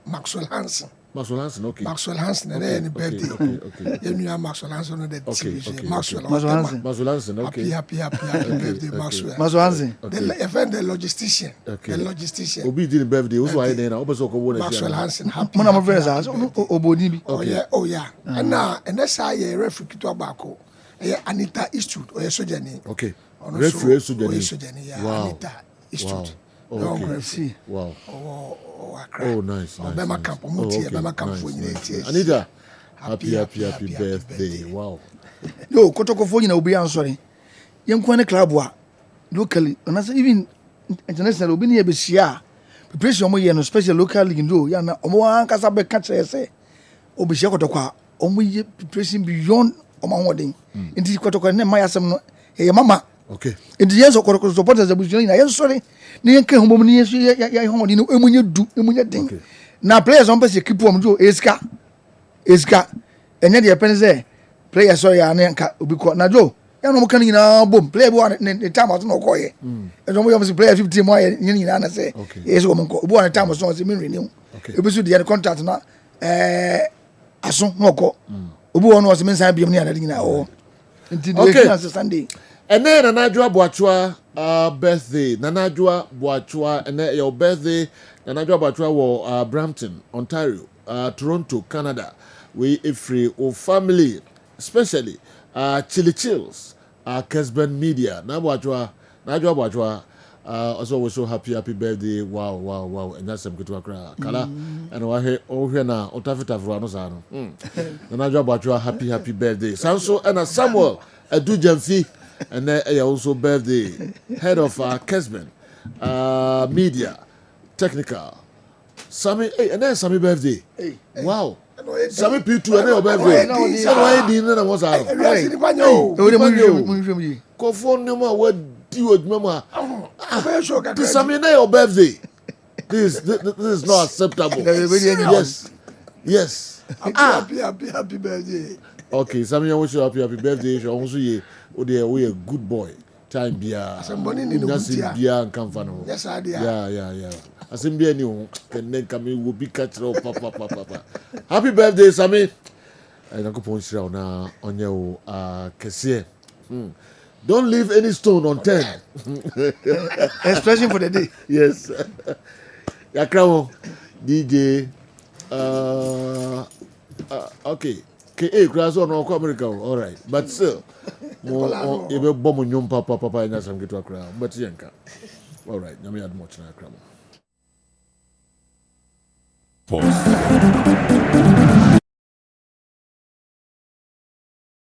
Maxwell Hansen. Maxwell Hansen, okay. Maxwell Hansen, and then birthday. Okay. You know Maxwell Hansen on the TV. Maxwell Hansen, okay. Happy birthday, Maxwell. Maxwell Hansen. The logistician. Okay. The logistician. Obi did birthday. Who's why then? Maxwell Hansen. Happy. Mon friends, Obodibi. Oh yeah. And now, and that's how you referee to tobacco. Anita Eastwood or Sojani. Okay. Referee Sojani. Wow. Anita Eastwood. Okay. Wow. Oh, nice. Bema Camp, Bema Camp. Anita, happy birthday. Wow. Yo, Kotoko for you know, be answering. Young Kwane Club, locally, and as even international, will be near Bishia. Preparation more, and especially local league in do, Yana, Omoan Casabe catcher, say, Obishia Kotokwa, only preparation beyond Oman wedding. Indeed, Kotoko and Maya some, hey, Mama. Okay. In the years of Kotoko supporters, I am sorry. Near home, ya home, you know, Emunya thing. Now, players on Pessi keep on do Eska, and then the appendix there. Players, sorry, and be caught now, Joe. You know, can you now boom, play one in the time of no coy. And don't we always play 15 more and say, yes, woman, one time was not renew. It was the other contract now. As soon no call. Ubu was the men's happy near the dinner. Okay, Sunday. And then Nanajua Boachua birthday. Nanajua Boachua, and then your birthday. Nanajua Boachua were Brampton, Ontario, Toronto, Canada. We free or family, especially Chili Chills, Kessben Media. Najua Boachua. Also we so happy birthday. Wow. And that's some good work. Kala and we here now Otafita Vrano. Nanajua Boachua happy birthday. Sanso and Samuel Adu Jamfi. And then also birthday, head of Kessben Media, Technical. Sammy, and then Sammy birthday. Wow. Sammy P2 and then birthday. Why didn't I was out? Kofon Numa, what do you remember? This Sammy your birthday. This is not acceptable. Yes. Happy birthday. Okay, Sammy, I wish you happy birthday. You also we a good boy. Time bia. Bia and come for Yes, I did. Yeah. Assembly anyone can then come in will be catch up, papa. Happy birthday, Sammy. I don't go punch around now on your Kessben. Don't leave any stone unturned. Expression for the day. Yes. Yakramo, DJ. Okay. K.A. Class on America. All right. But still, more you bomb on your papa and some get to a crowd. But Yanka. All right. Let me add much now, Kramo. Pause.